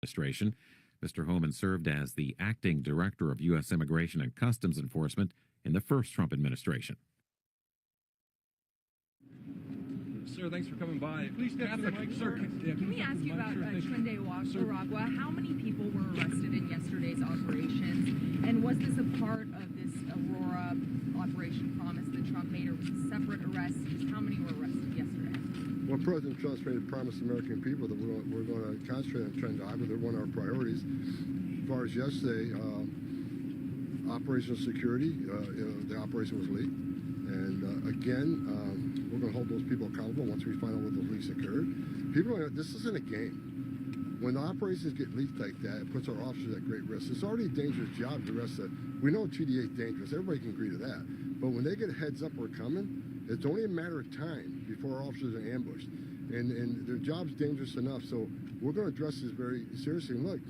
administration. Mr. Homan served as the acting director of U.S. Immigration and Customs Enforcement in the first Trump administration. Sir, thanks for coming by. Please step to the mic, sir. Can we ask you about Trende Aragua? How many people were arrested in yesterday's operations? And was this a part of this Aurora operation promise that Trump made, or was it a separate arrest? Just how many were arrested yesterday? Well, President Trump's made a promise to the American people that we're going to concentrate on Trende Aragua. They're one of our priorities. As far as yesterday, operational security, the operation was leaked. And again, we're going to hold those people accountable once we find out what those leaks occurred. This isn't a game. When the operations get leaked like that, it puts our officers at great risk. It's already a dangerous job. We know TDA is dangerous. Everybody can agree to that. But when they get a heads up we're coming, it's only a matter of time before our officers are ambushed. And their job's dangerous enough. So we're going to address this very seriously. And look,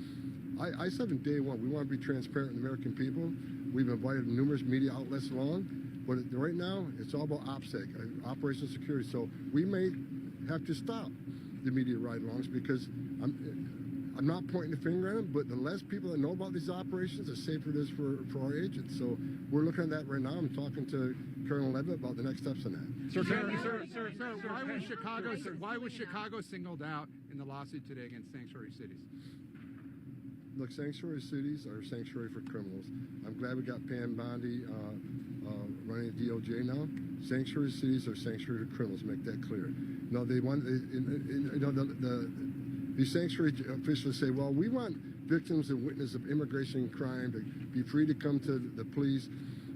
I said from day one, we want to be transparent with the American people. We've invited numerous media outlets along. But right now, it's all about OPSEC, operational security. So we may have to stop the media ride-alongs because I'm not pointing the finger at them, but the less people that know about these operations, the safer it is for our agents. So we're looking at that right now. I'm talking to Colonel Levitt about the next steps on that. Sir, why was Chicago singled out in the lawsuit today against sanctuary cities? Look, sanctuary cities are sanctuary for criminals. I'm glad we got Pam Bondi running the DOJ now. Sanctuary cities are sanctuary for criminals. Make that clear. No, they want. The sanctuary officials say, well, we want victims and witnesses of immigration crime to be free to come to the police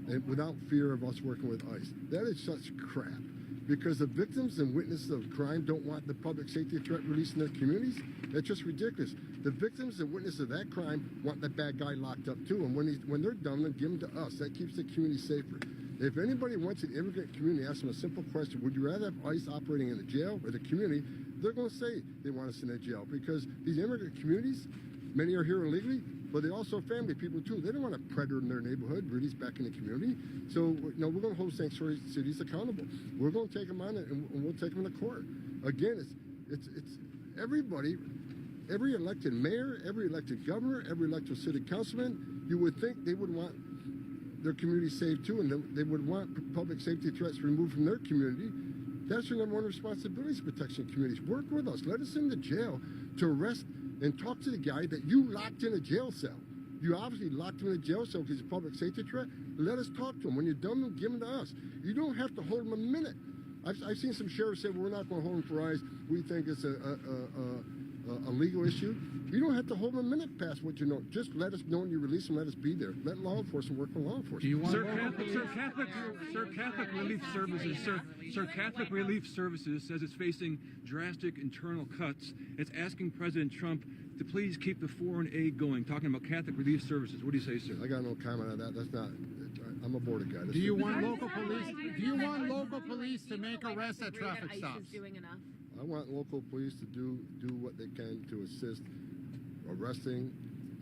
and without fear of us working with ICE. That is such crap. Because the victims and witnesses of crime don't want the public safety threat released in their communities. That's just ridiculous. The victims and witnesses of that crime want that bad guy locked up too. And when they're done, then give them to us. That keeps the community safer. If anybody wants an immigrant community, ask them a simple question: would you rather have ICE operating in the jail or the community? They're going to say they want us in the jail because these immigrant communities, many are here illegally, but they also are family people too. They don't want a predator in their neighborhood released back in the community. So, we're going to hold sanctuary cities accountable. We're going to take them on and we'll take them to court. Again, it's everybody, every elected mayor, every elected governor, every elected city councilman. You would think they would want their community saved too, and they would want public safety threats removed from their community. That's your number one responsibility, is protection communities. Work with us. Let us in the jail to arrest and talk to the guy that you locked in a jail cell. You obviously locked him in a jail cell because he's a public safety threat. Let us talk to him. When you're done, give him to us. You don't have to hold him a minute. I've seen some sheriffs say, well, we're not going to hold him for ICE. We think it's a legal issue. You don't have to hold him a minute past what you know. Just let us know when you release him. Let us be there. Let law enforcement work with law enforcement. Do you want Catholic Relief Services says it's facing drastic internal cuts. It's asking President Trump to please keep the foreign aid going. Talking about Catholic Relief Services. What do you say, sir? I got no comment on that. That's not. I'm a border guy. Do you want local police? Do you want local police to make arrests at traffic stops? Doing enough? I want local police to do what they can to assist arresting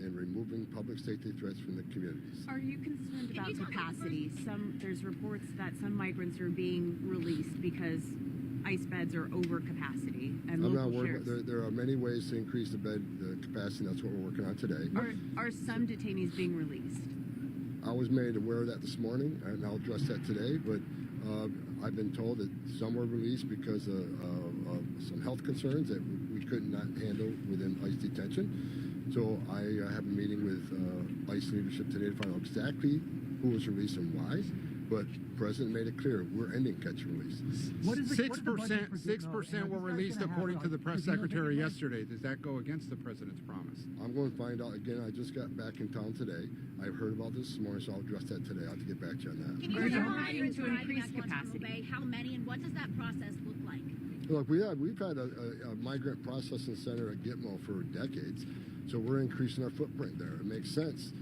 and removing public safety threats from the communities. Are you concerned about capacity? There's reports that some migrants are being released because ICE beds are over capacity, and I'm not worried. There are many ways to increase the bed capacity. That's what we're working on today. Are some detainees being released? I was made aware of that this morning, and I'll address that today. But I've been told that some were released because of some health concerns that we could not handle within ICE detention. So I have a meeting with ICE leadership today to find out exactly who was released and why. But the president made it clear we're ending catch and release. 6% were released according to the press secretary yesterday. Does that go against the president's promise? I'm going to find out again. I just got back in town today. I've heard about this morning, so I'll address that today. I'll have to get back to you on that. Can you tell to increase capacity? How many, and what does that process look like? Look, we've had a migrant processing center at Gitmo for decades, so we're increasing our footprint there. It makes sense.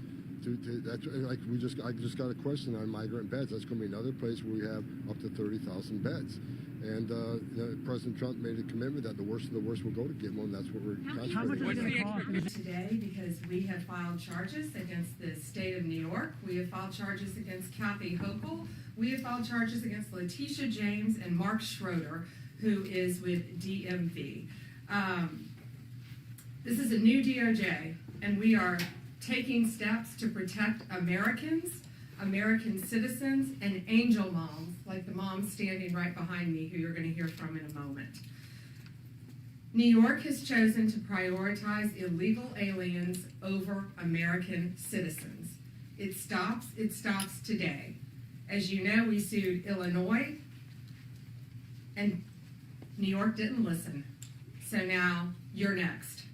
That's like I just got a question on migrant beds. That's going to be another place where we have up to 30,000 beds. And President Trump made a commitment that the worst of the worst will go to Gitmo, and that's what we're concentrating on. Today, because we have filed charges against the state of New York, we have filed charges against Kathy Hochul, we have filed charges against Letitia James and Mark Schroeder, who is with DMV. This is a new DOJ, and we are taking steps to protect Americans, American citizens, and angel moms, like the mom standing right behind me, who you're going to hear from in a moment. New York has chosen to prioritize illegal aliens over American citizens. It stops today. As you know, we sued Illinois, and New York didn't listen. So now you're next.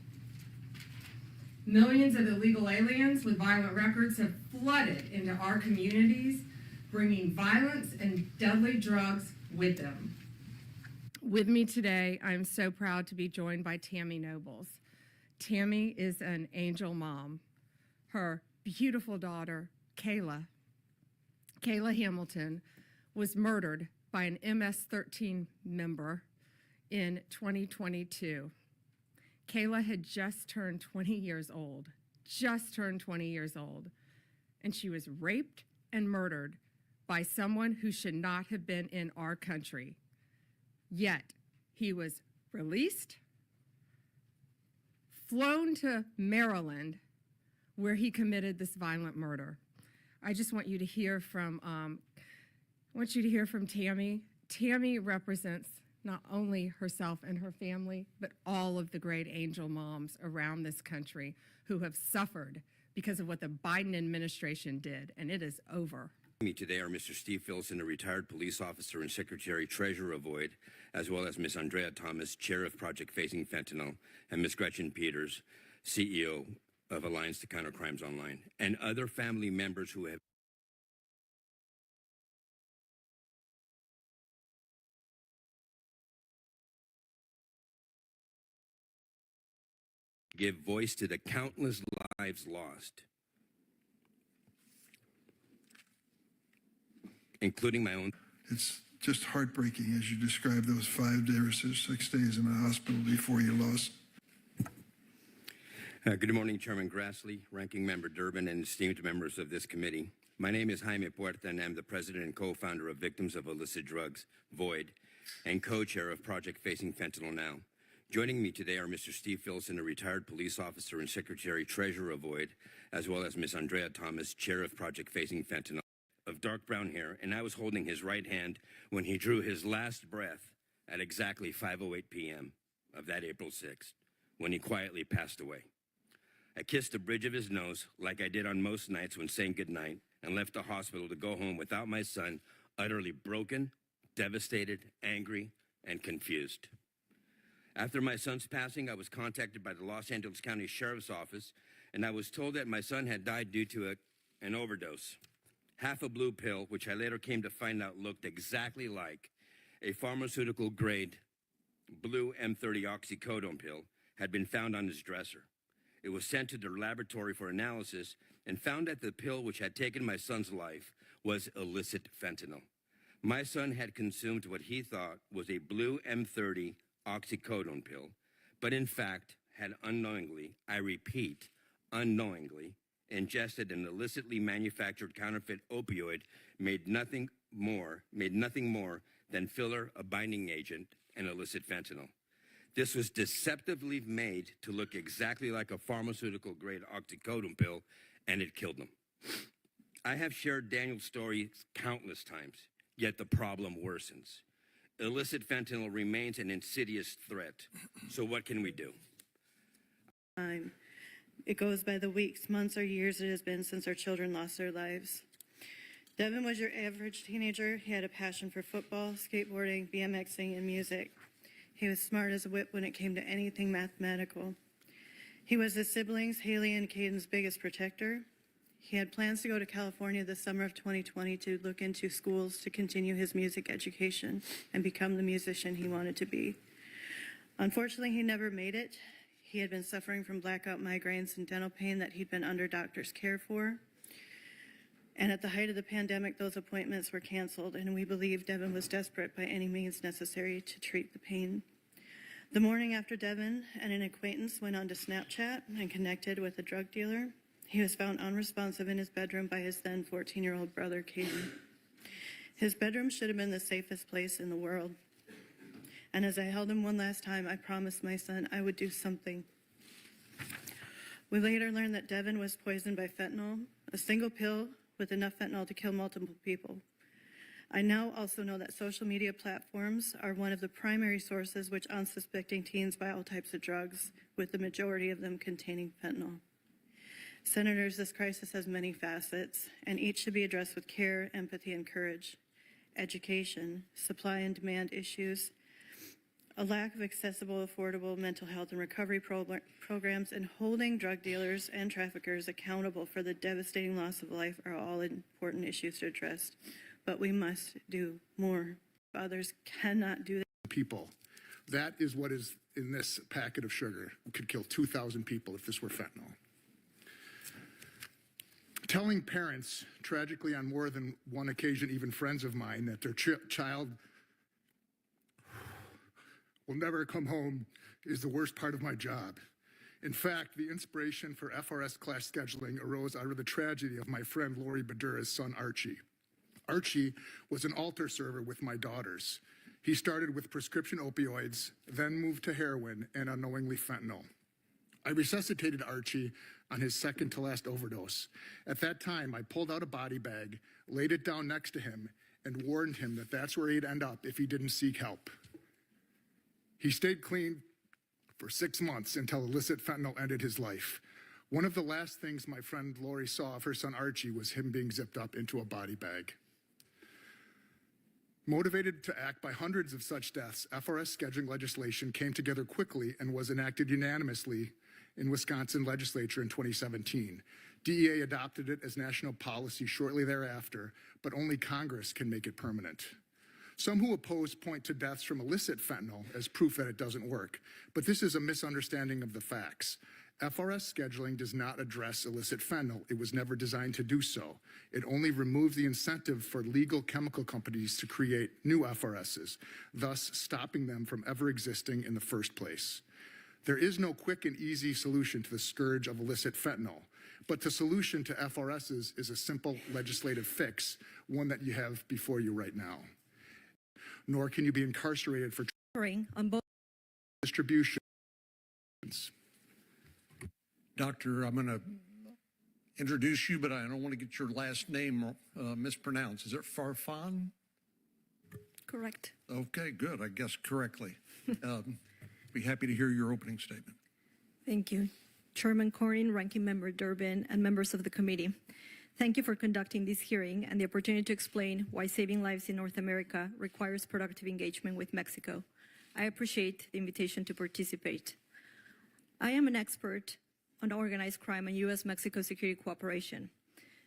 Millions of illegal aliens with violent records have flooded into our communities, bringing violence and deadly drugs with them. With me today, I'm so proud to be joined by Tammy Nobles. Tammy is an angel mom. Her beautiful daughter, Kayla Hamilton, was murdered by an MS-13 member in 2022. Kayla had just turned 20 years old, and she was raped and murdered by someone who should not have been in our country. Yet, he was released, flown to Maryland, where he committed this violent murder. I just want you to hear from Tammy. Tammy represents not only herself and her family, but all of the great angel moms around this country who have suffered because of what the Biden administration did, and it is over. Me today are Mr. Steve Filson, a retired police officer and Secretary Treasurer of Void, as well as Ms. Andrea Thomas, Chair of Project Facing Fentanyl, and Ms. Gretchen Peters, CEO of Alliance to Counter Crimes Online, and other family members who have give voice to the countless lives lost, including my own. It's just heartbreaking as you describe those 5 days or 6 days in the hospital before you lost. Good morning, Chairman Grassley, Ranking Member Durbin, and esteemed members of this committee. My name is Jaime Puerta, and I'm the president and co-founder of Victims of Illicit Drugs, Void, and co-chair of Project Facing Fentanyl Now. Joining me today are Mr. Steve Filson, a retired police officer and Secretary Treasurer of Void, as well as Ms. Andrea Thomas, Chair of Project Facing Fentanyl, of dark brown hair, and I was holding his right hand when he drew his last breath at exactly 5:08 p.m. of that April 6th, when he quietly passed away. I kissed the bridge of his nose like I did on most nights when saying goodnight, and left the hospital to go home without my son, utterly broken, devastated, angry, and confused. After my son's passing, I was contacted by the Los Angeles County Sheriff's Office, and I was told that my son had died due to an overdose. Half a blue pill, which I later came to find out looked exactly like a pharmaceutical-grade blue M30 oxycodone pill, had been found on his dresser. It was sent to the laboratory for analysis and found that the pill which had taken my son's life was illicit fentanyl. My son had consumed what he thought was a blue M30 oxycodone pill, but in fact had unknowingly, I repeat, unknowingly, ingested an illicitly manufactured counterfeit opioid made nothing more than filler, a binding agent, and illicit fentanyl. This was deceptively made to look exactly like a pharmaceutical-grade oxycodone pill, and it killed him. I have shared Daniel's story countless times, yet the problem worsens. Illicit fentanyl remains an insidious threat. So what can we do? It goes by the weeks, months, or years it has been since our children lost their lives. Devin was your average teenager. He had a passion for football, skateboarding, BMXing, and music. He was smart as a whip when it came to anything mathematical. He was his siblings, Haley and Caden's biggest protector. He had plans to go to California the summer of 2020 to look into schools to continue his music education and become the musician he wanted to be. Unfortunately, he never made it. He had been suffering from blackout migraines and dental pain that he'd been under doctor's care for. And at the height of the pandemic, those appointments were canceled, and we believe Devin was desperate by any means necessary to treat the pain. The morning after Devin and an acquaintance went on to Snapchat and connected with a drug dealer, he was found unresponsive in his bedroom by his then 14-year-old brother, Caden. His bedroom should have been the safest place in the world. And as I held him one last time, I promised my son I would do something. We later learned that Devin was poisoned by fentanyl, a single pill with enough fentanyl to kill multiple people. I now also know that social media platforms are one of the primary sources which unsuspecting teens buy all types of drugs, with the majority of them containing fentanyl. Senators, this crisis has many facets, and each should be addressed with care, empathy, and courage. Education, supply and demand issues, a lack of accessible, affordable mental health and recovery programs, and holding drug dealers and traffickers accountable for the devastating loss of life are all important issues to address. But we must do more. Others cannot do that. People. That is what is in this packet of sugar. It could kill 2,000 people if this were fentanyl. Telling parents, tragically on more than one occasion, even friends of mine, that their child will never come home is the worst part of my job. In fact, the inspiration for FRS class scheduling arose out of the tragedy of my friend Lori Badura's son, Archie. Archie was an altar server with my daughters. He started with prescription opioids, then moved to heroin and unknowingly fentanyl. I resuscitated Archie on his second to last overdose. At that time, I pulled out a body bag, laid it down next to him, and warned him that that's where he'd end up if he didn't seek help. He stayed clean for 6 months until illicit fentanyl ended his life. One of the last things my friend Lori saw of her son Archie was him being zipped up into a body bag. Motivated to act by hundreds of such deaths, FRS scheduling legislation came together quickly and was enacted unanimously in Wisconsin legislature in 2017. DEA adopted it as national policy shortly thereafter, but only Congress can make it permanent. Some who oppose point to deaths from illicit fentanyl as proof that it doesn't work, but this is a misunderstanding of the facts. FRS scheduling does not address illicit fentanyl. It was never designed to do so. It only removes the incentive for legal chemical companies to create new FRSs, thus stopping them from ever existing in the first place. There is no quick and easy solution to the scourge of illicit fentanyl, but the solution to FRSs is a simple legislative fix, one that you have before you right now. Nor can you be incarcerated for on both distribution. Doctor, I'm going to introduce you, but I don't want to get your last name mispronounced. Is it Farfan? Correct. Okay, good. I guessed correctly. Be happy to hear your opening statement. Thank you. Chairman Cornyn, Ranking Member Durbin, and members of the committee. Thank you for conducting this hearing and the opportunity to explain why saving lives in North America requires productive engagement with Mexico. I appreciate the invitation to participate. I am an expert on organized crime and U.S.-Mexico security cooperation.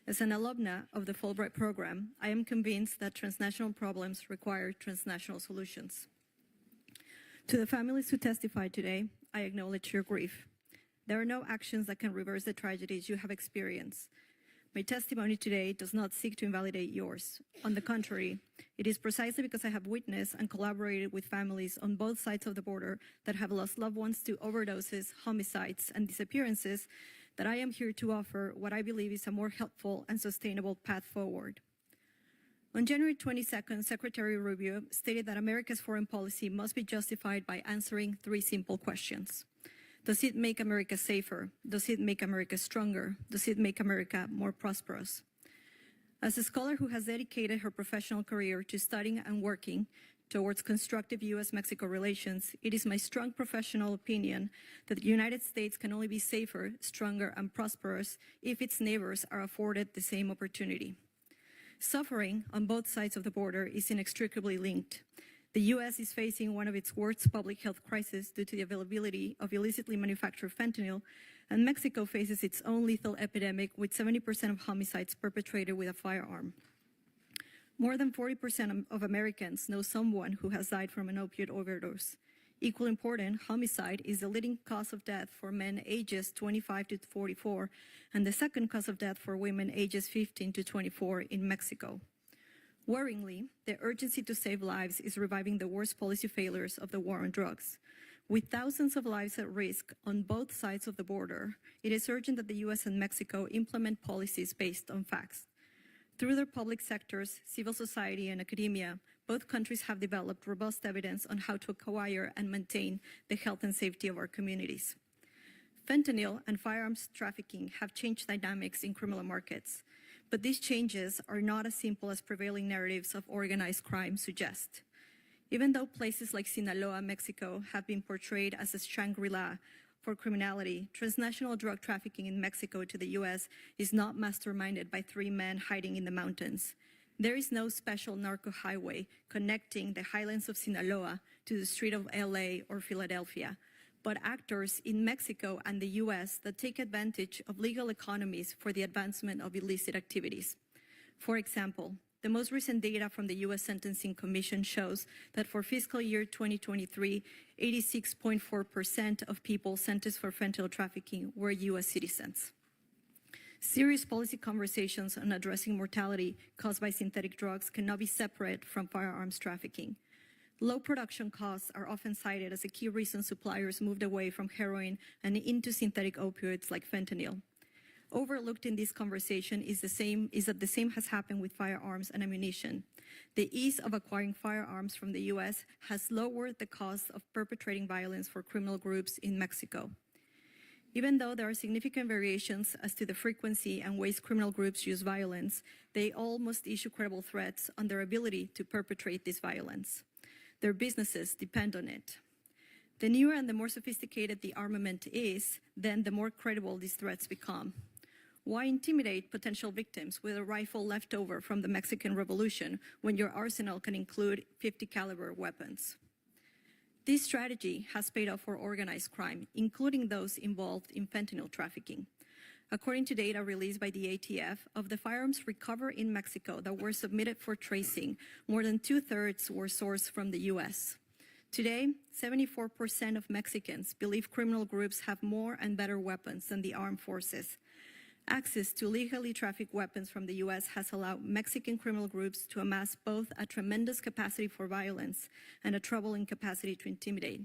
As an alumna of the Fulbright program, I am convinced that transnational problems require transnational solutions. To the families who testified today, I acknowledge your grief. There are no actions that can reverse the tragedies you have experienced. My testimony today does not seek to invalidate yours. On the contrary, it is precisely because I have witnessed and collaborated with families on both sides of the border that have lost loved ones to overdoses, homicides, and disappearances that I am here to offer what I believe is a more helpful and sustainable path forward. On January 22nd, Secretary Rubio stated that America's foreign policy must be justified by answering 3 simple questions. Does it make America safer? Does it make America stronger? Does it make America more prosperous? As a scholar who has dedicated her professional career to studying and working towards constructive U.S.-Mexico relations, it is my strong professional opinion that the United States can only be safer, stronger, and prosperous if its neighbors are afforded the same opportunity. Suffering on both sides of the border is inextricably linked. The U.S. is facing one of its worst public health crises due to the availability of illicitly manufactured fentanyl, and Mexico faces its own lethal epidemic with 70% of homicides perpetrated with a firearm. More than 40% of Americans know someone who has died from an opioid overdose. Equally important, homicide is the leading cause of death for men ages 25 to 44, and the second cause of death for women ages 15 to 24 in Mexico. Worryingly, the urgency to save lives is reviving the worst policy failures of the war on drugs. With thousands of lives at risk on both sides of the border, it is urgent that the U.S. and Mexico implement policies based on facts. Through their public sectors, civil society, and academia, both countries have developed robust evidence on how to acquire and maintain the health and safety of our communities. Fentanyl and firearms trafficking have changed dynamics in criminal markets, but these changes are not as simple as prevailing narratives of organized crime suggest. Even though places like Sinaloa, Mexico, have been portrayed as a Shangri-La for criminality, transnational drug trafficking in Mexico to the U.S. is not masterminded by three men hiding in the mountains. There is no special narco highway connecting the highlands of Sinaloa to the street of LA or Philadelphia, but actors in Mexico and the U.S. that take advantage of legal economies for the advancement of illicit activities. For example, the most recent data from the U.S. Sentencing Commission shows that for fiscal year 2023, 86.4% of people sentenced for fentanyl trafficking were U.S. citizens. Serious policy conversations on addressing mortality caused by synthetic drugs cannot be separate from firearms trafficking. Low production costs are often cited as a key reason suppliers moved away from heroin and into synthetic opioids like fentanyl. Overlooked in this conversation is that the same has happened with firearms and ammunition. The ease of acquiring firearms from the U.S. has lowered the cost of perpetrating violence for criminal groups in Mexico. Even though there are significant variations as to the frequency and ways criminal groups use violence, they all must issue credible threats on their ability to perpetrate this violence. Their businesses depend on it. The newer and the more sophisticated the armament is, then the more credible these threats become. Why intimidate potential victims with a rifle left over from the Mexican Revolution when your arsenal can include 50 caliber weapons? This strategy has paid off for organized crime, including those involved in fentanyl trafficking. According to data released by the ATF, of the firearms recovered in Mexico that were submitted for tracing, more than 2/3 were sourced from the U.S. Today, 74% of Mexicans believe criminal groups have more and better weapons than the armed forces. Access to legally trafficked weapons from the U.S. has allowed Mexican criminal groups to amass both a tremendous capacity for violence and a troubling capacity to intimidate.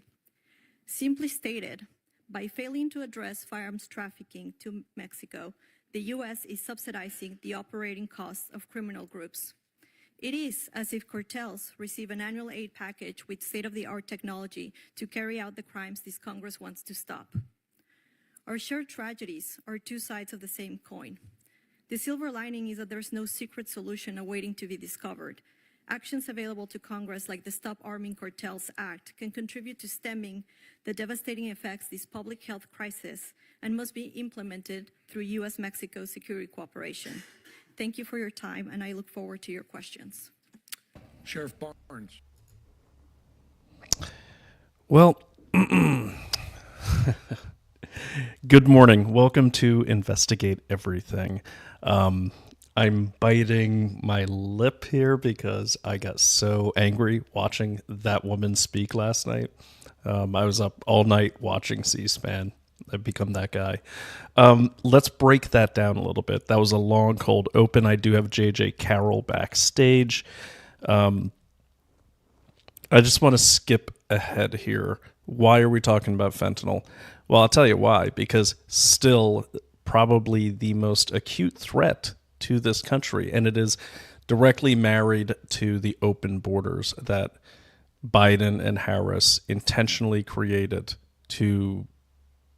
Simply stated, by failing to address firearms trafficking to Mexico, the U.S. is subsidizing the operating costs of criminal groups. It is as if cartels receive an annual aid package with state-of-the-art technology to carry out the crimes this Congress wants to stop. Our shared tragedies are two sides of the same coin. The silver lining is that there's no secret solution awaiting to be discovered. Actions available to Congress like the Stop Arming Cartels Act can contribute to stemming the devastating effects of this public health crisis and must be implemented through U.S.-Mexico security cooperation. Thank you for your time, and I look forward to your questions. Sheriff Barnes. Well, good morning. Welcome to Investigate Everything. I'm biting my lip here because I got so angry watching that woman speak last night. I was up all night watching C-SPAN. I've become that guy. Let's break that down a little bit. That was a long, cold open. I do have JJ Carrell backstage. I just want to skip ahead here. Why are we talking about fentanyl? Well, I'll tell you why. Because still probably the most acute threat to this country, and it is directly married to the open borders that Biden and Harris intentionally created to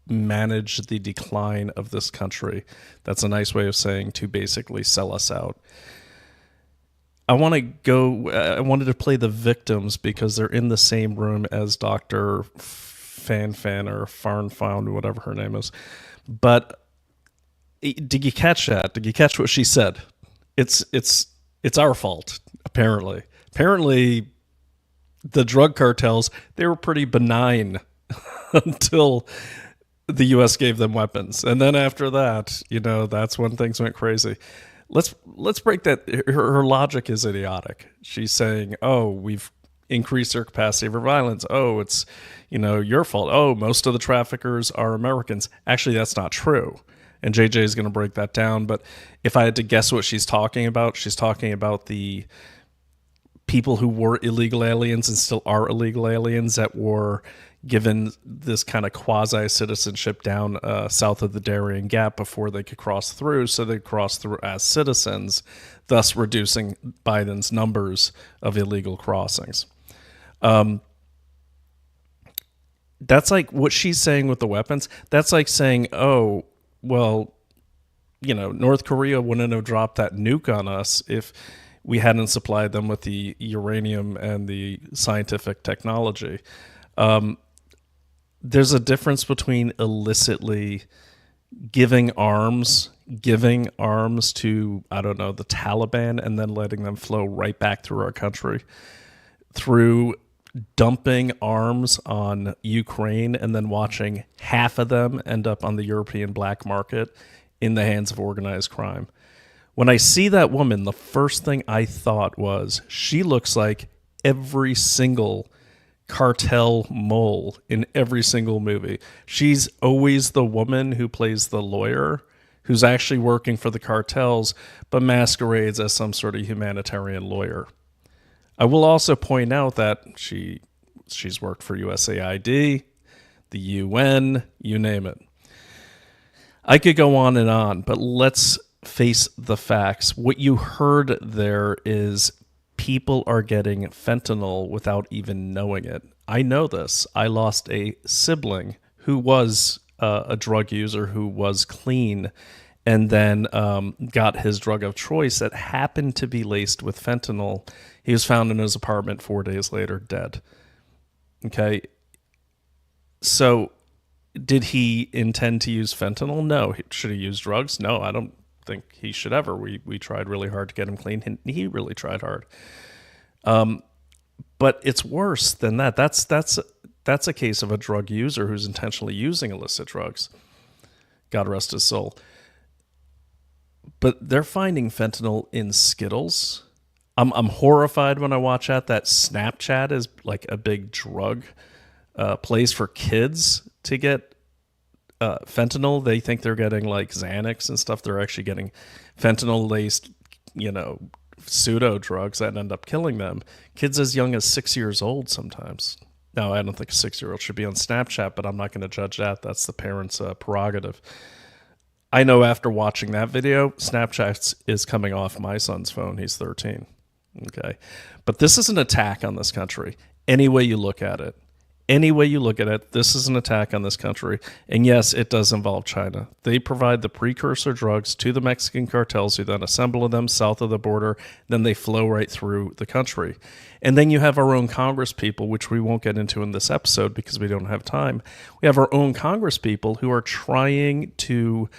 manage the decline of this country. That's a nice way of saying to basically sell us out. I wanted to play the victims because they're in the same room as Dr. Fan or Farn, whatever her name is. But did you catch that? Did you catch what she said? It's our fault, apparently. Apparently, the drug cartels, they were pretty benign until the U.S. gave them weapons. And then after that, that's when things went crazy. Let's break that. Her logic is idiotic. She's saying, oh, we've increased their capacity for violence. Oh, it's, your fault. Oh, most of the traffickers are Americans. Actually, that's not true. And JJ is going to break that down. But if I had to guess what she's talking about the people who were illegal aliens and still are illegal aliens that were given this kind of quasi-citizenship down south of the Darien Gap before they could cross through, so they crossed through as citizens, thus reducing Biden's numbers of illegal crossings. That's like what she's saying with the weapons. That's like saying, oh, well, North Korea wouldn't have dropped that nuke on us if we hadn't supplied them with the uranium and the scientific technology. There's a difference between illicitly giving arms to, I don't know, the Taliban, and then letting them flow right back through our country, through dumping arms on Ukraine and then watching half of them end up on the European black market in the hands of organized crime. When I see that woman, the first thing I thought was, she looks like every single cartel mole in every single movie. She's always the woman who plays the lawyer, who's actually working for the cartels, but masquerades as some sort of humanitarian lawyer. I will also point out that she's worked for USAID, the UN, you name it. I could go on, but let's face the facts. What you heard there is people are getting fentanyl without even knowing it. I know this. I lost a sibling who was a drug user, who was clean, and then got his drug of choice that happened to be laced with fentanyl. He was found in his apartment 4 days later, dead. Okay. So did he intend to use fentanyl? No. Should he use drugs? No, I don't think he should ever. We tried really hard to get him clean. He really tried hard. But it's worse than that. That's a case of a drug user who's intentionally using illicit drugs. God rest his soul. But they're finding fentanyl in Skittles. I'm horrified when I watch that. That Snapchat is like a big drug place for kids to get fentanyl. They think they're getting like Xanax and stuff. They're actually getting fentanyl-laced, pseudo drugs that end up killing them. Kids as young as 6 years old sometimes. Now, I don't think a 6-year-old should be on Snapchat, but I'm not going to judge that. That's the parents' prerogative. I know after watching that video, Snapchat is coming off my son's phone. He's 13. Okay. But this is an attack on this country. Any way you look at it. Any way you look at it, this is an attack on this country. And yes, it does involve China. They provide the precursor drugs to the Mexican cartels, who then assemble them south of the border. Then they flow right through the country. And then you have our own Congress people, which we won't get into in this episode because we don't have time. We have our own Congress people who are trying to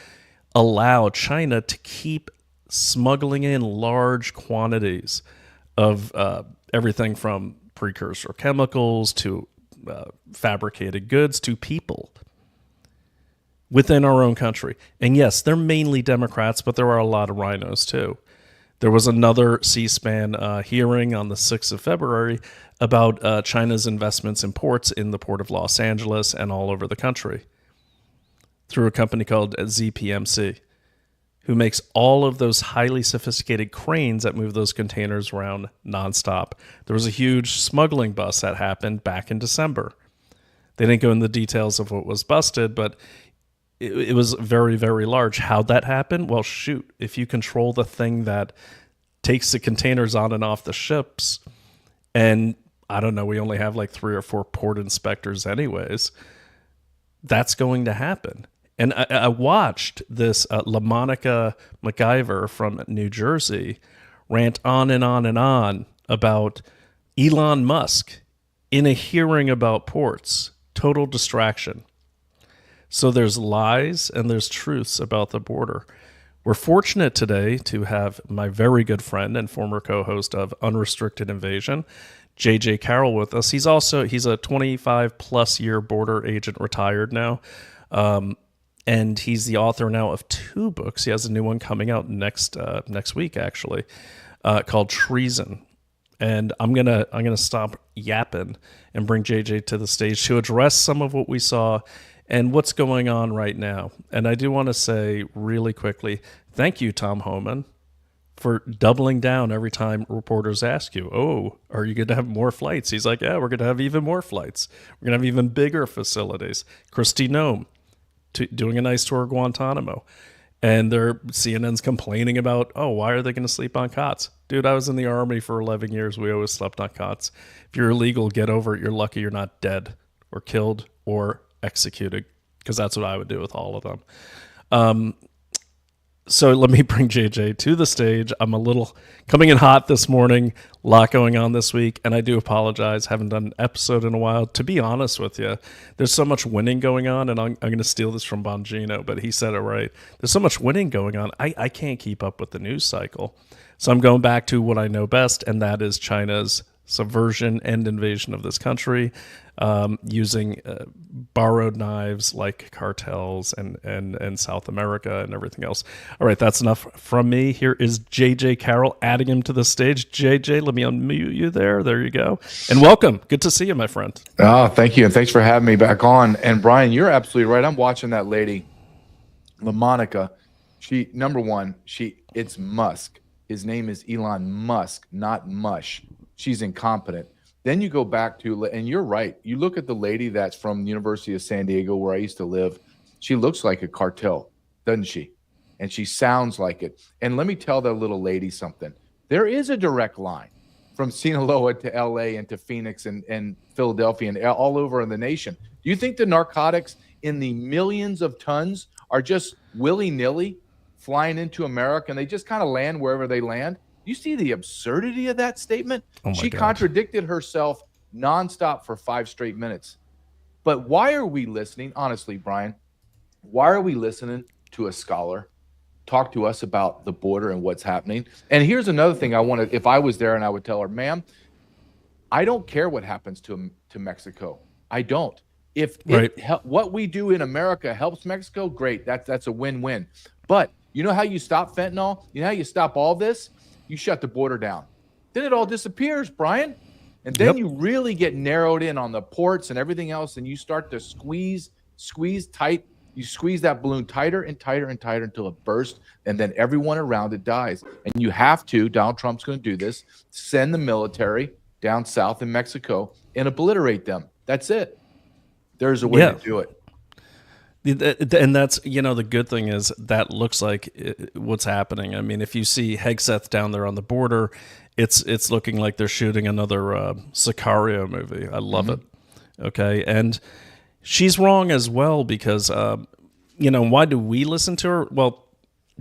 allow China to keep smuggling in large quantities of everything from precursor chemicals to fabricated goods to people within our own country. And yes, they're mainly Democrats, but there are a lot of rhinos too. There was another C-SPAN hearing on the 6th of February about China's investments in ports in the Port of Los Angeles and all over the country through a company called ZPMC, who makes all of those highly sophisticated cranes that move those containers around nonstop. There was a huge smuggling bust that happened back in December. They didn't go into the details of what was busted, but it was very, very large. How'd that happen? Well, shoot, if you control the thing that takes the containers on and off the ships, and I don't know, we only have like 3 or 4 port inspectors anyways, that's going to happen. And I watched this LaMonica MacGyver from New Jersey rant on and on and on about Elon Musk in a hearing about ports. Total distraction. So there's lies and there's truths about the border. We're fortunate today to have my very good friend and former co-host of Unrestricted Invasion, JJ Carrell, with us. He's a 25-plus year border agent, retired now. And he's the author now of 2 books. He has a new one coming out next week, actually, called Treason. And I'm gonna stop yapping and bring JJ to the stage to address some of what we saw and what's going on right now. And I do want to say really quickly, thank you, Tom Homan, for doubling down every time reporters ask you, "Oh, are you going to have more flights?" He's like, "Yeah, we're going to have even more flights. We're going to have even bigger facilities." Kristi Noem doing a nice tour of Guantanamo. And CNN's complaining about, oh, why are they going to sleep on cots? Dude, I was in the Army for 11 years. We always slept on cots. If you're illegal, get over it. You're lucky you're not dead or killed or executed, because that's what I would do with all of them. So let me bring JJ to the stage. I'm a little coming in hot this morning, a lot going on this week, and I do apologize. Haven't done an episode in a while. To be honest with you, there's so much winning going on, and I'm going to steal this from Bongino, but he said it right. There's so much winning going on, I can't keep up with the news cycle. So I'm going back to what I know best, and that is China's subversion and invasion of this country, using borrowed knives like cartels and South America and everything else. All right, that's enough from me. Here is JJ Carrell, adding him to the stage. JJ, let me unmute you there. There you go. And welcome. Good to see you, my friend. Oh, thank you. And thanks for having me back on. And Brian, you're absolutely right. I'm watching that lady, LaMonica. Number one, it's Musk. His name is Elon Musk, not Mush. She's incompetent. Then you go back to, and you're right, you look at the lady that's from the University of San Diego, where I used to live. She looks like a cartel, doesn't she? And she sounds like it. And let me tell that little lady something. There is a direct line from Sinaloa to LA and to Phoenix and Philadelphia and all over in the nation. Do you think the narcotics in the millions of tons are just willy-nilly flying into America and they just kind of land wherever they land? You see the absurdity of that statement? She contradicted herself nonstop for 5 straight minutes. But why are we listening? Honestly, Brian, why are we listening to a scholar talk to us about the border and what's happening? And here's another thing I want to, if I was there and I would tell her, ma'am, I don't care what happens to Mexico. I don't. If what we do in America helps Mexico, great. That's a win-win. But you know how you stop fentanyl? You know how you stop all this? You shut the border down. Then it all disappears, Brian. And then you really get narrowed in on the ports and everything else, and you start to squeeze tight. You squeeze that balloon tighter and tighter and tighter until it bursts, and then everyone around it dies. And you have to, Donald Trump's going to do this, send the military down south in Mexico and obliterate them. That's it. There's a way to do it. And that's, the good thing is that looks like what's happening. I mean, if you see Hegseth down there on the border, it's looking like they're shooting another Sicario movie. I love it. Okay. And she's wrong as well because, why do we listen to her? Well,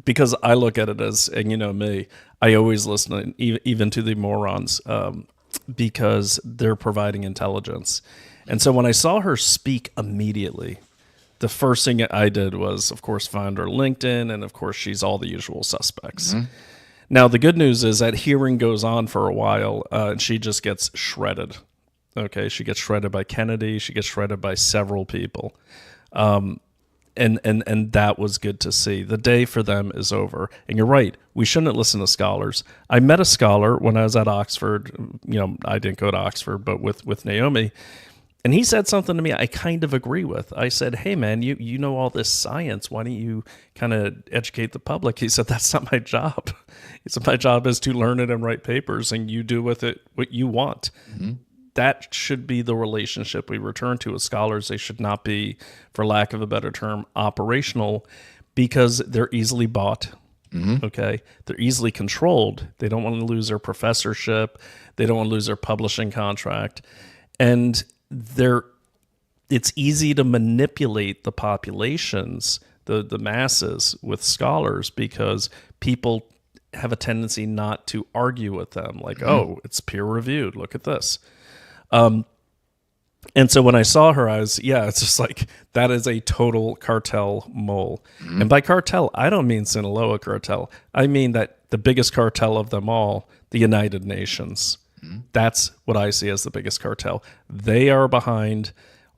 because I look at it as, and you know me, I always listen even to the morons because they're providing intelligence. And so when I saw her speak immediately, the first thing I did was, of course, find her LinkedIn, and of course, she's all the usual suspects. Now, the good news is that hearing goes on for a while, and she just gets shredded. Okay, she gets shredded by Kennedy. She gets shredded by several people, and that was good to see. The day for them is over. And you're right, we shouldn't listen to scholars. I met a scholar when I was at Oxford. I didn't go to Oxford, but with Naomi. And he said something to me I kind of agree with. I said, hey, man, you know all this science. Why don't you kind of educate the public? He said, that's not my job. He said, my job is to learn it and write papers, and you do with it what you want. That should be the relationship we return to as scholars. They should not be, for lack of a better term, operational, because they're easily bought. Okay? They're easily controlled. They don't want to lose their professorship. They don't want to lose their publishing contract. And it's easy to manipulate the populations, the masses with scholars, because people have a tendency not to argue with them. Like, oh, it's peer reviewed. Look at this. And so when I saw her, it's just like, that is a total cartel mole. And by cartel, I don't mean Sinaloa cartel. I mean that the biggest cartel of them all, the United Nations. That's what I see as the biggest cartel. They are behind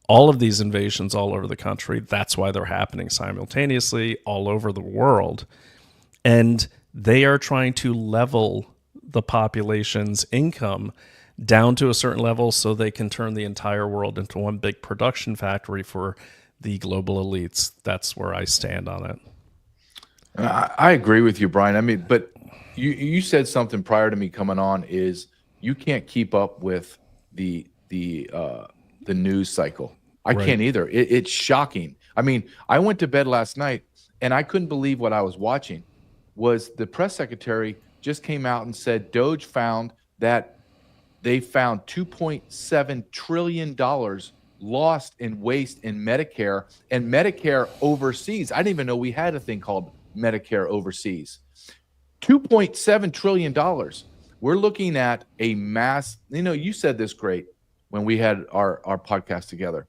all of these invasions all over the country. That's why they're happening simultaneously all over the world. And they are trying to level the population's income down to a certain level so they can turn the entire world into one big production factory for the global elites. That's where I stand on it. I agree with you, Brian. I mean, but you said something prior to me coming on is you can't keep up with the news cycle. I can't either. It's shocking. I mean, I went to bed last night and I couldn't believe what I was watching. Was the press secretary just came out and said Doge found that they found $2.7 trillion lost in waste in Medicare and Medicare overseas. I didn't even know we had a thing called Medicare overseas. $2.7 trillion. We're looking at a mass, you said this great when we had our podcast together.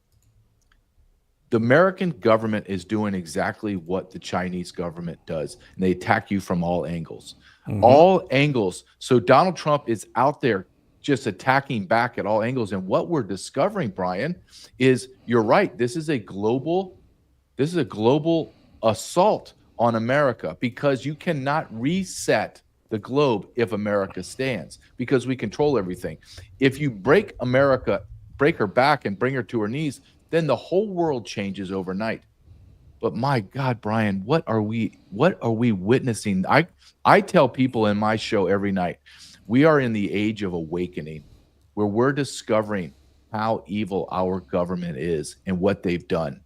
The American government is doing exactly what the Chinese government does, and they attack you from all angles. All angles. So Donald Trump is out there just attacking back at all angles. And what we're discovering, Brian, is you're right. This is a global assault on America, because you cannot reset the globe if America stands, because we control everything. If you break her back and bring her to her knees, then the whole world changes overnight. But my God, Brian, what are we witnessing? I tell people in my show every night, we are in the age of awakening, where we're discovering how evil our government is and what they've done.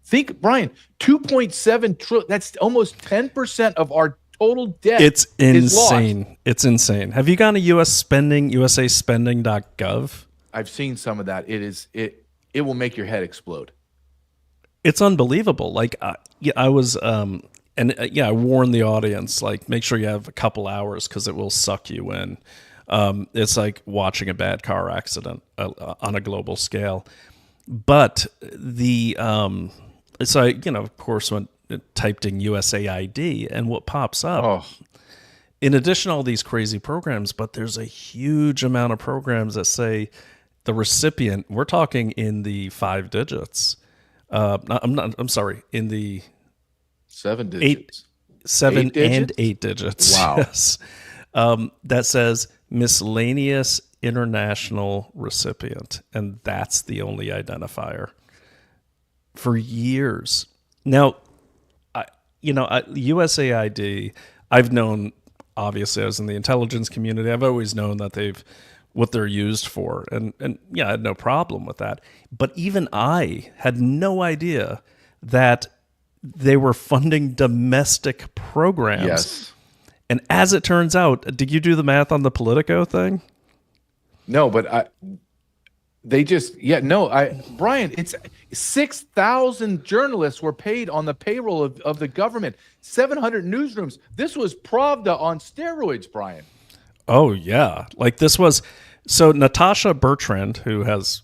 Think, Brian, 2.7 trillion, that's almost 10% of our total debt. It's insane. It's insane. Have you gone to usaspending.gov? I've seen some of that. It will make your head explode. It's unbelievable. Like I was, I warned the audience, like, make sure you have a couple hours because it will suck you in. It's like watching a bad car accident on a global scale. But so I, of course, typed in USAID, and what pops up, in addition to all these crazy programs, but there's a huge amount of programs that say the recipient, we're talking in the 5 digits. I'm sorry, in the 7 digits. 7 8 digits? and 8 digits. Wow. Yes. That says miscellaneous international recipient, and that's the only identifier for years. Now, USAID, I've known, obviously I was in the intelligence community, I've always known that what they're used for. And yeah, I had no problem with that. But even I had no idea that they were funding domestic programs. Yes. And as it turns out, did you do the math on the Politico thing? No, but Brian, it's 6,000 journalists were paid on the payroll of the government, 700 newsrooms. This was Pravda on steroids, Brian. Oh, yeah. Like this was, so Natasha Bertrand, who has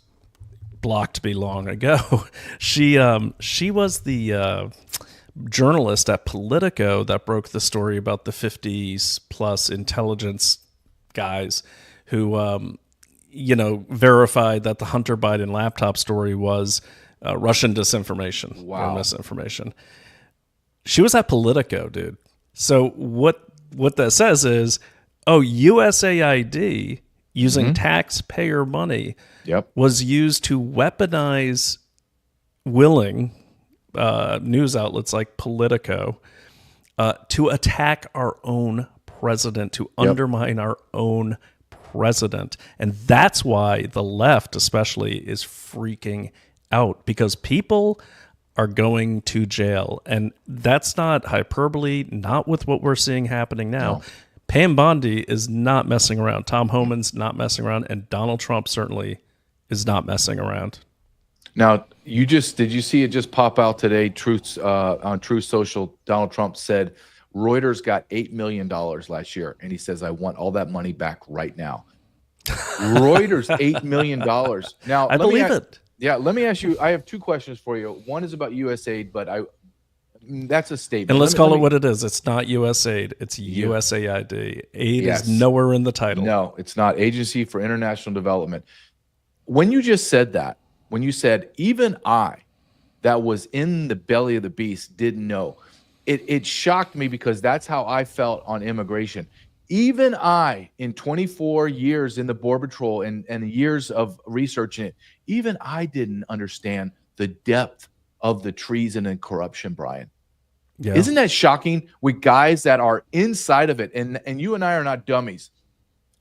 blocked me long ago, she was the journalist at Politico that broke the story about the 50s plus intelligence guys who, verified that the Hunter Biden laptop story was Russian disinformation or misinformation. She was at Politico, dude. So what that says is, USAID using taxpayer money was used to weaponize willing news outlets like Politico to attack our own president, to undermine our own president. And that's why the left especially is freaking out, because people are going to jail. And that's not hyperbole, not with what we're seeing happening now. No. Pam Bondi is not messing around. Tom Homan's not messing around. And Donald Trump certainly is not messing around. Now, did you see it just pop out today? On Truth Social, Donald Trump said Reuters got $8 million last year. And he says, I want all that money back right now. Reuters, $8 million. Now, I believe it. Yeah, let me ask you, I have 2 questions for you. One is about USAID, but that's a statement. And let's call it what it is. It's not USAID. It's USAID. Aid is nowhere in the title. No, it's not. Agency for International Development. When you just said that, when you said, even I, that was in the belly of the beast, didn't know, it shocked me, because that's how I felt on immigration. Even I, in 24 years in the Border Patrol and years of researching it, even I didn't understand the depth of the treason and corruption, Brian. Yeah. Isn't that shocking, with guys that are inside of it? And you and I are not dummies.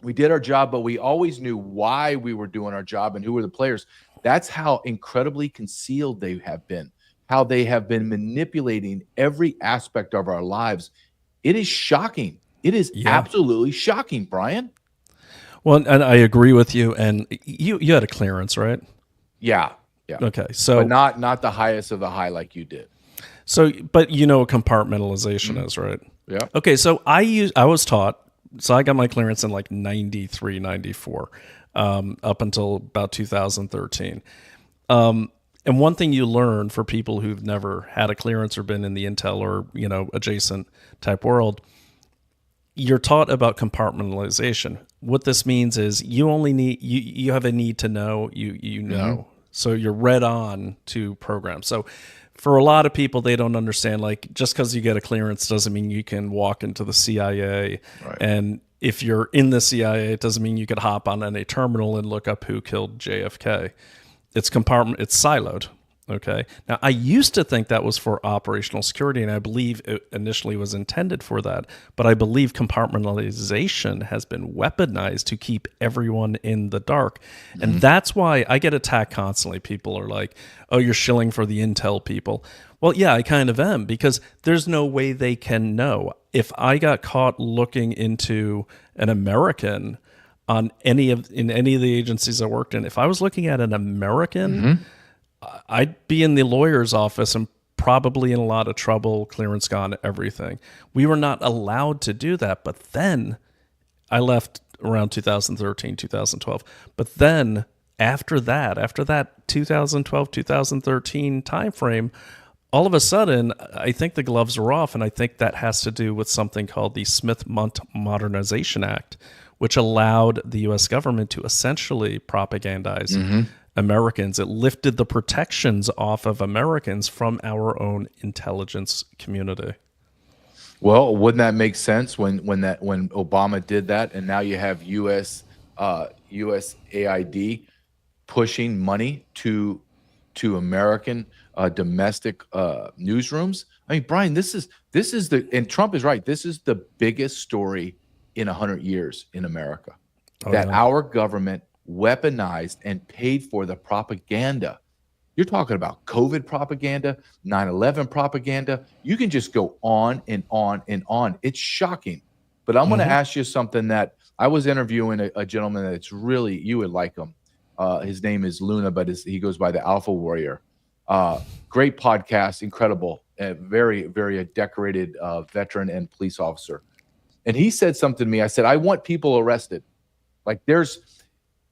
We did our job, but we always knew why we were doing our job and who were the players. That's how incredibly concealed they have been, how they have been manipulating every aspect of our lives. It is shocking. It is absolutely shocking, Brian. Well, and I agree with you. And you had a clearance, right? Yeah. Yeah. Okay. So, but not the highest of the high like you did. So, but you know what compartmentalization is, right? Yeah. Okay. So I was taught, so I got my clearance in like 93, 94, up until about 2013. And one thing you learn for people who've never had a clearance or been in the intel or, you know, adjacent type world, you're taught about compartmentalization. What this means is you only need, you have a need to know, you know. So you're read on to programs. So for a lot of people, they don't understand, like, just because you get a clearance doesn't mean you can walk into the CIA. Right. And if you're in the CIA, it doesn't mean you could hop on any terminal and look up who killed JFK. It's siloed. Okay. Now, I used to think that was for operational security, and I believe it initially was intended for that. But I believe compartmentalization has been weaponized to keep everyone in the dark. And that's why I get attacked constantly. People are like, oh, you're shilling for the intel people. Well, yeah, I kind of am, because there's no way they can know. If I got caught looking into an American in any of the agencies I worked in, if I was looking at an American, I'd be in the lawyer's office and probably in a lot of trouble, clearance gone, everything. We were not allowed to do that. But then I left around 2013, 2012. But then after that 2012, 2013 timeframe, all of a sudden, I think the gloves are off. And I think that has to do with something called the Smith-Mundt Modernization Act, which allowed the U.S. government to essentially propagandize Americans. It lifted the protections off of Americans from our own intelligence community. Well, wouldn't that make sense when Obama did that, and now you have USAID pushing money to American domestic newsrooms? I mean, Brian, this is and Trump is right. This is the biggest story in 100 years in America, our government weaponized and paid for the propaganda. You're talking about COVID propaganda, 9/11 propaganda. You can just go on and on and on. It's shocking. But I'm going to ask you something that I was interviewing a gentleman that's really, you would like him. His name is Luna, but he goes by the Alpha Warrior. Great podcast, incredible, very, very decorated veteran and police officer. And he said something to me. I said, I want people arrested. Like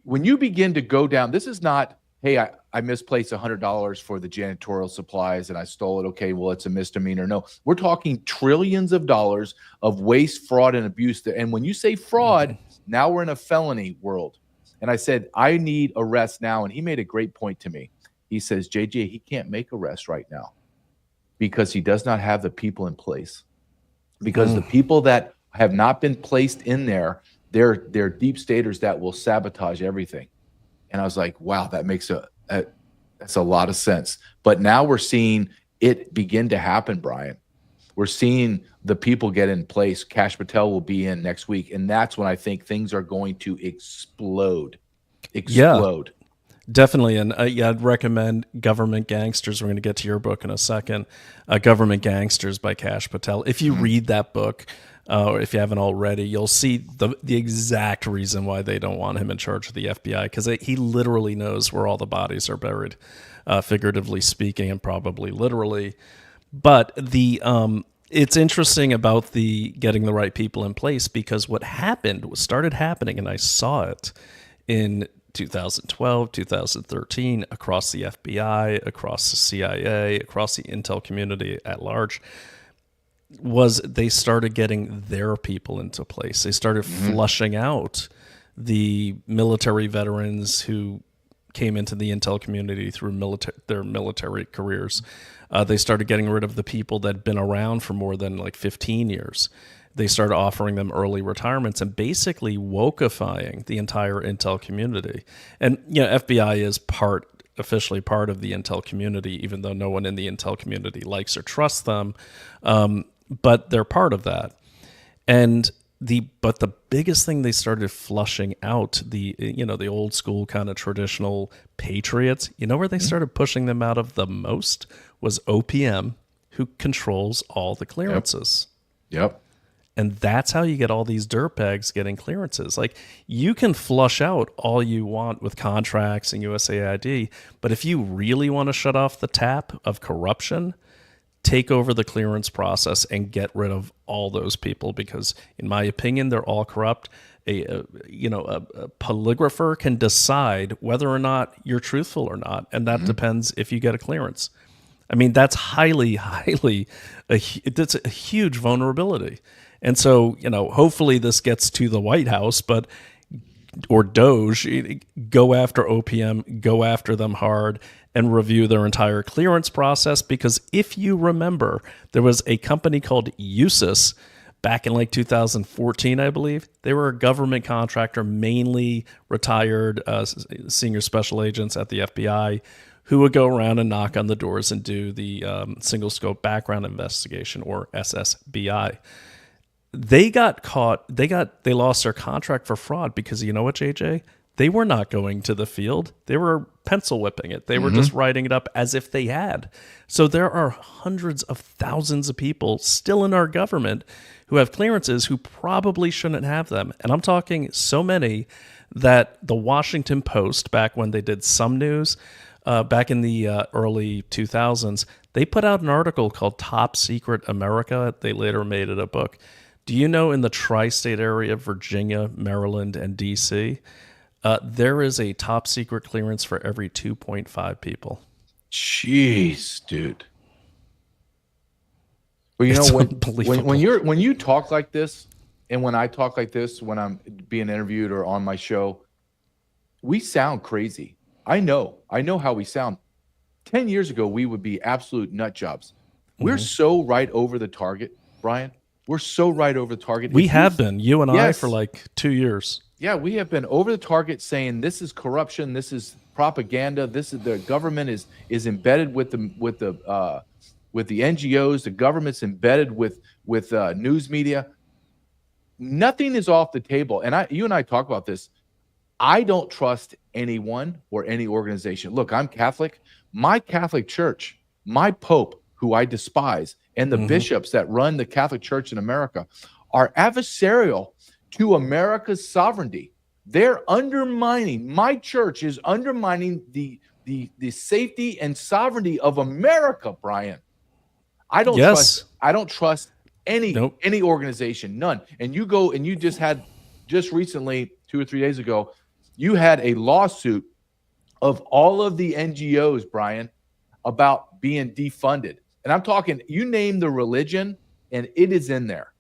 when you begin to go down, this is not, hey, I misplaced $100 for the janitorial supplies and I stole it. Okay, well, it's a misdemeanor. No, we're talking trillions of dollars of waste, fraud, and abuse. And when you say fraud, now we're in a felony world. And I said, I need arrests now. And he made a great point to me. He says, JJ, he can't make arrests right now because he does not have the people in place. Because the people that have not been placed in there, they're deep staters that will sabotage everything. And I was like, wow, that makes that's a lot of sense. But now we're seeing it begin to happen, Brian. We're seeing the people get in place. Kash Patel will be in next week. And that's when I think things are going to explode. Yeah, definitely. And I'd recommend Government Gangsters. We're going to get to your book in a second. Government Gangsters by Kash Patel. If you read that book, or if you haven't already, you'll see the exact reason why they don't want him in charge of the FBI, because he literally knows where all the bodies are buried, figuratively speaking, and probably literally. But it's interesting about the getting the right people in place, because what started happening, and I saw it in 2012, 2013, across the FBI, across the CIA, across the intel community at large, was they started getting their people into place. They started flushing out the military veterans who came into the intel community through their military careers. They started getting rid of the people that had been around for more than like 15 years. They started offering them early retirements and basically wokeifying the entire intel community. And, you know, FBI is officially part of the intel community, even though no one in the intel community likes or trusts them. But they're part of that. And but the biggest thing they started flushing out, the old school kind of traditional patriots, you know where they started pushing them out of the most was OPM, who controls all the clearances. Yep. And that's how you get all these dirtbags getting clearances. Like, you can flush out all you want with contracts and USAID, but if you really want to shut off the tap of corruption, take over the clearance process and get rid of all those people, because in my opinion, they're all corrupt. A polygrapher can decide whether or not you're truthful or not, and that depends if you get a clearance. I mean, that's it's a huge vulnerability. And so, hopefully this gets to the White House, or Doge, go after OPM, go after them hard, and review their entire clearance process. Because if you remember, there was a company called USIS back in like 2014, I believe. They were a government contractor, mainly retired senior special agents at the FBI, who would go around and knock on the doors and do the single scope background investigation, or SSBI. They got caught. They lost their contract for fraud because, you know what, JJ? They were not going to the field. They were pencil whipping it. They were just writing it up as if they had. So there are hundreds of thousands of people still in our government who have clearances who probably shouldn't have them. And I'm talking so many that the Washington Post, back when they did some news, back in the early 2000s, they put out an article called Top Secret America. They later made it a book. Do you know, in the tri-state area, Virginia, Maryland, and D.C., there is a top secret clearance for every 2.5 people. Jeez, dude. Well, when you talk like this, and when I talk like this, when I'm being interviewed or on my show, we sound crazy. I know how we sound. 10 years ago, we would be absolute nut jobs. We're so right over the target, Brian. We're so right over the target. We have been, you and I, for like 2 years. Yeah, we have been over the target, saying this is corruption, this is propaganda, this is the government is embedded with the NGOs, the government's embedded with news media. Nothing is off the table, and you and I talk about this. I don't trust anyone or any organization. Look, I'm Catholic. My Catholic Church, my Pope, who I despise, and the bishops that run the Catholic Church in America are adversarial to America's sovereignty. They're undermining, my church is undermining the safety and sovereignty of America, Brian. I don't trust any organization, none. And you just recently, 2 or 3 days ago, you had a lawsuit of all of the NGOs, Brian, about being defunded. And I'm talking, you name the religion, and it is in there.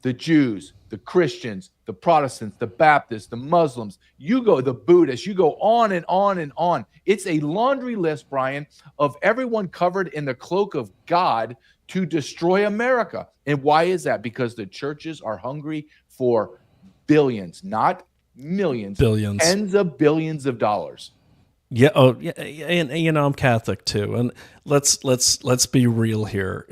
The Jews, the Christians, the Protestants, the Baptists, the Muslims, the Buddhists, you go on and on and on. It's a laundry list, Brian, of everyone covered in the cloak of God to destroy America. And why is that? Because the churches are hungry for billions, not millions, billions, tens of billions of dollars. Yeah. Oh, yeah. And I'm Catholic too. And let's be real here.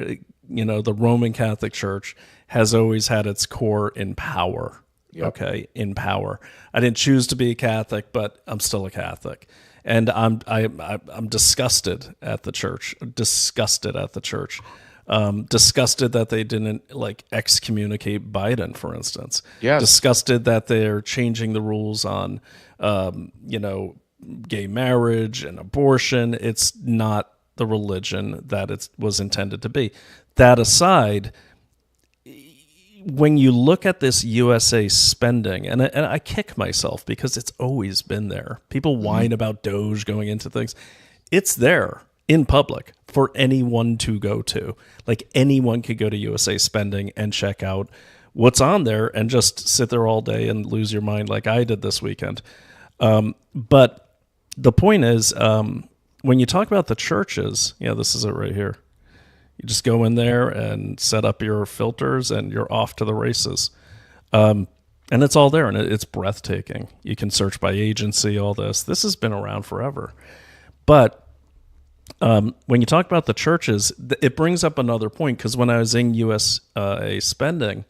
The Roman Catholic Church has always had its core in power. Yep. Okay, in power. I didn't choose to be a Catholic, but I'm still a Catholic, and I'm disgusted at the church. Disgusted that they didn't excommunicate Biden, for instance. Yes. Disgusted that they're changing the rules on, gay marriage and abortion. It's not the religion that it was intended to be. That aside, when you look at this USA spending, and I kick myself because it's always been there. People whine about Doge going into things. It's there in public for anyone to go to. Like, anyone could go to USA Spending and check out what's on there and just sit there all day and lose your mind like I did this weekend. But the point is, when you talk about the churches, this is it right here. You just go in there and set up your filters and you're off to the races. And it's all there, and it's breathtaking. You can search by agency, all this. This has been around forever. But when you talk about the churches, it brings up another point, because when I was in USA Spending,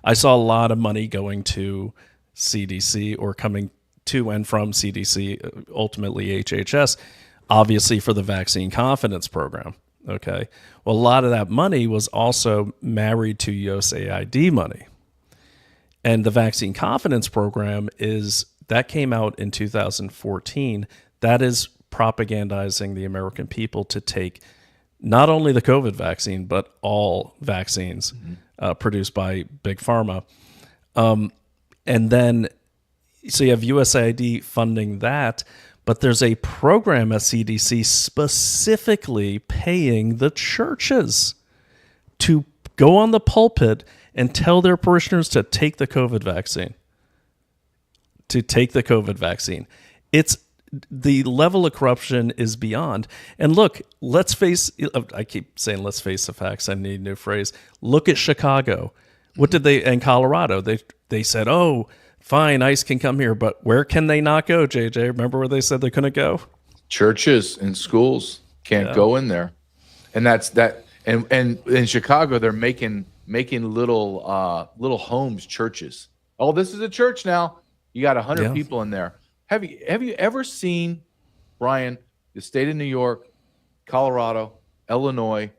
I saw a lot of money going to CDC or coming to and from CDC, ultimately HHS, obviously for the vaccine confidence program. Okay. Well, a lot of that money was also married to USAID money. And the vaccine confidence program that came out in 2014. That is propagandizing the American people to take not only the COVID vaccine, but all vaccines produced by Big Pharma. And then, so you have USAID funding that, but there's a program at CDC specifically paying the churches to go on the pulpit and tell their parishioners to take the COVID vaccine. It's the level of corruption is beyond. And look, I keep saying let's face the facts. I need a new phrase. Look at Chicago. What did they, and Colorado, they said, oh, fine, ICE can come here, but where can they not go, JJ? Remember where they said they couldn't go? Churches and schools can't go in there. And that's that. And in Chicago, they're making little homes, churches. Oh, this is a church now. You got 100 people in there. Have you ever seen, Brian, the state of New York, Colorado, Illinois,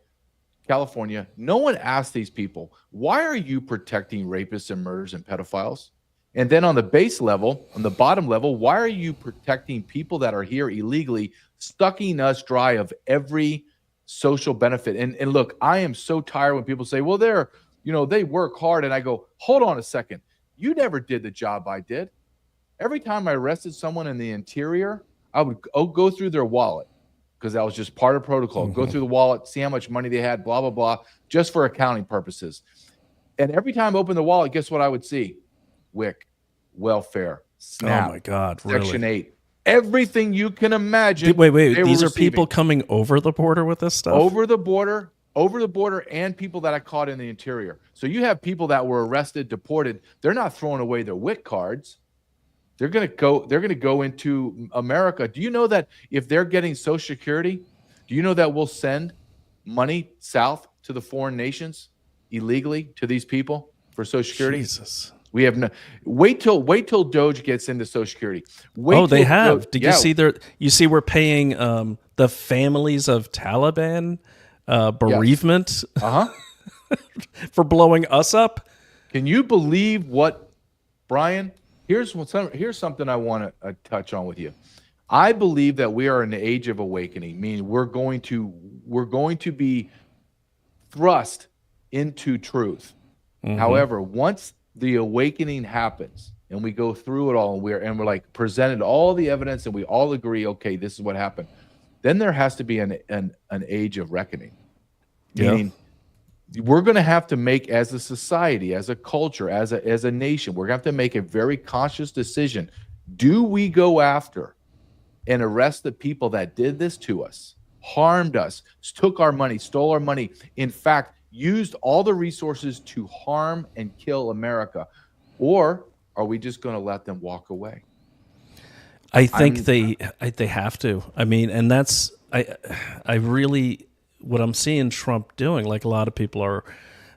California? No one asked these people, why are you protecting rapists and murderers and pedophiles? And then on the base level, on the bottom level, why are you protecting people that are here illegally, sucking us dry of every social benefit? And look, I am so tired when people say, well, they work hard. And I go, hold on a second. You never did the job I did. Every time I arrested someone in the interior, I would go through their wallet because that was just part of protocol. Go through the wallet, see how much money they had, blah, blah, blah, just for accounting purposes. And every time I opened the wallet, guess what I would see? WIC, welfare, SNAP, oh my God, really? Section 8, everything you can imagine. Wait, these are people coming over the border with this stuff? Over the border, and people that I caught in the interior. So you have people that were arrested, deported. They're not throwing away their WIC cards. They're going to go into America. Do you know that if they're getting Social Security, do you know that we'll send money south to the foreign nations illegally to these people for Social Security? Jesus. We have no. Wait till Doge gets into Social Security. They have. Did you see You see, we're paying the families of Taliban bereavement for blowing us up. Can you believe what, Brian? Here's something I want to touch on with you. I believe that we are in the age of awakening, meaning we're going to be thrust into truth. However, once the awakening happens and we go through it all and we're like presented all the evidence and we all agree, okay, this is what happened, then there has to be an age of reckoning. Meaning we're going to have to make, as a society, as a culture, as a nation, we're going to have to make a very conscious decision. Do we go after and arrest the people that did this to us, harmed us, took our money, stole our money, in fact, used all the resources to harm and kill America? Or are we just going to let them walk away? I think they have to. I mean, and that's, I really, what I'm seeing Trump doing, like a lot of people are,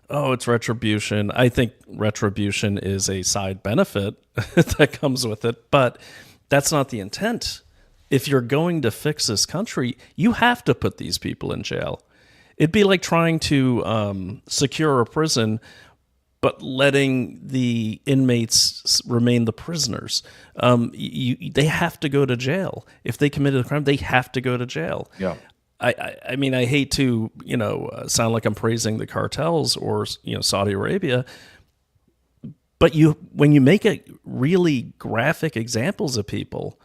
oh, it's retribution. I think retribution is a side benefit that comes with it, but that's not the intent. If you're going to fix this country, you have to put these people in jail. It'd be like trying to secure a prison, but letting the inmates remain the prisoners. They have to go to jail. If they committed a crime, they have to go to jail. Yeah. I mean, I hate to, sound like I'm praising the cartels or, Saudi Arabia, but when you make it really graphic examples of people,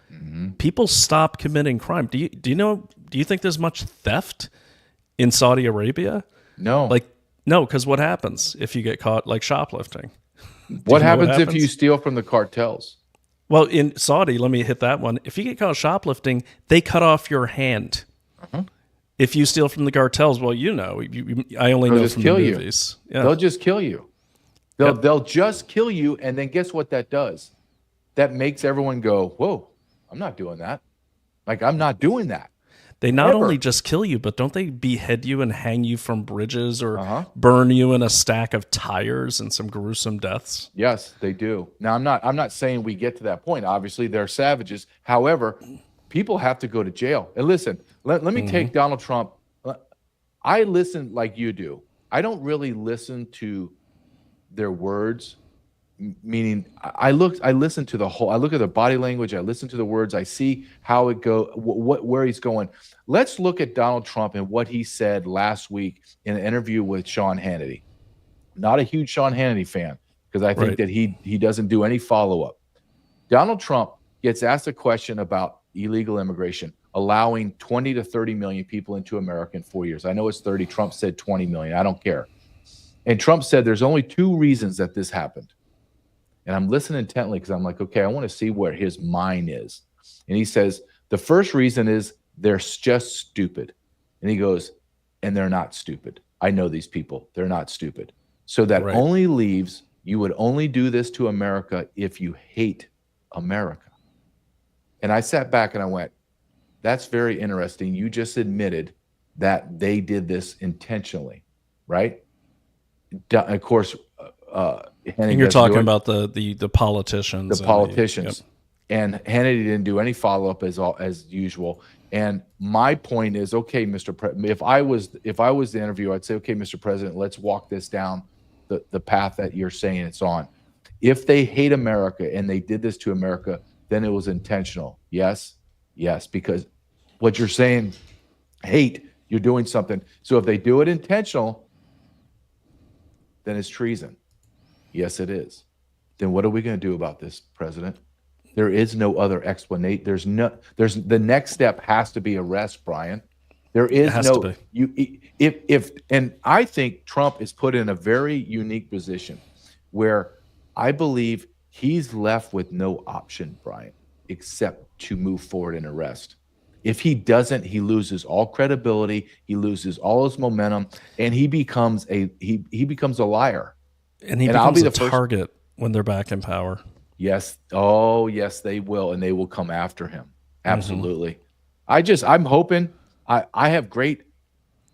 people stop committing crime. Do you think there's much theft in Saudi Arabia? No. No, because what happens if you get caught shoplifting? What happens if you steal from the cartels? Well, in Saudi, let me hit that one. If you get caught shoplifting, they cut off your hand. If you steal from the cartels, well, I only know from the movies. Yeah. They'll just kill you. They'll just kill you, and then guess what that does? That makes everyone go, whoa, I'm not doing that. I'm not doing that. They not only just kill you, but don't they behead you and hang you from bridges or burn you in a stack of tires and some gruesome deaths? Yes, they do. Now, I'm not saying we get to that point. Obviously, they're savages. However, people have to go to jail. And listen, let me take Donald Trump. I listen like you do. I don't really listen to their words meaning I listen to the whole, I look at the body language, I listen to the words, I see how it go, where he's going. Let's look at Donald Trump and what he said last week in an interview with Sean Hannity. Not a huge Sean Hannity fan, because I think that he doesn't do any follow-up. Donald Trump gets asked a question about illegal immigration, allowing 20 to 30 million people into America in 4 years. I know it's 30. Trump said 20 million. I don't care. And Trump said there's only 2 reasons that this happened. And I'm listening intently because I'm like, okay, I want to see where his mind is. And he says, the first reason is they're just stupid. And he goes, and they're not stupid. I know these people. They're not stupid. So that only leaves, you would only do this to America if you hate America. And I sat back and I went, that's very interesting. You just admitted that they did this intentionally, right? Of course, and you're talking about the politicians. The politicians. And Hannity didn't do any follow-up as usual. And my point is, okay, Mr. President, if I was the interviewer, I'd say, okay, Mr. President, let's walk this down the path that you're saying it's on. If they hate America and they did this to America, then it was intentional. Yes, because what you're saying, hate, you're doing something. So if they do it intentional, then it's treason. Yes, it is. Then what are we going to do about this, President? There is no other explanation. There's the next step has to be arrest, Brian. There is no and I think Trump is put in a very unique position where I believe he's left with no option, Brian, except to move forward and arrest. If he doesn't, he loses all credibility, he loses all his momentum, and he becomes a liar. And he becomes a target when they're back in power. Yes. Oh, yes, they will, and they will come after him. Absolutely. I'm hoping. I have great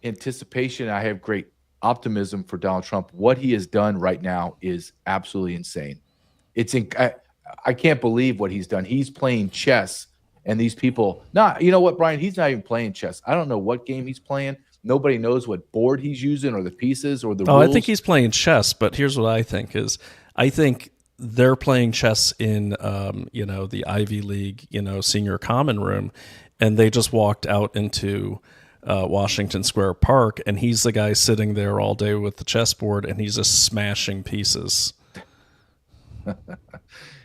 anticipation. I have great optimism for Donald Trump. What he has done right now is absolutely insane. I can't believe what he's done. He's playing chess, and these people. You know what, Brian? He's not even playing chess. I don't know what game he's playing. Nobody knows what board he's using or the pieces or the rules. I think he's playing chess, but here's what I think is, I think they're playing chess in, the Ivy League, senior common room, and they just walked out into Washington Square Park, and he's the guy sitting there all day with the chessboard, and he's just smashing pieces.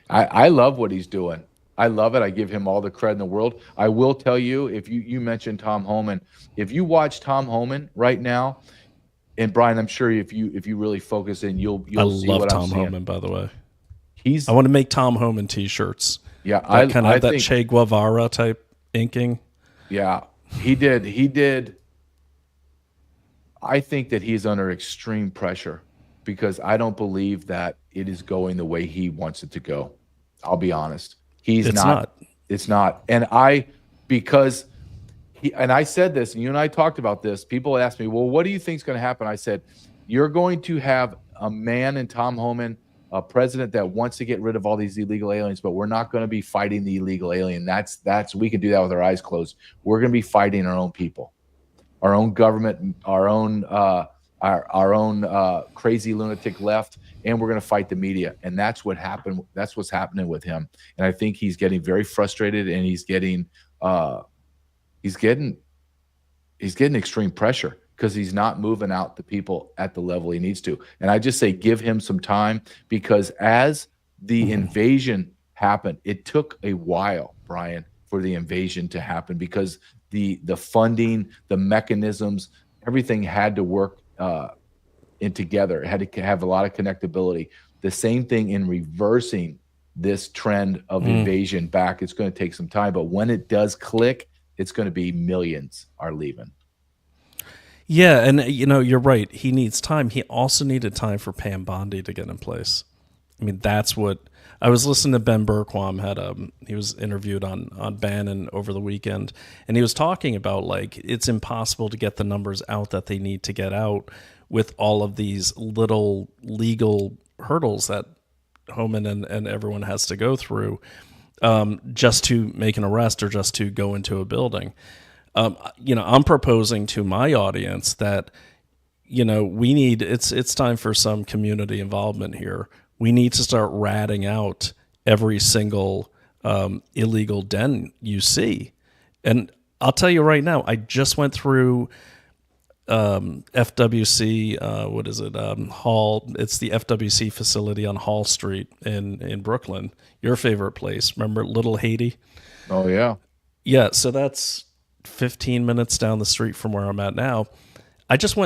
I love what he's doing. I love it. I give him all the credit in the world. I will tell you, if you mentioned Tom Homan, if you watch Tom Homan right now, and Brian, I'm sure if you really focus in, you'll see what I'm saying. I love Tom Homan, by the way. I want to make Tom Homan T-shirts. Yeah, I think that Che Guevara type inking. Yeah, he did. I think that he's under extreme pressure because I don't believe that it is going the way he wants it to go. I'll be honest. It's not. And I said this, and you and I talked about this. People asked me, well, what do you think is going to happen? I said, you're going to have a man in Tom Homan, a president that wants to get rid of all these illegal aliens, but we're not going to be fighting the illegal alien. We can do that with our eyes closed. We're going to be fighting our own people, our own government, our own crazy lunatic left, and we're going to fight the media. And that's what happened. That's what's happening with him. And I think he's getting very frustrated, and he's getting extreme pressure because he's not moving out the people at the level he needs to. And I just say, give him some time, because as the invasion happened, it took a while, Brian, for the invasion to happen, because the funding, the mechanisms, everything had to work in together. It had to have a lot of connectability. The same thing in reversing this trend of invasion back. It's going to take some time, but when it does click, it's going to be millions are leaving. Yeah, and you're right. He needs time. He also needed time for Pam Bondi to get in place. I mean, that's what I was listening to. Ben Bergquam he was interviewed on Bannon over the weekend, and he was talking about, like, it's impossible to get the numbers out that they need to get out with all of these little legal hurdles that Homan and everyone has to go through just to make an arrest or just to go into a building. I'm proposing to my audience that, we need, it's time for some community involvement here. We need to start ratting out every single illegal den you see. And I'll tell you right now, I just went through FWC, what is it? Hall. It's the FWC facility on Hall Street in Brooklyn. Your favorite place. Remember Little Haiti? Oh, yeah. Yeah. So that's 15 minutes down the street from where I'm at now.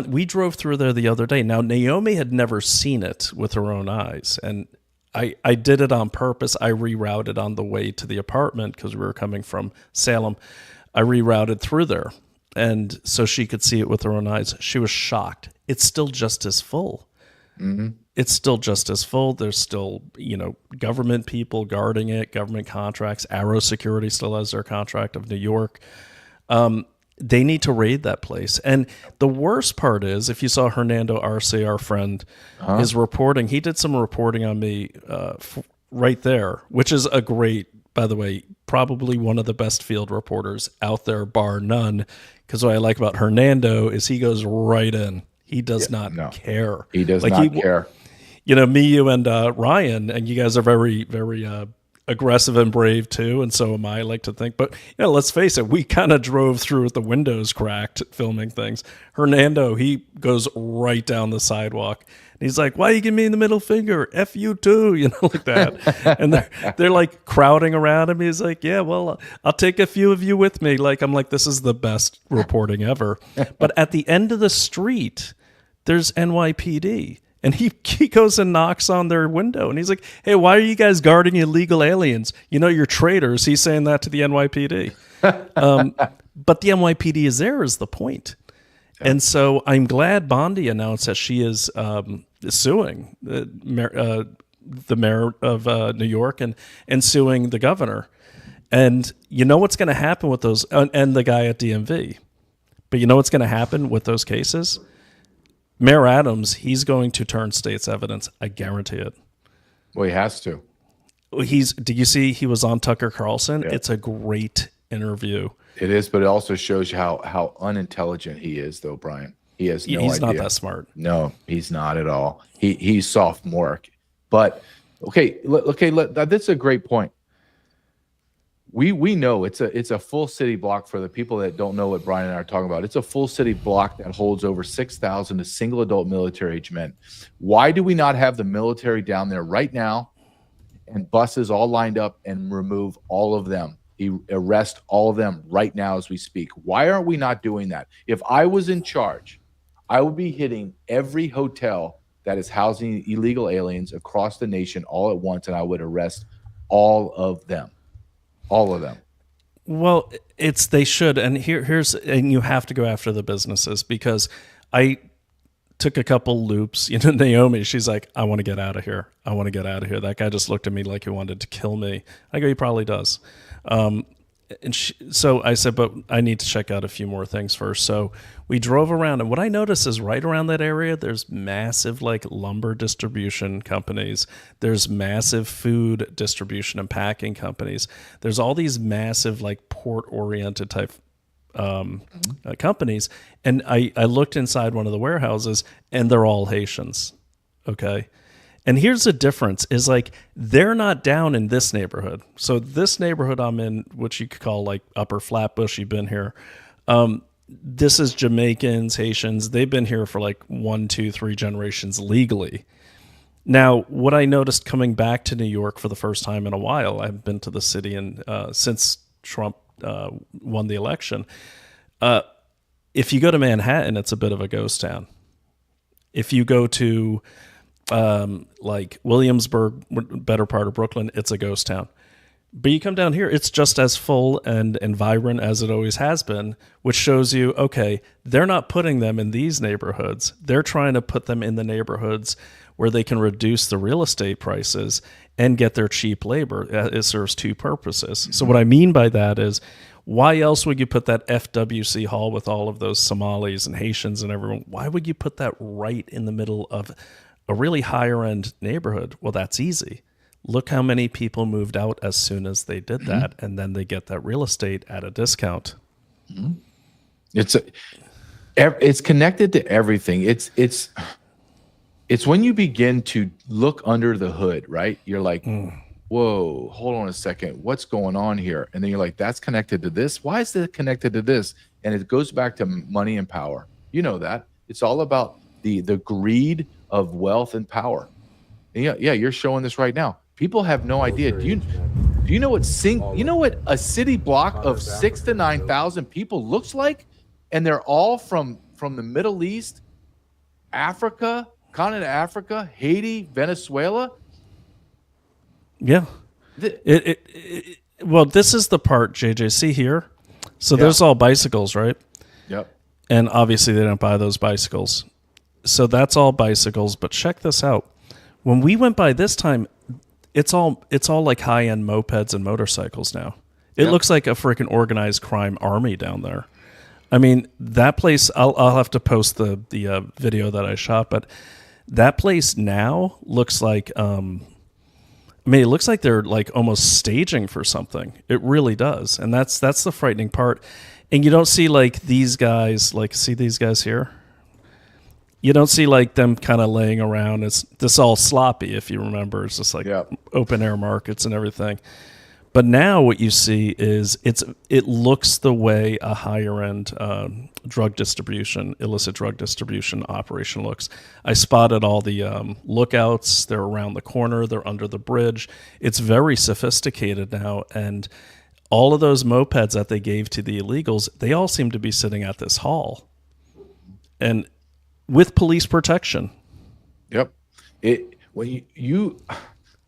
We drove through there the other day. Now, Naomi had never seen it with her own eyes. And I did it on purpose. I rerouted on the way to the apartment because we were coming from Salem. I rerouted through there. And so she could see it with her own eyes. She was shocked. It's still just as full. Mm-hmm. It's still just as full. There's still, government people guarding it, government contracts. Arrow Security still has their contract of New York. They need to raid that place. And the worst part is, if you saw Hernando Arce, our friend, is reporting, he did some reporting on me right there, which is a great, by the way, probably one of the best field reporters out there, bar none. Because what I like about Hernando is he goes right in. He does not care. He does not care. Me, you, and Ryan, and you guys are very, very aggressive and brave too, and so am I like to think. But let's face it, we kind of drove through with the windows cracked filming things. Hernando, he goes right down the sidewalk. He's like, "Why you give me the middle finger? F you too," like that. And they're like crowding around him. He's like, "Yeah, well, I'll take a few of you with me." I'm like, this is the best reporting ever. But at the end of the street, there's NYPD. And he goes and knocks on their window. And he's like, "Hey, why are you guys guarding illegal aliens? You're traitors." He's saying that to the NYPD. But the NYPD is there is the point. Yeah. And so I'm glad Bondi announced that she is suing the mayor of New York and suing the governor. And you know what's going to happen with those, and the guy at DMV. But you know what's going to happen with those cases? Mayor Adams, he's going to turn state's evidence. I guarantee it. Well, he has to. Did you see he was on Tucker Carlson? Yeah. It's a great interview. It is, but it also shows you how unintelligent he is, though, Brian. He has no idea. He's not that smart. No, he's not at all. He's sophomoric. But that's a great point. We know it's a full city block. For the people that don't know what Brian and I are talking about, it's a full city block that holds over 6,000 of single adult military age men. Why do we not have the military down there right now and buses all lined up and remove all of them? Arrest all of them right now as we speak. Why aren't we not doing that? If I was in charge, I would be hitting every hotel that is housing illegal aliens across the nation all at once, and I would arrest all of them. All of them. Well, they should, and and you have to go after the businesses, because I took a couple loops. Naomi, she's like, "I want to get out of here. I want to get out of here." That guy just looked at me like he wanted to kill me. I go, "He probably does." So I said, "But I need to check out a few more things first." So we drove around, and what I noticed is right around that area, there's massive lumber distribution companies. There's massive food distribution and packing companies. There's all these massive port-oriented type companies. And I looked inside one of the warehouses, and they're all Haitians. Okay. And here's the difference is they're not down in this neighborhood. So this neighborhood I'm in, which you could call Upper Flatbush, you've been here. This is Jamaicans, Haitians. They've been here for 1, 2, 3 generations legally. Now, what I noticed coming back to New York for the first time in a while, I've been to the city since Trump won the election. If you go to Manhattan, it's a bit of a ghost town. If you go to Williamsburg, better part of Brooklyn, it's a ghost town. But you come down here, it's just as full and vibrant as it always has been, which shows you, okay, they're not putting them in these neighborhoods. They're trying to put them in the neighborhoods where they can reduce the real estate prices and get their cheap labor. It serves two purposes. Mm-hmm. So what I mean by that is, why else would you put that FWC hall with all of those Somalis and Haitians and everyone? Why would you put that right in the middle of a really higher end neighborhood? Well, that's easy. Look how many people moved out as soon as they did that, and then they get that real estate at a discount. It's connected to everything. It's It's when you begin to look under the hood, right? You're like, whoa, hold on a second. What's going on here? And then you're like, that's connected to this. Why is that connected to this? And it goes back to money and power. You know that. It's all about the greed of wealth and power. And yeah, you're showing this right now. People have no idea. Do you know what a city block of 6,000 to 9,000 people looks like? And they're all from the Middle East, Africa, continent of Africa, Haiti, Venezuela. Yeah. Well, this is the part, JJ. See here? So there's all bicycles, right? Yep. And obviously they don't buy those bicycles. So that's all bicycles. But check this out. When we went by this time, it's all like high-end mopeds and motorcycles now. It looks like a freaking organized crime army down there. I mean, that place, I'll have to post the video that I shot, but that place now looks like, it looks like they're like almost staging for something. It really does. And that's the frightening part. And you don't see like these guys, like see these guys here? You don't see like them kind of laying around. It's this all sloppy, if you remember. It's just like open air markets and everything. But now what you see is it looks the way a higher end drug distribution, illicit drug distribution operation looks. I spotted all the lookouts. They're around the corner. They're under the bridge. It's very sophisticated now. And all of those mopeds that they gave to the illegals, they all seem to be sitting at this hall. And with police protection. Yep.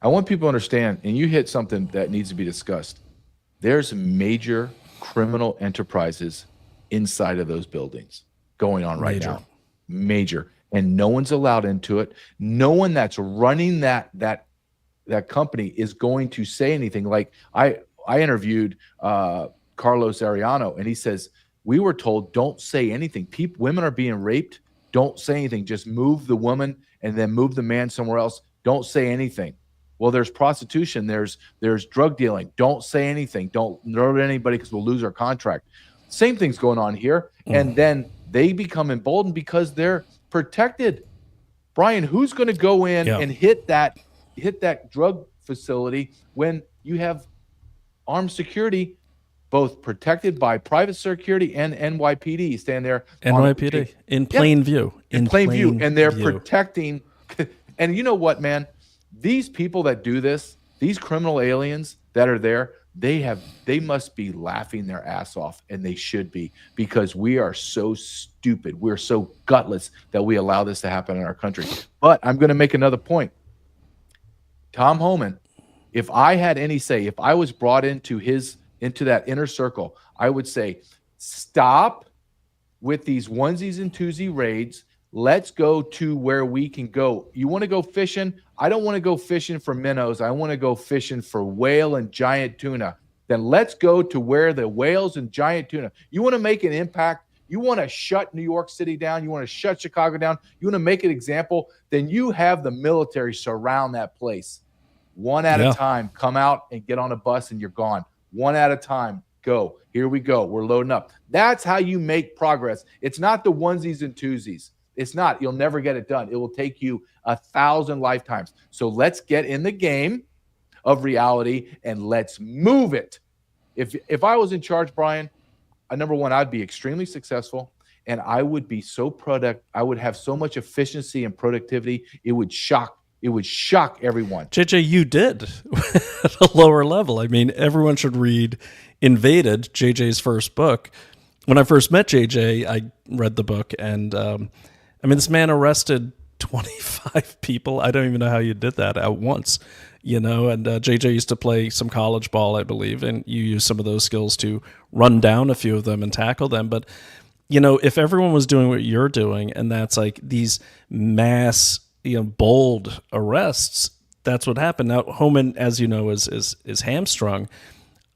I want people to understand, and you hit something that needs to be discussed. There's major criminal enterprises inside of those buildings going on right now. Major. And no one's allowed into it. No one that's running that company is going to say anything. Like I interviewed Carlos Ariano, and he says, we were told don't say anything. Women are being raped. Don't say anything. Just move the woman and then move the man somewhere else. Don't say anything. Well, there's prostitution. There's drug dealing. Don't say anything. Don't nerve anybody because we'll lose our contract. Same thing's going on here. And then they become emboldened because they're protected. Brian, who's going to go in and hit that drug facility when you have armed security, both protected by private security and NYPD stand there? NYPD in plain view. In plain view. And they're protecting. And you know what, man? These people that do this, these criminal aliens that are there, they must be laughing their ass off, and they should be, because we are so stupid. We're so gutless that we allow this to happen in our country. But I'm going to make another point. Tom Homan, if I had any say, if I was brought into that inner circle, I would say, stop with these onesies and twosie raids. Let's go to where we can go. You want to go fishing? I don't want to go fishing for minnows. I want to go fishing for whale and giant tuna. Then let's go to where the whales and giant tuna. You want to make an impact? You want to shut New York City down? You want to shut Chicago down? You want to make an example? Then you have the military surround that place. One at a time, come out and get on a bus and you're gone. One at a time, go. Here we go. We're loading up. That's how you make progress. It's not the onesies and twosies. It's not. You'll never get it done. It will take you 1,000 lifetimes. So let's get in the game of reality and let's move it. If I was in charge, Brian, number one, I'd be extremely successful, and I would be so I would have so much efficiency and productivity. It would shock everyone. JJ, you did at a lower level. I mean, everyone should read Invaded, JJ's first book. When I first met JJ, I read the book, and this man arrested 25 people. I don't even know how you did that at once, and JJ used to play some college ball, I believe, and you use some of those skills to run down a few of them and tackle them. But, if everyone was doing what you're doing, and that's like these mass, bold arrests, that's what happened. Now, Homan, as you know, is hamstrung.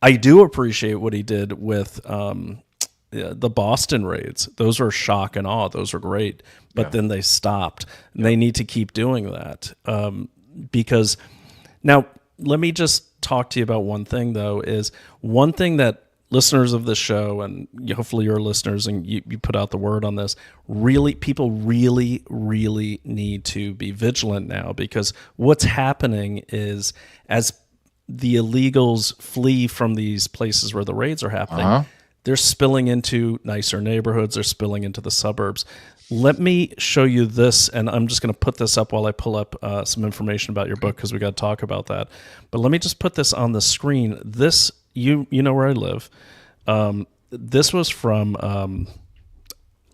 I do appreciate what he did with the Boston raids. Those were shock and awe. Those were great. But then they stopped. And they need to keep doing that. Because now let me just talk to you about one thing, though, is one thing that listeners of this show, and hopefully your listeners, and you put out the word on this, people really need to be vigilant now, because what's happening is, as the illegals flee from these places where the raids are happening, they're spilling into nicer neighborhoods, they're spilling into the suburbs. Let me show you this, and I'm just going to put this up while I pull up some information about your book, because we got to talk about that. But let me just put this on the screen. This, you know where I live. This was from,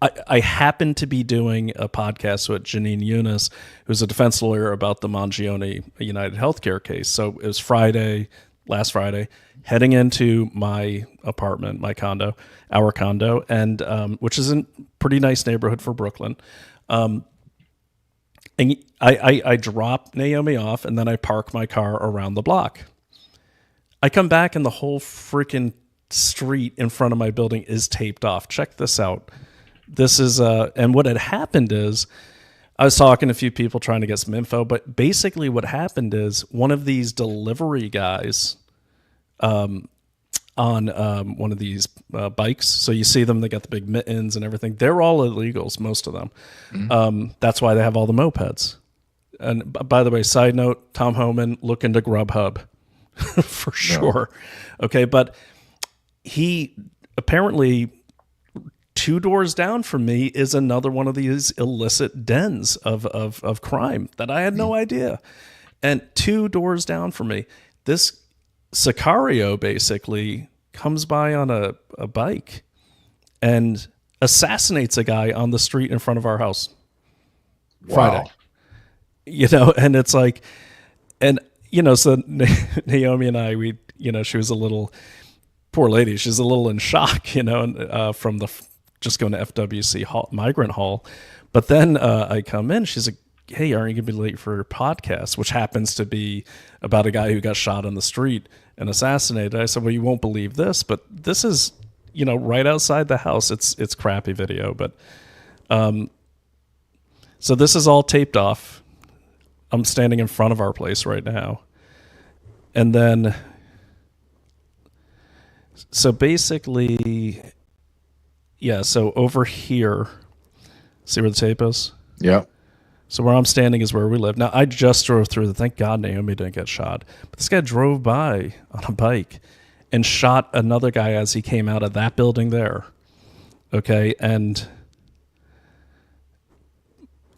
I happened to be doing a podcast with Janine Eunice, who's a defense lawyer, about the Mangione United Healthcare case. So it was last Friday, heading into my apartment, our condo, and which is a pretty nice neighborhood for Brooklyn. And I drop Naomi off, and then I park my car around the block. I come back, and the whole freaking street in front of my building is taped off. Check this out. This is, and what had happened is, I was talking to a few people trying to get some info, but basically what happened is one of these delivery guys, on one of these bikes. So you see them, they got the big mittens and everything. They're all illegals, most of them. Mm-hmm. That's why they have all the mopeds. And by the way, side note, Tom Homan, look into Grubhub for sure. Okay, but he apparently, 2 doors down from me is another one of these illicit dens of crime that I had no idea. And 2 doors down from me, this Sicario basically comes by on a bike and assassinates a guy on the street in front of our house. Wow. Friday. And it's like, and, so Naomi and I, she was a little, poor lady, she's a little in shock, from just going to FWC migrant hall. But then I come in, she's like, hey, aren't you going to be late for your podcast? Which happens to be about a guy who got shot on the street and assassinated. I said, well, you won't believe this, but this is, right outside the house. It's crappy video, but so this is all taped off. I'm standing in front of our place right now. And then, so basically, so over here, see where the tape is? Yeah. So where I'm standing is where we live. Now, I just drove through. Thank God Naomi didn't get shot. But this guy drove by on a bike and shot another guy as he came out of that building there. Okay, and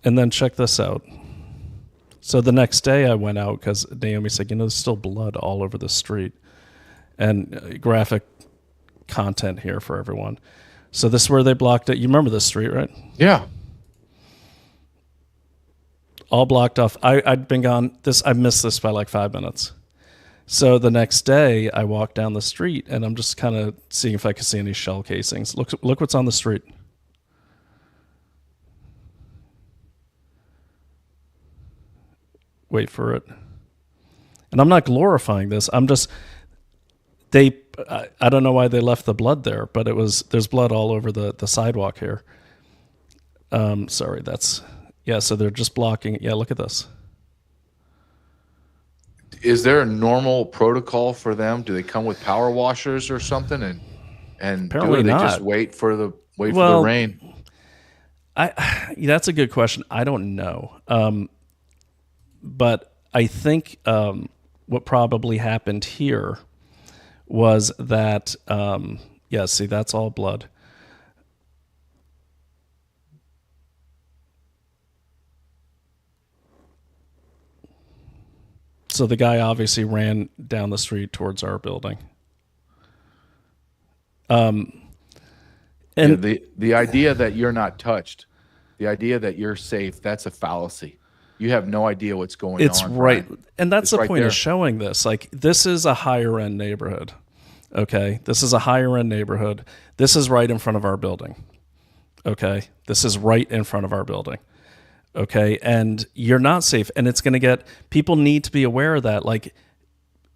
then check this out. So the next day I went out because Naomi said, there's still blood all over the street. And graphic content here for everyone. So this is where they blocked it. You remember this street, right? Yeah. All blocked off. I'd been gone. I missed this by like 5 minutes. So the next day, I walked down the street, and I'm just kind of seeing if I could see any shell casings. Look what's on the street. Wait for it. And I'm not glorifying this. I'm just, I don't know why they left the blood there, but there's blood all over the sidewalk here. Sorry, so they're just blocking it. Yeah, look at this. Is there a normal protocol for them? Do they come with power washers or something? And apparently they not. Just wait for the rain? That's a good question. I don't know. But I think what probably happened here was that, see, that's all blood. So the guy obviously ran down the street towards our building. And the idea that you're not touched, the idea that you're safe, that's a fallacy. You have no idea what's going on. It's right. Brian. And that's the point there. of showing this. Like, this is a higher end neighborhood. Okay. This is a higher end neighborhood. This is right in front of our building. Okay. This is right in front of our building. Okay. And you're not safe. And it's going to people need to be aware of that. Like,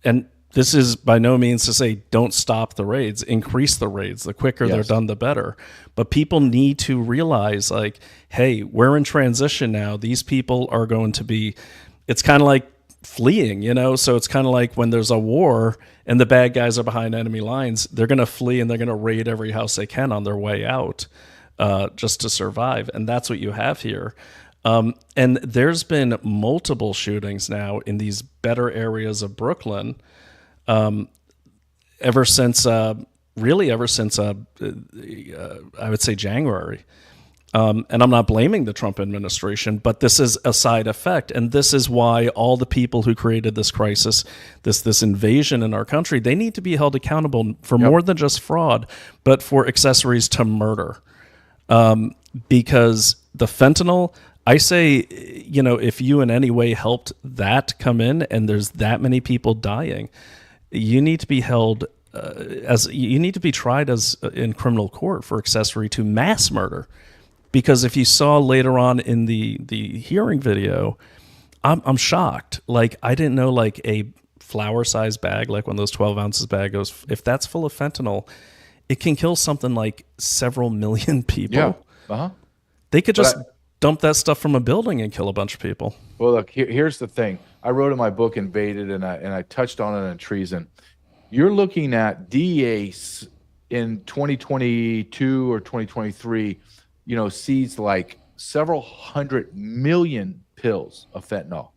and this is by no means to say don't stop the raids, increase the raids. The quicker they're done, the better. But people need to realize, like, hey, we're in transition now. These people are going to be, it's kind of like fleeing, so it's kind of like when there's a war and the bad guys are behind enemy lines, they're going to flee and they're going to raid every house they can on their way out, just to survive. And that's what you have here. And there's been multiple shootings now in these better areas of Brooklyn, ever since I would say January. And I'm not blaming the Trump administration, but this is a side effect. And this is why all the people who created this crisis, this invasion in our country, they need to be held accountable for more than just fraud, but for accessories to murder. Because the fentanyl, I say, if you in any way helped that come in and there's that many people dying, you need to be held you need to be tried as in criminal court for accessory to mass murder. Because if you saw later on in the hearing video, I'm shocked. Like, I didn't know, like, a flour-sized bag, like one of those 12 ounces bag goes, if that's full of fentanyl, it can kill something like several million people. Yeah. Uh-huh. They could just dump that stuff from a building and kill a bunch of people. Well, look, here's the thing. I wrote in my book, Invaded, and I touched on it in Treason. You're looking at DEA in 2022 or 2023, seized like several 100 million pills of fentanyl.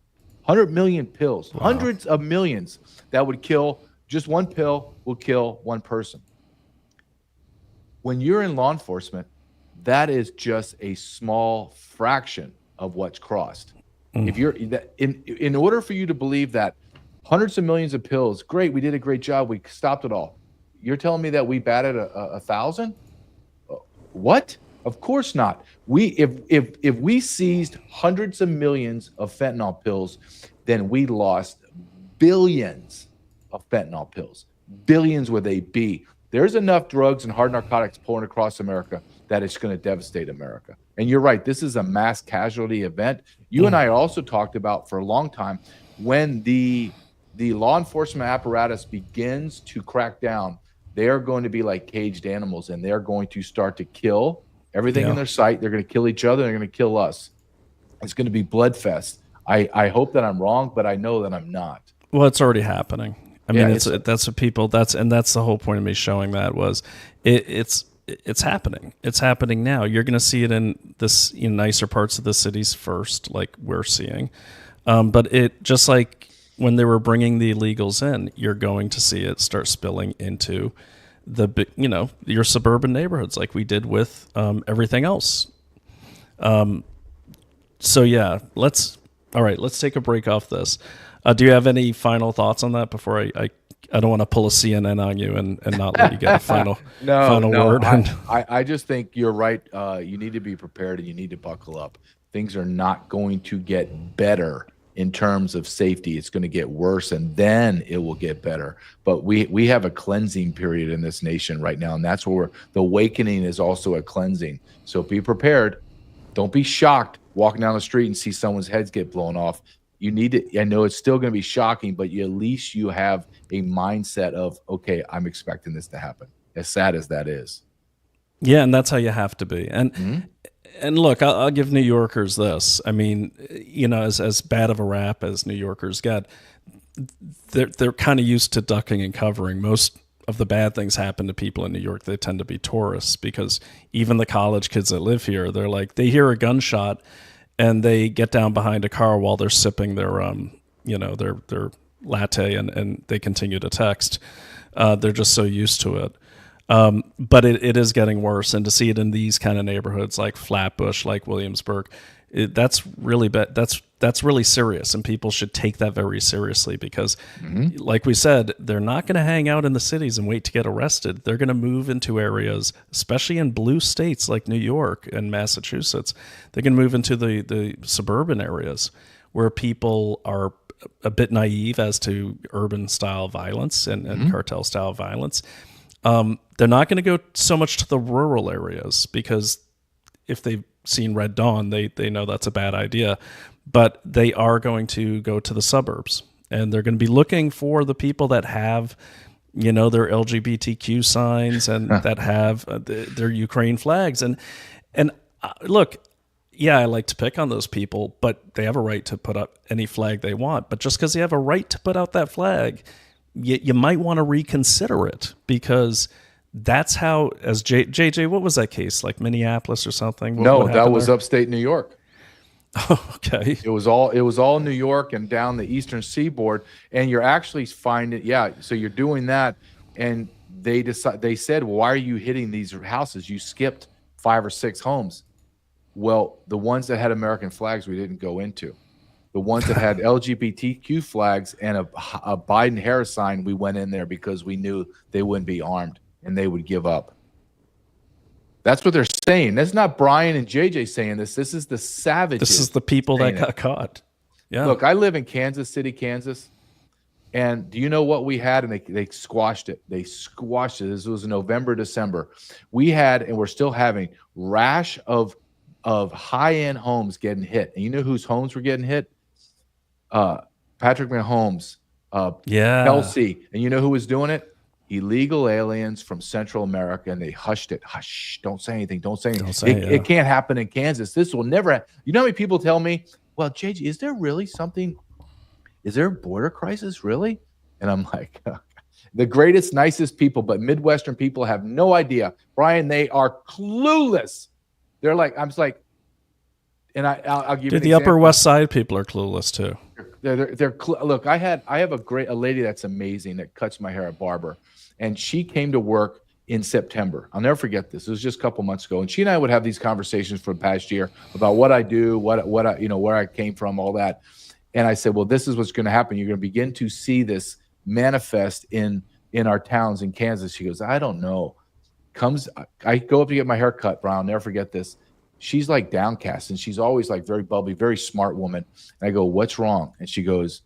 100 million pills, wow. Hundreds of millions that would kill, just one pill will kill one person. When you're in law enforcement, that is just a small fraction of what's crossed. If you're in order for you to believe that hundreds of millions of pills, great, we did a great job, we stopped it all. You're telling me that we batted 1,000? What? Of course not. If we seized hundreds of millions of fentanyl pills, then we lost billions of fentanyl pills. Billions with a B. There's enough drugs and hard narcotics pouring across America that it's going to devastate America. And you're right, this is a mass casualty event. You and I also talked about for a long time, when the law enforcement apparatus begins to crack down, they're going to be like caged animals, and they're going to start to kill everything in their sight. They're going to kill each other. They're going to kill us. It's going to be bloodfest. I hope that I'm wrong, but I know that I'm not. Well, it's already happening. I mean, that's what people. That's the whole point of me showing that was it's happening. It's happening now. You're going to see it in this nicer parts of the cities first, like we're seeing. But it just like when they were bringing the illegals in, you're going to see it start spilling into your suburban neighborhoods, like we did with everything else. So yeah, let's take a break off this. Do you have any final thoughts on that before I don't want to pull a CNN on you and not let you get a final word? I just think you're right. You need to be prepared and you need to buckle up. Things are not going to get better in terms of safety. It's going to get worse, and then it will get better. But we have a cleansing period in this nation right now, and that's where the awakening is also a cleansing. So be prepared. Don't be shocked walking down the street and see someone's heads get blown off. You need to, I know it's still going to be shocking, but at least you have a mindset of, okay, I'm expecting this to happen, as sad as that is. Yeah, and that's how you have to be. And look, I'll give New Yorkers this. I mean, as bad of a rap as New Yorkers get, they're kind of used to ducking and covering. Most of the bad things happen to people in New York. They tend to be tourists, because even the college kids that live here, they're like, they hear a gunshot and they get down behind a car while they're sipping their their latte and they continue to text. They're just so used to it. But it is getting worse, and to see it in these kind of neighborhoods like Flatbush, like Williamsburg, that's really bad. That's really serious, and people should take that very seriously, because like we said, they're not going to hang out in the cities and wait to get arrested. They're going to move into areas, especially in blue states like New York and Massachusetts. They're going to move into the suburban areas where people are a bit naive as to urban style violence and cartel style violence. They're not going to go so much to the rural areas, because if they've seen Red Dawn, they know that's a bad idea. But they are going to go to the suburbs, and they're going to be looking for the people that have, their LGBTQ signs and that have their Ukraine flags. And look, yeah, I like to pick on those people, but they have a right to put up any flag they want. But just because they have a right to put out that flag, you might want to reconsider it, because that's how, as JJ, what was that case? Like Minneapolis or something? No, that was upstate New York. Oh, okay. It was all New York and down the eastern seaboard, and you're actually finding, yeah. So you're doing that, and they said, why are you hitting these houses? You skipped 5 or 6 homes. Well, the ones that had American flags, we didn't go into. The ones that had LGBTQ flags and a Biden-Harris sign, we went in there because we knew they wouldn't be armed and they would give up. That's what they're saying. That's not Brian and JJ saying this. This is the savages. This is the people that got caught. Yeah. Look, I live in Kansas City, Kansas. And do you know what we had? And they squashed it. They squashed it. This was November, December. We had, and we're still having, rash of high-end homes getting hit. And you know whose homes were getting hit? Patrick Mahomes, Kelsey. And you know who was doing it? Illegal aliens from Central America, and they hushed it. Hush, don't say anything. Don't say anything. It can't happen in Kansas. This will never. You know how many people tell me, well, JJ, is there really something? Is there a border crisis, really? And I'm like, the greatest, nicest people, but Midwestern people have no idea. Brian, they are clueless. They're like, I'm just like, and I'll give you the Upper West Side people are clueless too. Look, I have a lady that's amazing that cuts my hair, a barber, and she came to work in September. I'll never forget this. It was just a couple months ago, and she and I would have these conversations for the past year about what I do, what I, where I came from, all that. And I said, well, this is what's going to happen. You're going to begin to see this manifest in our towns in Kansas. She goes, I don't know. I go up to get my hair cut, Brian. I'll never forget this. She's like downcast, and she's always like very bubbly, very smart woman. And I go, what's wrong? And she goes,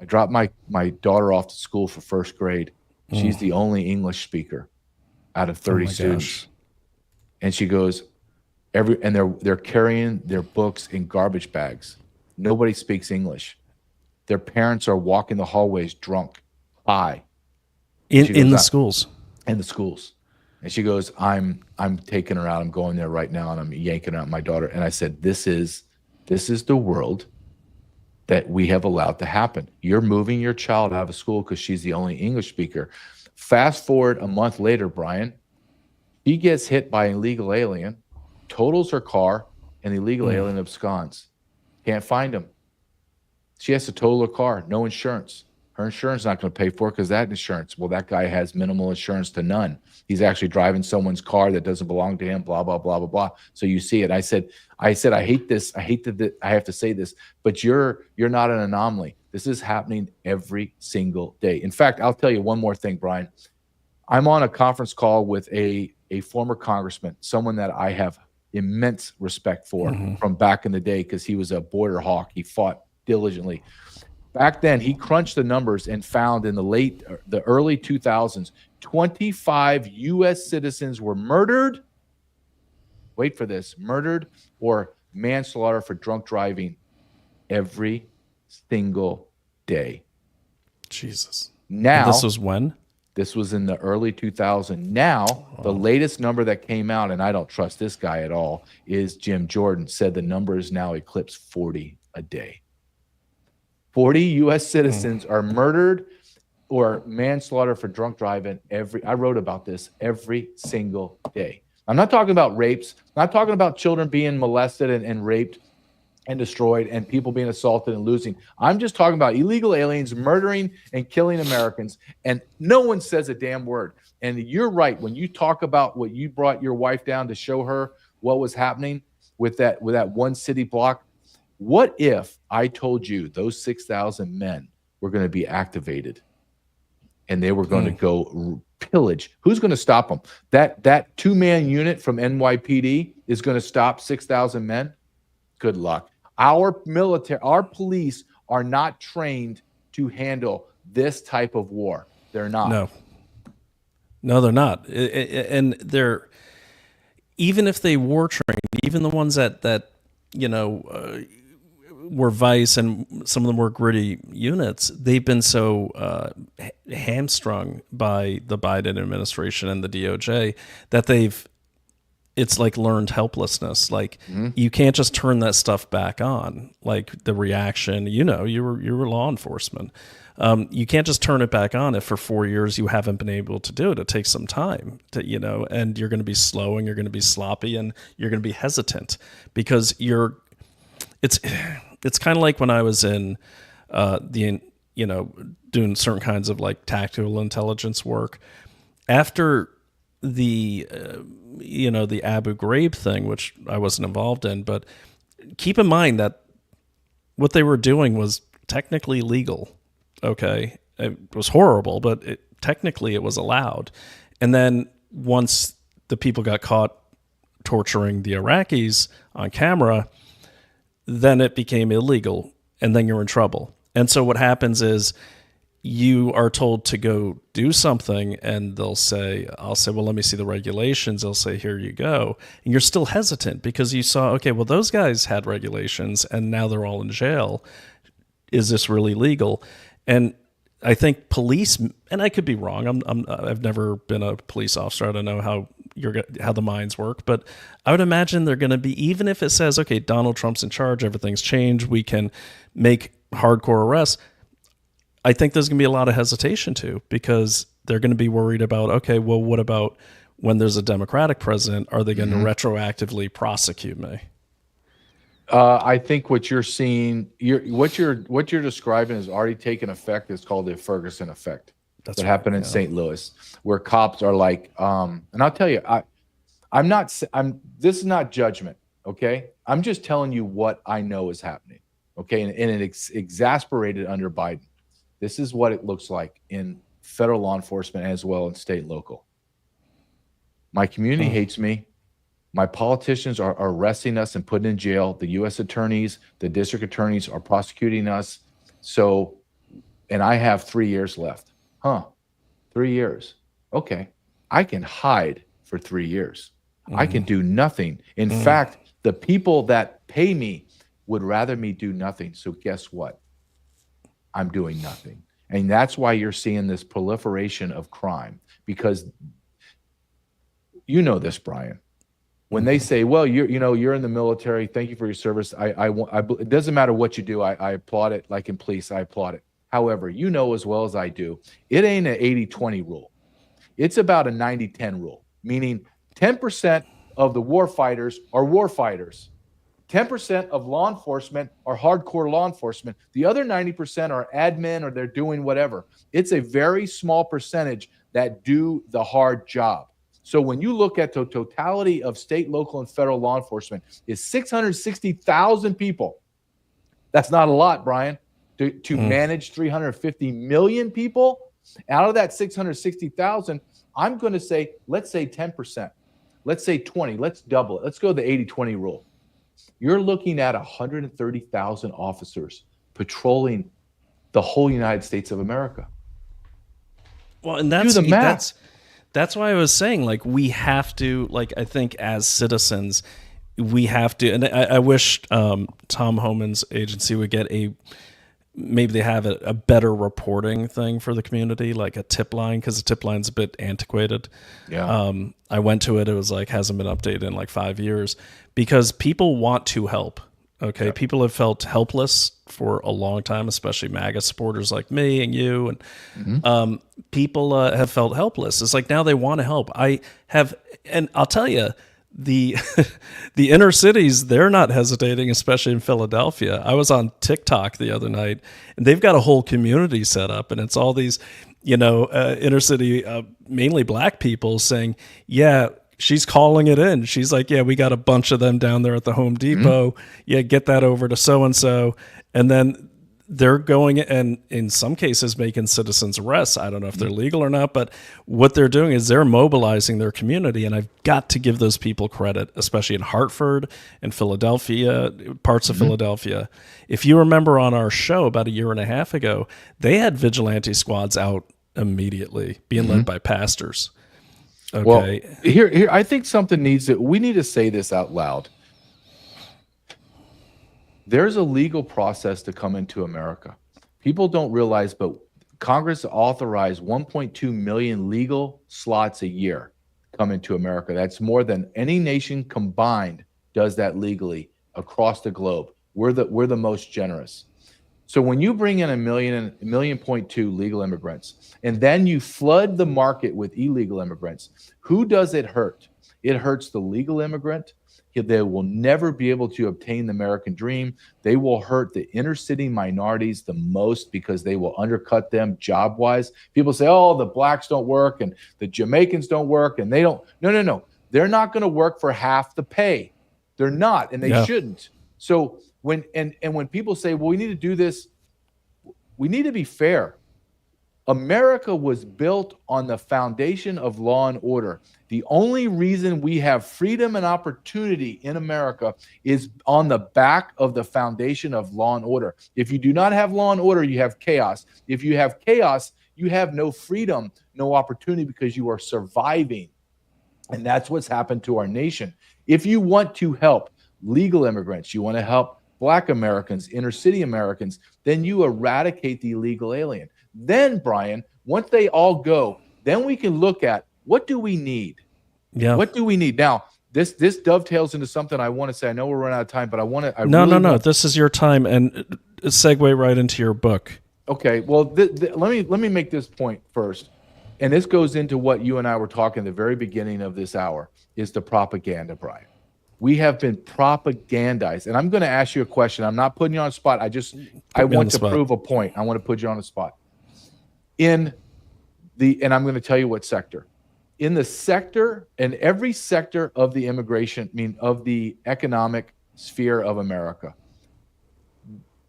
I dropped my daughter off to school for first grade. She's the only English speaker out of 30 students. Gosh. And she goes, they're carrying their books in garbage bags. Nobody speaks English. Their parents are walking the hallways drunk, high. In the schools. In the schools. And she goes, I'm taking her out. I'm going there right now, and I'm yanking out my daughter. And I said, this is the world that we have allowed to happen. You're moving your child out of school because she's the only English speaker. Fast forward a month later, Brian, he gets hit by an illegal alien, totals her car, and the illegal alien absconds. Can't find him. She has to total her car, no insurance. Her insurance is not going to pay for it because that insurance, well, that guy has minimal insurance to none. He's actually driving someone's car that doesn't belong to him, blah, blah, blah, blah, blah. So you see it. I said, I hate this. I hate that I have to say this, but you're not an anomaly. This is happening every single day. In fact, I'll tell you one more thing, Brian. I'm on a conference call with a former congressman, someone that I have immense respect for from back in the day because he was a border hawk. He fought diligently. Back then, he crunched the numbers and found in the early 2000s, 25 U.S. citizens were murdered. Wait for this, murdered or manslaughter for drunk driving every single day. Jesus. Now, and this was when? This was in the early 2000s. Now, the latest number that came out, and I don't trust this guy at all, is Jim Jordan said the number is now eclipsed 40 a day. 40 U.S. citizens are murdered or manslaughter for drunk driving I wrote about this every single day. I'm not talking about rapes. I'm not talking about children being molested and raped and destroyed and people being assaulted and losing. I'm just talking about illegal aliens murdering and killing Americans, and no one says a damn word. And you're right. When you talk about what you brought your wife down to show her what was happening with that one city block, what if I told you those 6,000 men were going to be activated and they were going to go pillage? Who's going to stop them? That two-man unit from NYPD is going to stop 6,000 men? Good luck. Our military, our police are not trained to handle this type of war. They're not. No, they're not. And they're, even if they were trained, even the ones that were Vice and some of them were gritty units, they've been so hamstrung by the Biden administration and the DOJ that they've it's like learned helplessness. Like you can't just turn that stuff back on. Like the reaction, you were law enforcement. You can't just turn it back on if for 4 years you haven't been able to do it. It takes some time to, and you're going to be slow and you're going to be sloppy and you're going to be hesitant because it's kind of like when I was in doing certain kinds of like tactical intelligence work after the Abu Ghraib thing, which I wasn't involved in, but keep in mind that what they were doing was technically legal. Okay. It was horrible, but technically it was allowed. And then once the people got caught torturing the Iraqis on camera, then it became illegal and then you're in trouble. And so what happens is you are told to go do something and I'll say, well, let me see the regulations. They'll say, here you go. And you're still hesitant because you saw, okay, well, those guys had regulations and now they're all in jail. Is this really legal? And I think police, and I could be wrong. I've never been a police officer. I don't know how the minds work, but I would imagine they're going to be, even if it says, okay, Donald Trump's in charge, everything's changed, we can make hardcore arrests. I think there's going to be a lot of hesitation too, because they're going to be worried about, okay, well, what about when there's a Democratic president? Are they going to retroactively prosecute me? I think what you're seeing, what you're describing has already taken effect. It's called the Ferguson effect. That's what happened in St. Louis, where cops are like, and I'll tell you, this is not judgment. Okay. I'm just telling you what I know is happening. Okay. And it's exasperated under Biden. This is what it looks like in federal law enforcement as well as state and local. My community hates me. My politicians are arresting us and putting in jail. The U.S. attorneys, the district attorneys are prosecuting us. So, and I have 3 years left. 3 years. Okay. I can hide for 3 years. I can do nothing. In fact, the people that pay me would rather me do nothing. So guess what? I'm doing nothing. And that's why you're seeing this proliferation of crime, because you know this, Brian. When they say, well, you're in the military, thank you for your service. It doesn't matter what you do. I applaud it. Like in police, I applaud it. However, you know as well as I do, it ain't an 80-20 rule. It's about a 90-10 rule, meaning 10% of the war fighters are war fighters. 10% of law enforcement are hardcore law enforcement. The other 90% are admin or they're doing whatever. It's a very small percentage that do the hard job. So when you look at the totality of state, local, and federal law enforcement, is 660,000 people. That's not a lot, Brian, to manage 350 million people. Out of that 660,000, I'm going to say, let's say 10%. Let's say 20. Let's double it. Let's go the 80-20 rule. You're looking at 130,000 officers patrolling the whole United States of America. Well, and that's why I was saying, like, we have to, like, I think as citizens, we have to, and I wish Tom Homan's agency would get maybe they have a better reporting thing for the community, like a tip line, because the tip line's a bit antiquated. Yeah. I went to it. It was like, hasn't been updated in like 5 years, because people want to help. Okay. Yep. People have felt helpless for a long time, especially MAGA supporters like me and you. And people have felt helpless. It's like now they want to help. And I'll tell you, the inner cities, they're not hesitating, especially in Philadelphia. I was on TikTok the other night, and they've got a whole community set up, and it's all these, inner city, mainly black people saying, yeah, she's calling it in. She's like, yeah, we got a bunch of them down there at the Home Depot. Yeah, get that over to so-and-so. And then they're going and in some cases making citizens arrests. I don't know if they're legal or not, but what they're doing is they're mobilizing their community. And I've got to give those people credit, especially in Hartford and Philadelphia, parts of Philadelphia. If you remember on our show about a year and a half ago, they had vigilante squads out immediately being led by pastors. Okay. Well, here, I think we need to say this out loud. There's a legal process to come into America. People don't realize, but Congress authorized 1.2 million legal slots a year. come into America. That's more than any nation combined does that legally across the globe. We're the most generous. So when you bring in 1.2 legal immigrants, and then you flood the market with illegal immigrants, who does it hurt? It hurts the legal immigrant. They will never be able to obtain the American dream. They will hurt the inner city minorities the most because they will undercut them job-wise. People say, oh, the blacks don't work and the Jamaicans don't work and they don't. No. They're not going to work for half the pay. They're not, and they shouldn't. So when people say, well, we need to do this, we need to be fair. America was built on the foundation of law and order. The only reason we have freedom and opportunity in America is on the back of the foundation of law and order. If you do not have law and order, you have chaos. If you have chaos, you have no freedom, no opportunity because you are surviving. And that's what's happened to our nation. If you want to help legal immigrants, you want to help Black Americans, inner city Americans, then you eradicate the illegal alien. Then, Brian, once they all go, then we can look at what do we need? Yeah. What do we need? Now, this dovetails into something I want to say. I know we're running out of time, but I want to. No. This is your time, and segue right into your book. Okay. Well, let me make this point first, and this goes into what you and I were talking at the very beginning of this hour, is the propaganda, Brian. We have been propagandized, and I'm going to ask you a question. I'm not putting you on the spot. I want to prove a point. I want to put you on the spot. And I'm going to tell you what sector. In the sector, in every sector of the of the economic sphere of America,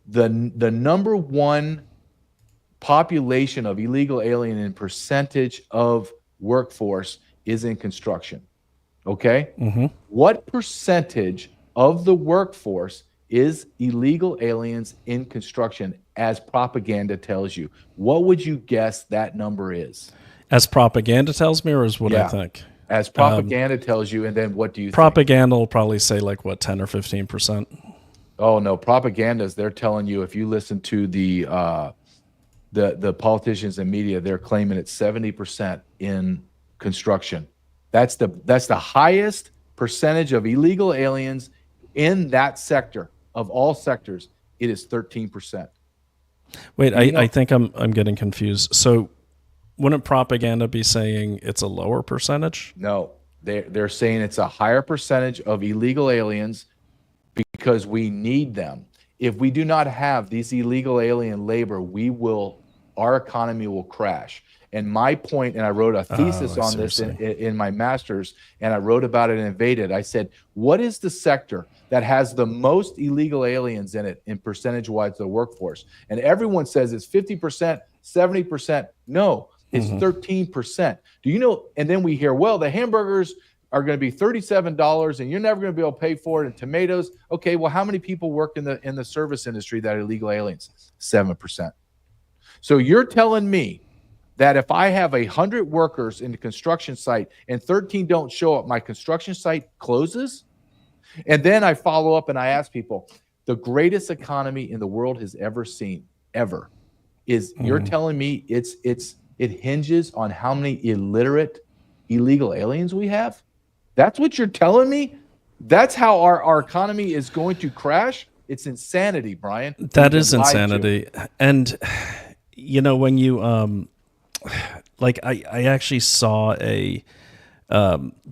the number one population of illegal alien in percentage of workforce is in construction. Okay? Mm-hmm. What percentage of the workforce is illegal aliens in construction as propaganda tells you? What would you guess that number is? As propaganda tells me, or as what I think? As propaganda tells you, and then what do you think? Propaganda will probably say 10 or 15%. Oh no, propagandas, they're telling you, if you listen to the politicians and media, they're claiming it's 70% in construction. That's the highest percentage of illegal aliens in that sector. Of all sectors, it is 13%. Wait, I think I'm getting confused. So wouldn't propaganda be saying it's a lower percentage? No, they're saying it's a higher percentage of illegal aliens because we need them. If we do not have these illegal alien labor, our economy will crash. And my point, and I wrote a thesis on this in my master's, and I wrote about it in Invaded. I said, what is the sector that has the most illegal aliens in it in percentage-wise of the workforce? And everyone says it's 50%, 70%. No, it's 13%. Do you know? And then we hear, well, the hamburgers are going to be $37 and you're never going to be able to pay for it. And tomatoes. Okay, well, how many people work in the service industry that are illegal aliens? 7%. So you're telling me that if I have 100 workers in the construction site and 13 don't show up, my construction site closes? And then I follow up and I ask people, the greatest economy in the world has ever seen, ever, is you're telling me it hinges on how many illiterate illegal aliens we have? That's what you're telling me? That's how our economy is going to crash? It's insanity, Brian. That is insanity. And when you I actually saw there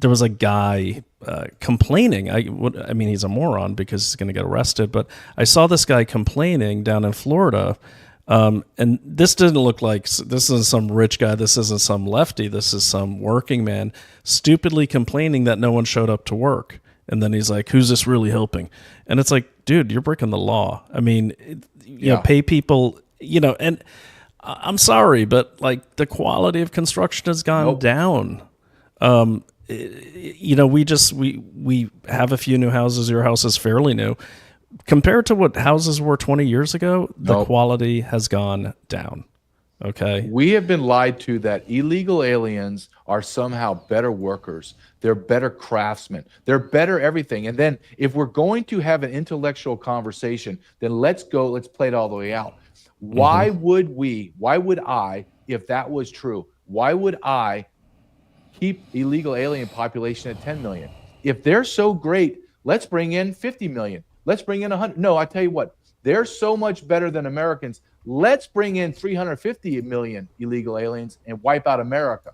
was a guy complaining. I mean, he's a moron because he's going to get arrested, but I saw this guy complaining down in Florida. And this didn't look like, this isn't some rich guy. This isn't some lefty. This is some working man stupidly complaining that no one showed up to work. And then he's like, who's this really helping? And it's like, dude, you're breaking the law. I mean, pay people, and I'm sorry, but the quality of construction has gone down. We have a few new houses. Your house is fairly new. Compared to what houses were 20 years ago, the quality has gone down. Okay. We have been lied to that illegal aliens are somehow better workers. They're better craftsmen. They're better everything. And then if we're going to have an intellectual conversation, then let's play it all the way out. Why would I, if that was true, why would I keep illegal alien population at 10 million. If they're so great, let's bring in 50 million. Let's bring in 100. No, I tell you what, they're so much better than Americans. Let's bring in 350 million illegal aliens and wipe out America.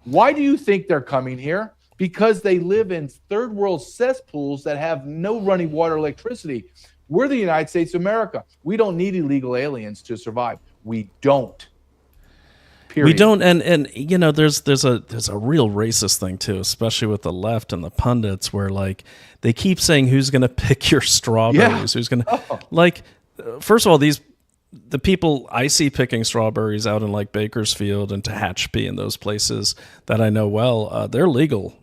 Why do you think they're coming here? Because they live in third world cesspools that have no running water, electricity. We're the United States of America. We don't need illegal aliens to survive. We don't. Period. We don't, and you know, there's a real racist thing too, especially with the left and the pundits, where like they keep saying who's going to pick your strawberries, who's going to like. First of all, the people I see picking strawberries out in like Bakersfield and Tehachapi and those places that I know well, they're legal.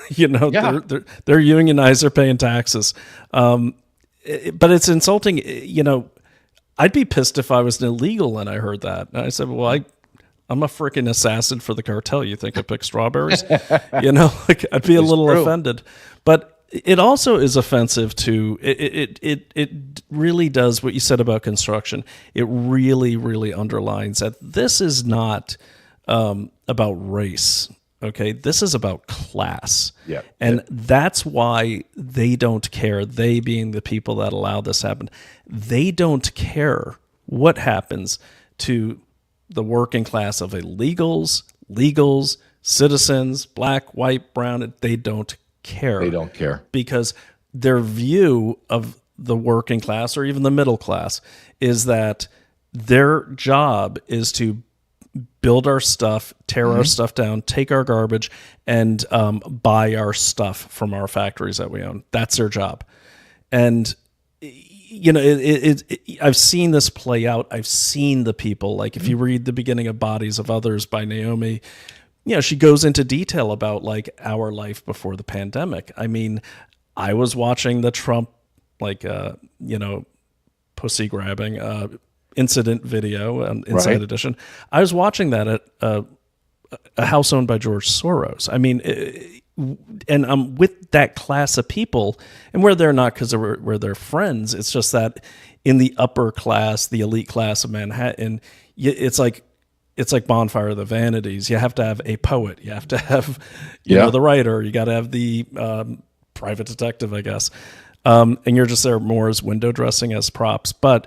You know, they're unionized, they're paying taxes. But it's insulting. You know, I'd be pissed if I was illegal and I heard that. And I said, well, I'm a freaking assassin for the cartel. You think I pick strawberries? You know, like I'd be a little offended. But it also is offensive to it really does what you said about construction. It really, really underlines that this is not about race. Okay, this is about class. Yeah. And that's why they don't care. They being the people that allow this to happen. They don't care what happens to the working class of illegals, legals, citizens, black, white, brown. They don't care. They don't care. Because their view of the working class or even the middle class is that their job is to build our stuff, tear our stuff down, take our garbage, and buy our stuff from our factories that we own. That's their job. And you know, I've seen this play out. I've seen the people, like if you read the beginning of Bodies of Others by Naomi, you know, she goes into detail about like our life before the pandemic. I mean, I was watching the Trump, like, you know, pussy grabbing incident video, Inside Edition. I was watching that at a house owned by George Soros. I mean, and I'm with that class of people, and where they're not because we're their friends. It's just that in the upper class, the elite class of Manhattan, it's like Bonfire of the Vanities. You have to have a poet. You have to have, you know, the writer. You got to have the private detective, I guess. And you're just there more as window dressing, as props. But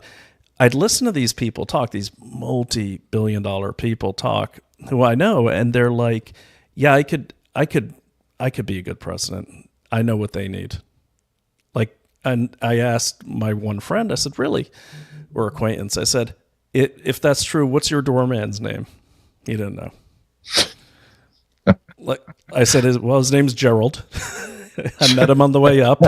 I'd listen to these people talk, these multi-billion-dollar people talk, who I know, and they're like, "Yeah, I could be a good president. I know what they need." Like, and I asked my one friend, I said, "Really?" We're acquaintance. I said, "If that's true, what's your doorman's name?" He didn't know. Like I said, his name's Gerald. I met him on the way up.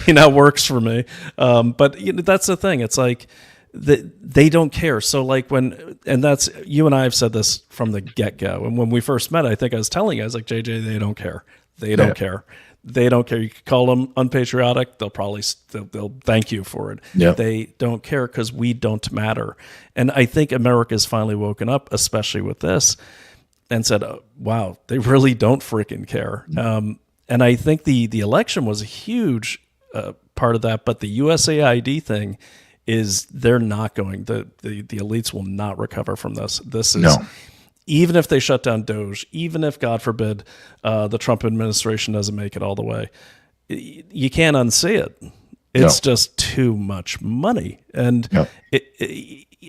He now works for me. But you know, that's the thing. It's like they don't care. So like and that's, you and I have said this from the get-go. And when we first met, I think I was telling you, I was like, JJ, they don't care. They don't care. They don't care. You could call them unpatriotic. They'll probably they'll thank you for it. Yep. They don't care because we don't matter. And I think America's finally woken up, especially with this, and said, oh, wow, they really don't freaking care. And I think the election was a huge part of that. But the USAID thing is they're not going. The elites will not recover from this. This is even if they shut down Doge, even if, God forbid, the Trump administration doesn't make it all the way, you can't unsee it. It's just too much money. And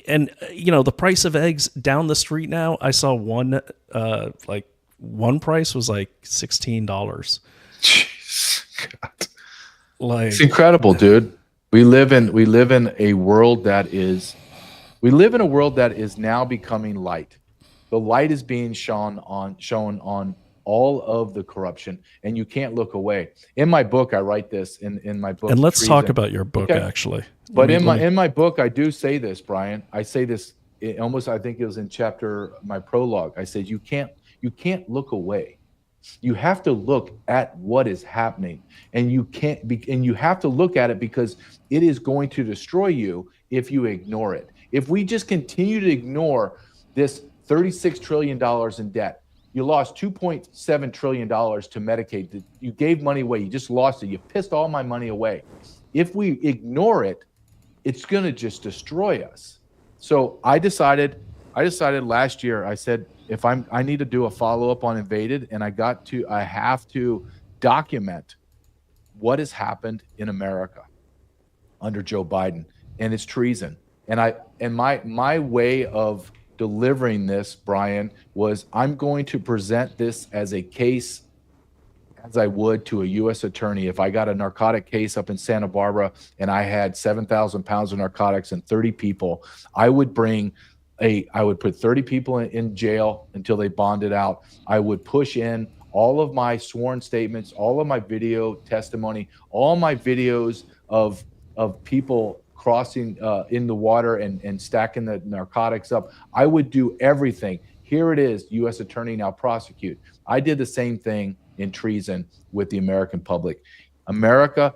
and you know, the price of eggs down the street now, I saw one price was like $16. Jeez, God. Like, it's incredible, dude. We live in a world that is now becoming light. The light is being shown on all of the corruption, and you can't look away. In my book, I write this in my book. And let's talk about your book, actually. But in my book, I do say this, Brian. I say this almost, I think it was in my prologue. I said, you can't look away. You have to look at what is happening, and you have to look at it because it is going to destroy you if you ignore it. If we just continue to ignore this $36 trillion in debt, you lost $2.7 trillion to Medicaid. You gave money away. You just lost it. You pissed all my money away. If we ignore it, it's going to just destroy us. So I decided last year, I said, I need to do a follow-up on Invaded, and I have to document what has happened in America under Joe Biden, and it's treason. And my way of delivering this, Brian, was I'm going to present this as a case as I would to a U.S. attorney. If I got a narcotic case up in Santa Barbara and I had 7,000 pounds of narcotics and 30 people, I would put 30 people in jail until they bonded out. I would push in all of my sworn statements, all of my video testimony, all my videos of people crossing in the water and stacking the narcotics up. I would do everything. Here it is, U.S. attorney, now prosecute. I did the same thing in treason with the American public. America,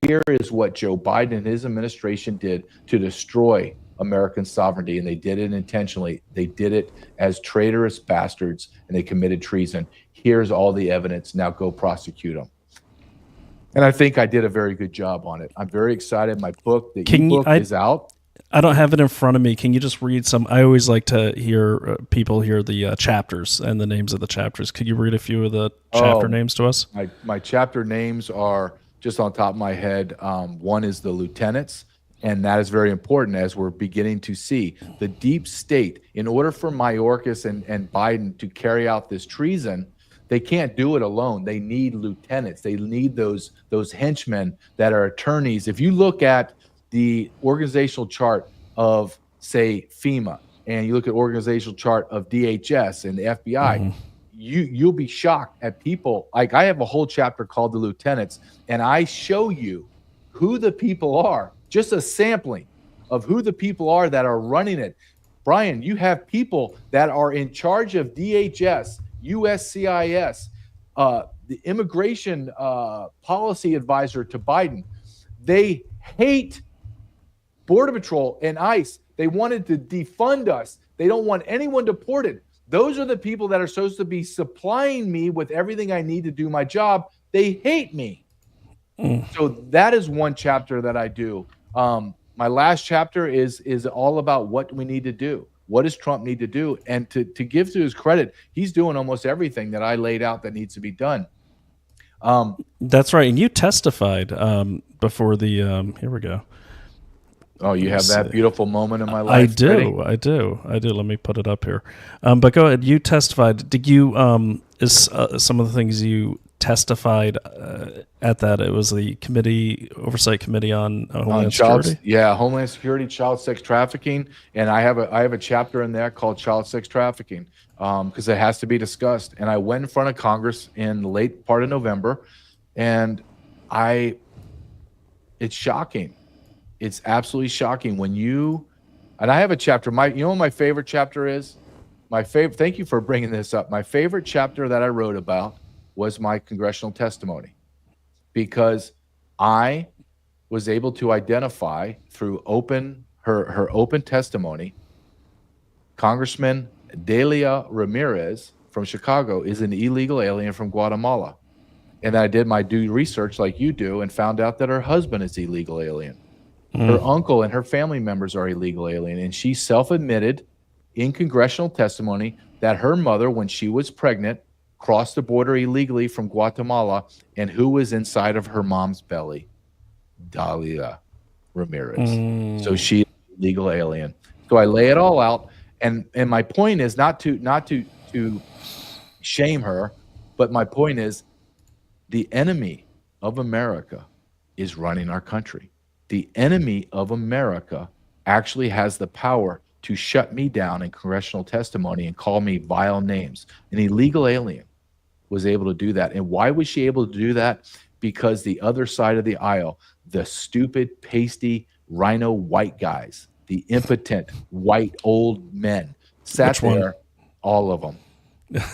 here is what Joe Biden and his administration did to destroy American sovereignty, and they did it intentionally. They did it as traitorous bastards, and they committed treason. Here's all the evidence. Now go prosecute them. And I think I did a very good job on it. I'm very excited. My book, the ebook, is out. I don't have it in front of me. Can you just read some? I always like to hear people hear the chapters and the names of the chapters. Could you read a few of the chapter names to us? My chapter names are just on top of my head. One is the lieutenants, and that is very important as we're beginning to see the deep state. In order for Mayorkas and Biden to carry out this treason, they can't do it alone. They need lieutenants. They need those henchmen that are attorneys. If you look at the organizational chart of, say, FEMA, and you look at organizational chart of DHS and the FBI, you'll be shocked at people. Like, I have a whole chapter called the lieutenants, and I show you who the people are, just a sampling of who the people are that are running it. Brian, you have people that are in charge of DHS, USCIS, the immigration policy advisor to Biden. They hate Border Patrol and ICE. They wanted to defund us. They don't want anyone deported. Those are the people that are supposed to be supplying me with everything I need to do my job. They hate me. So that is one chapter that I do. My last chapter is all about what we need to do. What does Trump need to do? And to give to his credit, he's doing almost everything that I laid out that needs to be done. That's right. And you testified before the here we go. Oh, you have that beautiful moment in my life. I do. Let me put it up here. But go ahead. You testified. Did you some of the things you testified at that? It was the oversight committee on Homeland Security. Homeland Security, child sex trafficking, and I have a chapter in there called child sex trafficking because it has to be discussed. And I went in front of Congress in the late part of November, and it's shocking. It's absolutely shocking and I have a chapter. You know what my favorite chapter is? Thank you for bringing this up. My favorite chapter that I wrote about was my congressional testimony, because I was able to identify through her open testimony, Congressman Delia Ramirez from Chicago is an illegal alien from Guatemala. And I did my due research like you do and found out that her husband is illegal alien. Her uncle and her family members are illegal alien. And she self-admitted in congressional testimony that her mother, when she was pregnant, crossed the border illegally from Guatemala. And who was inside of her mom's belly? Delia Ramirez. So she is a legal alien. So I lay it all out. And my point is not to shame her, but my point is the enemy of America is running our country. The enemy of America actually has the power to shut me down in congressional testimony and call me vile names. An illegal alien was able to do that. And why was she able to do that? Because the other side of the aisle, the stupid, pasty, rhino white guys, the impotent white old men, sat there, all of them.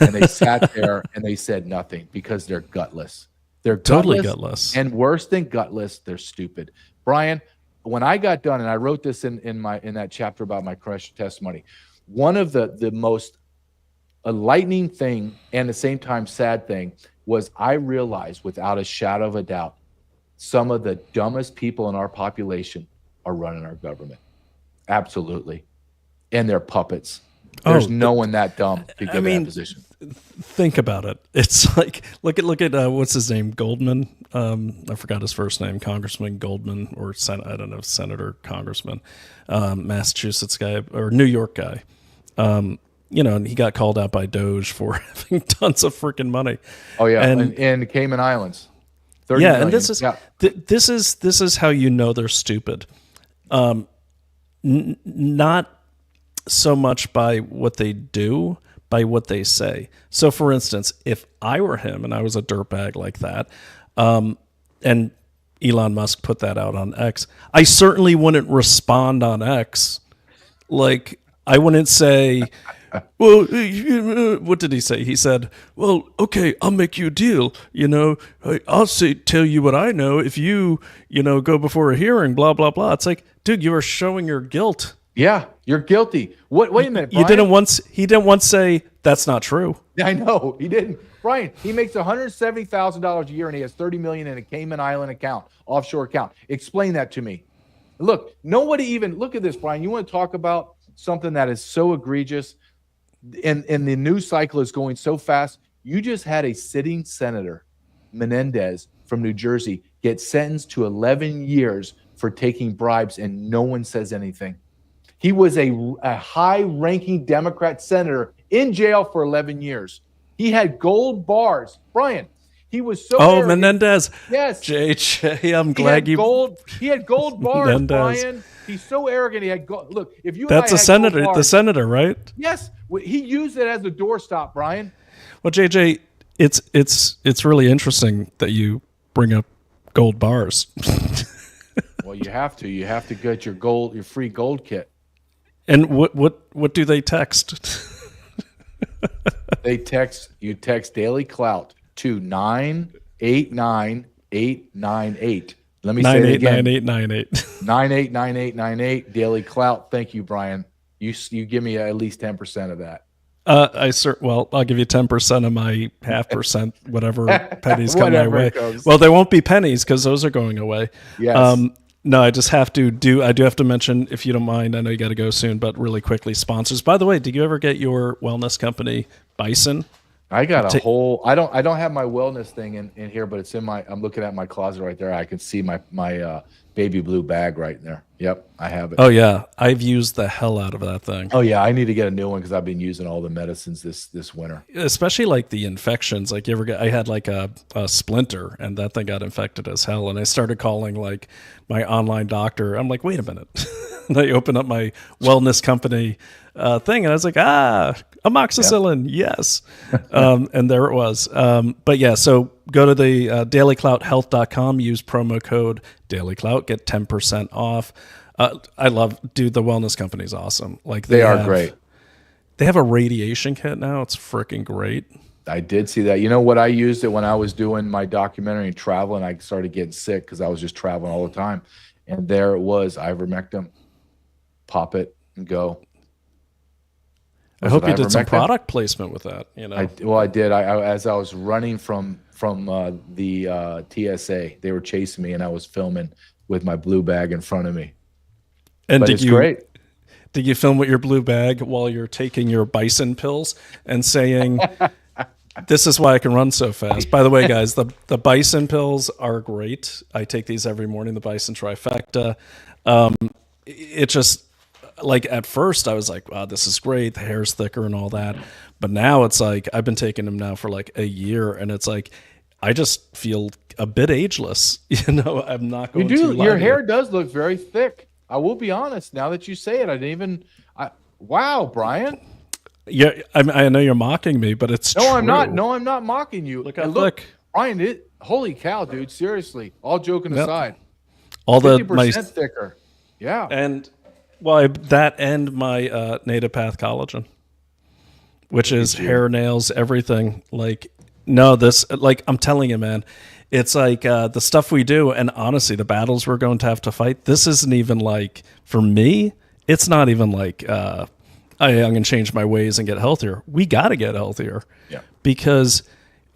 And they sat there and they said nothing because they're gutless. They're totally gutless. And worse than gutless, they're stupid. Brian, when I got done, and I wrote this in that chapter about my congressional testimony, one of the most enlightening thing and at the same time sad thing was I realized without a shadow of a doubt, some of the dumbest people in our population are running our government. Absolutely. And they're puppets. There's no one that dumb to get that position. Think about it. It's like look at what's his name, Goldman. I forgot his first name, Congressman Goldman, or I don't know, senator, congressman, Massachusetts guy or New York guy. You know, and he got called out by Doge for having tons of freaking money. Oh yeah, and the Cayman Islands. 30 yeah, million. and this is how you know they're stupid. Not so much by what they do, by what they say. So, for instance, if I were him and I was a dirtbag like that, and Elon Musk put that out on X, I certainly wouldn't respond on X. Like, I wouldn't say, well, what did he say? He said, well, okay, I'll make you a deal. You know, I'll tell you what I know if you go before a hearing, blah, blah, blah. It's like, dude, you are showing your guilt. Yeah, you're guilty. Wait a minute, Brian. He didn't once say that's not true. I know he didn't. Brian, he makes $170,000 a year and he has $30 million in a Cayman Island account, offshore account. Explain that to me. Look, nobody even look at this, Brian. You want to talk about something that is so egregious, and the news cycle is going so fast. You just had a sitting senator, Menendez from New Jersey, get sentenced to 11 years for taking bribes, and no one says anything. He was a high-ranking Democrat senator in jail for 11 years. He had gold bars. Brian, he was so arrogant. Menendez. Yes. JJ, I'm glad he had gold bars, Menendez. Brian. He's so arrogant. He had gold. Look, if you That's and I a senator, gold bars, the senator, right? Yes. He used it as a doorstop, Brian. Well, JJ, it's really interesting that you bring up gold bars. Well, you have to. You have to get your free gold kit. And what do they text? You text Daily Clout to 989898. Let me say it again. 989898. 989898 Daily Clout. Thank you, Brian. You give me at least 10% of that. I'll give you 10% of my 0.5%, whatever pennies come my way. Comes. Well, there won't be pennies because those are going away. Yes. No, I just have to I do have to mention, if you don't mind, I know you got to go soon, but really quickly, sponsors. By the way, did you ever get your wellness company, Bison? I got a whole, I don't have my wellness thing in here, but it's I'm looking at my closet right there. I can see my baby blue bag right there. Yep, I have it. Oh yeah, I've used the hell out of that thing. Oh yeah, I need to get a new one because I've been using all the medicines this winter. Especially like the infections. Like I had like a splinter, and that thing got infected as hell. And I started calling like my online doctor. I'm like, wait a minute. And I opened up my wellness company thing, and I was like, amoxicillin, yes. And there it was. But yeah, so go to the dailyclouthealth.com, use promo code DailyClout, get 10% off. I love, dude, the wellness company is awesome. Like they are great. They have a radiation kit now. It's freaking great. I did see that. You know what? I used it when I was doing my documentary and travel, and I started getting sick because I was just traveling all the time. And there it was, ivermectin. Pop it and go. I hope you did some product placement with that. You know, I did. As I was running from the TSA, they were chasing me, and I was filming with my blue bag in front of me. And but great. Did you film with your blue bag while you're taking your Bison pills and saying, "This is why I can run so fast"? By the way, guys, the Bison pills are great. I take these every morning. The Bison trifecta. It just, like, at first I was like, wow, this is great. The hair's thicker and all that. But now it's like, I've been taking them now for like a year, and it's like, I just feel a bit ageless. You know, I'm not going to lie. Your hair does look very thick. I will be honest. Now that you say it, wow, Brian. Yeah, I know you're mocking me, but it's true. I'm not. No, I'm not mocking you. Look, Brian, holy cow, dude. Seriously, all joking aside. All 50% thicker. Yeah. And well, that and my native path collagen, which is hair, nails, everything. Like, no, like, I'm telling you, man, it's like the stuff we do, and honestly, the battles we're going to have to fight, this isn't even like, for me, it's not even like I'm going to change my ways and get healthier. We got to get healthier. Yeah. Because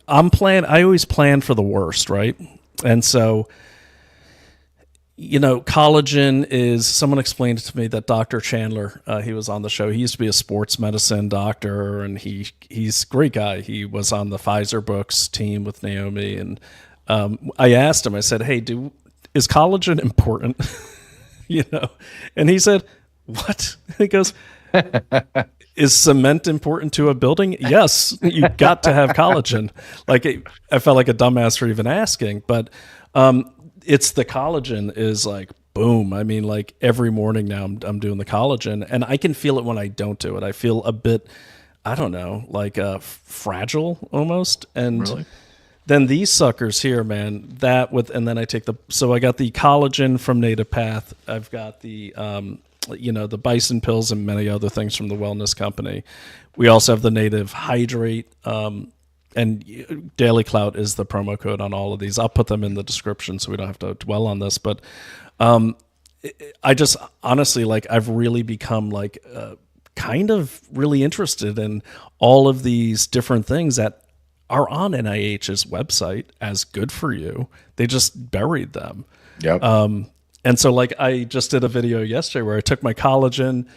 I always plan for the worst, right? And so, collagen is, someone explained it to me that Dr. Chandler, he was on the show. He used to be a sports medicine doctor, and he's a great guy. He was on the Pfizer Books team with Naomi. And I asked him, I said, hey, is collagen important? And he said, what? He goes, is cement important to a building? Yes, you got to have collagen. I felt like a dumbass for even asking, but it's the collagen is like, boom. I mean, like every morning now I'm doing the collagen, and I can feel it when I don't do it. I feel a bit, I don't know, like fragile almost. And Really? then these suckers here, man, and then I take so I got the collagen from Native Path. I've got the, the bison pills and many other things from the wellness company. We also have the Native Hydrate, and Daily Clout is the promo code on all of these. I'll put them in the description so we don't have to dwell on this. But I just honestly, I've really become kind of really interested in all of these different things that are on NIH's website as good for you. They just buried them. Yep. And so I just did a video yesterday where I took my collagen.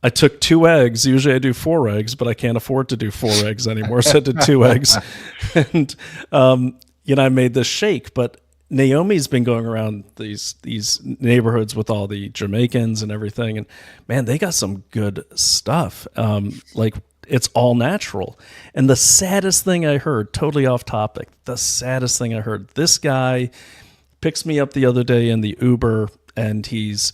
I took 2 eggs. Usually I do 4 eggs, but I can't afford to do 4 eggs anymore. So I did 2 eggs. And, I made this shake. But Naomi's been going around these neighborhoods with all the Jamaicans and everything. And, man, they got some good stuff. It's all natural. And the saddest thing I heard, totally off topic, this guy picks me up the other day in the Uber, and his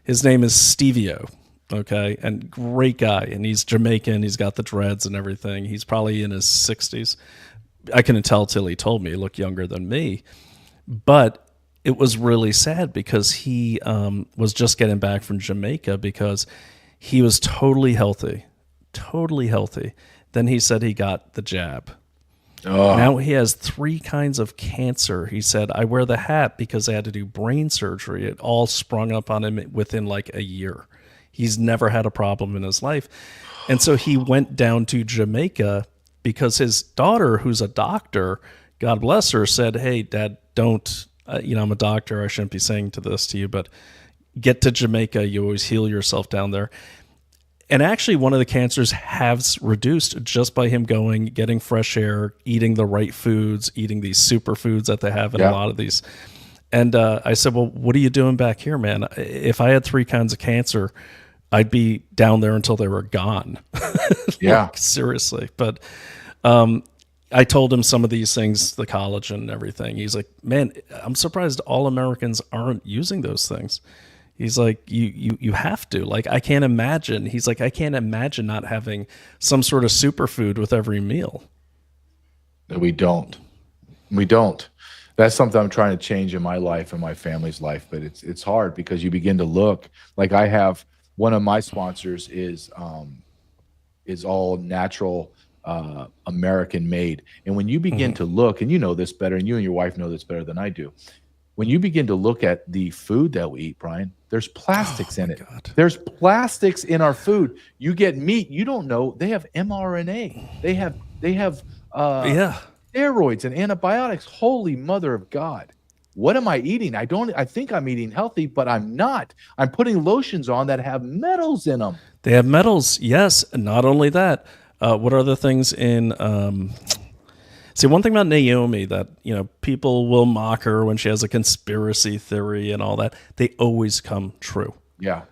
name is Stevio. Okay. And great guy. And he's Jamaican. He's got the dreads and everything. He's probably in his 60s. I couldn't tell till he told me. He looked younger than me. But it was really sad because he was just getting back from Jamaica because he was totally healthy. Then he said he got the jab. Oh. Now he has 3 kinds of cancer. He said, I wear the hat because I had to do brain surgery. It all sprung up on him within a year. He's never had a problem in his life. And so he went down to Jamaica because his daughter, who's a doctor, God bless her, said, hey, Dad, don't, I'm a doctor. I shouldn't be saying this to you, but get to Jamaica. You always heal yourself down there. And actually, one of the cancers has reduced just by him going, getting fresh air, eating the right foods, eating these superfoods that they have in a lot of these. And I said, well, what are you doing back here, man? If I had 3 kinds of cancer, I'd be down there until they were gone. Yeah. Seriously. But I told him some of these things, the collagen and everything. He's like, man, I'm surprised all Americans aren't using those things. He's like, you have to. I can't imagine. He's like, I can't imagine not having some sort of superfood with every meal. We don't. That's something I'm trying to change in my life and my family's life, but it's hard because you begin to look. I have one of my sponsors is all natural, American made. And when you begin to look, and you know this better, and you and your wife know this better than I do. When you begin to look at the food that we eat, Brian, there's plastics in it. God. There's plastics in our food. You get meat, you don't know they have mRNA. They have steroids and antibiotics. Holy mother of God. What am I eating? I think I'm eating healthy, but I'm not. I'm putting lotions on that have metals in them. They have metals, yes. And not only that, what are the things in see, one thing about Naomi that, people will mock her when she has a conspiracy theory and all that. They always come true. Yeah.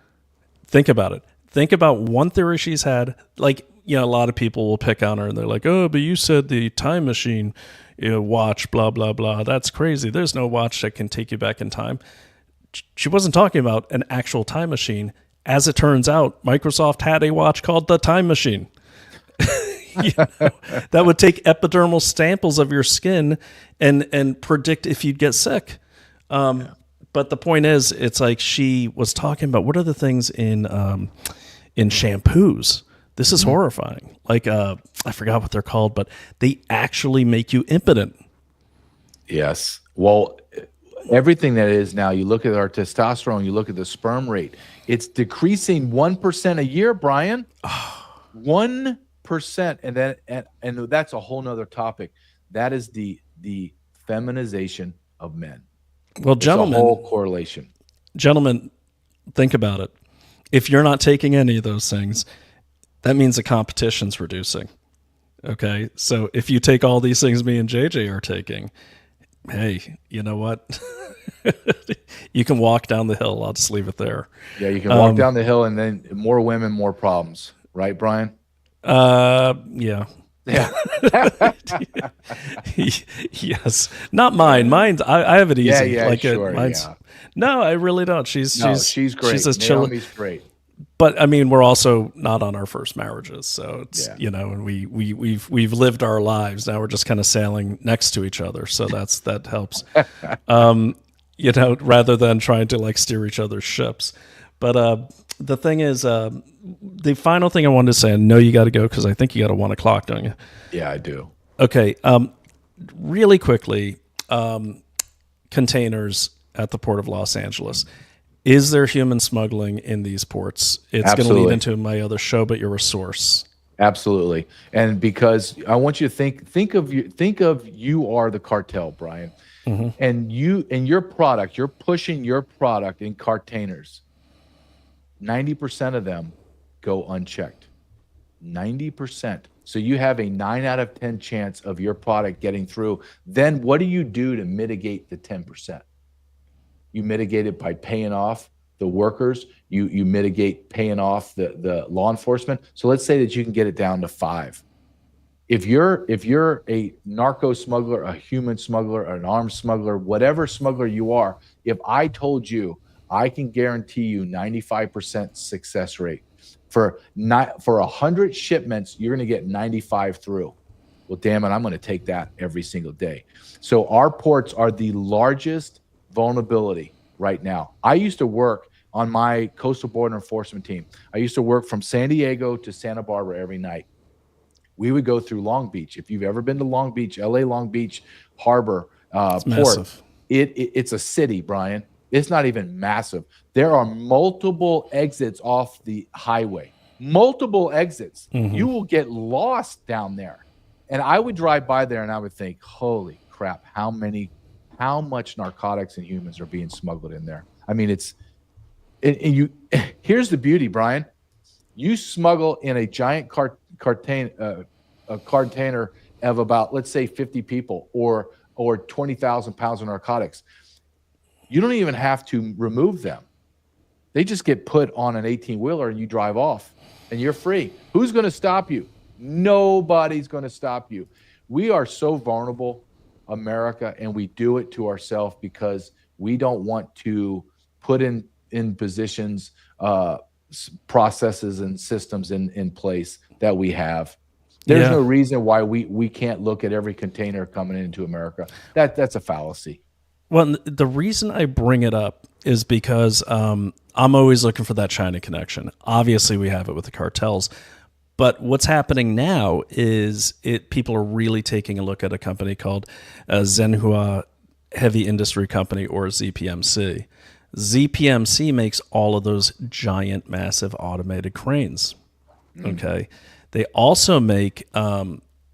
Think about it. Think about one theory she's had. A lot of people will pick on her and they're like, oh, but you said the time machine watch, blah, blah, blah. That's crazy. There's no watch that can take you back in time. She wasn't talking about an actual time machine. As it turns out, Microsoft had a watch called the Time Machine. That would take epidermal samples of your skin and predict if you'd get sick. But the point is, it's like she was talking about what are the things in shampoos. This is horrifying. I forgot what they're called, but they actually make you impotent. Yes. Well, everything that is now, you look at our testosterone, you look at the sperm rate, it's decreasing 1% a year, Brian. 1%. And that's a whole nother topic. That is the feminization of men. Well, gentlemen, it's a whole correlation. gentlemen, think about it. If you're not taking any of those things, that means the competition's reducing. Okay. So if you take all these things me and JJ are taking, hey, you know what? You can walk down the hill. I'll just leave it there. Yeah, you can walk down the hill, and then more women, more problems. Right, Brian? Yeah. Yeah. Yes. Not mine. Mine's I have it easy. Yeah, sure. Mine's, no, I really don't. She's great. She's as chill. Naomi's great. But I mean, we're also not on our first marriages, so it's and we've lived our lives. Now we're just kind of sailing next to each other, so that helps. Rather than trying to like steer each other's ships. But the thing is, the final thing I wanted to say, I know you got to go because I think you got a 1 o'clock, don't you? Yeah, I do. Okay. Really quickly, containers at the Port of Los Angeles. Is there human smuggling in these ports? It's going to lead into my other show, but you're a source. Absolutely. And because I want you to think of you are the cartel, Brian. Mm-hmm. And your product, you're pushing your product in containers. 90% of them go unchecked. 90%. So you have a 9 out of 10 chance of your product getting through. Then what do you do to mitigate the 10%? You mitigate it by paying off the workers. You mitigate paying off the law enforcement. So let's say that you can get it down to 5. If you're a narco smuggler, a human smuggler, an arms smuggler, whatever smuggler you are, if I told you I can guarantee you 95% success rate for 100 shipments, you're going to get 95 through. Well, damn it, I'm going to take that every single day. So our ports are the largest vulnerability right now. I used to work on my coastal border enforcement team. I used to work from San Diego to Santa Barbara every night. We would go through Long Beach. If you've ever been to Long Beach, LA Long Beach Harbor port, massive. It's a city, Brian. It's not even massive. There are multiple exits off the highway. Multiple exits. Mm-hmm. You will get lost down there. And I would drive by there and I would think, holy crap, how much narcotics and humans are being smuggled in there. I mean, here's the beauty, Brian. You smuggle in a giant container of about, let's say, 50 people or 20,000 pounds of narcotics. You don't even have to remove them. They just get put on an 18-wheeler and you drive off and you're free. Who's going to stop you? Nobody's going to stop you. We are so vulnerable, America, and we do it to ourselves because we don't want to put in positions, processes and systems in place that we have. There's no reason why we can't look at every container coming into America. That's a fallacy. Well, the reason I bring it up is because I'm always looking for that China connection. Obviously, we have it with the cartels. But what's happening now is people are really taking a look at a company called Zhenhua Heavy Industry Company, or ZPMC. ZPMC makes all of those giant, massive automated cranes. Okay. They also make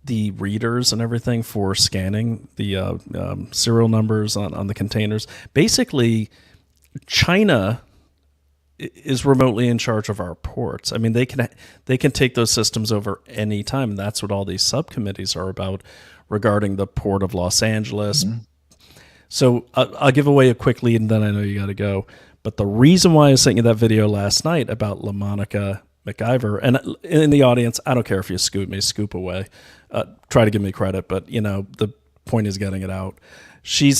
the readers and everything for scanning the serial numbers on the containers. Basically, China is remotely in charge of our ports. I mean, they can take those systems over any time. And that's what all these subcommittees are about regarding the Port of Los Angeles. Mm-hmm. So I'll give away a quick lead, and then I know you got to go. But the reason why I sent you that video last night about LaMonica McIver, and in the audience, I don't care if you scoop away, try to give me credit, but the point is getting it out.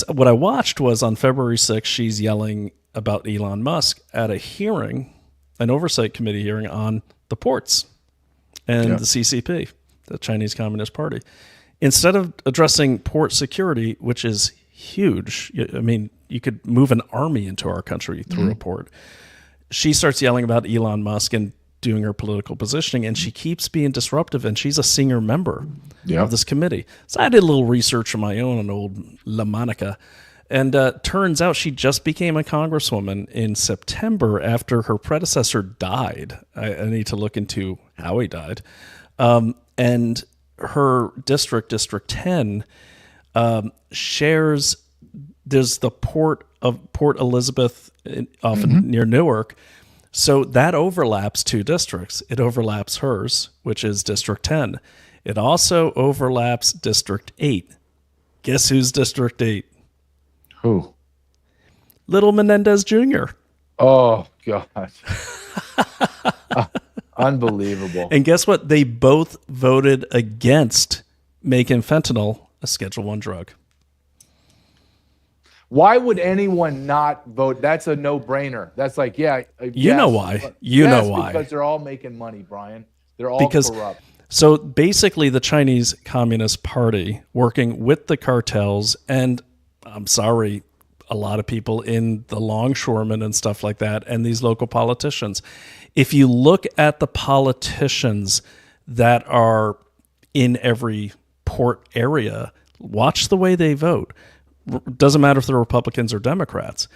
What I watched was on February 6th, she's yelling about Elon Musk at a hearing, an oversight committee hearing on the ports and the CCP, the Chinese Communist Party. Instead of addressing port security, which is huge, I mean, you could move an army into our country through a port. She starts yelling about Elon Musk and doing her political positioning, and she keeps being disruptive, and she's a senior member of this committee. So I did a little research of my own on old LaMonica, and turns out she just became a congresswoman in September after her predecessor died. I need to look into how he died. And her district, District 10, shares, there's the Port Elizabeth often near Newark. So that overlaps 2 districts. It overlaps hers, which is District 10. It also overlaps District 8. Guess who's District 8? Who? Little Menendez Jr. Oh, God. Unbelievable. And guess what? They both voted against making fentanyl a Schedule 1 drug. Why would anyone not vote? That's a no-brainer. That's like, yeah. You know why. You know why. Because they're all making money, Brian. They're all corrupt. So basically the Chinese Communist Party working with the cartels, and I'm sorry, a lot of people in the longshoremen and stuff like that, and these local politicians. If you look at the politicians that are in every port area, watch the way they vote. Doesn't matter if they're Republicans or Democrats.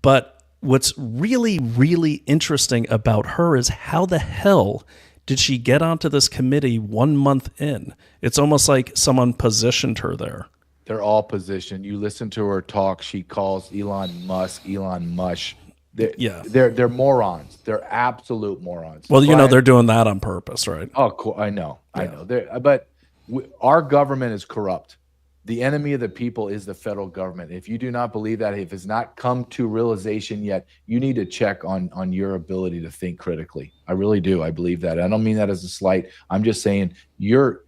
But what's really, really interesting about her is how the hell did she get onto this committee 1 month in? It's almost like someone positioned her there. They're all positioned. You listen to her talk. She calls Elon Musk, Elon Mush. They're morons. They're absolute morons. Well, you know, they're doing that on purpose, right? Oh, cool. I know. But our government is corrupt. The enemy of the people is the federal government. If you do not believe that, if it's not come to realization yet, you need to check on your ability to think critically. I really do. I believe that. I don't mean that as a slight. I'm just saying you're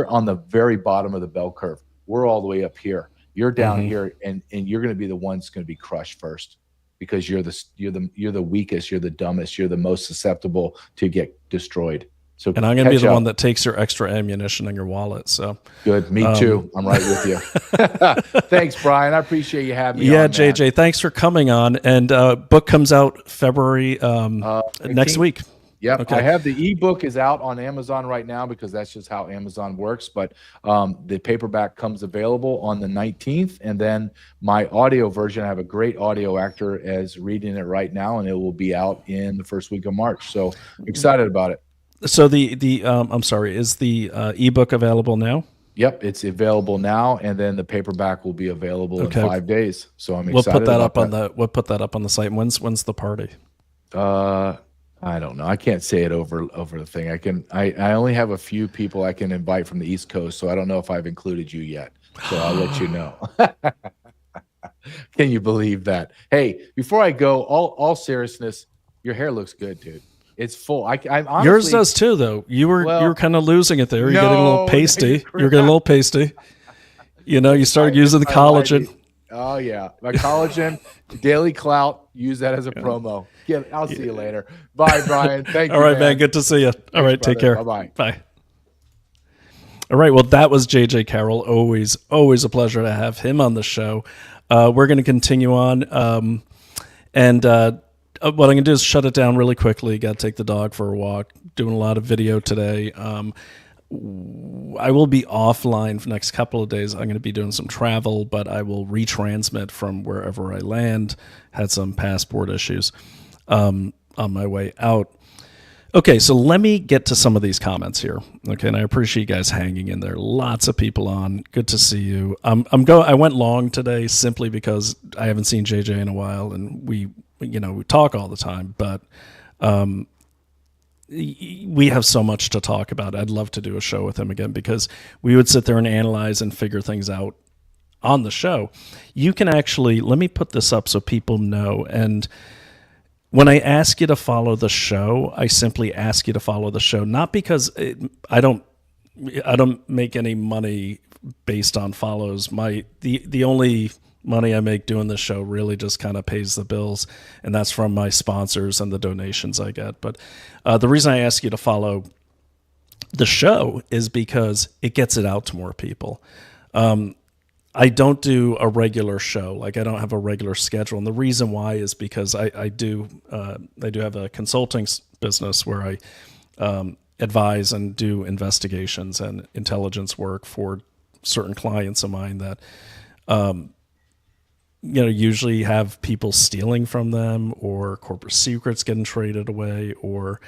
on the very bottom of the bell curve. We're all the way up here. You're down here, and you're going to be the ones going to be crushed first, because you're the weakest, you're the dumbest, you're the most susceptible to get destroyed. So, and I'm going to be the one that takes your extra ammunition in your wallet. So good. Me too. I'm right with you. Thanks, Brian. I appreciate you having me. Yeah, on, JJ, man. Thanks for coming on. And book comes out February next week. Yep. Okay. I have the ebook is out on Amazon right now, because that's just how Amazon works. But the paperback comes available on the 19th. And then my audio version, I have a great audio actor as reading it right now, and it will be out in the first week of March. So excited about it. So I'm sorry, is the ebook available now? Yep, it's available now, and then the paperback will be available in 5 days. So I'm excited. We'll put that about up on the on the site. When's the party? I don't know. I can't say it over the thing. I only have a few people I can invite from the East Coast, so I don't know if I've included you yet. So I'll let you know. Can you believe that? Hey, before I go, all seriousness, your hair looks good, dude. It's full. I'm honestly, yours does too, though. You were kind of losing it there. You're getting a little pasty. You're getting a little pasty. You know, you started using the collagen. Oh yeah, my collagen, Daily Clout. Use that as a promo. Yeah, I'll see you later. Bye, Brian. Thank you. All right, man. Good to see you. All right, take care. Bye-bye. Bye. All right. Well, that was JJ Carrell. Always a pleasure to have him on the show. We're going to continue on, and what I'm going to do is shut it down really quickly. Got to take the dog for a walk. Doing a lot of video today. I will be offline for the next couple of days. I'm going to be doing some travel, but I will retransmit from wherever I land. Had some passport issues on my way out. Okay, so let me get to some of these comments here. Okay, and I appreciate you guys hanging in there. Lots of people on. Good to see you. I went long today simply because I haven't seen JJ in a while, and we talk all the time, but we have so much to talk about. I'd love to do a show with him again, because we would sit there and analyze and figure things out on the show. You can actually, let me put this up so people know. And when I ask you to follow the show, I simply ask you to follow the show, not because I don't make any money based on follows. The only money I make doing this show really just kind of pays the bills, and that's from my sponsors and the donations I get. But the reason I ask you to follow the show is because it gets it out to more people. I don't do a regular show. Like, I don't have a regular schedule. And the reason why is because I do have a consulting business where I advise and do investigations and intelligence work for certain clients of mine that, usually have people stealing from them, or corporate secrets getting traded away, or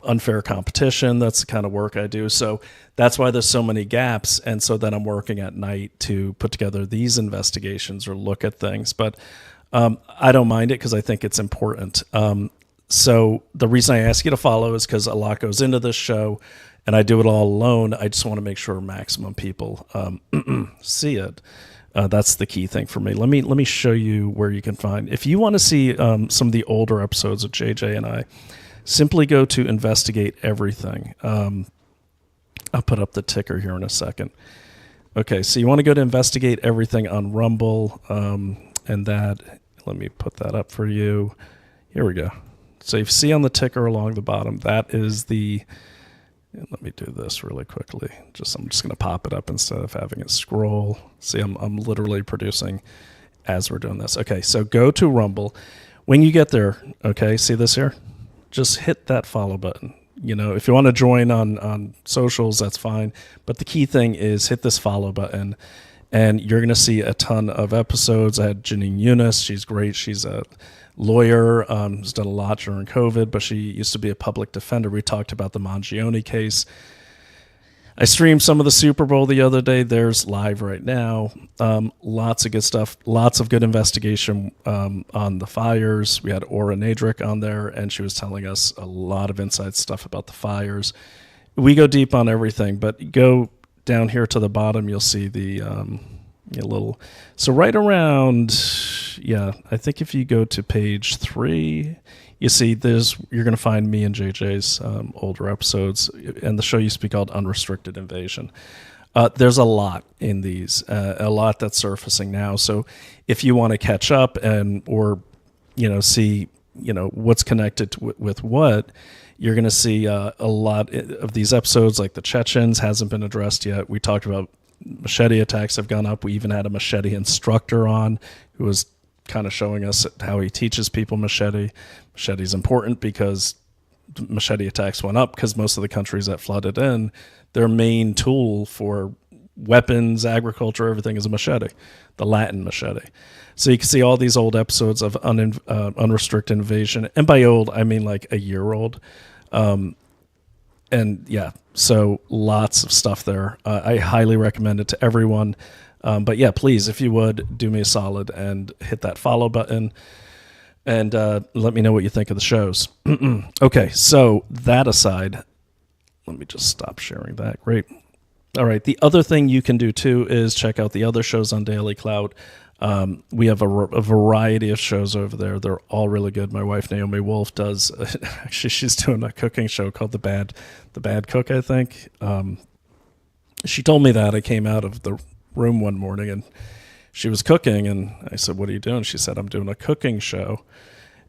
unfair competition. That's the kind of work I do. So that's why there's so many gaps. And so then I'm working at night to put together these investigations or look at things. But I don't mind it because I think it's important. So the reason I ask you to follow is because a lot goes into this show, and I do it all alone. I just want to make sure maximum people see it. That's the key thing for me. Let me show you where you can find. If you want to see some of the older episodes of JJ and I, simply go to Investigate Everything. I'll put up the ticker here in a second. Okay, so you want to go to Investigate Everything on Rumble, and that, let me put that up for you. Here we go. So you see on the ticker along the bottom, that is the, let me do this really quickly. I'm just going to pop it up instead of having it scroll. See, I'm literally producing as we're doing this. Okay, so go to Rumble. When you get there, okay, see this here? Just hit that follow button. You know, if you want to join on socials, that's fine. But the key thing is hit this follow button, and you're going to see a ton of episodes. I had Janine Eunice. She's great. She's a lawyer, who's done a lot during COVID, but she used to be a public defender. We talked about the Mangione case. I streamed some of the Super Bowl the other day. There's live right now. Lots of good stuff. Lots of good investigation on the fires. We had Aura Nadrick on there, and she was telling us a lot of inside stuff about the fires. We go deep on everything, but go down here to the bottom. You'll see the little. So right around, I think if you go to page 3, you see you're going to find me and JJ's older episodes, and the show used to be called Unrestricted Invasion. There's a lot in these, a lot that's surfacing now. So if you want to catch up or see, what's connected with what, you're going to see a lot of these episodes, like the Chechens hasn't been addressed yet. We talked about machete attacks have gone up. We even had a machete instructor on who was kind of showing us how he teaches people machete. Machete is important because machete attacks went up because most of the countries that flooded in, their main tool for weapons, agriculture, everything is a machete, the Latin machete. So you can see all these old episodes of Unrestricted Invasion. And by old, I mean like a year old. So lots of stuff there. I highly recommend it to everyone. But yeah, please, if you would, do me a solid and hit that follow button and let me know what you think of the shows. Okay, so that aside, let me just stop sharing that. Great. All right, the other thing you can do too is check out the other shows on Daily Clout. We have a variety of shows over there. They're all really good. My wife, Naomi Wolf, does, actually, she's doing a cooking show called The Bad Cook, I think. She told me that. I came out of the room one morning and she was cooking, and I said, "What are you doing?" She said, "I'm doing a cooking show."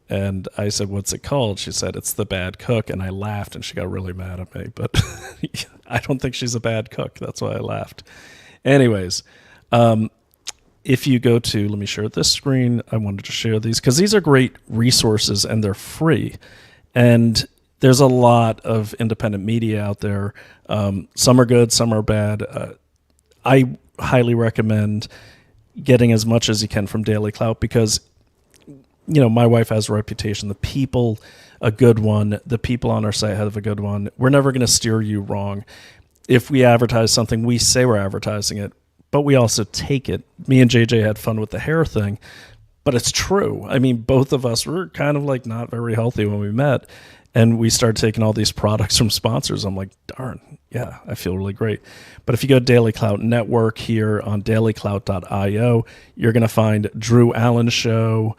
And I said, "What's it called?" She said, "It's The Bad Cook." And I laughed, and she got really mad at me, but I don't think she's a bad cook. That's why I laughed. Anyways, if you go to, let me share this screen. I wanted to share these because these are great resources and they're free. And there's a lot of independent media out there. Some are good, some are bad. I highly recommend getting as much as you can from Daily Clout because, my wife has a reputation. The people, a good one. The people on our site have a good one. We're never going to steer you wrong. If we advertise something, we say we're advertising it, but we also take it. Me and JJ had fun with the hair thing, but it's true. I mean, both of us were kind of like not very healthy when we met, and we started taking all these products from sponsors. I'm like, darn, yeah, I feel really great. But if you go to Daily Clout Network here on dailyclout.io, you're going to find Drew Allen's show.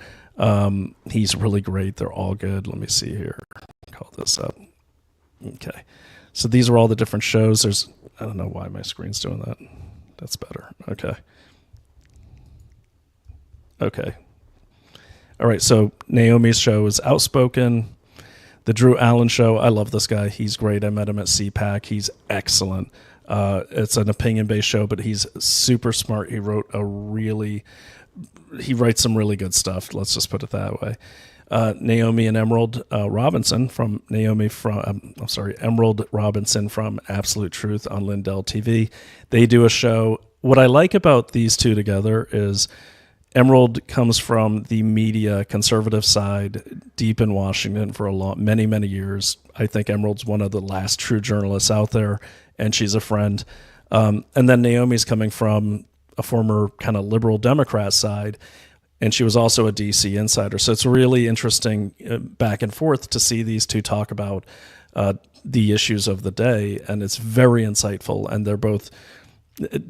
He's really great. They're all good. Let me see here. Call this up. Okay. So these are all the different shows. I don't know why my screen's doing that. That's better. Okay. All right. So Naomi's show is Outspoken. The Drew Allen show. I love this guy. He's great. I met him at CPAC. He's excellent. It's an opinion-based show, but he's super smart. He writes some really good stuff. Let's just put it that way. Naomi and Emerald Robinson from Emerald Robinson from Absolute Truth on Lindell TV. They do a show. What I like about these two together is Emerald comes from the media conservative side, deep in Washington for many, many years. I think Emerald's one of the last true journalists out there, and she's a friend. And then Naomi's coming from a former kind of liberal Democrat side. and she was also a DC insider. So it's really interesting back and forth to see these two talk about the issues of the day, and it's very insightful, and they're both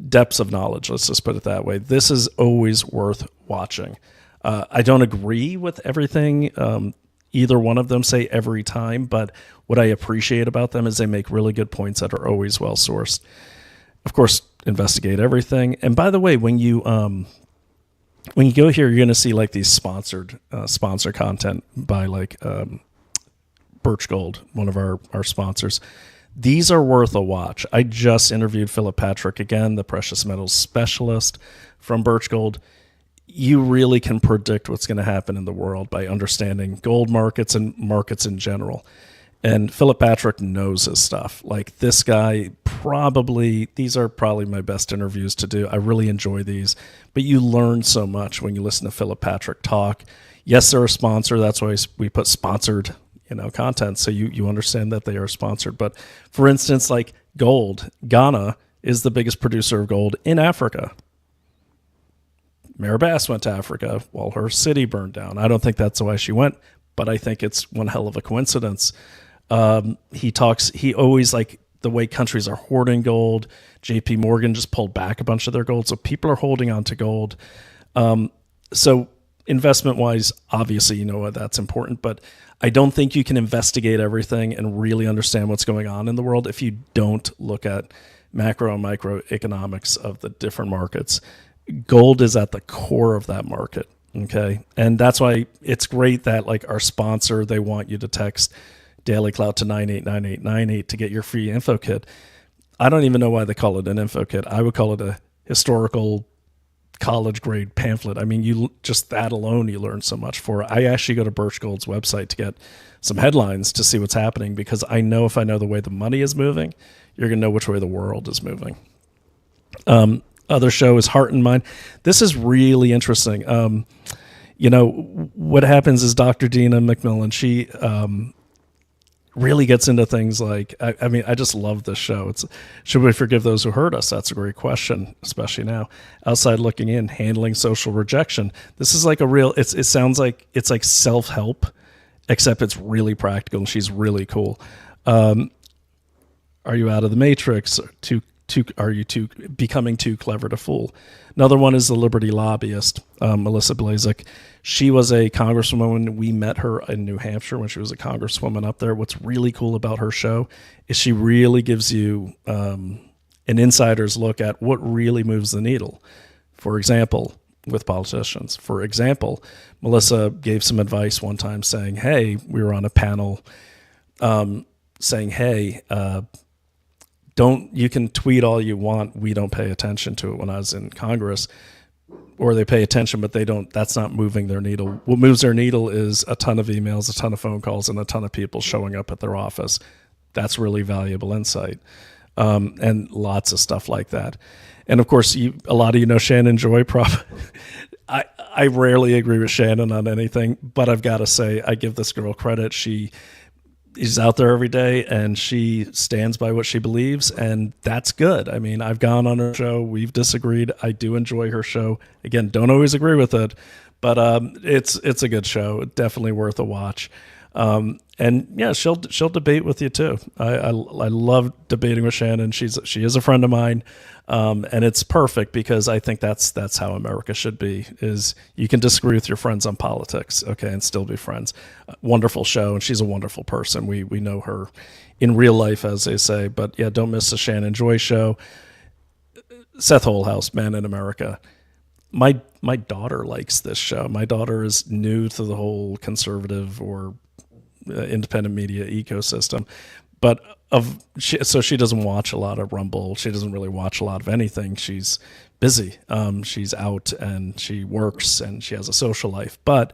depths of knowledge. Let's just put it that way. This is always worth watching. I don't agree with everything either one of them say every time, but what I appreciate about them is they make really good points that are always well sourced. Of course, investigate everything. And by the way, when you go here, you're going to see like these sponsor content by like Birch Gold, one of our sponsors. These are worth a watch. I just interviewed Philip Patrick again, the precious metals specialist from Birch Gold. You really can predict what's going to happen in the world by understanding gold markets and markets in general. And Philip Patrick knows his stuff. Like this guy, these are probably my best interviews to do. I really enjoy these, but you learn so much when you listen to Philip Patrick talk. Yes, they're a sponsor. That's why we put sponsored, content. So you understand that they are sponsored. But for instance, like gold, Ghana is the biggest producer of gold in Africa. Mara Bass went to Africa while her city burned down. I don't think that's why she went, but I think it's one hell of a coincidence. He always like the way countries are hoarding gold. JP Morgan just pulled back a bunch of their gold. So people are holding on to gold. So investment wise, obviously, that's important, but I don't think you can investigate everything and really understand what's going on in the world if you don't look at macro and microeconomics of the different markets. Gold is at the core of that market. Okay. And that's why it's great that like our sponsor, they want you to text Daily Clout to 989898 to get your free info kit. I don't even know why they call it an info kit. I would call it a historical college grade pamphlet. I mean, you just that alone, you learn so much for it. I actually go to Birch Gold's website to get some headlines to see what's happening, because I know if I know the way the money is moving, you're going to know which way the world is moving. Other show is Heart and Mind. This is really interesting. What happens is Dr. Dina McMillan, she really gets into things like, I just love this show. It's Should We Forgive Those Who Hurt Us? That's a great question, especially now. Outside Looking In, Handling Social Rejection. This is like it sounds like it's like self-help, except it's really practical, and she's really cool. Are You Out of the Matrix? Are you becoming too clever to fool? Another one is The Liberty Lobbyist, Melissa Blazek. She was a congresswoman. We met her in New Hampshire when she was a congresswoman up there. What's really cool about her show is she really gives you an insider's look at what really moves the needle. For example, with politicians. For example, Melissa gave some advice one time saying, hey, we were on a panel saying, hey, you can tweet all you want. We don't pay attention to it when I was in Congress, or they pay attention, but they don't, that's not moving their needle. What moves their needle is a ton of emails, a ton of phone calls, and a ton of people showing up at their office. That's really valuable insight. And lots of stuff like that. And of course, a lot of you know Shannon Joy. I rarely agree with Shannon on anything, but I've got to say, I give this girl credit. She is out there every day, and she stands by what she believes, and that's good. I mean, I've gone on her show. We've disagreed. I do enjoy her show. Again, don't always agree with it, but it's a good show. Definitely worth a watch. And yeah, she'll debate with you too. I love debating with Shannon. She is a friend of mine. And it's perfect, because I think that's how America should be, is you can disagree with your friends on politics, okay, and still be friends. Wonderful show, and she's a wonderful person. We know her in real life, as they say. But yeah, don't miss the Shannon Joy show. Seth Holhouse, Man in America. My daughter likes this show. My daughter is new to the whole conservative or independent media ecosystem, but so she doesn't watch a lot of Rumble. She doesn't really watch a lot of anything. She's busy. She's out and she works and she has a social life. But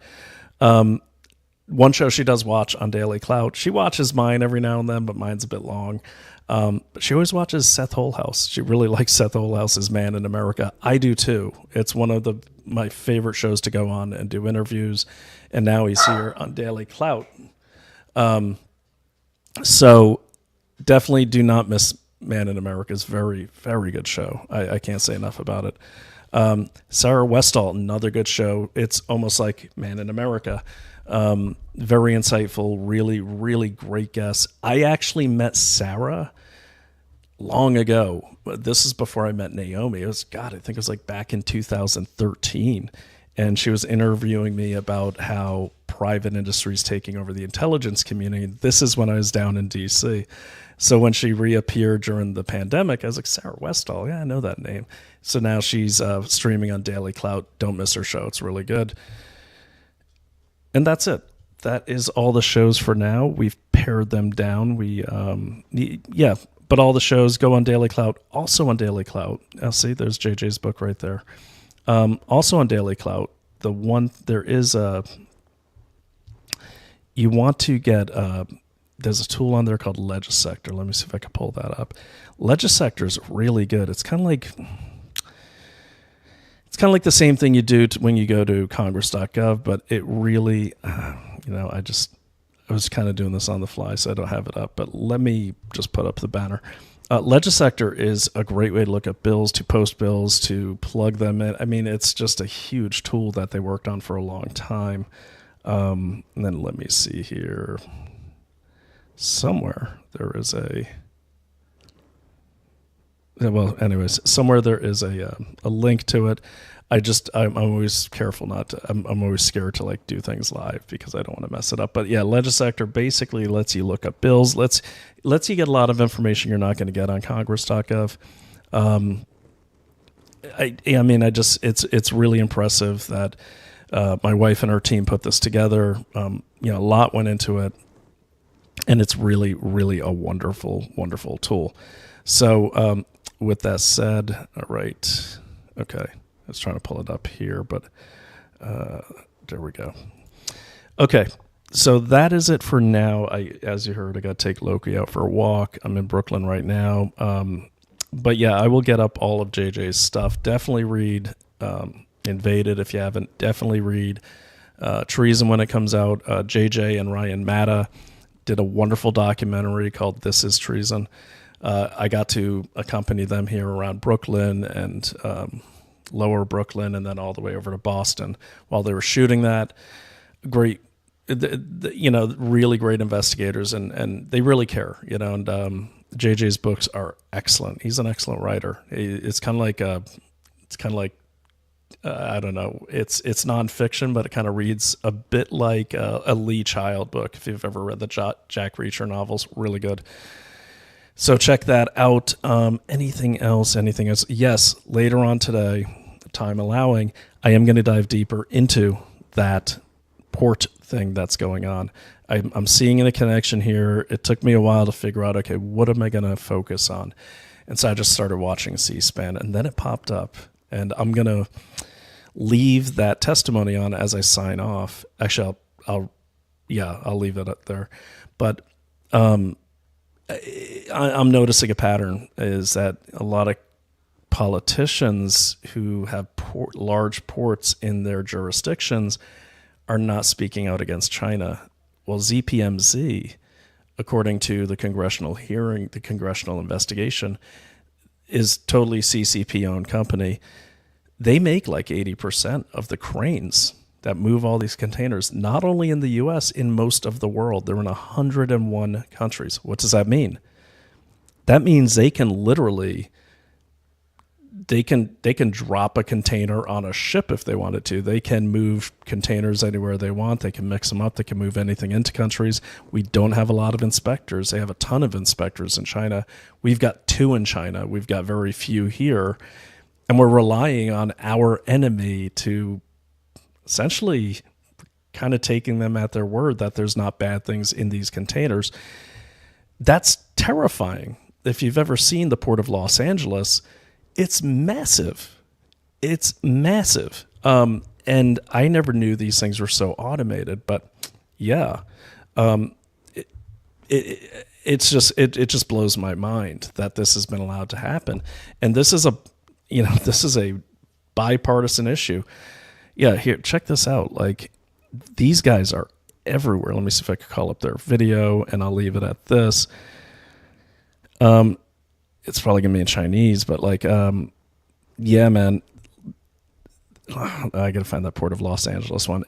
one show she does watch on Daily Clout, she watches mine every now and then, but mine's a bit long. But she always watches Seth Holhouse. She really likes Seth Holhouse's Man in America. I do too. It's one of my favorite shows to go on and do interviews. And now he's here on Daily Clout. So definitely do not miss Man in America's very, very good show. I can't say enough about it. Sarah Westall, another good show. It's almost like Man in America. Very insightful, really, really great guest. I actually met Sarah long ago. This is before I met Naomi. It was, God, I think it was like back in 2013. And she was interviewing me about how private industry is taking over the intelligence community. This is when I was down in D.C. So when she reappeared during the pandemic, I was like, Sarah Westall, yeah, I know that name. So now she's streaming on Daily Clout. Don't miss her show. It's really good. And that's it. That is all the shows for now. We've pared them down. But all the shows go on Daily Clout. Also on Daily Clout. See, there's JJ's book right there. Also on Daily Clout, you want to get, there's a tool on there called Legisector. Let me see if I can pull that up. Legisector is really good. It's kind of like the same thing you do when you go to congress.gov, but it really, I was kind of doing this on the fly, so I don't have it up, but let me just put up the banner. Legisector is a great way to look at bills, to post bills, to plug them in. I mean, it's just a huge tool that they worked on for a long time. And then let me see here. Somewhere there is somewhere there is a link to it. I'm always careful not to, I'm always scared to like do things live because I don't want to mess it up. But yeah, Legisector basically lets you look up bills, lets you get a lot of information you're not going to get on congress.gov. It's really impressive that my wife and her team put this together. A lot went into it, and it's really, really a wonderful, wonderful tool. So with that said, all right, okay. I was trying to pull it up here, but there we go. Okay, so that is it for now. As you heard, I got to take Loki out for a walk. I'm in Brooklyn right now. But yeah, I will get up all of JJ's stuff. Definitely read Invaded if you haven't. Definitely read Treason when it comes out. JJ and Ryan Matta did a wonderful documentary called This Is Treason. I got to accompany them here around Brooklyn and Lower Brooklyn, and then all the way over to Boston while they were shooting that. Great, really great investigators, and they really care, and JJ's books are excellent. He's an excellent writer. It's kind of like I don't know. It's nonfiction, but it kind of reads a bit like a Lee Child book. If you've ever read the Jack Reacher novels, really good. So check that out. Anything else? Yes, later on today, time allowing, I am going to dive deeper into that port thing that's going on. I'm seeing a connection here. It took me a while to figure out, okay, what am I going to focus on? And so I just started watching C-SPAN, and then it popped up. And I'm going to leave that testimony on as I sign off. Actually, I'll leave it up there. But I'm noticing a pattern is that a lot of politicians who have large ports in their jurisdictions are not speaking out against China. Well, ZPMZ, according to the congressional hearing, the congressional investigation, is totally CCP-owned company. They make like 80% of the cranes that move all these containers, not only in the U.S., in most of the world. They're in 101 countries. What does that mean? That means they can literally, they can drop a container on a ship if they wanted to. They can move containers anywhere they want. They can mix them up. They can move anything into countries. We don't have a lot of inspectors. They have a ton of inspectors in China. We've got 2 in China. We've got very few here. And we're relying on our enemy to essentially kind of taking them at their word that there's not bad things in these containers. That's terrifying. If you've ever seen the Port of Los Angeles, it's massive. It's massive. And I never knew these things were so automated, but yeah, it just blows my mind that this has been allowed to happen. And this is a bipartisan issue. Yeah, here, check this out. Like, these guys are everywhere. Let me see if I can call up their video, and I'll leave it at this. It's probably gonna be in Chinese, but like, yeah, man, I got to find that Port of Los Angeles one.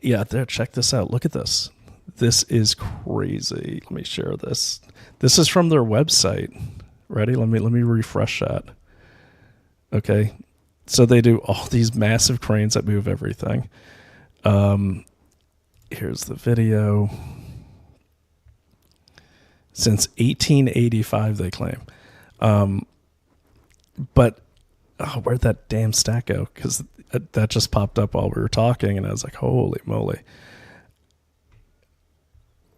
Yeah, there. Check this out. Look at this. This is crazy. Let me share this. This is from their website. Ready? Let me refresh that. Okay. So they do all these massive cranes that move everything. Here's the video. Since 1885, they claim. But where'd that damn stat go? Because that just popped up while we were talking, and I was like, holy moly.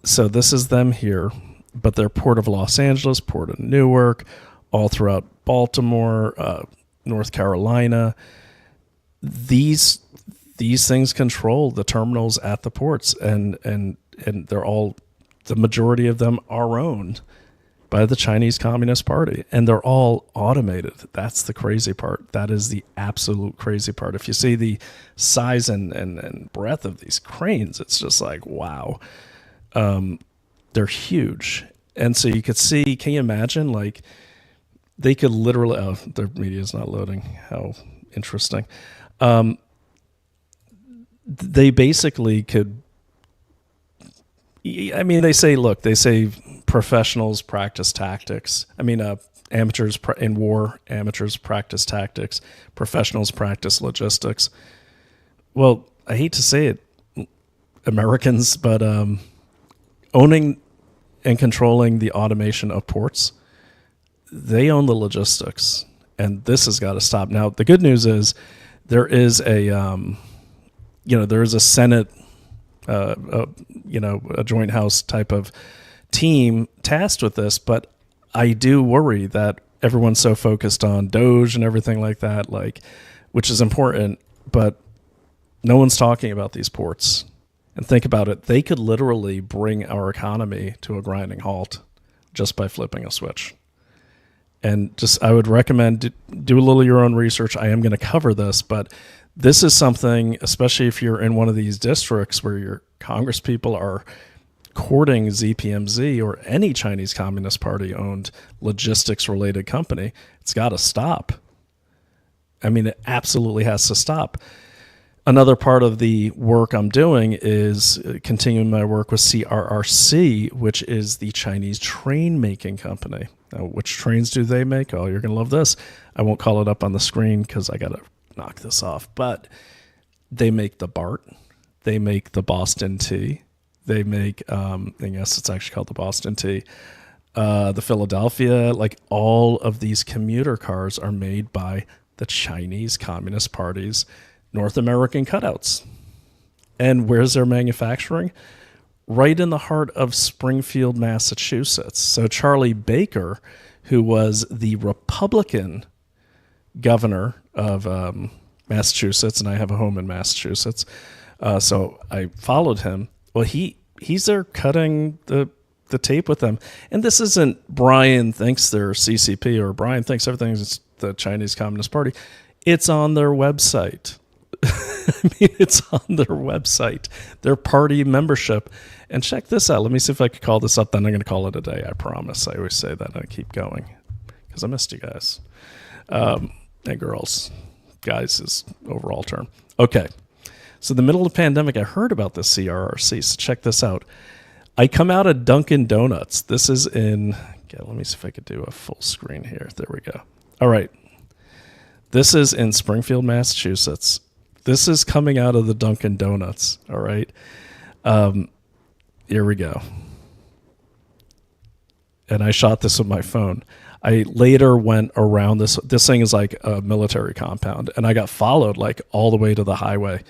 So this is them here, but they're Port of Los Angeles, Port of Newark, all throughout Baltimore, North Carolina. These things control the terminals at the ports, and they're all, the majority of them are owned by the Chinese Communist Party, and they're all automated. That's the crazy part. That is the absolute crazy part. If you see the size and breadth of these cranes, it's just like, wow. They're huge. And so you could see, can you imagine, like, they could literally, oh, their media is not loading. How interesting. They basically could, I mean, they say professionals practice tactics. I mean, amateurs in war, amateurs practice tactics, professionals practice logistics. Well, I hate to say it, Americans, but owning and controlling the automation of ports, they own the logistics, and this has got to stop. Now, the good news is there is a Senate, a joint house type of team tasked with this, but I do worry that everyone's so focused on Doge and everything like that, like, which is important, but no one's talking about these ports. And think about it, they could literally bring our economy to a grinding halt just by flipping a switch. And just, I would recommend do a little of your own research. I am going to cover this, but this is something, especially if you're in one of these districts where your Congress people are courting ZPMZ or any Chinese Communist Party owned logistics related company, it's got to stop. I mean, it absolutely has to stop. Another part of the work I'm doing is continuing my work with CRRC, which is the Chinese train making company. Now, which trains do they make? Oh, you're going to love this. I won't call it up on the screen because I got to knock this off. But they make the BART. They make the Boston T. They make, I guess it's actually called the Boston T. The Philadelphia, like all of these commuter cars are made by the Chinese Communist Party's North American cutouts. And where's their manufacturing? Right in the heart of Springfield, Massachusetts. So Charlie Baker, who was the Republican governor of Massachusetts, and I have a home in Massachusetts, so I followed him. Well, he's there cutting the tape with them. And this isn't Brian thinks they're CCP or Brian thinks everything's the Chinese Communist Party. It's on their website. I mean, it's on their website, their party membership. And check this out. Let me see if I can call this up. Then I'm going to call it a day. I promise. I always say that. I keep going because I missed you guys. And girls. Guys is overall term. Okay. So the middle of the pandemic, I heard about this CRRC. So check this out. I come out of Dunkin' Donuts. This is in, okay, let me see if I could do a full screen here. There we go. All right. This is in Springfield, Massachusetts. This is coming out of the Dunkin' Donuts. All right. Here we go. And I shot this with my phone. I later went around this. This thing is like a military compound, and I got followed like all the way to the highway.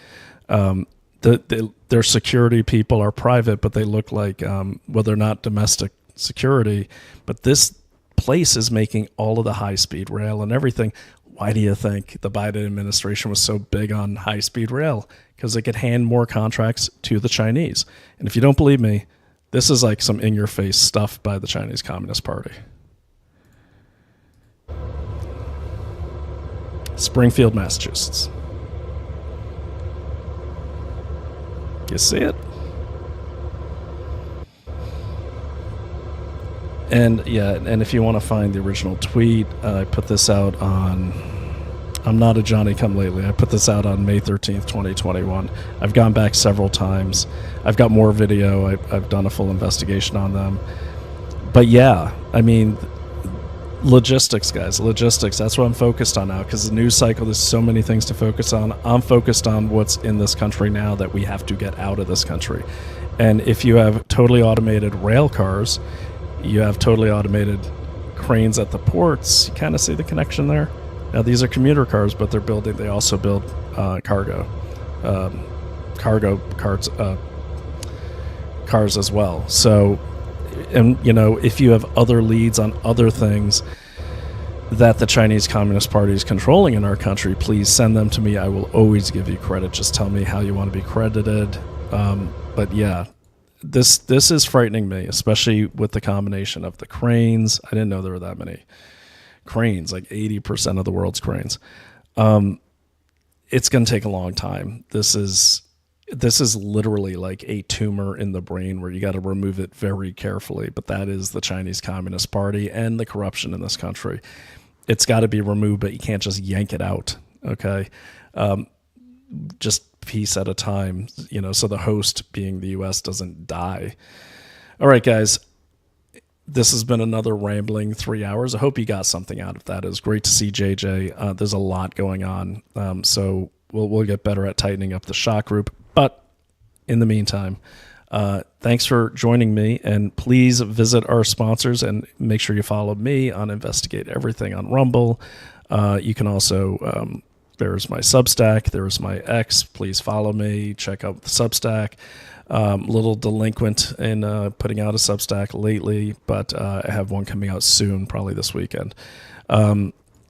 Their security people are private, but they look like, well, they're not domestic security. But this place is making all of the high-speed rail and everything. Why do you think the Biden administration was so big on high-speed rail? Because they could hand more contracts to the Chinese. And if you don't believe me, this is like some in-your-face stuff by the Chinese Communist Party. Springfield, Massachusetts. You see it? And yeah, and if you want to find the original tweet, I put this out on I'm not a Johnny-come-lately. I put this out on May 13th, 2021. I've gone back several times. I've got more video. I've done a full investigation on them. But yeah, I mean, logistics, guys. Logistics. That's what I'm focused on now, because the news cycle, there's so many things to focus on. I'm focused on what's in this country now that we have to get out of this country. And if you have totally automated rail cars, you have totally automated cranes at the ports, you kind of see the connection there. Now, these are commuter cars, but they also build cargo cars as well. So, and if you have other leads on other things that the Chinese Communist Party is controlling in our country, please send them to me. I will always give you credit. Just tell me how you want to be credited. But yeah, this is frightening me, especially with the combination of the cranes. I didn't know there were that many cranes, like 80% of the world's cranes. It's going to take a long time. This is literally like a tumor in the brain where you got to remove it very carefully. But that is the Chinese Communist Party and the corruption in this country. It's got to be removed, but you can't just yank it out. Okay. Just piece at a time, so the host, being the U.S., doesn't die. All right, guys. This has been another rambling 3 hours. I hope you got something out of that. It was great to see JJ. There's a lot going on. So we'll get better at tightening up the shock group. But in the meantime, thanks for joining me. And please visit our sponsors and make sure you follow me on Investigate Everything on Rumble. You can also, there's my Substack. There's my X. Please follow me. Check out the Substack. Little delinquent in putting out a Substack lately, but I have one coming out soon, probably this weekend.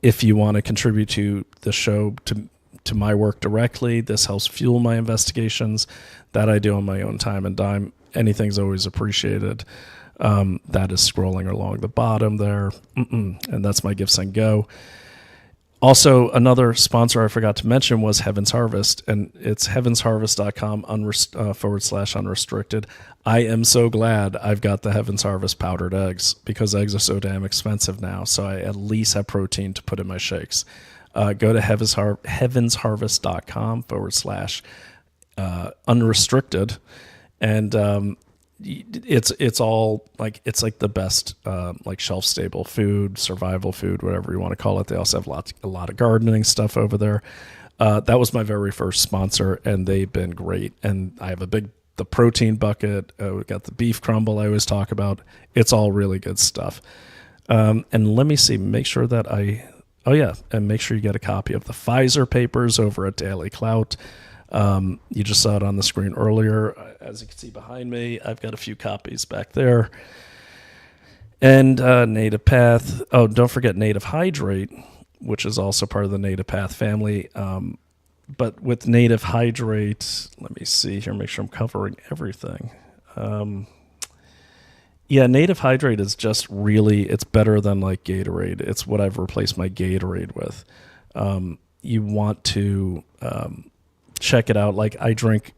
If you want to contribute to the show, to my work directly, this helps fuel my investigations that I do on my own time and dime. Anything's always appreciated. That is scrolling along the bottom there, and that's my Gifts and Go. Also, another sponsor I forgot to mention was Heaven's Harvest, and it's heavensharvest.com /unrestricted. I am so glad I've got the Heaven's Harvest powdered eggs, because eggs are so damn expensive now, so I at least have protein to put in my shakes. Go to heavensharvest.com /unrestricted, and it's all like, it's like the best like shelf stable food, survival food, whatever you want to call it. They also have a lot of gardening stuff over there. That was my very first sponsor, and they've been great. And I have the protein bucket. We got the beef crumble I always talk about. It's all really good stuff. And let me see, make sure that and make sure you get a copy of the Pfizer papers over at Daily Clout. You just saw it on the screen earlier. As you can see behind me, I've got a few copies back there. And Native Path. Oh, don't forget Native Hydrate, which is also part of the Native Path family. But with Native Hydrate, let me see here, make sure I'm covering everything. Native Hydrate is just really, it's better than like Gatorade. It's what I've replaced my Gatorade with. You want to check it out. Like, I drink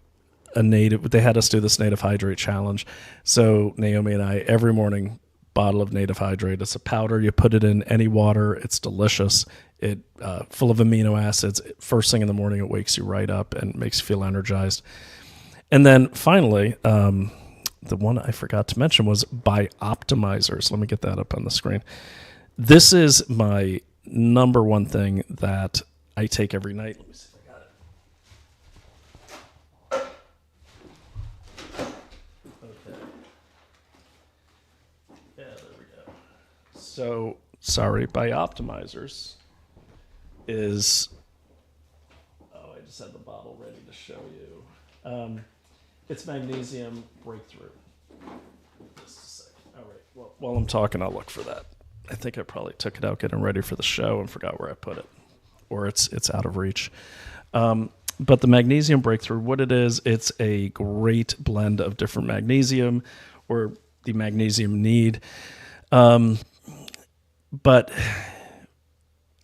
they had us do this Native Hydrate challenge. So Naomi and I, every morning, bottle of Native Hydrate. It's a powder. You put it in any water. It's delicious. It full of amino acids. First thing in the morning, it wakes you right up and makes you feel energized. And then finally, the one I forgot to mention was by Optimizers. Let me get that up on the screen. This is my number one thing that I take every night. Let me see if I got it. Okay. Yeah, there we go. So, sorry, by Optimizers is... Oh, I just had the bottle ready to show you. It's Magnesium Breakthrough. Just a second. All right. Well, while I'm talking, I'll look for that. I think I probably took it out getting ready for the show and forgot where I put it, or it's out of reach. But the Magnesium Breakthrough, what it is, it's a great blend of different magnesium, or the magnesium need. But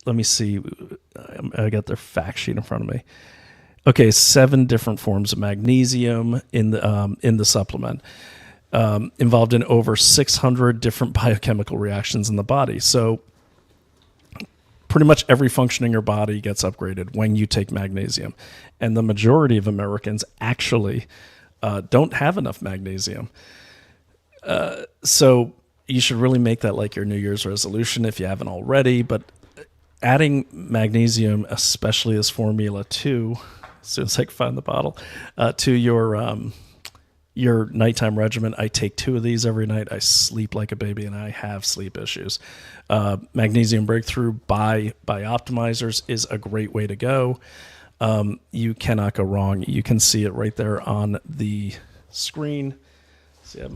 let me see. I got their fact sheet in front of me. Okay, 7 different forms of magnesium in the supplement, involved in over 600 different biochemical reactions in the body. So pretty much every function in your body gets upgraded when you take magnesium. And the majority of Americans actually don't have enough magnesium. So you should really make that like your New Year's resolution if you haven't already. But adding magnesium, especially as formula 2, as soon as I can find the bottle, to your nighttime regimen. I take 2 of these every night. I sleep like a baby, and I have sleep issues. Magnesium Breakthrough by Optimizers is a great way to go. You cannot go wrong. You can see it right there on the screen. See, I have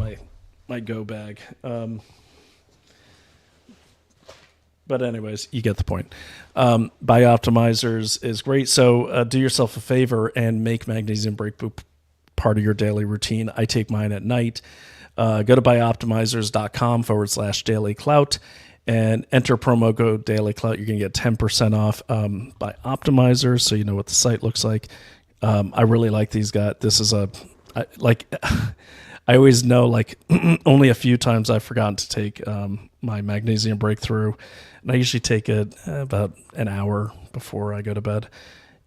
my go bag. But anyways, you get the point. By Optimizers is great. So do yourself a favor and make Magnesium Breakthrough part of your daily routine. I take mine at night. Go to buyoptimizers.com/daily clout and enter promo code daily clout. You're going to get 10% off by Optimizers, so you know what the site looks like. I really like these guys. This is I always know, like, only a few times I've forgotten to take my Magnesium Breakthrough, and I usually take it about an hour before I go to bed.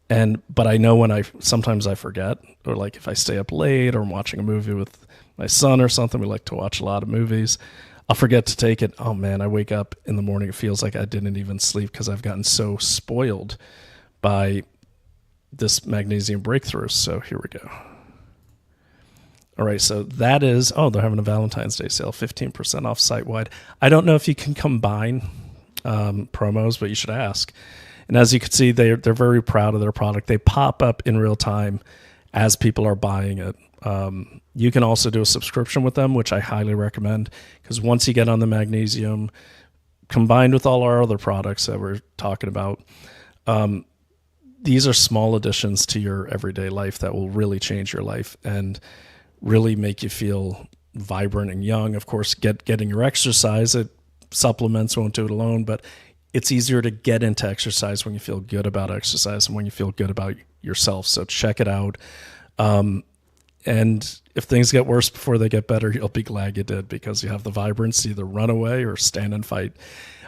But I know when sometimes I forget, or like if I stay up late or I'm watching a movie with my son or something, we like to watch a lot of movies, I'll forget to take it. Oh man, I wake up in the morning, it feels like I didn't even sleep because I've gotten so spoiled by this Magnesium Breakthrough. So here we go. All right, so that is, they're having a Valentine's Day sale, 15% off site-wide. I don't know if you can combine promos, but you should ask. And as you can see, they're very proud of their product. They pop up in real time as people are buying it. You can also do a subscription with them, which I highly recommend, because once you get on the magnesium, combined with all our other products that we're talking about, these are small additions to your everyday life that will really change your life and really make you feel vibrant and young. Of course, getting your exercise. Supplements won't do it alone, but it's easier to get into exercise when you feel good about exercise and when you feel good about yourself. So check it out. And if things get worse before they get better, you'll be glad you did, because you have the vibrance to either run away or stand and fight.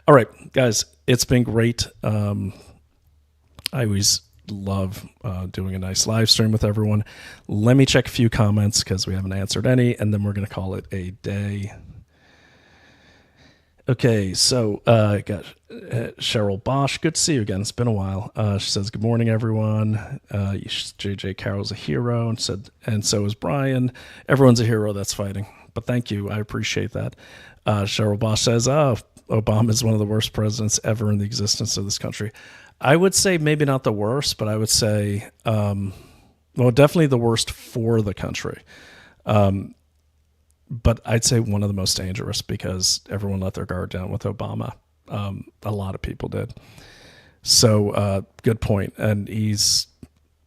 All right, guys, it's been great. I always love doing a nice live stream with everyone. Let me check a few comments because we haven't answered any, and then we're going to call it a day. Okay, so I got Cheryl Bosch. Good to see you again. It's been a while. She says, good morning, everyone. JJ Carroll's a hero, and so is Brian. Everyone's a hero that's fighting. But thank you. I appreciate that. Cheryl Bosch says, Obama is one of the worst presidents ever in the existence of this country. I would say maybe not the worst, but I would say, definitely the worst for the country. But I'd say one of the most dangerous, because everyone let their guard down with Obama. A lot of people did. So good point. And he's,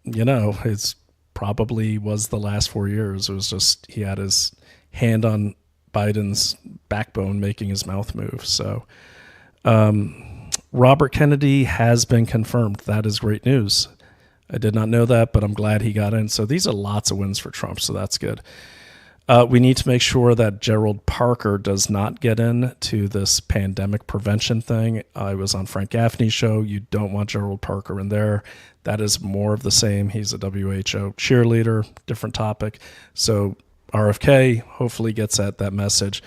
his probably was the last 4 years. It was just, he had his hand on Biden's backbone making his mouth move. So Robert Kennedy has been confirmed. That is great news. I did not know that, but I'm glad he got in. So these are lots of wins for Trump, so that's good. We need to make sure that Gerald Parker does not get into this pandemic prevention thing. I was on Frank Gaffney's show. You don't want Gerald Parker in there. That is more of the same. He's a WHO cheerleader, different topic. So RFK hopefully gets at that message.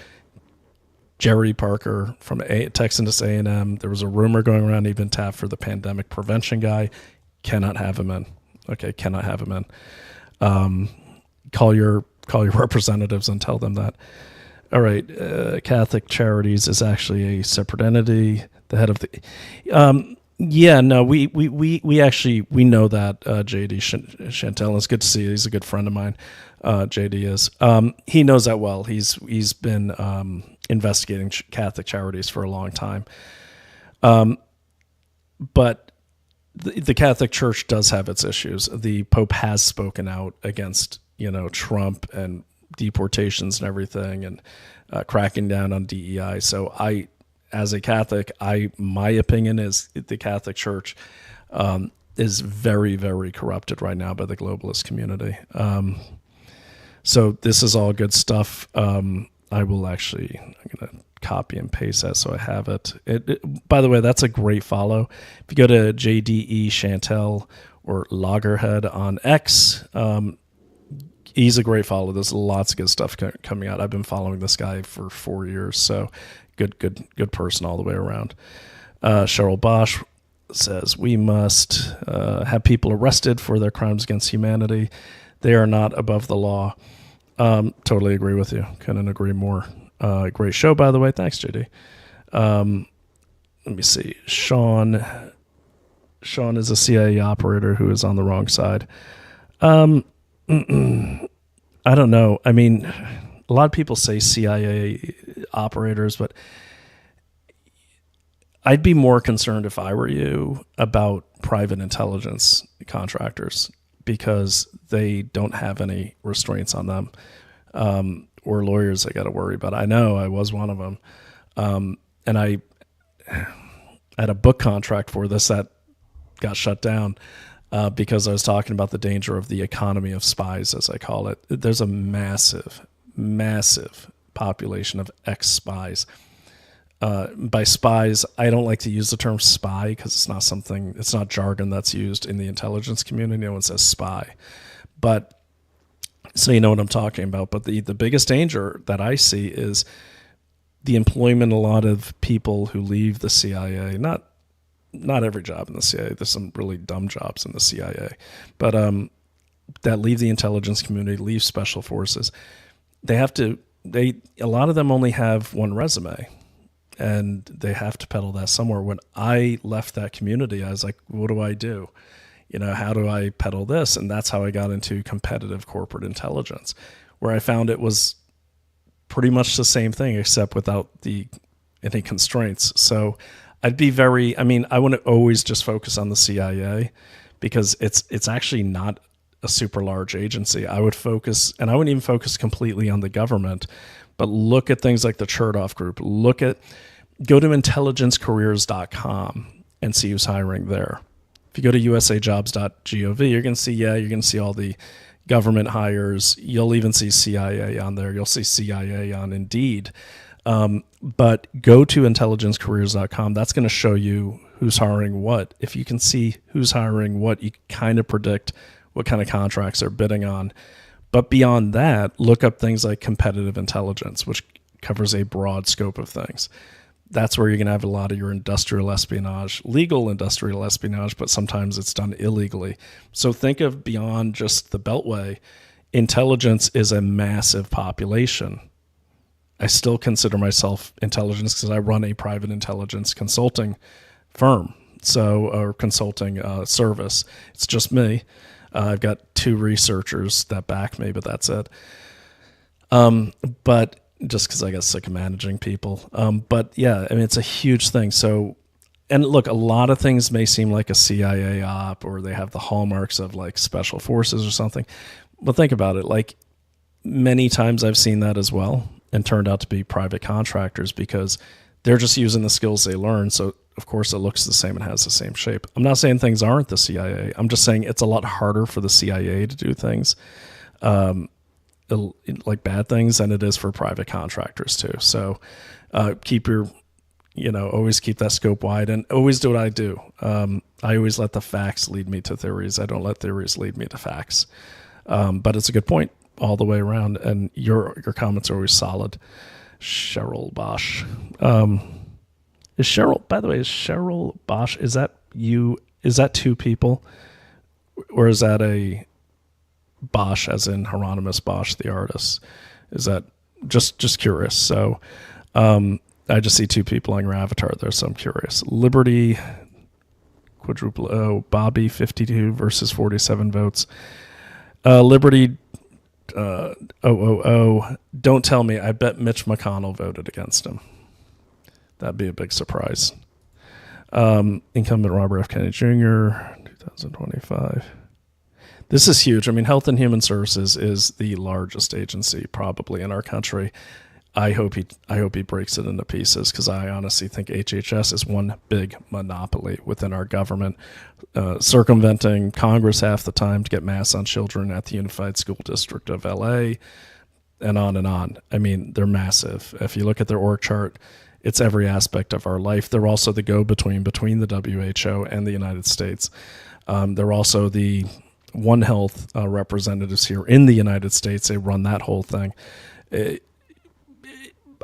Jerry Parker from Texas A&M, there was a rumor going around he'd been tapped for the pandemic prevention guy. Cannot have him in. Okay, cannot have him in. Call your representatives and tell them that. All right, Catholic Charities is actually a separate entity. The head of the, we actually know that JD Chantel. It's good to see you. He's a good friend of mine. JD is. He knows that well. He's been investigating Catholic Charities for a long time. But the Catholic Church does have its issues. The Pope has spoken out against Trump and deportations and everything, and cracking down on DEI. So as a Catholic, my opinion is the Catholic Church is very, very corrupted right now by the globalist community. So this is all good stuff. I'm going to copy and paste that so I have it. By the way, that's a great follow. If you go to JDE Chantel or Loggerhead on X, he's a great follow. There's lots of good stuff coming out. I've been following this guy for 4 years, so good person all the way around. Cheryl Bosch says, we must have people arrested for their crimes against humanity. They are not above the law. Totally agree with you. Couldn't agree more. Great show, by the way. Thanks, JD. Let me see. Sean is a CIA operator who is on the wrong side. I don't know. I mean, a lot of people say CIA operators, but I'd be more concerned if I were you about private intelligence contractors because they don't have any restraints on them. Or lawyers I got to worry about. I know I was one of them. And I had a book contract for this that got shut down because I was talking about the danger of the economy of spies, as I call it. There's a massive, massive population of ex-spies. By spies, I don't like to use the term spy because it's not jargon that's used in the intelligence community. No one says spy. But so you know what I'm talking about. But the biggest danger that I see is the employment of a lot of people who leave the CIA. Not every job in the CIA. There's some really dumb jobs in the CIA. But that leave the intelligence community, leave special forces. A lot of them only have one resume. And they have to peddle that somewhere. When I left that community, I was like, what do I do? How do I peddle this? And that's how I got into competitive corporate intelligence, where I found it was pretty much the same thing, except without any constraints. So I wouldn't always just focus on the CIA because it's actually not a super large agency. I would focus, and I wouldn't even focus completely on the government, but look at things like the Chertoff Group. Go to intelligencecareers.com and see who's hiring there. If you go to usajobs.gov, you're going to see all the government hires. You'll even see CIA on there. You'll see CIA on Indeed. But go to intelligencecareers.com. That's going to show you who's hiring what. If you can see who's hiring what, you kind of predict what kind of contracts they're bidding on. But beyond that, look up things like competitive intelligence, which covers a broad scope of things. That's where you're going to have a lot of your industrial espionage, legal industrial espionage, but sometimes it's done illegally. So think of beyond just the Beltway. Intelligence is a massive population. I still consider myself intelligence because I run a private intelligence consulting firm, or consulting service. It's just me. I've got 2 researchers that back me, but that's it. But just because I got sick of managing people. But yeah, it's a huge thing. So, and look, a lot of things may seem like a CIA op or they have the hallmarks of like special forces or something. But think about it. Like many times I've seen that as well and turned out to be private contractors because they're just using the skills they learn. So of course it looks the same and has the same shape. I'm not saying things aren't the CIA. I'm just saying it's a lot harder for the CIA to do things like bad things than it is for private contractors too. So keep your, always keep that scope wide and always do what I do. I always let the facts lead me to theories. I don't let theories lead me to facts. But it's a good point all the way around. And your comments are always solid. Cheryl Bosch. Is Cheryl Bosch, is that you? Is that 2 people? Or is that a Bosch as in Hieronymus Bosch, the artist? Is that just curious? So I just see 2 people on your avatar there, so I'm curious. Liberty Bobby 52 versus 47 votes. Liberty don't tell me. I bet Mitch McConnell voted against him. That'd be a big surprise. Incumbent Robert F. Kennedy Jr., 2025. This is huge. Health and Human Services is the largest agency probably in our country. I hope he breaks it into pieces because I honestly think HHS is one big monopoly within our government, circumventing Congress half the time to get masks on children at the Unified School District of LA. and on and on. I mean, they're massive. If you look at their org chart, it's every aspect of our life. They're also the go-between between the WHO and the United States. They're also the One Health representatives here in the United States. They run that whole thing.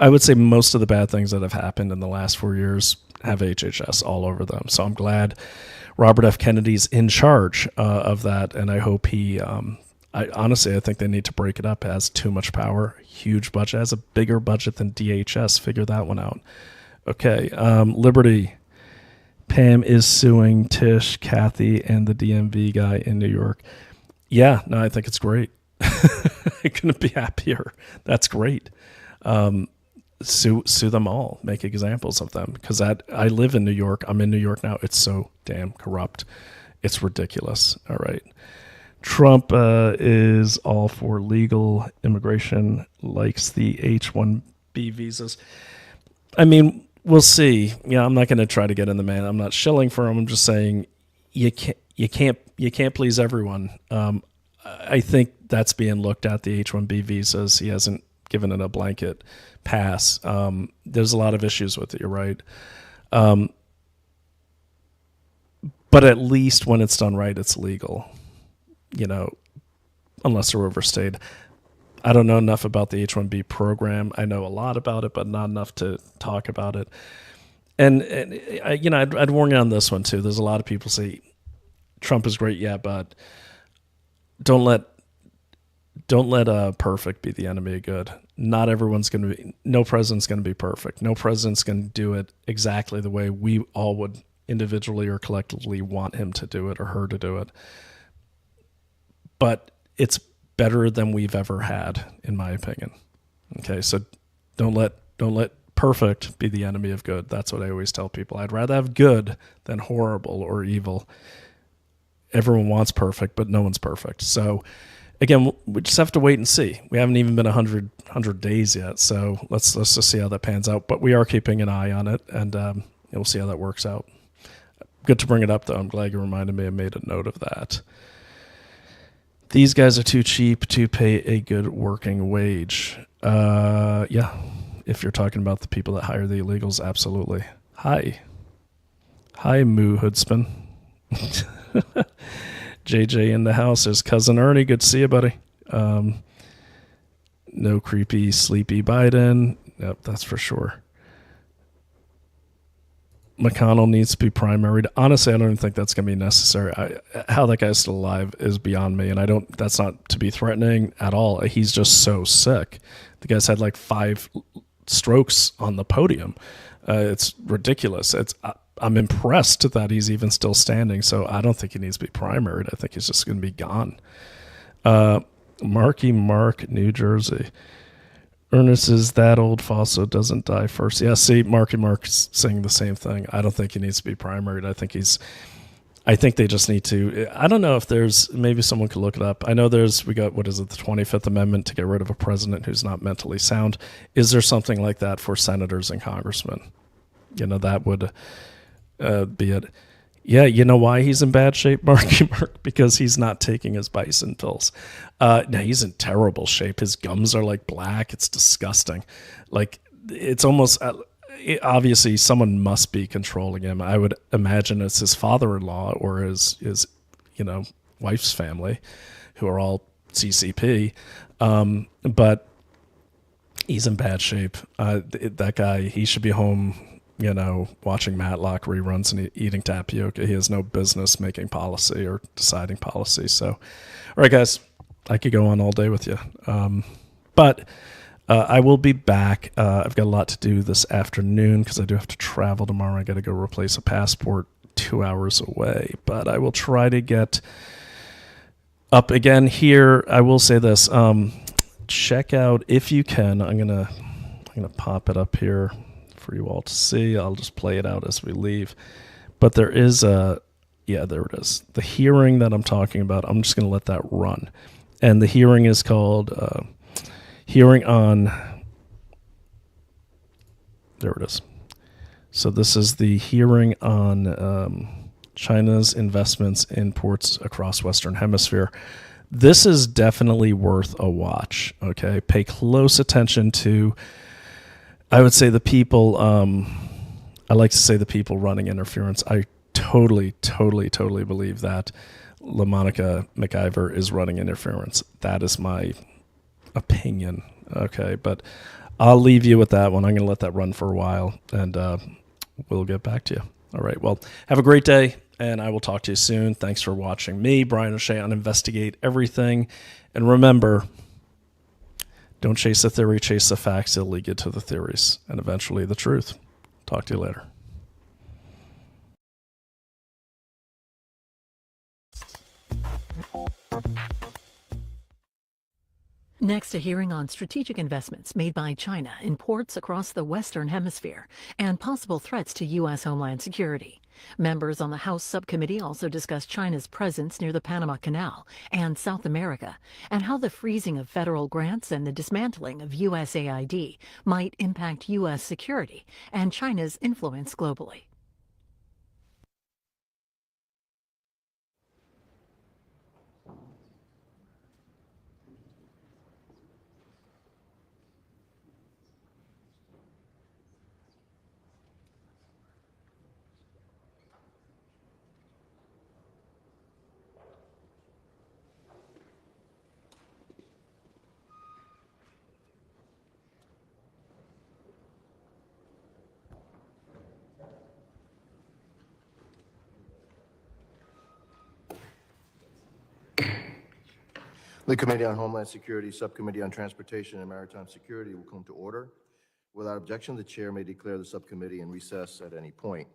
I would say most of the bad things that have happened in the last 4 years have HHS all over them. So I'm glad Robert F. Kennedy's in charge of that, and I hope he honestly, I think they need to break it up. It has too much power, huge budget, it has a bigger budget than DHS. Figure that one out. Okay, Liberty. Pam is suing Tish, Kathy, and the DMV guy in New York. Yeah, no, I think it's great. I couldn't be happier. That's great. Sue them all. Make examples of them. Because I live in New York. I'm in New York now. It's so damn corrupt. It's ridiculous. All right. Trump is all for legal immigration, likes the H-1B visas. I mean, we'll see. Yeah, I'm not going to try to get in the man. I'm not shilling for him. I'm just saying you can't please everyone. I think that's being looked at, the H-1B visas. He hasn't given it a blanket pass. There's a lot of issues with it. You're right. But at least when it's done right, it's legal. You know, unless they're overstayed. I don't know enough about the H-1B program. I know a lot about it, but not enough to talk about it. And I'd warn you on this one too. There's a lot of people say Trump is great, yeah, but don't let perfect be the enemy of good. Not everyone's going to be. No president's going to be perfect. No president's going to do it exactly the way we all would individually or collectively want him to do it or her to do it. But it's better than we've ever had, in my opinion. Okay, so don't let perfect be the enemy of good. That's what I always tell people. I'd rather have good than horrible or evil. Everyone wants perfect, but no one's perfect. So again, we just have to wait and see. We haven't even been 100 days yet, so let's just see how that pans out. But we are keeping an eye on it, and we'll see how that works out. Good to bring it up, though. I'm glad you reminded me. I made a note of that. These guys are too cheap to pay a good working wage. Yeah, if you're talking about the people that hire the illegals, absolutely. Hi, Moo Hoodspin. JJ in the house. There's Cousin Ernie. Good to see you, buddy. No creepy, sleepy Biden. Yep, that's for sure. McConnell needs to be primaried. Honestly, I don't even think that's going to be necessary. How that guy's still alive is beyond me, and that's not to be threatening at all. He's just so sick. The guy's had like 5 strokes on the podium. It's ridiculous. I'm impressed that he's even still standing, so I don't think he needs to be primaried. I think he's just going to be gone. Marky Mark, New Jersey. Ernest is that old fossil doesn't die first. Yeah, see, Marky Mark's saying the same thing. I don't think he needs to be primaried. I think they just need to. I don't know if there's, maybe someone could look it up. I know we got, the 25th Amendment to get rid of a president who's not mentally sound. Is there something like that for senators and congressmen? That would be it. Yeah, you know why he's in bad shape, Marky Mark? Because he's not taking his bison pills. No, he's in terrible shape. His gums are like black. It's disgusting. Like, it's almost, obviously someone must be controlling him. I would imagine it's his father-in-law or his wife's family, who are all CCP. But he's in bad shape. That guy, he should be home, watching Matlock reruns and eating tapioca. He has no business making policy or deciding policy. So, all right, guys, I could go on all day with you. But I will be back. I've got a lot to do this afternoon because I do have to travel tomorrow. I got to go replace a passport 2 hours away. But I will try to get up again here. I will say this. Check out, if you can, I'm gonna pop it up here for you all to see. I'll just play it out as we leave. But there is there it is. The hearing that I'm talking about, I'm just going to let that run. And the hearing is called hearing on, there it is. So this is the hearing on China's investments in ports across Western Hemisphere. this is definitely worth a watch. Okay, pay close attention to, I would say, the people. I like to say the people running interference. I totally believe that LaMonica McIver is running interference. That is my opinion. Okay, but I'll leave you with that one. I'm going to let that run for a while, and we'll get back to you. All right. Well, have a great day, and I will talk to you soon. Thanks for watching me, Brian O'Shea, on Investigate Everything. And remember, don't chase the theory, chase the facts. It'll lead you to the theories and eventually the truth. Talk to you later. Next, a hearing on strategic investments made by China in ports across the Western Hemisphere and possible threats to U.S. homeland security. Members on the House subcommittee also discussed China's presence near the Panama Canal and South America, and how the freezing of federal grants and the dismantling of USAID might impact U.S. security and China's influence globally. The Committee on Homeland Security, Subcommittee on Transportation and Maritime Security will come to order. Without objection, the chair may declare the subcommittee in recess at any point.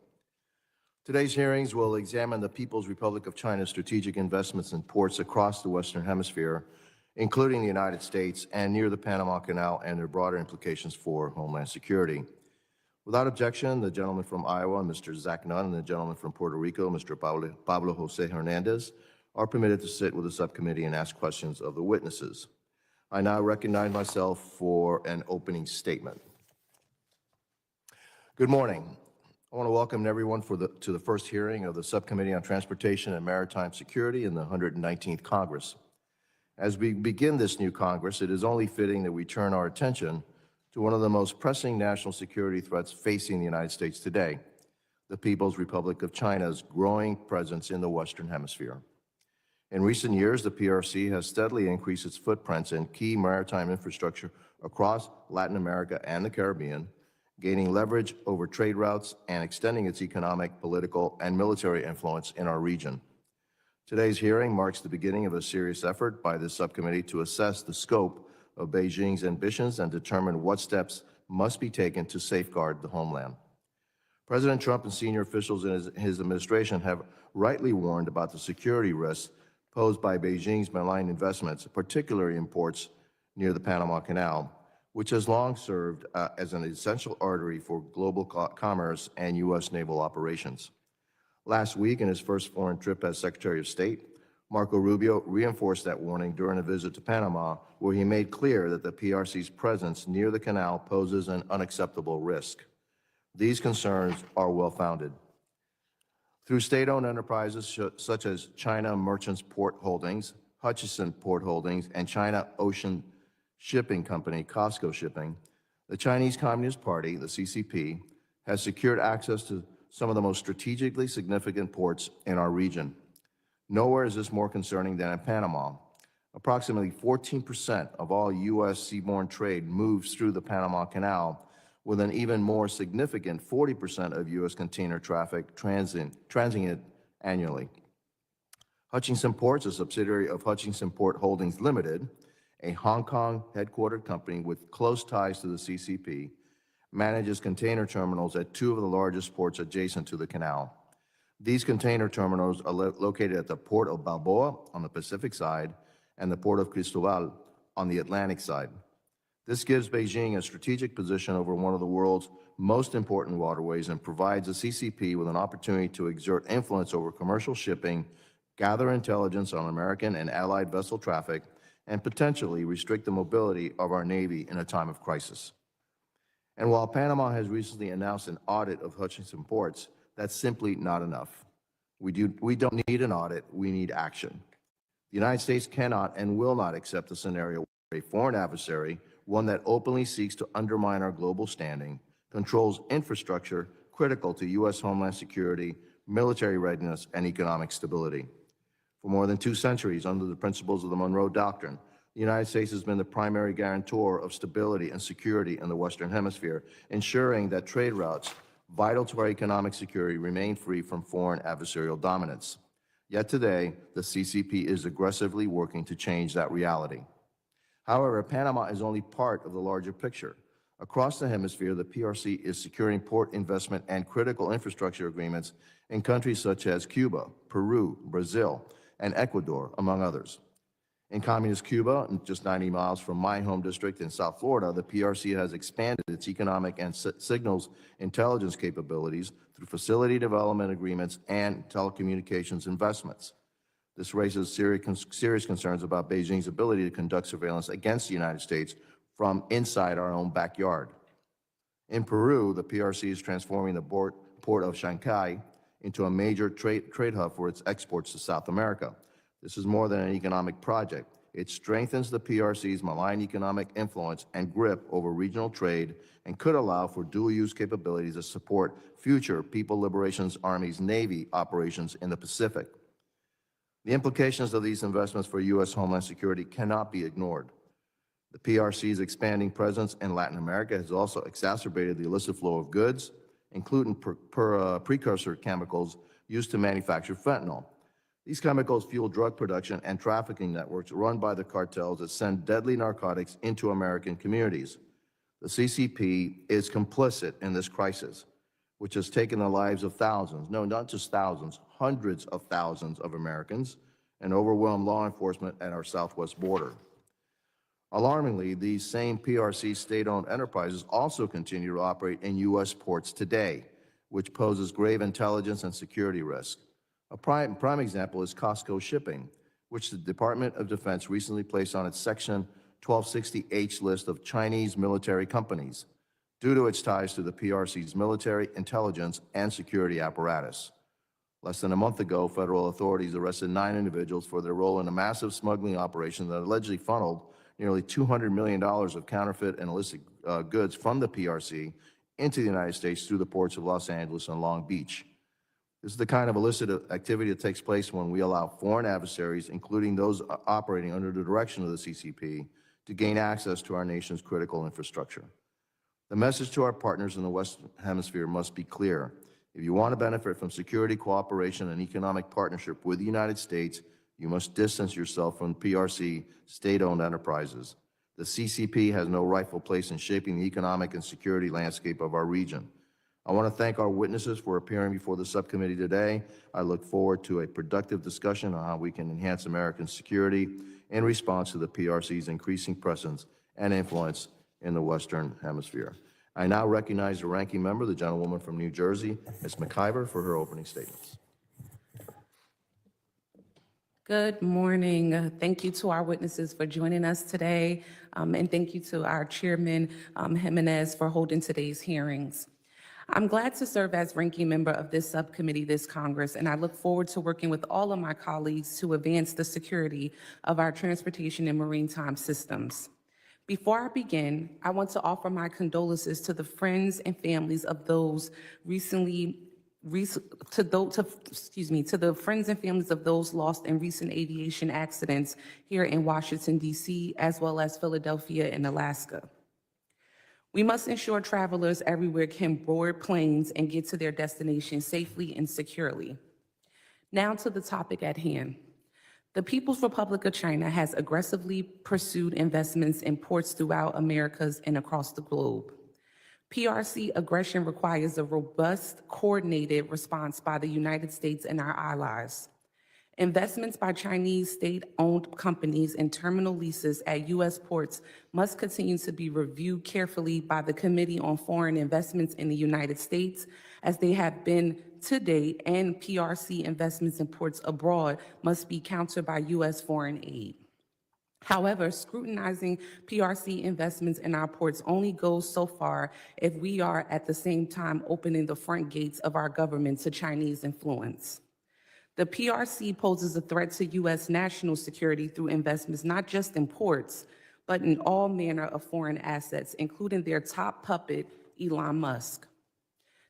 Today's hearings will examine the People's Republic of China's strategic investments in ports across the Western Hemisphere, including the United States and near the Panama Canal, and their broader implications for Homeland Security. Without objection, the gentleman from Iowa, Mr. Zach Nunn, and the gentleman from Puerto Rico, Mr. Pablo Jose Hernandez, are permitted to sit with the subcommittee and ask questions of the witnesses. I now recognize myself for an opening statement. Good morning. I want to welcome everyone to the first hearing of the Subcommittee on Transportation and Maritime Security in the 119th Congress. As we begin this new Congress, it is only fitting that we turn our attention to one of the most pressing national security threats facing the United States today, the People's Republic of China's growing presence in the Western Hemisphere. In recent years, the PRC has steadily increased its footprints in key maritime infrastructure across Latin America and the Caribbean, gaining leverage over trade routes and extending its economic, political, and military influence in our region. Today's hearing marks the beginning of a serious effort by this subcommittee to assess the scope of Beijing's ambitions and determine what steps must be taken to safeguard the homeland. President Trump and senior officials in his administration have rightly warned about the security risks posed by Beijing's malign investments, particularly in ports near the Panama Canal, which has long served as an essential artery for global commerce and U.S. naval operations. Last week, in his first foreign trip as Secretary of State, Marco Rubio reinforced that warning during a visit to Panama, where he made clear that the PRC's presence near the canal poses an unacceptable risk. These concerns are well-founded. Through state-owned enterprises such as China Merchants Port Holdings, Hutchison Port Holdings, and China Ocean Shipping Company, COSCO Shipping, the Chinese Communist Party, the CCP, has secured access to some of the most strategically significant ports in our region. Nowhere is this more concerning than in Panama. Approximately 14% of all U.S. seaborne trade moves through the Panama Canal, with an even more significant 40% of U.S. container traffic transiting it annually. Hutchison Ports, a subsidiary of Hutchison Port Holdings Limited, a Hong Kong headquartered company with close ties to the CCP, manages container terminals at two of the largest ports adjacent to the canal. These container terminals are located at the Port of Balboa on the Pacific side and the Port of Cristobal on the Atlantic side. This gives Beijing a strategic position over one of the world's most important waterways and provides the CCP with an opportunity to exert influence over commercial shipping, gather intelligence on American and allied vessel traffic, and potentially restrict the mobility of our Navy in a time of crisis. And while Panama has recently announced an audit of Hutchison Ports, that's simply not enough. We don't need an audit, we need action. The United States cannot and will not accept a scenario where a foreign adversary, one that openly seeks to undermine our global standing, controls infrastructure critical to U.S. homeland security, military readiness, and economic stability. For more than 2 centuries, under the principles of the Monroe Doctrine, the United States has been the primary guarantor of stability and security in the Western Hemisphere, ensuring that trade routes vital to our economic security remain free from foreign adversarial dominance. Yet today, the CCP is aggressively working to change that reality. However, Panama is only part of the larger picture. Across the hemisphere, the PRC is securing port investment and critical infrastructure agreements in countries such as Cuba, Peru, Brazil, and Ecuador, among others. In communist Cuba, just 90 miles from my home district in South Florida, the PRC has expanded its economic and signals intelligence capabilities through facility development agreements and telecommunications investments. This raises serious concerns about Beijing's ability to conduct surveillance against the United States from inside our own backyard. In Peru, the PRC is transforming the port of Shanghai into a major trade hub for its exports to South America. This is more than an economic project. It strengthens the PRC's malign economic influence and grip over regional trade and could allow for dual-use capabilities to support future People Liberation Army's Navy operations in the Pacific. The implications of these investments for U.S. homeland security cannot be ignored. The PRC's expanding presence in Latin America has also exacerbated the illicit flow of goods, including precursor chemicals used to manufacture fentanyl. These chemicals fuel drug production and trafficking networks run by the cartels that send deadly narcotics into American communities. The CCP is complicit in this crisis, which has taken the lives of thousands, no, not just thousands, hundreds of thousands of Americans, and overwhelmed law enforcement at our southwest border. Alarmingly, these same PRC state-owned enterprises also continue to operate in U.S. ports today, which poses grave intelligence and security risk. A prime example is Costco Shipping, which the Department of Defense recently placed on its Section 1260H list of Chinese military companies due to its ties to the PRC's military, intelligence, and security apparatus. Less than a month ago, federal authorities arrested 9 individuals for their role in a massive smuggling operation that allegedly funneled nearly $200 million of counterfeit and illicit goods from the PRC into the United States through the ports of Los Angeles and Long Beach. This is the kind of illicit activity that takes place when we allow foreign adversaries, including those operating under the direction of the CCP, to gain access to our nation's critical infrastructure. The message to our partners in the Western Hemisphere must be clear. If you want to benefit from security cooperation and economic partnership with the United States, you must distance yourself from PRC state-owned enterprises. The CCP has no rightful place in shaping the economic and security landscape of our region. I want to thank our witnesses for appearing before the subcommittee today. I look forward to a productive discussion on how we can enhance American security in response to the PRC's increasing presence and influence in the Western Hemisphere. I now recognize the ranking member, the gentlewoman from New Jersey, Ms. McIver, for her opening statements. Good morning. Thank you to our witnesses for joining us today, and thank you to our chairman, Jimenez, for holding today's hearings. I'm glad to serve as ranking member of this subcommittee this Congress, and I look forward to working with all of my colleagues to advance the security of our transportation and maritime systems. Before I begin, I want to offer my condolences to the friends and families of those to the friends and families of those lost in recent aviation accidents here in Washington, D.C., as well as Philadelphia and Alaska. We must ensure travelers everywhere can board planes and get to their destination safely and securely. Now to the topic at hand. The People's Republic of China has aggressively pursued investments in ports throughout Americas and across the globe. PRC aggression requires a robust, coordinated response by the United States and our allies. Investments by Chinese state-owned companies and terminal leases at U.S. ports must continue to be reviewed carefully by the Committee on Foreign Investments in the United States, as they have been to date, and PRC investments in ports abroad must be countered by U.S. foreign aid. However, scrutinizing PRC investments in our ports only goes so far if we are at the same time opening the front gates of our government to Chinese influence. The PRC poses a threat to U.S. national security through investments not just in ports, but in all manner of foreign assets, including their top puppet, Elon Musk.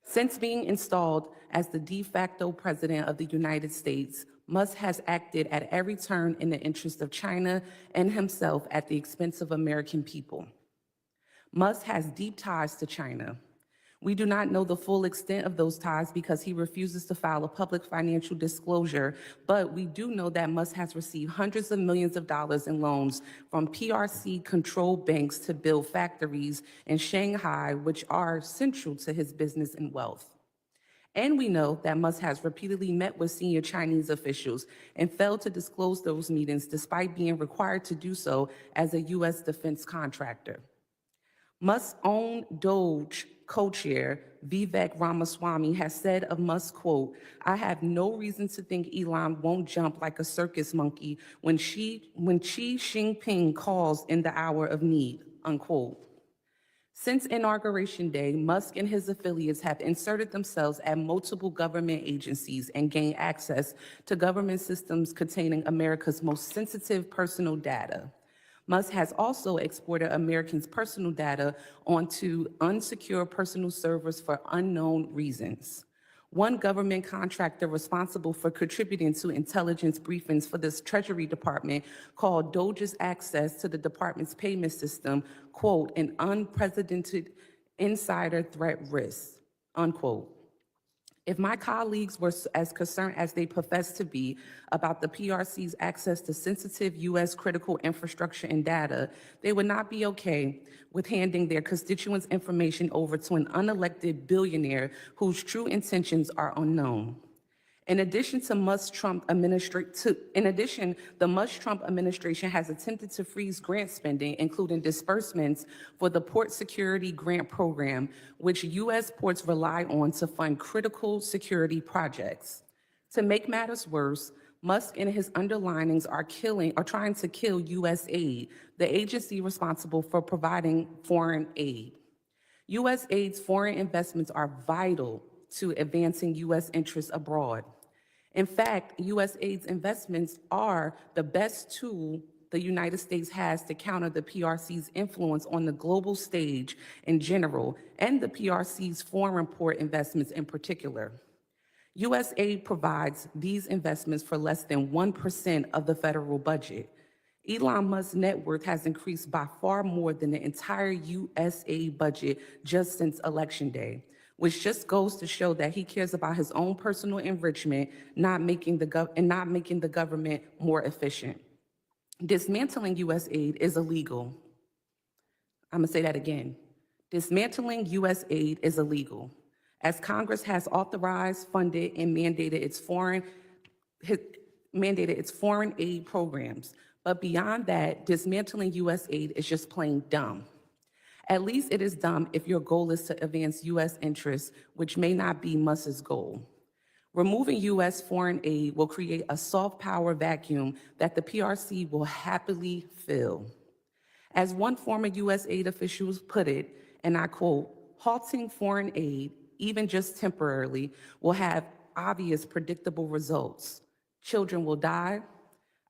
Since being installed as the de facto president of the United States, Musk has acted at every turn in the interest of China and himself at the expense of American people. Musk has deep ties to China. We do not know the full extent of those ties because he refuses to file a public financial disclosure, but we do know that Musk has received hundreds of millions of dollars in loans from PRC-controlled banks to build factories in Shanghai, which are central to his business and wealth. And we know that Musk has repeatedly met with senior Chinese officials and failed to disclose those meetings despite being required to do so as a U.S. defense contractor. Musk's own Doge co-chair, Vivek Ramaswamy, has said of Musk, quote, "I have no reason to think Elon won't jump like a circus monkey when Xi Jinping calls in the hour of need," unquote. Since Inauguration Day, Musk and his affiliates have inserted themselves at multiple government agencies and gained access to government systems containing America's most sensitive personal data. Musk has also exported Americans' personal data onto unsecure personal servers for unknown reasons. One government contractor responsible for contributing to intelligence briefings for this Treasury Department called Doge's access to the department's payment system, quote, "an unprecedented insider threat risk," unquote. If my colleagues were as concerned as they profess to be about the PRC's access to sensitive U.S. critical infrastructure and data, they would not be okay with handing their constituents' information over to an unelected billionaire whose true intentions are unknown. In addition, the Musk-Trump administration has attempted to freeze grant spending, including disbursements for the Port Security Grant Program, which U.S. ports rely on to fund critical security projects. To make matters worse, Musk and his underlinings are trying to kill USAID, the agency responsible for providing foreign aid. USAID's foreign investments are vital to advancing U.S. interests abroad. In fact, USAID's investments are the best tool the United States has to counter the PRC's influence on the global stage in general, and the PRC's foreign port investments in particular. USAID provides these investments for less than 1% of the federal budget. Elon Musk's net worth has increased by far more than the entire USAID budget just since Election Day, which just goes to show that he cares about his own personal enrichment, not making the government more efficient. Dismantling USAID is illegal. I'm gonna say that again. Dismantling USAID is illegal, as Congress has authorized, funded, and mandated its foreign aid programs. But beyond that, dismantling USAID is just plain dumb. At least it is dumb if your goal is to advance U.S. interests, which may not be Musk's goal. Removing U.S. foreign aid will create a soft power vacuum that the PRC will happily fill. As one former U.S. aid official put it, and I quote, "Halting foreign aid, even just temporarily, will have obvious predictable results. Children will die,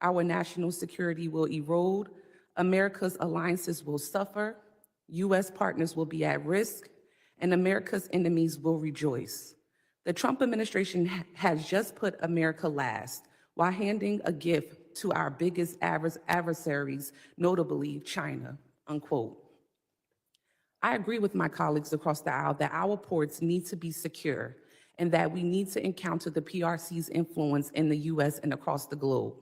our national security will erode, America's alliances will suffer, U.S. partners will be at risk, and America's enemies will rejoice. The Trump administration has just put America last while handing a gift to our biggest adversaries, notably China," unquote. I agree with my colleagues across the aisle that our ports need to be secure and that we need to encounter the PRC's influence in the U.S. and across the globe.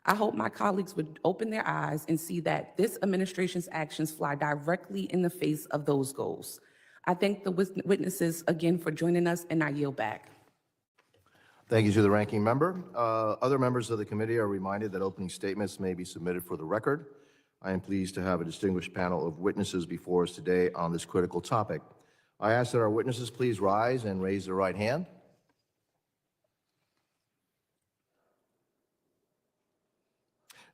I hope my colleagues would open their eyes and see that this administration's actions fly directly in the face of those goals. I thank the witnesses again for joining us, and I yield back. Thank you to the ranking member. Other members of the committee are reminded that opening statements may be submitted for the record. I am pleased to have a distinguished panel of witnesses before us today on this critical topic. I ask that our witnesses please rise and raise their right hand.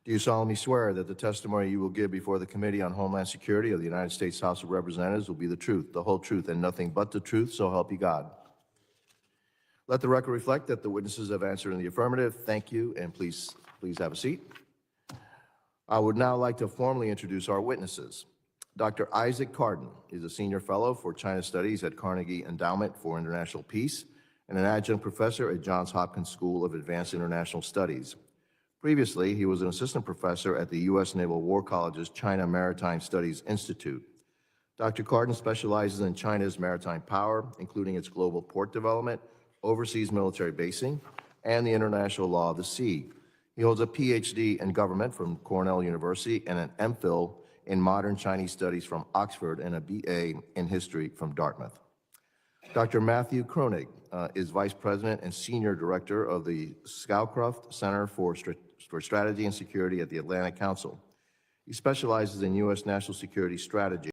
Do you solemnly swear that the testimony you will give before the Committee on Homeland Security of the United States House of Representatives will be the truth, the whole truth, and nothing but the truth, so help you God? Let the record reflect that the witnesses have answered in the affirmative. Thank you, and please have a seat. I would now like to formally introduce our witnesses. Dr. Isaac Carden is a senior fellow for China Studies at Carnegie Endowment for International Peace and an adjunct professor at Johns Hopkins School of Advanced International Studies. Previously, he was an assistant professor at the U.S. Naval War College's China Maritime Studies Institute. Dr. Carden specializes in China's maritime power, including its global port development, overseas military basing, and the international law of the sea. He holds a PhD in government from Cornell University and an MPhil in modern Chinese studies from Oxford and a BA in history from Dartmouth. Dr. Matthew Kronig is Vice President and Senior Director of the Scowcroft Center for Strategy and Security at the Atlantic Council. He specializes in U.S. national security strategy.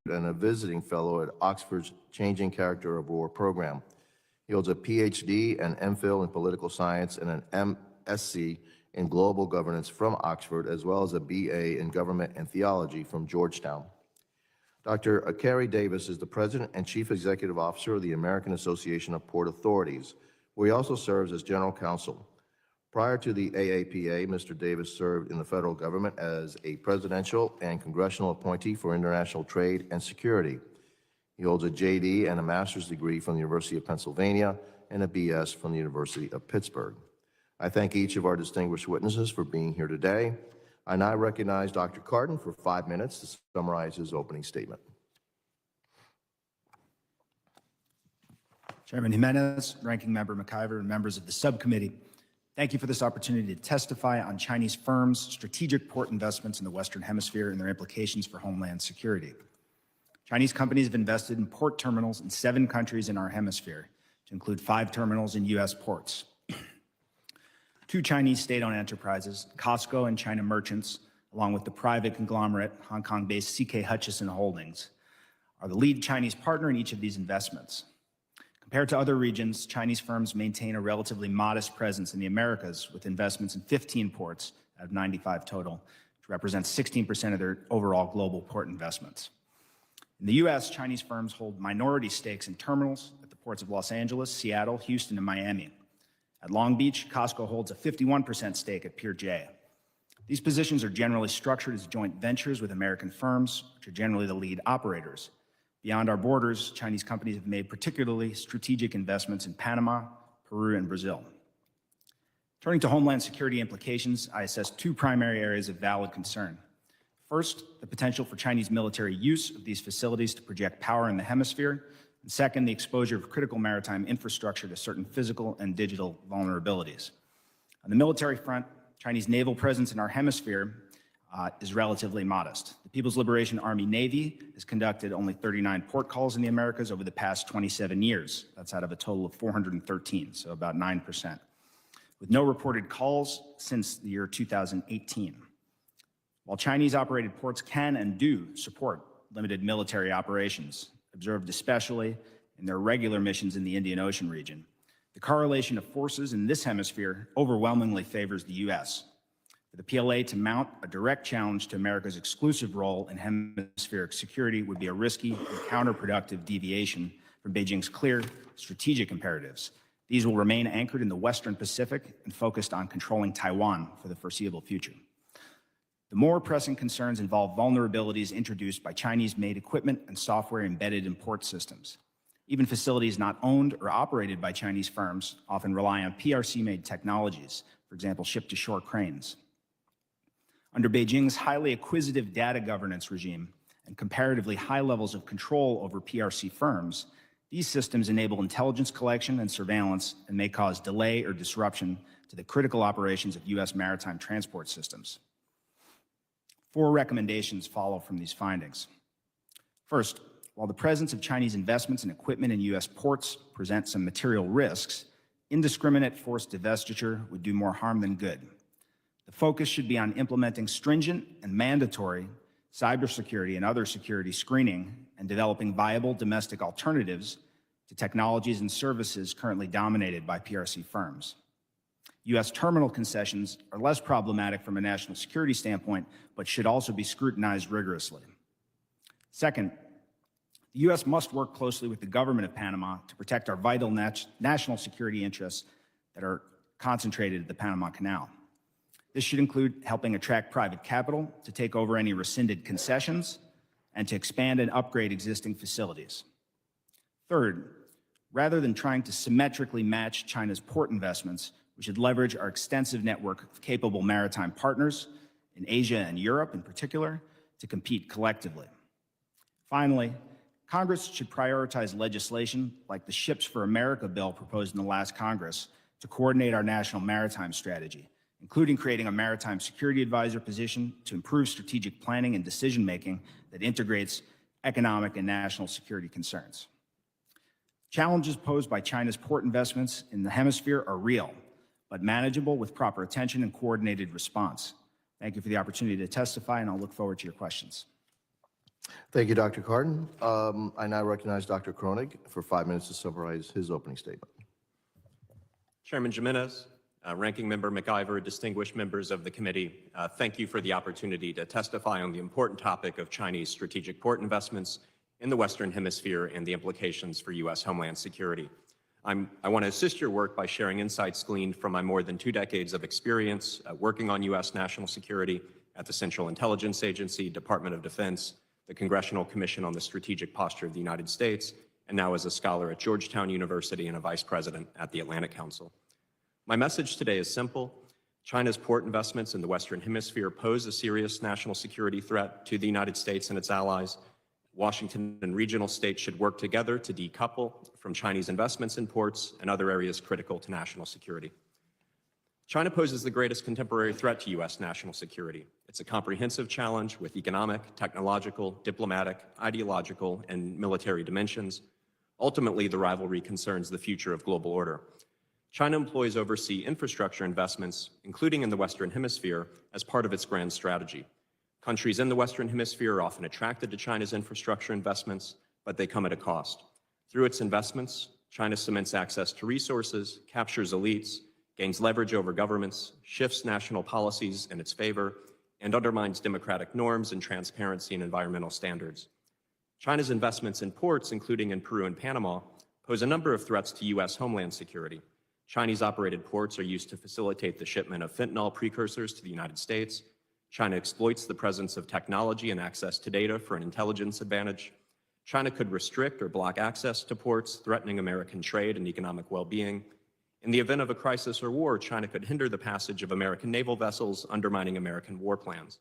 And a visiting fellow at Oxford's Changing Character of War program. He holds a PhD and MPhil in political science and an MSc in global governance from Oxford, as well as a BA in government and theology from Georgetown. Dr. Carey Davis is the President and Chief Executive Officer of the American Association of Port Authorities, where he also serves as General Counsel. Prior to the AAPA, Mr. Davis served in the federal government as a presidential and congressional appointee for international trade and security. He holds a JD and a master's degree from the University of Pennsylvania and a BS from the University of Pittsburgh. I thank each of our distinguished witnesses for being here today. I now recognize Dr. Carden for 5 minutes to summarize his opening statement. Chairman Jimenez, Ranking Member McIver, and members of the subcommittee, thank you for this opportunity to testify on Chinese firms' strategic port investments in the Western Hemisphere and their implications for homeland security. Chinese companies have invested in port terminals in 7 countries in our hemisphere, to include 5 terminals in U.S. ports. 2 Chinese state-owned enterprises, Costco and China Merchants, along with the private conglomerate Hong Kong-based CK Hutchison Holdings, are the lead Chinese partner in each of these investments. Compared to other regions, Chinese firms maintain a relatively modest presence in the Americas, with investments in 15 ports out of 95 total, which represents 16% of their overall global port investments. In the U.S., Chinese firms hold minority stakes in terminals at the ports of Los Angeles, Seattle, Houston, and Miami. At Long Beach, Costco holds a 51% stake at Pier J. These positions are generally structured as joint ventures with American firms, which are generally the lead operators. Beyond our borders, Chinese companies have made particularly strategic investments in Panama, Peru, and Brazil. Turning to homeland security implications, I assess 2 primary areas of valid concern. First, the potential for Chinese military use of these facilities to project power in the hemisphere. And second, the exposure of critical maritime infrastructure to certain physical and digital vulnerabilities. On the military front, Chinese naval presence in our hemisphere is relatively modest. The People's Liberation Army Navy has conducted only 39 port calls in the Americas over the past 27 years. That's out of a total of 413, so about 9%, with no reported calls since the year 2018. While Chinese-operated ports can and do support limited military operations, observed especially in their regular missions in the Indian Ocean region, the correlation of forces in this hemisphere overwhelmingly favors the U.S. For the PLA to mount a direct challenge to America's exclusive role in hemispheric security would be a risky and counterproductive deviation from Beijing's clear strategic imperatives. These will remain anchored in the Western Pacific and focused on controlling Taiwan for the foreseeable future. The more pressing concerns involve vulnerabilities introduced by Chinese-made equipment and software embedded in port systems. Even facilities not owned or operated by Chinese firms often rely on PRC-made technologies, for example, ship-to-shore cranes. Under Beijing's highly acquisitive data governance regime and comparatively high levels of control over PRC firms, these systems enable intelligence collection and surveillance and may cause delay or disruption to the critical operations of U.S. maritime transport systems. 4 recommendations follow from these findings. First, while the presence of Chinese investments and equipment in U.S. ports present some material risks, indiscriminate forced divestiture would do more harm than good. The focus should be on implementing stringent and mandatory cybersecurity and other security screening and developing viable domestic alternatives to technologies and services currently dominated by PRC firms. U.S. terminal concessions are less problematic from a national security standpoint, but should also be scrutinized rigorously. Second, the U.S. must work closely with the government of Panama to protect our vital national security interests that are concentrated at the Panama Canal. This should include helping attract private capital to take over any rescinded concessions and to expand and upgrade existing facilities. Third, rather than trying to symmetrically match China's port investments, we should leverage our extensive network of capable maritime partners in Asia and Europe in particular to compete collectively. Finally, Congress should prioritize legislation like the Ships for America bill proposed in the last Congress to coordinate our national maritime strategy, including creating a maritime security advisor position to improve strategic planning and decision-making that integrates economic and national security concerns. Challenges posed by China's port investments in the hemisphere are real, but manageable with proper attention and coordinated response. Thank you for the opportunity to testify, and I'll look forward to your questions. Thank you, Dr. Cardin. I now recognize Dr. Kronig for 5 minutes to summarize his opening statement. Chairman Jimenez, Ranking Member McIver, distinguished members of the committee, thank you for the opportunity to testify on the important topic of Chinese strategic port investments in the Western Hemisphere and the implications for U.S. homeland security. I want to assist your work by sharing insights gleaned from my more than 2 decades of experience working on U.S. national security at the Central Intelligence Agency, Department of Defense, the Congressional Commission on the Strategic Posture of the United States, and now as a scholar at Georgetown University and a vice president at the Atlantic Council. My message today is simple. China's port investments in the Western Hemisphere pose a serious national security threat to the United States and its allies. Washington and regional states should work together to decouple from Chinese investments in ports and other areas critical to national security. China poses the greatest contemporary threat to U.S. national security. It's a comprehensive challenge with economic, technological, diplomatic, ideological, and military dimensions. Ultimately, the rivalry concerns the future of global order. China employs overseas infrastructure investments, including in the Western Hemisphere, as part of its grand strategy. Countries in the Western Hemisphere are often attracted to China's infrastructure investments, but they come at a cost. Through its investments, China cements access to resources, captures elites, gains leverage over governments, shifts national policies in its favor, and undermines democratic norms and transparency and environmental standards. China's investments in ports, including in Peru and Panama, pose a number of threats to U.S. homeland security. Chinese-operated ports are used to facilitate the shipment of fentanyl precursors to the United States. China exploits the presence of technology and access to data for an intelligence advantage. China could restrict or block access to ports, threatening American trade and economic well-being. In the event of a crisis or war, China could hinder the passage of American naval vessels, undermining American war plans.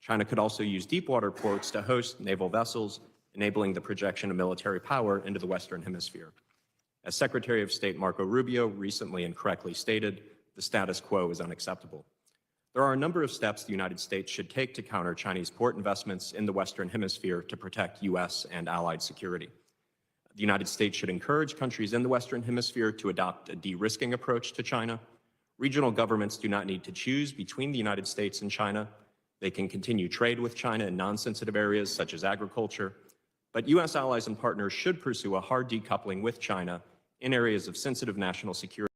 China could also use deepwater ports to host naval vessels, enabling the projection of military power into the Western Hemisphere. As Secretary of State Marco Rubio recently and correctly stated, the status quo is unacceptable. There are a number of steps the United States should take to counter Chinese port investments in the Western Hemisphere to protect U.S. and allied security. The United States should encourage countries in the Western Hemisphere to adopt a de-risking approach to China. Regional governments do not need to choose between the United States and China. They can continue trade with China in non-sensitive areas such as agriculture. But U.S. allies and partners should pursue a hard decoupling with China in areas of sensitive national security.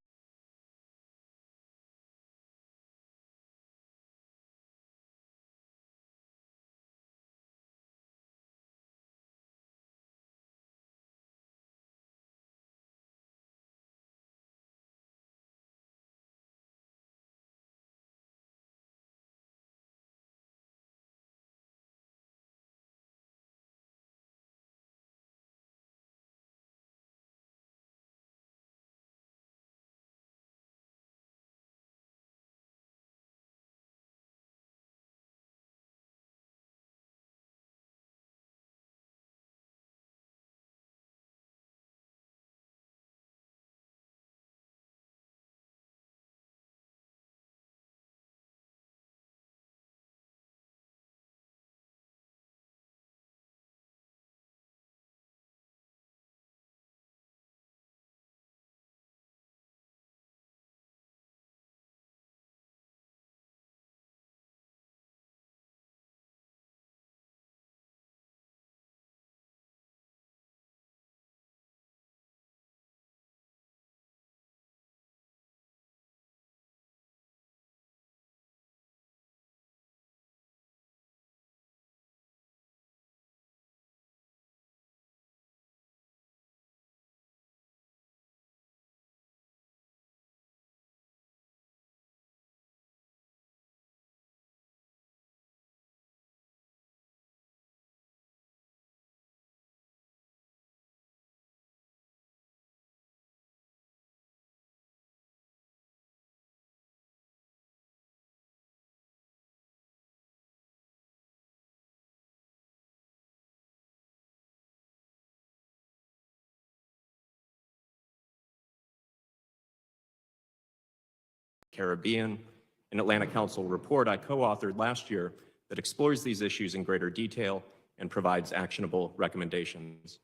Caribbean, an Atlantic Council report I co-authored last year that explores these issues in greater detail and provides actionable recommendations.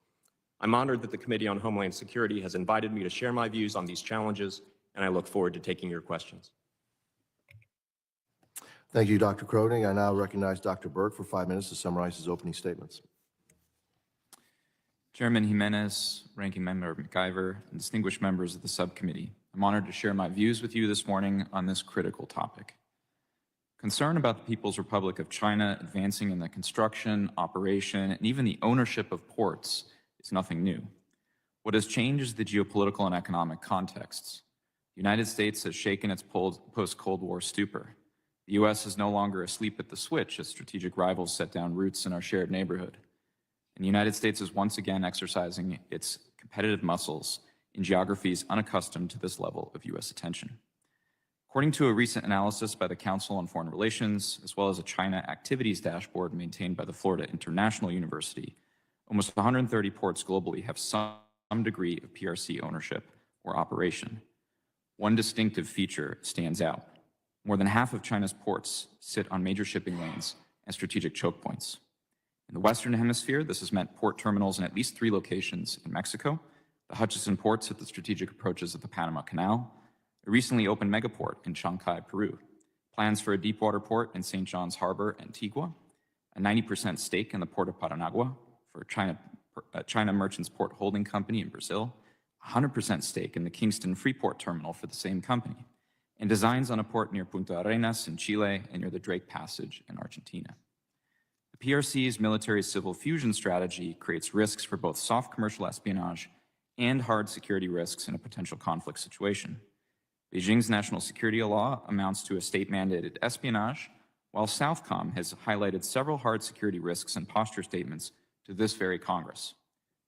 I'm honored that the Committee on Homeland Security has invited me to share my views on these challenges, and I look forward to taking your questions. Thank you, Dr. Croning. I now recognize Dr. Burke for 5 minutes to summarize his opening statements. Chairman Jimenez, Ranking Member McIver, and distinguished members of the subcommittee, I'm honored to share my views with you this morning on this critical topic. Concern about the People's Republic of China advancing in the construction, operation, and even the ownership of ports is nothing new. What has changed is the geopolitical and economic contexts. The United States has shaken its post-Cold War stupor. The U.S. is no longer asleep at the switch as strategic rivals set down roots in our shared neighborhood. And the United States is once again exercising its competitive muscles in geographies unaccustomed to this level of U.S. attention. According to a recent analysis by the Council on Foreign Relations, as well as a China activities dashboard maintained by the Florida International University, almost 130 ports globally have some degree of PRC ownership or operation. One distinctive feature stands out. More than half of China's ports sit on major shipping lanes and strategic choke points. In the Western Hemisphere, this has meant port terminals in at least 3 locations in Mexico, the Hutchison ports at the strategic approaches of the Panama Canal, a recently opened megaport in Chancay, Peru, plans for a deepwater port in St. John's Harbor, Antigua, a 90% stake in the port of Paranagua for China Merchants Port Holding Company in Brazil, 100% stake in the Kingston Freeport Terminal for the same company, and designs on a port near Punta Arenas in Chile and near the Drake Passage in Argentina. The PRC's military-civil fusion strategy creates risks for both soft commercial espionage and hard security risks in a potential conflict situation. Beijing's national security law amounts to a state-mandated espionage, while Southcom has highlighted several hard security risks and posture statements to this very Congress: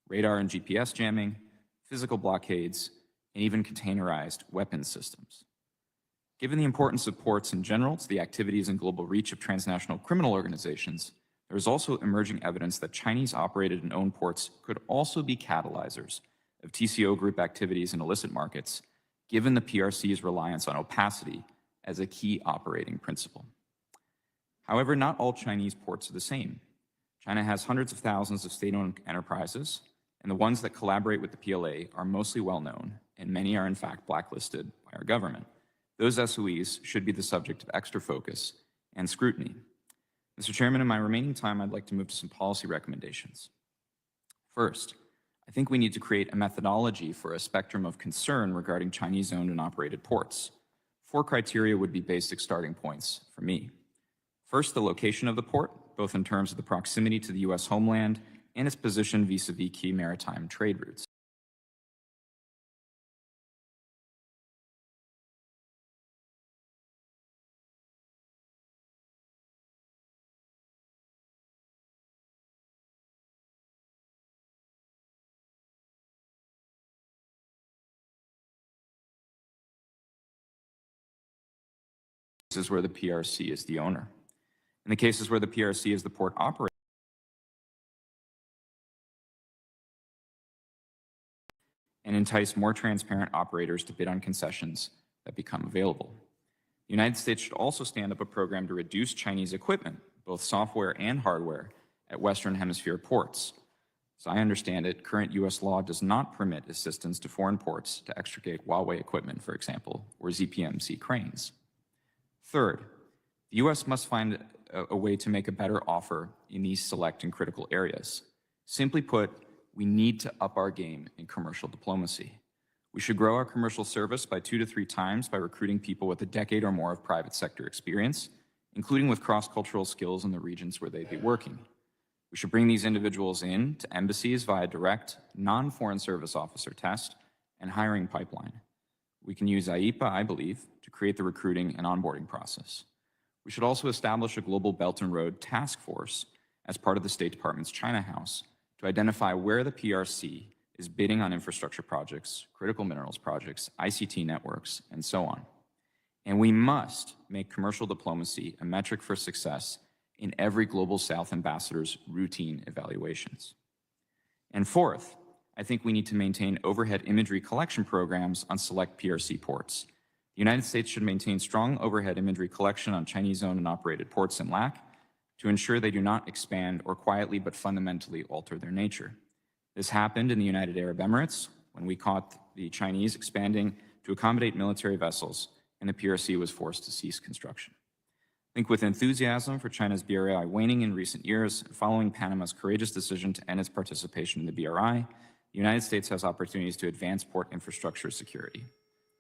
radar and GPS jamming, physical blockades, and even containerized weapons systems. Given the importance of ports in general to the activities and global reach of transnational criminal organizations, there is also emerging evidence that Chinese-operated and owned ports could also be catalyzers of TCO group activities in illicit markets, given the PRC's reliance on opacity as a key operating principle. However, not all Chinese ports are the same. China has hundreds of thousands of state-owned enterprises, and the ones that collaborate with the PLA are mostly well-known, and many are in fact blacklisted by our government. Those SOEs should be the subject of extra focus and scrutiny. Mr. Chairman, in my remaining time, I'd like to move to some policy recommendations. First, I think we need to create a methodology for a spectrum of concern regarding Chinese-owned and operated ports. 4 criteria would be basic starting points for me. First, the location of the port, both in terms of the proximity to the U.S. homeland and its position vis-a-vis key maritime trade routes. Cases where the PRC is the owner. In the cases where the PRC is the port operator, and entice more transparent operators to bid on concessions that become available. The United States should also stand up a program to reduce Chinese equipment, both software and hardware, at Western Hemisphere ports. As I understand it, current U.S. law does not permit assistance to foreign ports to extricate Huawei equipment, for example, or ZPMC cranes. Third, the U.S. must find a way to make a better offer in these select and critical areas. Simply put, we need to up our game in commercial diplomacy. We should grow our commercial service by 2 to 3 times by recruiting people with a decade or more of private sector experience, including with cross-cultural skills in the regions where they'd be working. We should bring these individuals in to embassies via direct, non-foreign service officer test and hiring pipeline. We can use IEPA, I believe, to create the recruiting and onboarding process. We should also establish a global Belt and Road task force as part of the State Department's China House to identify where the PRC is bidding on infrastructure projects, critical minerals projects, ICT networks, and so on. And we must make commercial diplomacy a metric for success in every Global South ambassador's routine evaluations. And fourth, I think we need to maintain overhead imagery collection programs on select PRC ports. The United States should maintain strong overhead imagery collection on Chinese-owned and operated ports and LAC to ensure they do not expand or quietly but fundamentally alter their nature. This happened in the United Arab Emirates when we caught the Chinese expanding to accommodate military vessels, and the PRC was forced to cease construction. I think with enthusiasm for China's BRI waning in recent years, following Panama's courageous decision to end its participation in the BRI, the United States has opportunities to advance port infrastructure security.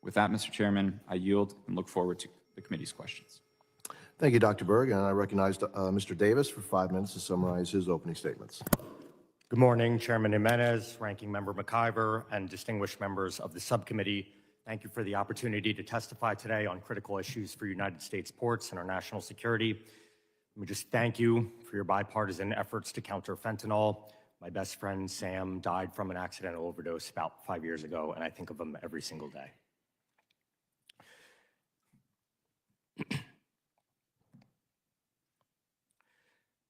With that, Mr. Chairman, I yield and look forward to the committee's questions. Thank you, Dr. Berg, and I recognize Mr. Davis for 5 minutes to summarize his opening statements. Good morning, Chairman Jimenez, Ranking Member McIver, and distinguished members of the subcommittee. Thank you for the opportunity to testify today on critical issues for United States ports and our national security. Let me just thank you for your bipartisan efforts to counter fentanyl. My best friend, Sam, died from an accidental overdose about 5 years ago, and I think of him every single day.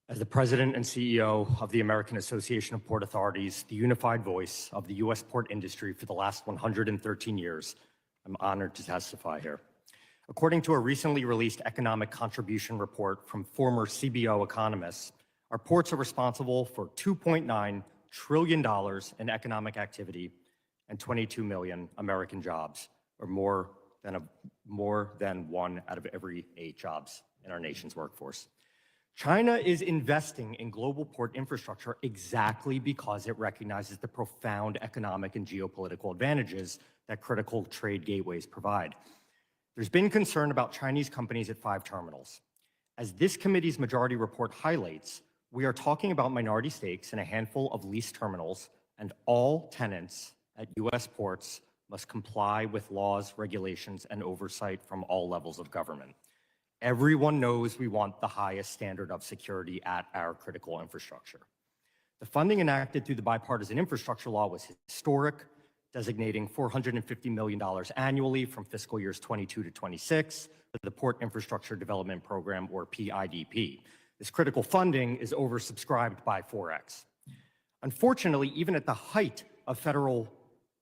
As the President and CEO of the American Association of Port Authorities, the unified voice of the U.S. port industry for the last 113 years, I'm honored to testify here. According to a recently released economic contribution report from former CBO economists, our ports are responsible for $2.9 trillion in economic activity and 22 million American jobs, or more than 1 out of every 8 jobs in our nation's workforce. China is investing in global port infrastructure exactly because it recognizes the profound economic and geopolitical advantages that critical trade gateways provide. There's been concern about Chinese companies at 5 terminals. As this committee's majority report highlights, we are talking about minority stakes in a handful of leased terminals, and all tenants at U.S. ports must comply with laws, regulations, and oversight from all levels of government. Everyone knows we want the highest standard of security at our critical infrastructure. The funding enacted through the bipartisan infrastructure law was historic, designating $450 million annually from fiscal years 22 to 26 for the Port Infrastructure Development Program, or PIDP. This critical funding is oversubscribed by 4x. Unfortunately, even at the height of federal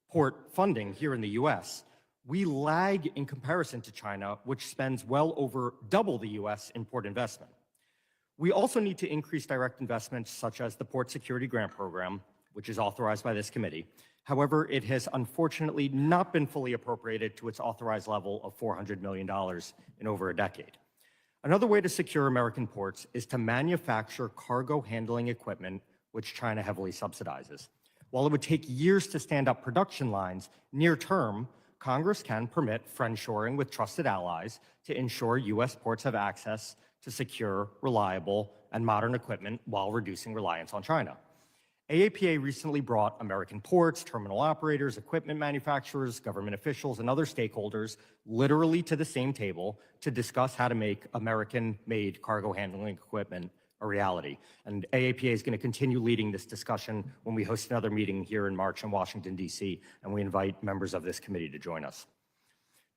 port funding here in the U.S., we lag in comparison to China, which spends well over double the U.S. in port investment. We also need to increase direct investments such as the Port Security Grant Program, which is authorized by this committee. However, it has unfortunately not been fully appropriated to its authorized level of $400 million in over a decade. Another way to secure American ports is to manufacture cargo handling equipment, which China heavily subsidizes. While it would take years to stand up production lines, near term, Congress can permit friendshoring with trusted allies to ensure U.S. ports have access to secure, reliable, and modern equipment while reducing reliance on China. AAPA recently brought American ports, terminal operators, equipment manufacturers, government officials, and other stakeholders literally to the same table to discuss how to make American-made cargo handling equipment a reality. And AAPA is going to continue leading this discussion when we host another meeting here in March in Washington, D.C., and we invite members of this committee to join us.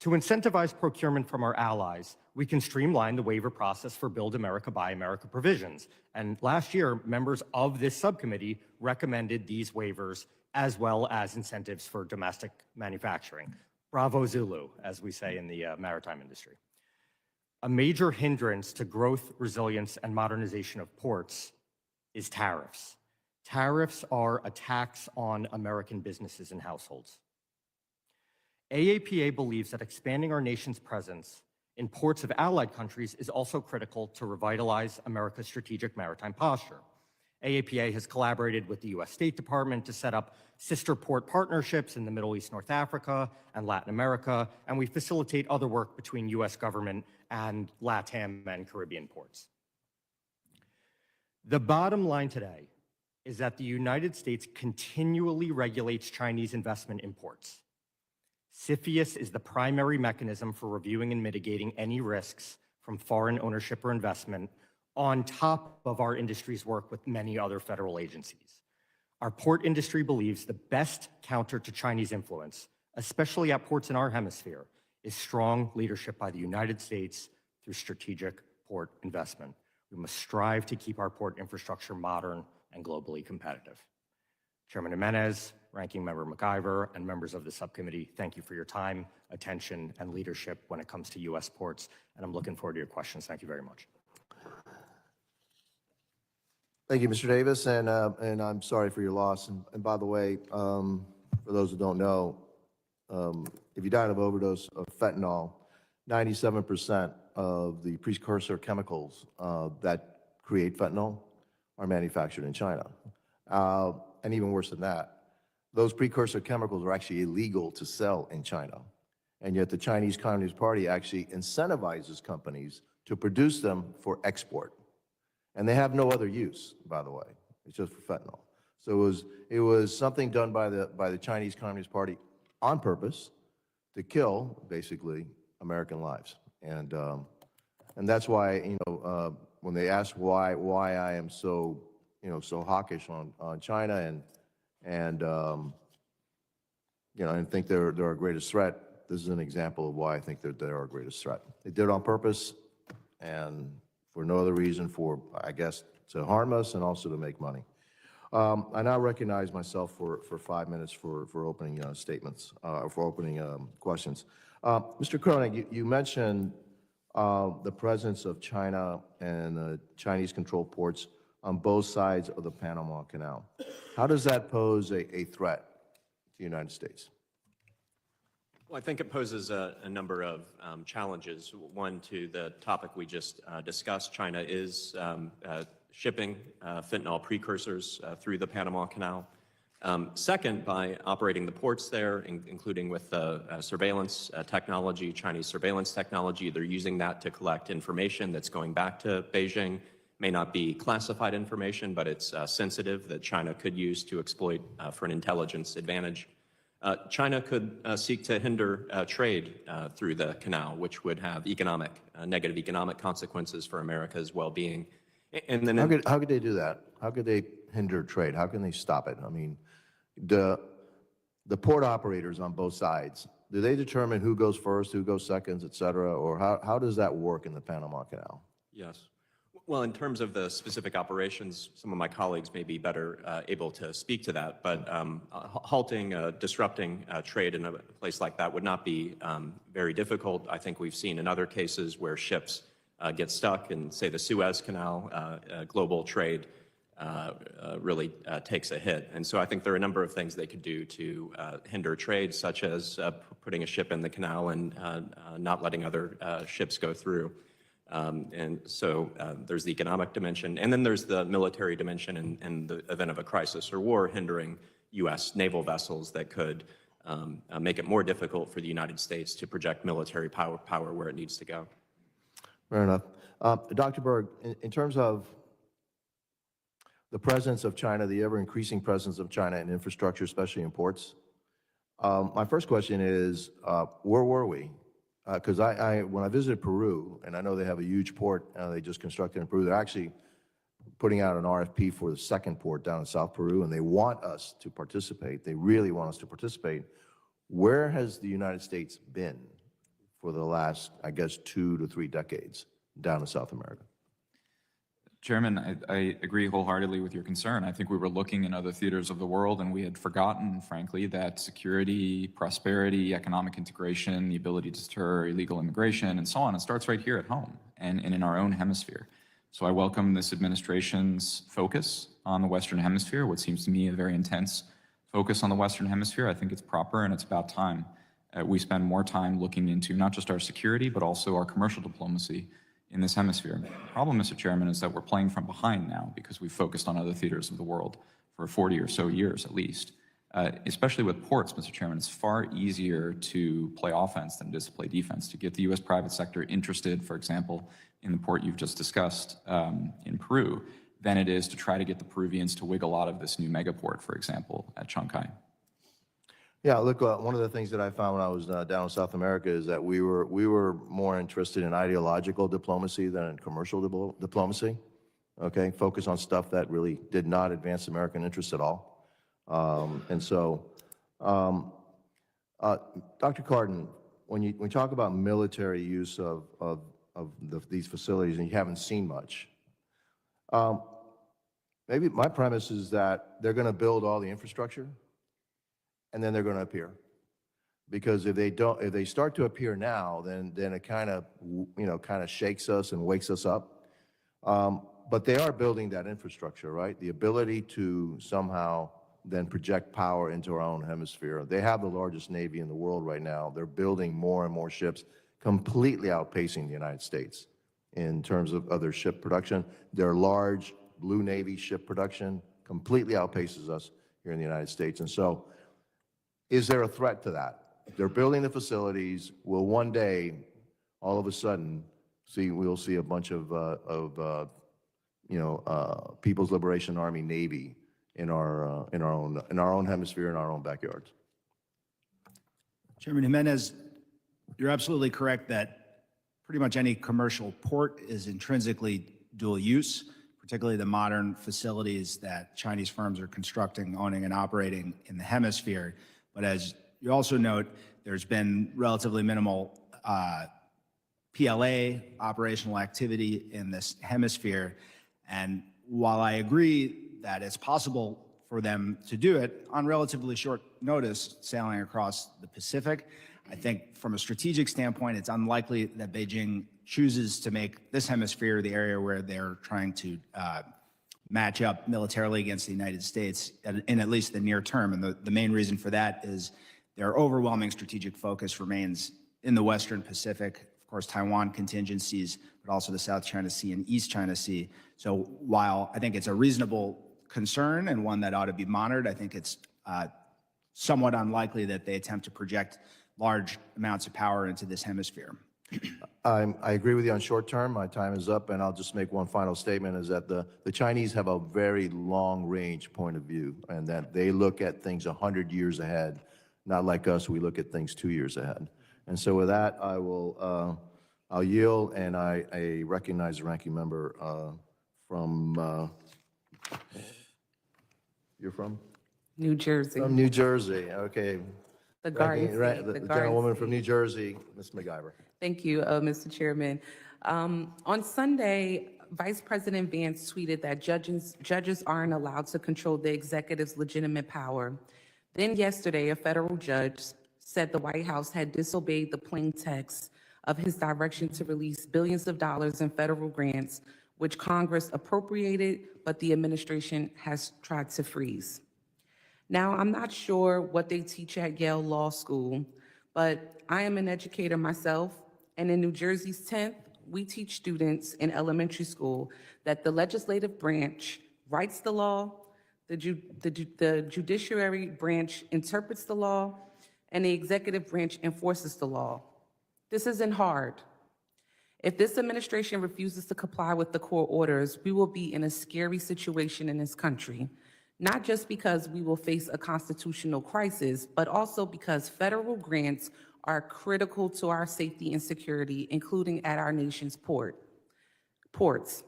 To incentivize procurement from our allies, we can streamline the waiver process for Build America, Buy America provisions. And last year, members of this subcommittee recommended these waivers as well as incentives for domestic manufacturing. Bravo Zulu, as we say in the maritime industry. A major hindrance to growth, resilience, and modernization of ports is tariffs. Tariffs are a tax on American businesses and households. AAPA believes that expanding our nation's presence in ports of allied countries is also critical to revitalize America's strategic maritime posture. AAPA has collaborated with the U.S. State Department to set up sister port partnerships in the Middle East, North Africa, and Latin America, and we facilitate other work between U.S. government and LATAM and Caribbean ports. The bottom line today is that the United States continually regulates Chinese investment in ports. CFIUS is the primary mechanism for reviewing and mitigating any risks from foreign ownership or investment on top of our industry's work with many other federal agencies. Our port industry believes the best counter to Chinese influence, especially at ports in our hemisphere, is strong leadership by the United States through strategic port investment. We must strive to keep our port infrastructure modern and globally competitive. Chairman Jimenez, Ranking Member McIver, and members of the subcommittee, thank you for your time, attention, and leadership when it comes to U.S. ports, and I'm looking forward to your questions. Thank you very much. Thank you, Mr. Davis, and I'm sorry for your loss. And by the way, for those who don't know, if you died of overdose of fentanyl, 97% of the precursor chemicals that create fentanyl are manufactured in China. And even worse than that, those precursor chemicals are actually illegal to sell in China. And yet the Chinese Communist Party actually incentivizes companies to produce them for export. And they have no other use, by the way. It's just for fentanyl. So it was something done by the Chinese Communist Party on purpose to kill, basically, American lives. And that's why, when they ask why I am so, so hawkish on China and think they're our greatest threat, this is an example of why I think they're our greatest threat. They did it on purpose and for no other reason for, I guess, to harm us and also to make money. I now recognize myself for 5 minutes for opening statements, for opening questions. Mr. Koenig, you mentioned the presence of China and Chinese-controlled ports on both sides of the Panama Canal. How does that pose a threat to the United States? Well, I think it poses a number of challenges. One, to the topic we just discussed, China is shipping fentanyl precursors through the Panama Canal. Second, by operating the ports there, including with surveillance technology, Chinese surveillance technology, they're using that to collect information that's going back to Beijing. May not be classified information, but it's sensitive that China could use to exploit for an intelligence advantage. China could seek to hinder trade through the canal, which would have negative economic consequences for America's well-being. And then how could they do that? How could they hinder trade? How can they stop it? I mean, the port operators on both sides, do they determine who goes first, who goes second, et cetera? Or how does that work in the Panama Canal? Yes. Well, in terms of the specific operations, some of my colleagues may be better able to speak to that, but halting, disrupting trade in a place like that would not be very difficult. I think we've seen in other cases where ships get stuck in, say, the Suez Canal, global trade really takes a hit. And so I think there are a number of things they could do to hinder trade, such as putting a ship in the canal and not letting other ships go through. And so there's the economic dimension, and then there's the military dimension in the event of a crisis or war, hindering U.S. naval vessels that could make it more difficult for the United States to project military power where it needs to go. Fair enough. Dr. Berg, in terms of the presence of China, the ever-increasing presence of China in infrastructure, especially in ports, my first question is, where were we? Because when I visited Peru, and I know they have a huge port they just constructed in Peru, they're actually putting out an RFP for the second port down in South Peru, and they want us to participate. They really want us to participate. Where has the United States been for the last, I guess, 2 to 3 decades down in South America? Chairman, I agree wholeheartedly with your concern. I think we were looking in other theaters of the world, and we had forgotten, frankly, that security, prosperity, economic integration, the ability to deter illegal immigration, and so on, it starts right here at home and in our own hemisphere. So I welcome this administration's focus on the Western Hemisphere, what seems to me a very intense focus on the Western Hemisphere. I think it's proper, and it's about time we spend more time looking into not just our security, but also our commercial diplomacy in this hemisphere. The problem, Mr. Chairman, is that we're playing from behind now because we've focused on other theaters of the world for 40 or so years at least. Especially with ports, Mr. Chairman, it's far easier to play offense than it is to play defense. To get the U.S. private sector interested, for example, in the port you've just discussed in Peru, than it is to try to get the Peruvians to wiggle out of this new megaport, for example, at Chancay. Yeah, look, one of the things that I found when I was down in South America is that we were more interested in ideological diplomacy than in commercial diplomacy, okay? Focus on stuff that really did not advance American interests at all. And so, Dr. Cardin, when you talk about military use of these facilities, and you haven't seen much, maybe my premise is that they're going to build all the infrastructure, and then they're going to appear. Because if they start to appear now, then it kind of shakes us and wakes us up. But they are building that infrastructure, right? The ability to somehow then project power into our own hemisphere. They have the largest Navy in the world right now. They're building more and more ships, completely outpacing the United States in terms of other ship production. Their large Blue Navy ship production completely outpaces us here in the United States. And so, is there a threat to that? They're building the facilities. Will one day, all of a sudden, we'll see a bunch of People's Liberation Army Navy in our own hemisphere, in our own backyards. Chairman Jimenez, you're absolutely correct that pretty much any commercial port is intrinsically dual use, particularly the modern facilities that Chinese firms are constructing, owning, and operating in the hemisphere. But as you also note, there's been relatively minimal PLA operational activity in this hemisphere. And while I agree that it's possible for them to do it on relatively short notice, sailing across the Pacific, I think from a strategic standpoint, it's unlikely that Beijing chooses to make this hemisphere the area where they're trying to match up militarily against the United States in at least the near term. And the main reason for that is their overwhelming strategic focus remains in the Western Pacific, of course, Taiwan contingencies, but also the South China Sea and East China Sea. So while I think it's a reasonable concern and one that ought to be monitored, I think it's somewhat unlikely that they attempt to project large amounts of power into this hemisphere. I agree with you on short term. My time is up, and I'll just make one final statement, is that the Chinese have a very long-range point of view, and that they look at things 100 years ahead, not like us, we look at things 2 years ahead. And so with that, I'll yield, and I recognize the ranking member from, you're from? New Jersey. From New Jersey, okay. The Garden State. The gentlewoman from New Jersey, Ms. McIver. Thank you, Mr. Chairman. On Sunday, Vice President Vance tweeted that judges aren't allowed to control the executive's legitimate power. Then yesterday, a federal judge said the White House had disobeyed the plain text of his direction to release billions of dollars in federal grants, which Congress appropriated, but the administration has tried to freeze. Now, I'm not sure what they teach at Yale Law School, but I am an educator myself, and in New Jersey's 10th, we teach students in elementary school that the legislative branch writes the law, the judiciary branch interprets the law, and the executive branch enforces the law. This isn't hard. If this administration refuses to comply with the court orders, we will be in a scary situation in this country, not just because we will face a constitutional crisis, but also because federal grants are critical to our safety and security, including at our nation's ports.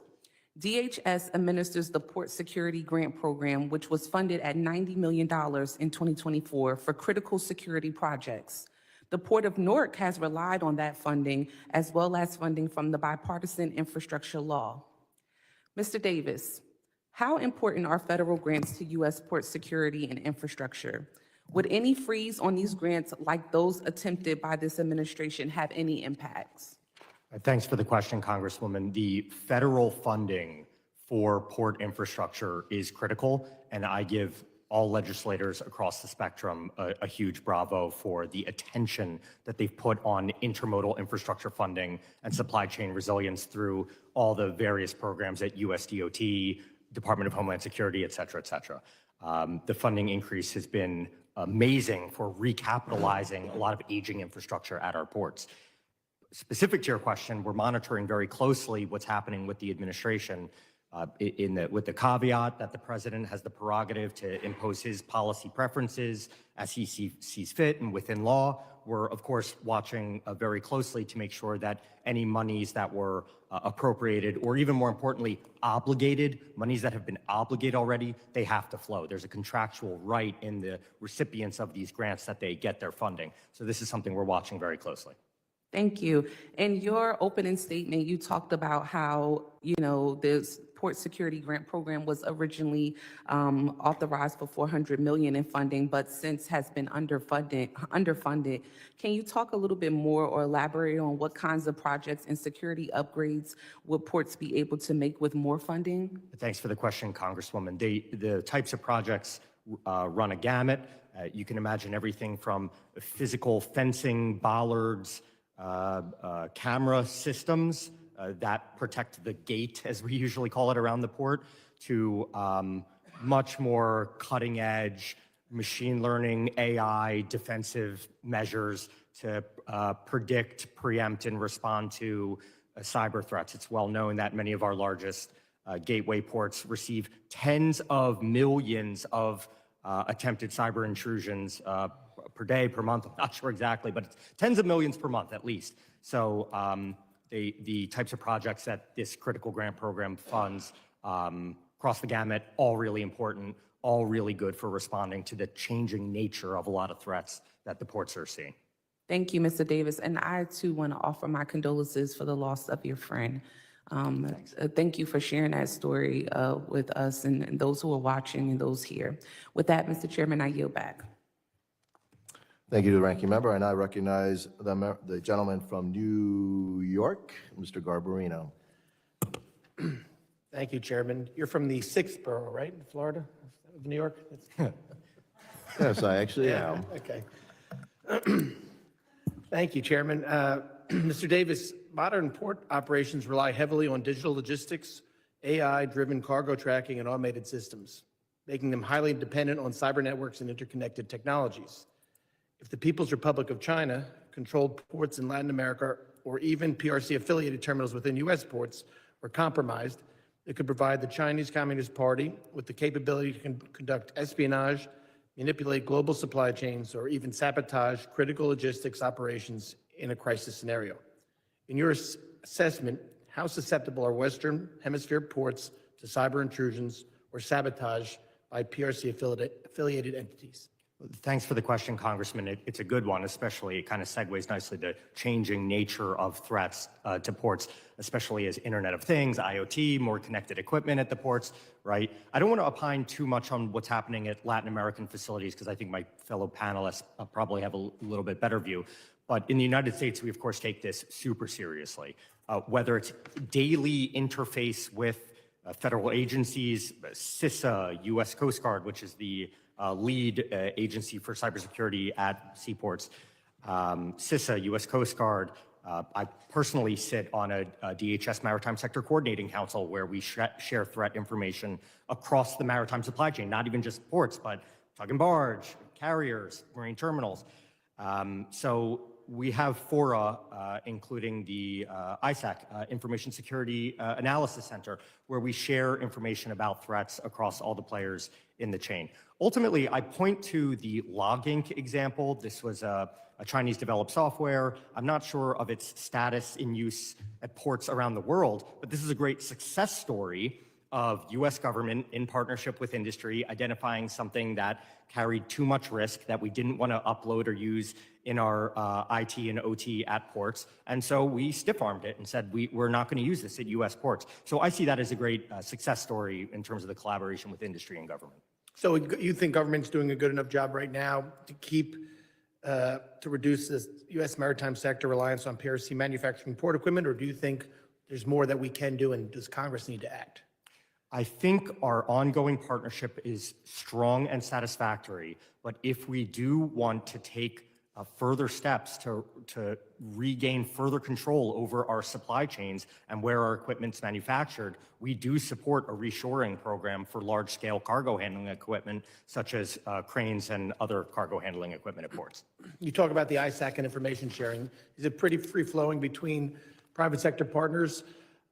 DHS administers the Port Security Grant Program, which was funded at $90 million in 2024 for critical security projects. The Port of Newark has relied on that funding, as well as funding from the bipartisan infrastructure law. Mr. Davis, how important are federal grants to U.S. port security and infrastructure? Would any freeze on these grants, like those attempted by this administration, have any impacts? Thanks for the question, Congresswoman. The federal funding for port infrastructure is critical, and I give all legislators across the spectrum a huge bravo for the attention that they've put on intermodal infrastructure funding and supply chain resilience through all the various programs at USDOT, Department of Homeland Security, et cetera, et cetera. The funding increase has been amazing for recapitalizing a lot of aging infrastructure at our ports. Specific to your question, we're monitoring very closely what's happening with the administration with the caveat that the president has the prerogative to impose his policy preferences as he sees fit and within law. We're, of course, watching very closely to make sure that any monies that were appropriated, or even more importantly, obligated, monies that have been obligated already, they have to flow. There's a contractual right in the recipients of these grants that they get their funding. So this is something we're watching very closely. Thank you. In your opening statement, you talked about how, this port security grant program was originally authorized for $400 million in funding, but since has been underfunded. Can you talk a little bit more or elaborate on what kinds of projects and security upgrades would ports be able to make with more funding? Thanks for the question, Congresswoman. The types of projects run a gamut. You can imagine everything from physical fencing, bollards, camera systems that protect the gate, as we usually call it around the port, to much more cutting edge machine learning, AI, defensive measures to predict, preempt, and respond to cyber threats. It's well known that many of our largest gateway ports receive tens of millions of attempted cyber intrusions per day, per month. I'm not sure exactly, but it's tens of millions per month at least. So the types of projects that this critical grant program funds across the gamut, all really important, all really good for responding to the changing nature of a lot of threats that the ports are seeing. Thank you, Mr. Davis. And I, too, want to offer my condolences for the loss of your friend. Thank you for sharing that story with us and those who are watching and those here. With that, Mr. Chairman, I yield back. Thank you to the ranking member, and I recognize the gentleman from New York, Mr. Garbarino. Thank you, Chairman. You're from the 6th borough, right, in Florida, of New York? Yes, I actually am. Okay. Thank you, Chairman. Mr. Davis, modern port operations rely heavily on digital logistics, AI-driven cargo tracking, and automated systems, making them highly dependent on cyber networks and interconnected technologies. If the People's Republic of China controlled ports in Latin America or even PRC-affiliated terminals within U.S. ports were compromised, it could provide the Chinese Communist Party with the capability to conduct espionage, manipulate global supply chains, or even sabotage critical logistics operations in a crisis scenario. In your assessment, how susceptible are Western Hemisphere ports to cyber intrusions or sabotage by PRC-affiliated entities? Thanks for the question, Congressman. It's a good one, especially it kind of segues nicely to changing nature of threats to ports, especially as Internet of Things, IoT, more connected equipment at the ports, right? I don't want to opine too much on what's happening at Latin American facilities because I think my fellow panelists probably have a little bit better view. But in the United States, we of course take this super seriously, whether it's daily interface with federal agencies, CISA, U.S. Coast Guard, which is the lead agency for cybersecurity at seaports, CISA, U.S. Coast Guard. I personally sit on a DHS Maritime Sector Coordinating Council where we share threat information across the maritime supply chain, not even just ports, but tug and barge, carriers, marine terminals. So we have fora, including the ISAC, Information Security Analysis Center, where we share information about threats across all the players in the chain. Ultimately, I point to the LogInc example. This was a Chinese-developed software. I'm not sure of its status in use at ports around the world, but this is a great success story of U.S. government in partnership with industry identifying something that carried too much risk that we didn't want to upload or use in our IT and OT at ports. And so we stiff-armed it and said, we're not going to use this at U.S. ports. So I see that as a great success story in terms of the collaboration with industry and government. So you think government's doing a good enough job right now to keep, to reduce the U.S. maritime sector reliance on PRC manufacturing port equipment, or do you think there's more that we can do, and does Congress need to act? I think our ongoing partnership is strong and satisfactory, but if we do want to take further steps to regain further control over our supply chains and where our equipment's manufactured, we do support a reshoring program for large-scale cargo handling equipment, such as cranes and other cargo handling equipment at ports. You talk about the ISAC and information sharing. Is it pretty free-flowing between private sector partners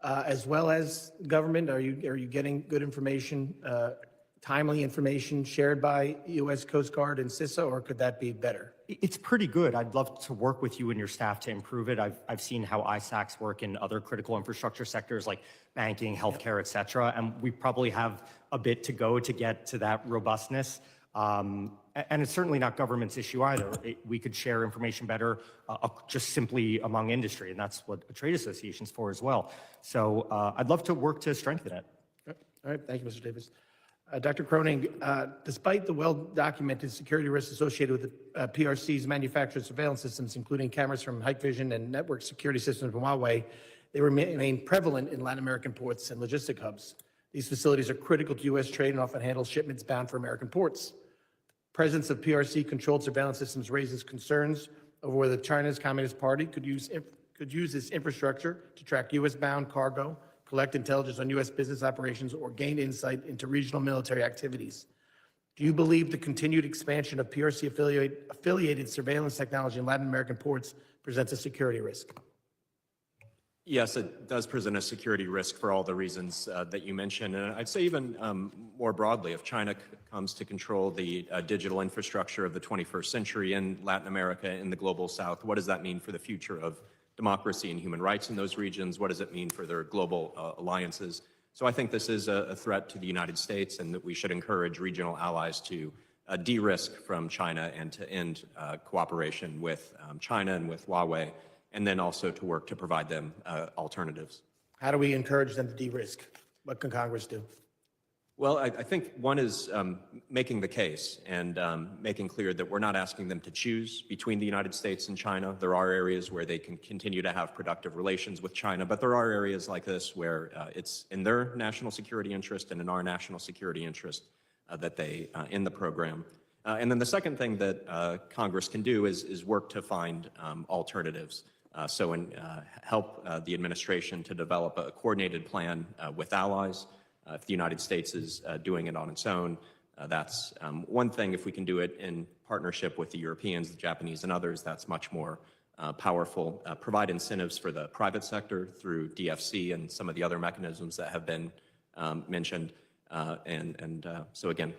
as well as government? Are you getting good information, timely information shared by U.S. Coast Guard and CISA, or could that be better? It's pretty good. I'd love to work with you and your staff to improve it. I've seen how ISACs work in other critical infrastructure sectors like banking, healthcare, et cetera, and we probably have a bit to go to get to that robustness. And it's certainly not government's issue either. We could share information better just simply among industry, and that's what a trade association is for as well. So I'd love to work to strengthen it. All right, thank you, Mr. Davis. Dr. Croning, despite the well-documented security risks associated with the PRC's manufactured surveillance systems, including cameras from Hikvision and network security systems from Huawei, they remain prevalent in Latin American ports and logistic hubs. These facilities are critical to U.S. trade and often handle shipments bound for American ports. The presence of PRC-controlled surveillance systems raises concerns over whether China's Communist Party could use this infrastructure to track U.S.-bound cargo, collect intelligence on U.S. business operations, or gain insight into regional military activities. Do you believe the continued expansion of PRC-affiliated surveillance technology in Latin American ports presents a security risk? Yes, it does present a security risk for all the reasons that you mentioned. And I'd say even more broadly, if China comes to control the digital infrastructure of the 21st century in Latin America, in the global south, what does that mean for the future of democracy and human rights in those regions? What does it mean for their global alliances? So I think this is a threat to the United States, and that we should encourage regional allies to de-risk from China and to end cooperation with China and with Huawei, and then also to work to provide them alternatives. How do we encourage them to de-risk? What can Congress do? Well, I think one is making the case and making clear that we're not asking them to choose between the United States and China. There are areas where they can continue to have productive relations with China, but there are areas like this where it's in their national security interest and in our national security interest that they end the program. And then the second thing that Congress can do is work to find alternatives. Help the administration to develop a coordinated plan with allies. If the United States is doing it on its own, that's one thing. If we can do it in partnership with the Europeans, the Japanese, and others, that's much more powerful. Provide incentives for the private sector through DFC and some of the other mechanisms that have been mentioned. So again,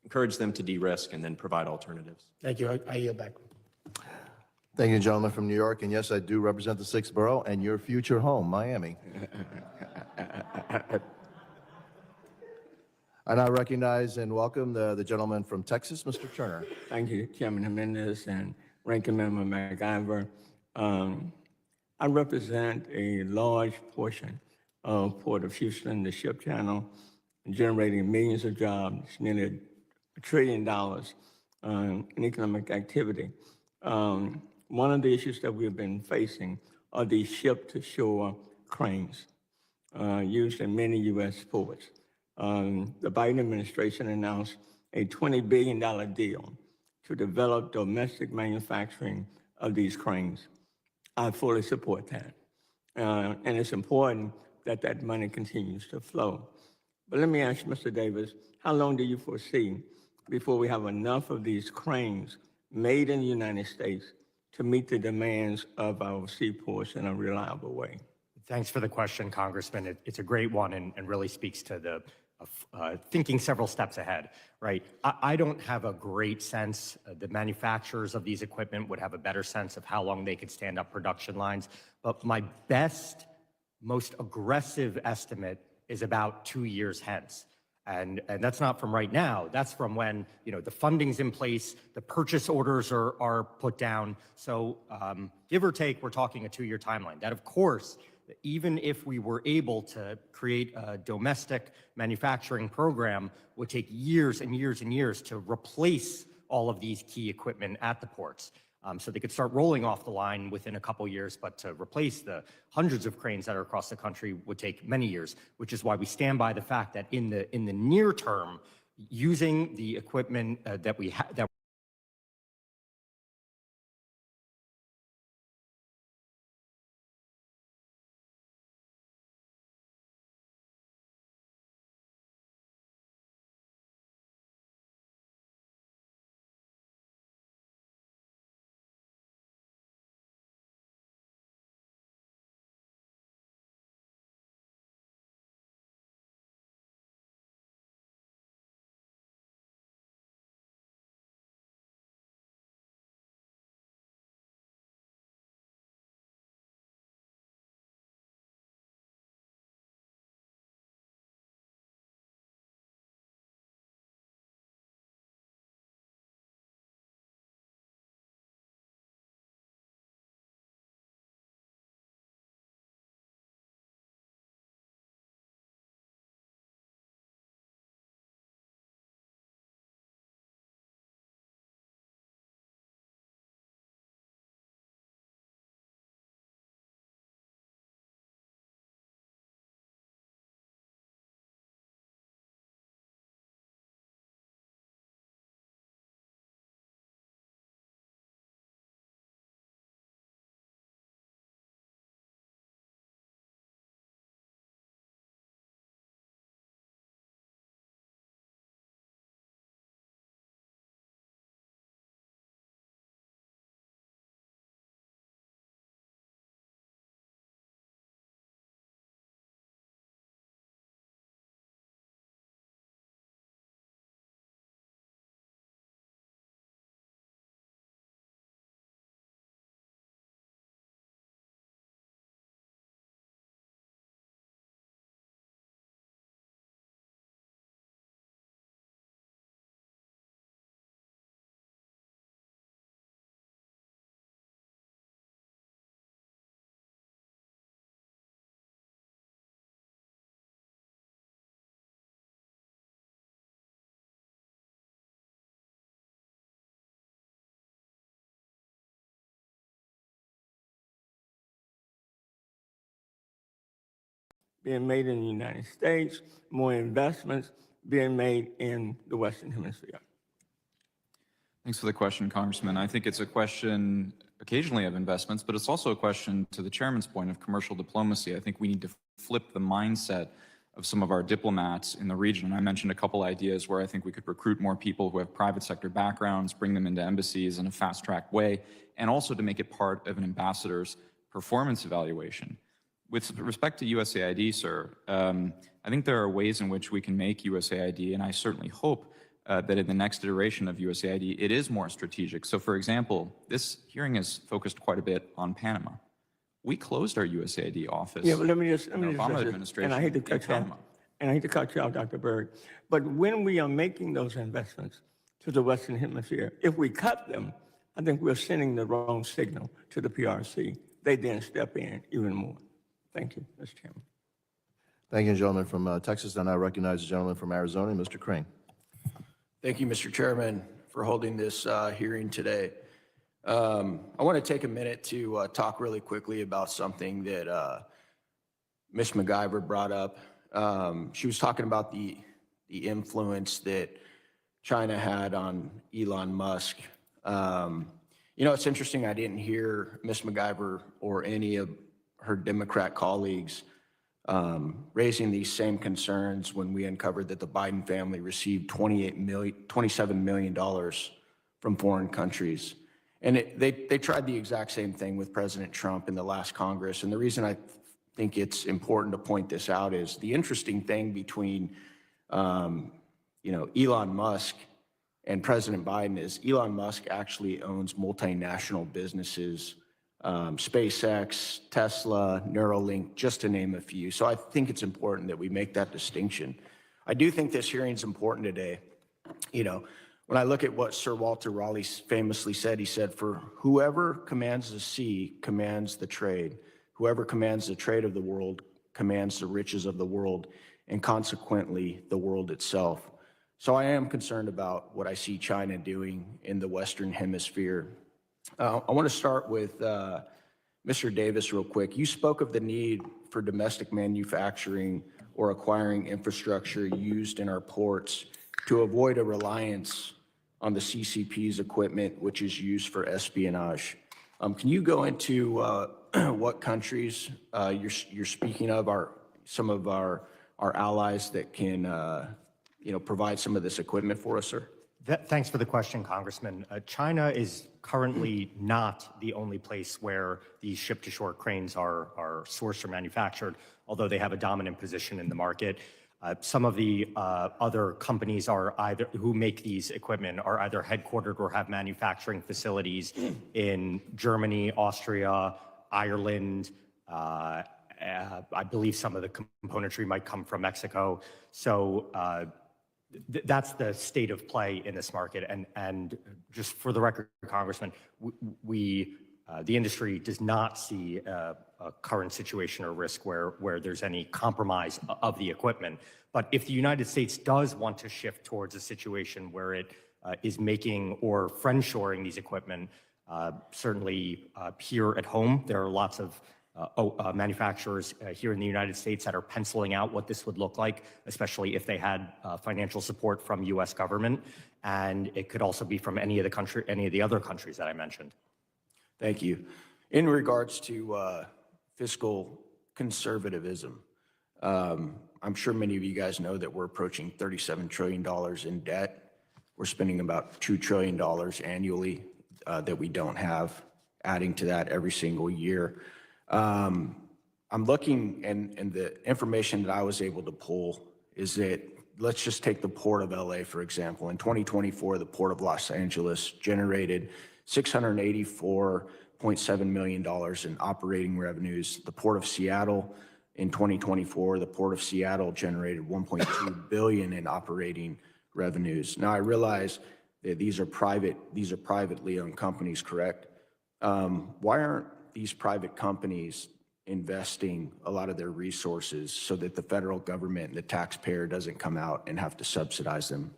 encourage them to de-risk and then provide alternatives. Thank you. I yield back. Thank you, gentleman from New York. And yes, I do represent the 6th borough and your future home, Miami. And I recognize and welcome the gentleman from Texas, Mr. Turner. Thank you, Chairman Jimenez and Ranking Member McIver. I represent a large portion of Port of Houston, the ship channel, generating millions of jobs, nearly $1 trillion in economic activity. One of the issues that we've been facing are these ship-to-shore cranes used in many U.S. ports. The Biden administration announced a $20 billion deal to develop domestic manufacturing of these cranes. I fully support that. And it's important that that money continues to flow. But let me ask you, Mr. Davis, how long do you foresee before we have enough of these cranes made in the United States to meet the demands of our seaports in a reliable way? Thanks for the question, Congressman. It's a great one and really speaks to the thinking several steps ahead, right? I don't have a great sense. The manufacturers of these equipment would have a better sense of how long they could stand up production lines. But my best, most aggressive estimate is about 2 years hence. And that's not from right now. That's from when, the funding's in place, the purchase orders are put down. So give or take, we're talking a 2-year timeline. That, of course, even if we were able to create a domestic manufacturing program, would take years and years and years to replace all of these key equipment at the ports. So they could start rolling off the line within a couple years, but to replace the hundreds of cranes that are across the country would take many years, which is why we stand by the fact that in the near term, using the equipment that we have, being made in the United States, more investments being made in the Western Hemisphere? Thanks for the question, Congressman. I think it's a question occasionally of investments, but it's also a question, to the chairman's point, of commercial diplomacy. I think we need to flip the mindset of some of our diplomats in the region. I mentioned a couple ideas where I think we could recruit more people who have private sector backgrounds, bring them into embassies in a fast-track way, and also to make it part of an ambassador's performance evaluation. With respect to USAID, sir, I think there are ways in which we can make USAID, and I certainly hope that in the next iteration of USAID, it is more strategic. So for example, this hearing is focused quite a bit on Panama. We closed our USAID office. Yeah, but let me just Obama administration and I hate to cut you Panama. off, and I hate to cut you off, Dr. Berg, but when we are making those investments to the Western Hemisphere, if we cut them, I think we're sending the wrong signal to the PRC. They then step in even more. Thank you, Mr. Chairman. Thank you, gentleman from Texas. And I recognize the gentleman from Arizona, Mr. Crane. Thank you, Mr. Chairman, for holding this hearing today. I want to take a minute to talk really quickly about something that Ms. MacIver brought up. She was talking about the influence that China had on Elon Musk. You know, it's interesting, I didn't hear Ms. MacIver or any of her Democrat colleagues raising these same concerns when we uncovered that the Biden family received $27 million from foreign countries. And they tried the exact same thing with President Trump in the last Congress. And the reason I think it's important to point this out is the interesting thing between, Elon Musk and President Biden is Elon Musk actually owns multinational businesses, SpaceX, Tesla, Neuralink, just to name a few. So I think it's important that we make that distinction. I do think this hearing is important today. You know, when I look at what Sir Walter Raleigh famously said, he said, "For whoever commands the sea commands the trade. Whoever commands the trade of the world commands the riches of the world, and consequently the world itself." So I am concerned about what I see China doing in the Western Hemisphere. I want to start with Mr. Davis real quick. You spoke of the need for domestic manufacturing or acquiring infrastructure used in our ports to avoid a reliance on the CCP's equipment, which is used for espionage. Can you go into what countries you're speaking of are some of our allies that can provide some of this equipment for us, sir? Thanks for the question, Congressman. China is currently not the only place where these ship-to-shore cranes are sourced or manufactured, although they have a dominant position in the market. Some of the other companies who make these equipment are either headquartered or have manufacturing facilities in Germany, Austria, Ireland. I believe some of the componentry might come from Mexico. So that's the state of play in this market. And just for the record, Congressman, the industry does not see a current situation or risk where there's any compromise of the equipment. But if the United States does want to shift towards a situation where it is making or friendshoring these equipment, certainly here at home, there are lots of manufacturers here in the United States that are penciling out what this would look like, especially if they had financial support from U.S. government. And it could also be from any of the other countries that I mentioned. Thank you. In regards to fiscal conservatism, I'm sure many of you guys know that we're approaching $37 trillion in debt. We're spending about $2 trillion annually that we don't have, adding to that every single year. I'm looking, and the information that I was able to pull is that, let's just take the Port of LA, for example. In 2024, the Port of Los Angeles generated $684.7 million in operating revenues. The Port of Seattle, in 2024, the Port of Seattle generated $1.2 billion in operating revenues. Now, I realize that these are privately owned companies, correct? Why aren't these private companies investing a lot of their resources so that the federal government and the taxpayer doesn't come out and have to subsidize them?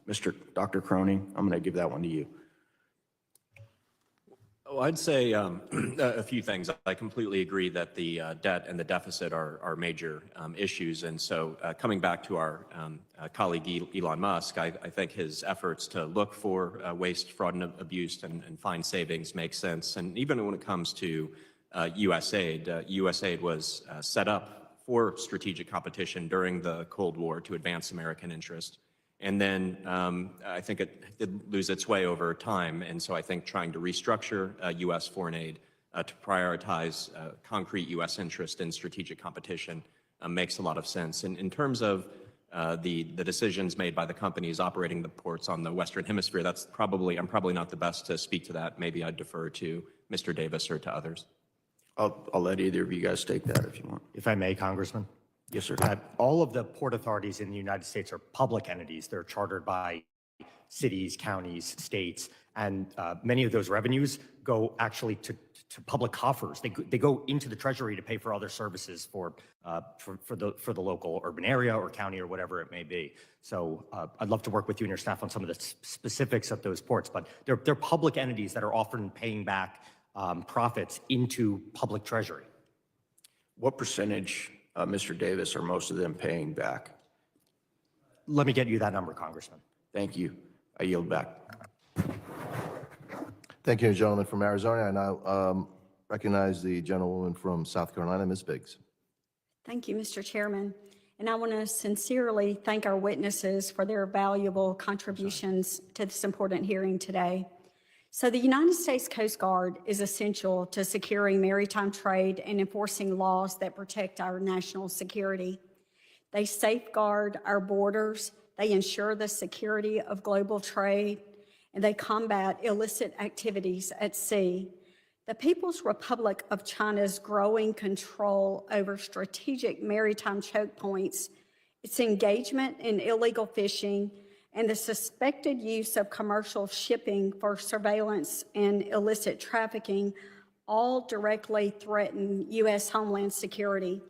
Dr. Cronin, I'm going to give that one to you. Oh, I'd say a few things. I completely agree that the debt and the deficit are major issues. And so coming back to our colleague Elon Musk, I think his efforts to look for waste, fraud, and abuse and find savings make sense. And even when it comes to USAID was set up for strategic competition during the Cold War to advance American interest. And then I think it did lose its way over time. And so I think trying to restructure U.S. foreign aid to prioritize concrete U.S. interest in strategic competition makes a lot of sense. And in terms of the decisions made by the companies operating the ports on the Western Hemisphere, I'm probably not the best to speak to that. Maybe I'd defer to Mr. Davis or to others. I'll let either of you guys take that if you want. If I may, Congressman. Yes, sir. All of the port authorities in the United States are public entities. They're chartered by cities, counties, states, and many of those revenues go actually to public coffers. They go into the Treasury to pay for other services for the local urban area or county or whatever it may be. So I'd love to work with you and your staff on some of the specifics of those ports, but they're public entities that are often paying back profits into public treasury. What percentage, Mr. Davis, are most of them paying back? Let me get you that number, Congressman. Thank you. I yield back. Thank you, gentleman from Arizona. I now recognize the gentlewoman from South Carolina, Ms. Biggs. Thank you, Mr. Chairman. And I want to sincerely thank our witnesses for their valuable contributions to this important hearing today. So the United States Coast Guard is essential to securing maritime trade and enforcing laws that protect our national security. They safeguard our borders, they ensure the security of global trade, and they combat illicit activities at sea. The People's Republic of China's growing control over strategic maritime choke points, its engagement in illegal fishing, and the suspected use of commercial shipping for surveillance and illicit trafficking all directly threaten U.S. homeland security.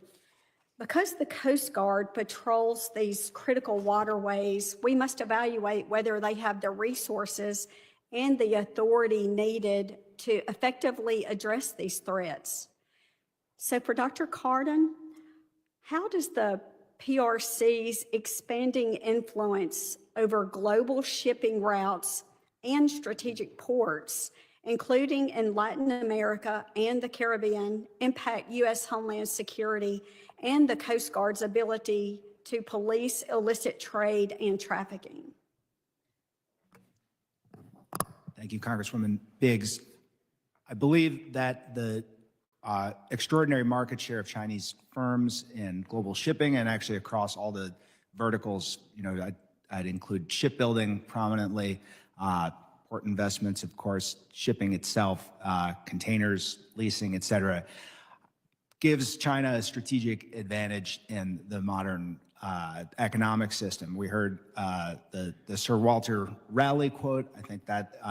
Because the Coast Guard patrols these critical waterways, we must evaluate whether they have the resources and the authority needed to effectively address these threats. So for Dr. Cardin, how does the PRC's expanding influence over global shipping routes and strategic ports, including in Latin America and the Caribbean, impact U.S. homeland security and the Coast Guard's ability to police illicit trade and trafficking? Thank you, Congresswoman Biggs. I believe that the extraordinary market share of Chinese firms in global shipping and actually across all the verticals, I'd include shipbuilding prominently, port investments, of course, shipping itself, containers, leasing, et cetera, gives China a strategic advantage in the modern economic system. We heard the Sir Walter Raleigh quote. I think that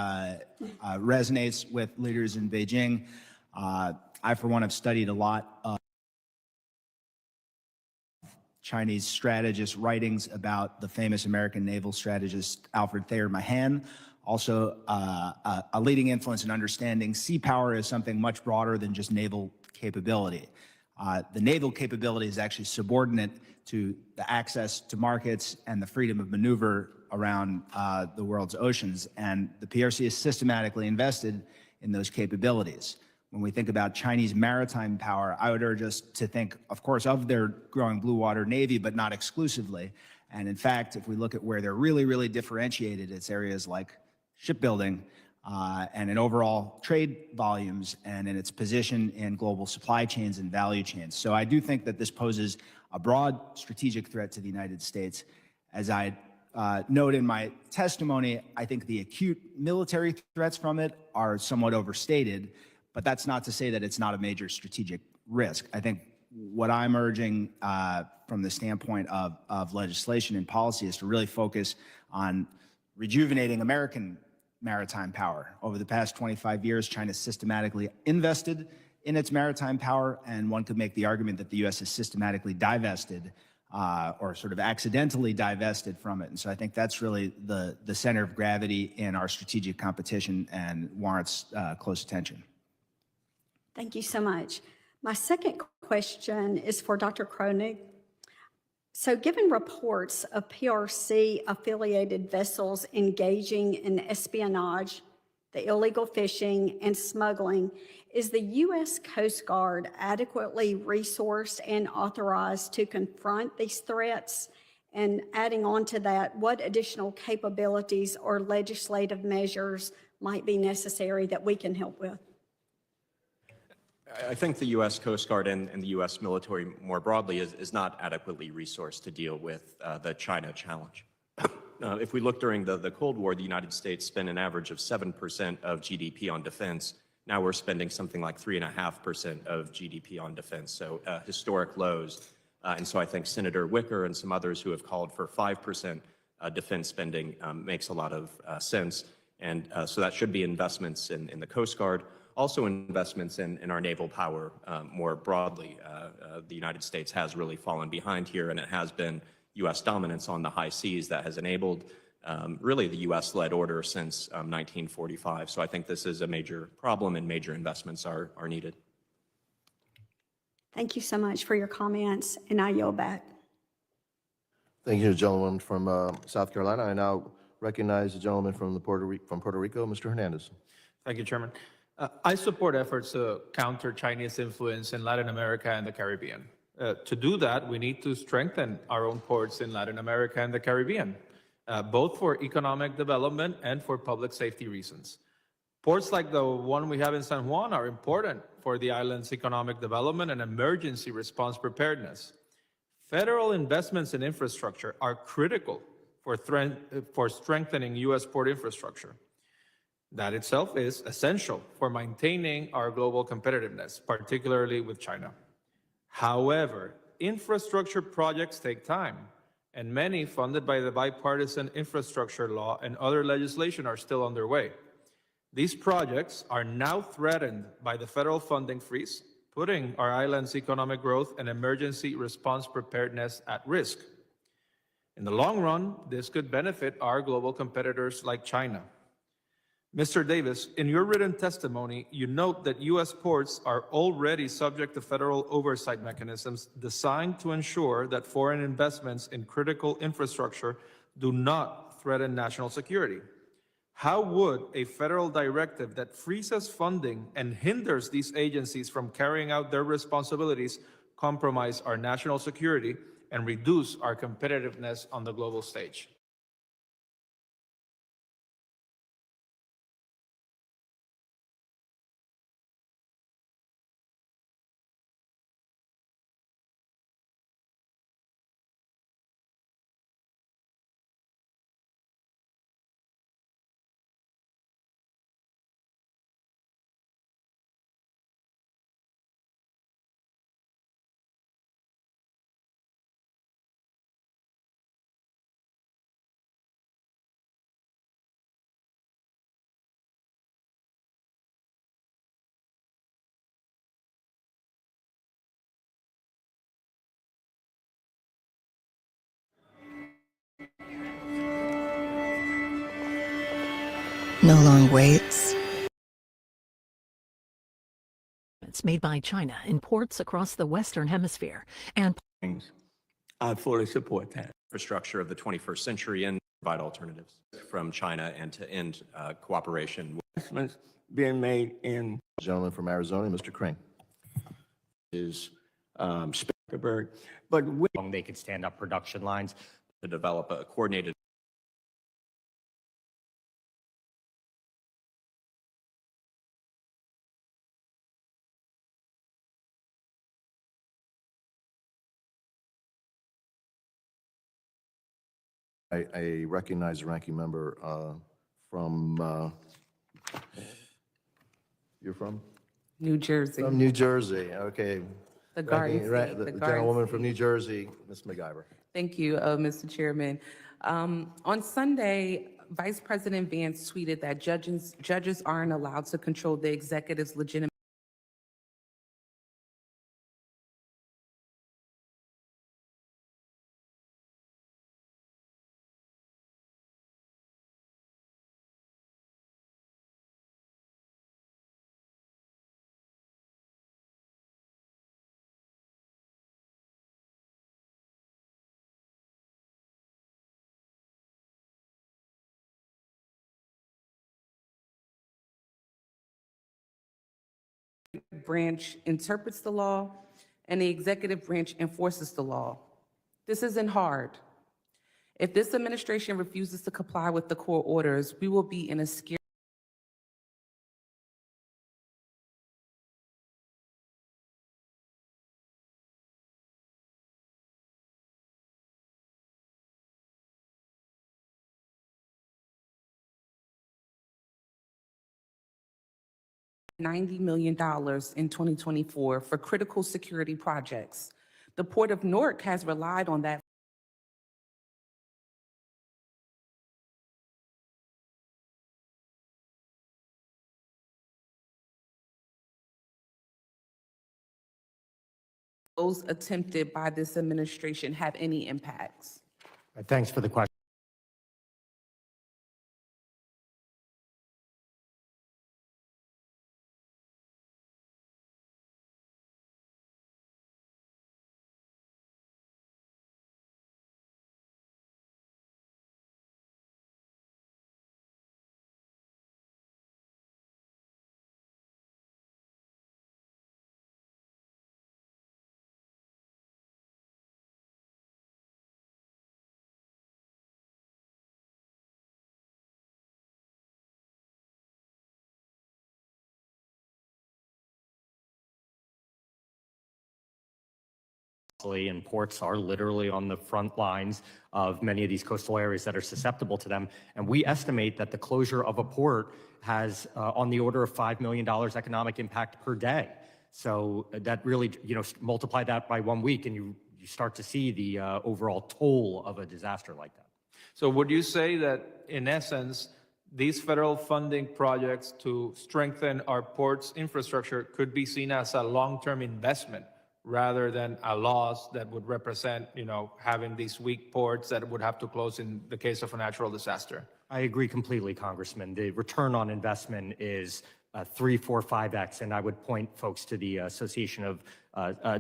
resonates with leaders in Beijing. I, for one, have studied a lot of Chinese strategists' writings about the famous American naval strategist Alfred Thayer Mahan, also a leading influence in understanding sea power as something much broader than just naval capability. The naval capability is actually subordinate to the access to markets and the freedom of maneuver around the world's oceans, and the PRC is systematically invested in those capabilities. When we think about Chinese maritime power, I would urge us to think, of course, of their growing blue water navy, but not exclusively. And in fact, if we look at where they're really, really differentiated, it's areas like shipbuilding and in overall trade volumes and in its position in global supply chains and value chains. So I do think that this poses a broad strategic threat to the United States. As I note in my testimony, I think the acute military threats from it are somewhat overstated, but that's not to say that it's not a major strategic risk. I think what I'm urging from the standpoint of legislation and policy is to really focus on rejuvenating American maritime power. Over the past 25 years, China systematically invested in its maritime power, and one could make the argument that the U.S. has systematically divested or sort of accidentally divested from it. And so I think that's really the center of gravity in our strategic competition and warrants close attention. Thank you so much. My second question is for Dr. Kronig. So given reports of PRC-affiliated vessels engaging in espionage, the illegal fishing, and smuggling, is the U.S. Coast Guard adequately resourced and authorized to confront these threats? And adding on to that, what additional capabilities or legislative measures might be necessary that we can help with? I think the U.S. Coast Guard and the U.S. military more broadly is not adequately resourced to deal with the China challenge. If we look during the Cold War, the United States spent an average of 7% of GDP on defense. Now we're spending something like 3.5% of GDP on defense, so historic lows. And so I think Senator Wicker and some others who have called for 5% defense spending makes a lot of sense. And so that should be investments in the Coast Guard, also investments in our naval power more broadly. The United States has really fallen behind here, and it has been U.S. dominance on the high seas that has enabled really the U.S.-led order since 1945. So I think this is a major problem, and major investments are needed. Thank you so much for your comments, and I yield back. Thank you, gentleman from South Carolina. I now recognize the gentleman from Puerto Rico, Mr. Hernandez. Thank you, Chairman. I support efforts to counter Chinese influence in Latin America and the Caribbean. To do that, we need to strengthen our own ports in Latin America and the Caribbean, both for economic development and for public safety reasons. Ports like the one we have in San Juan are important for the island's economic development and emergency response preparedness. Federal investments in infrastructure are critical for strengthening U.S. port infrastructure. That itself is essential for maintaining our global competitiveness, particularly with China. However, infrastructure projects take time, and many funded by the bipartisan infrastructure law and other legislation are still underway. These projects are now threatened by the federal funding freeze, putting our island's economic growth and emergency response preparedness at risk. In the long run, this could benefit our global competitors like China. Mr. Davis, in your written testimony, you note that U.S. ports are already subject to federal oversight mechanisms designed to ensure that foreign investments in critical infrastructure do not threaten national security. How would a federal directive that freezes funding and hinders these agencies from carrying out their responsibilities compromise our national security and reduce our competitiveness on the global stage? No long waits. Made by China in ports across the Western Hemisphere and I fully support that. Infrastructure of the 21st century and provide alternatives from China and to end cooperation. Investments being made in Gentleman from Arizona, Mr. Crane. Is Zuckerberg, but they could stand up production lines to develop a coordinated I recognize the ranking member from, you're from? New Jersey. From New Jersey, okay. The Garden State, The the Garden gentlewoman State. from New Jersey, Ms. McIver. Thank you, Mr. Chairman. On Sunday, Vice President Vance tweeted that judges aren't allowed to control the executive's legitimate branch interprets the law, and the executive branch enforces the law. This isn't hard. If this administration refuses to comply with the court orders, we will be in a scary $90 million in 2024 for critical security projects. The Port of Newark has relied on that those attempted by this administration have any impacts. Thanks for the question. And ports are literally on the front lines of many of these coastal areas that are susceptible to them. And we estimate that the closure of a port has on the order of $5 million economic impact per day. So that really, multiply that by 1 week and you start to see the overall toll of a disaster like that. So would you say that, in essence, these federal funding projects to strengthen our ports infrastructure could be seen as a long-term investment rather than a loss that would represent, having these weak ports that would have to close in the case of a natural disaster? I agree completely, Congressman. The return on investment is 3, 4, 5x, and I would point folks to the Association of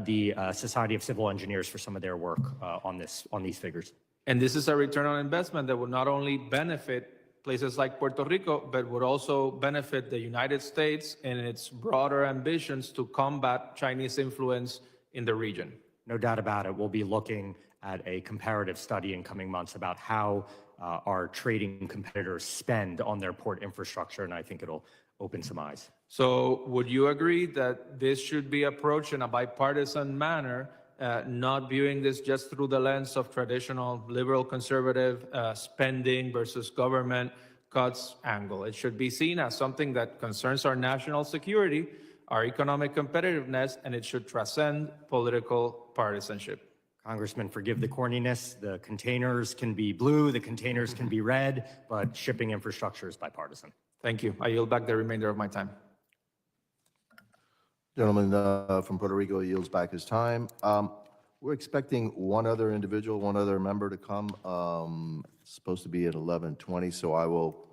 the Society of Civil Engineers for some of their work on these figures. And this is a return on investment that would not only benefit places like Puerto Rico, but would also benefit the United States in its broader ambitions to combat Chinese influence in the region. No doubt about it. We'll be looking at a comparative study in coming months about how our trading competitors spend on their port infrastructure, and I think it'll open some eyes. So would you agree that this should be approached in a bipartisan manner, not viewing this just through the lens of traditional liberal conservative spending versus government cuts angle? It should be seen as something that concerns our national security, our economic competitiveness, and it should transcend political partisanship. Congressman, forgive the corniness. The containers can be blue, the containers can be red, but shipping infrastructure is bipartisan. Thank you. I yield back the remainder of my time. Gentleman from Puerto Rico yields back his time. We're expecting one other individual, one other member to come. It's supposed to be at 11:20, so I will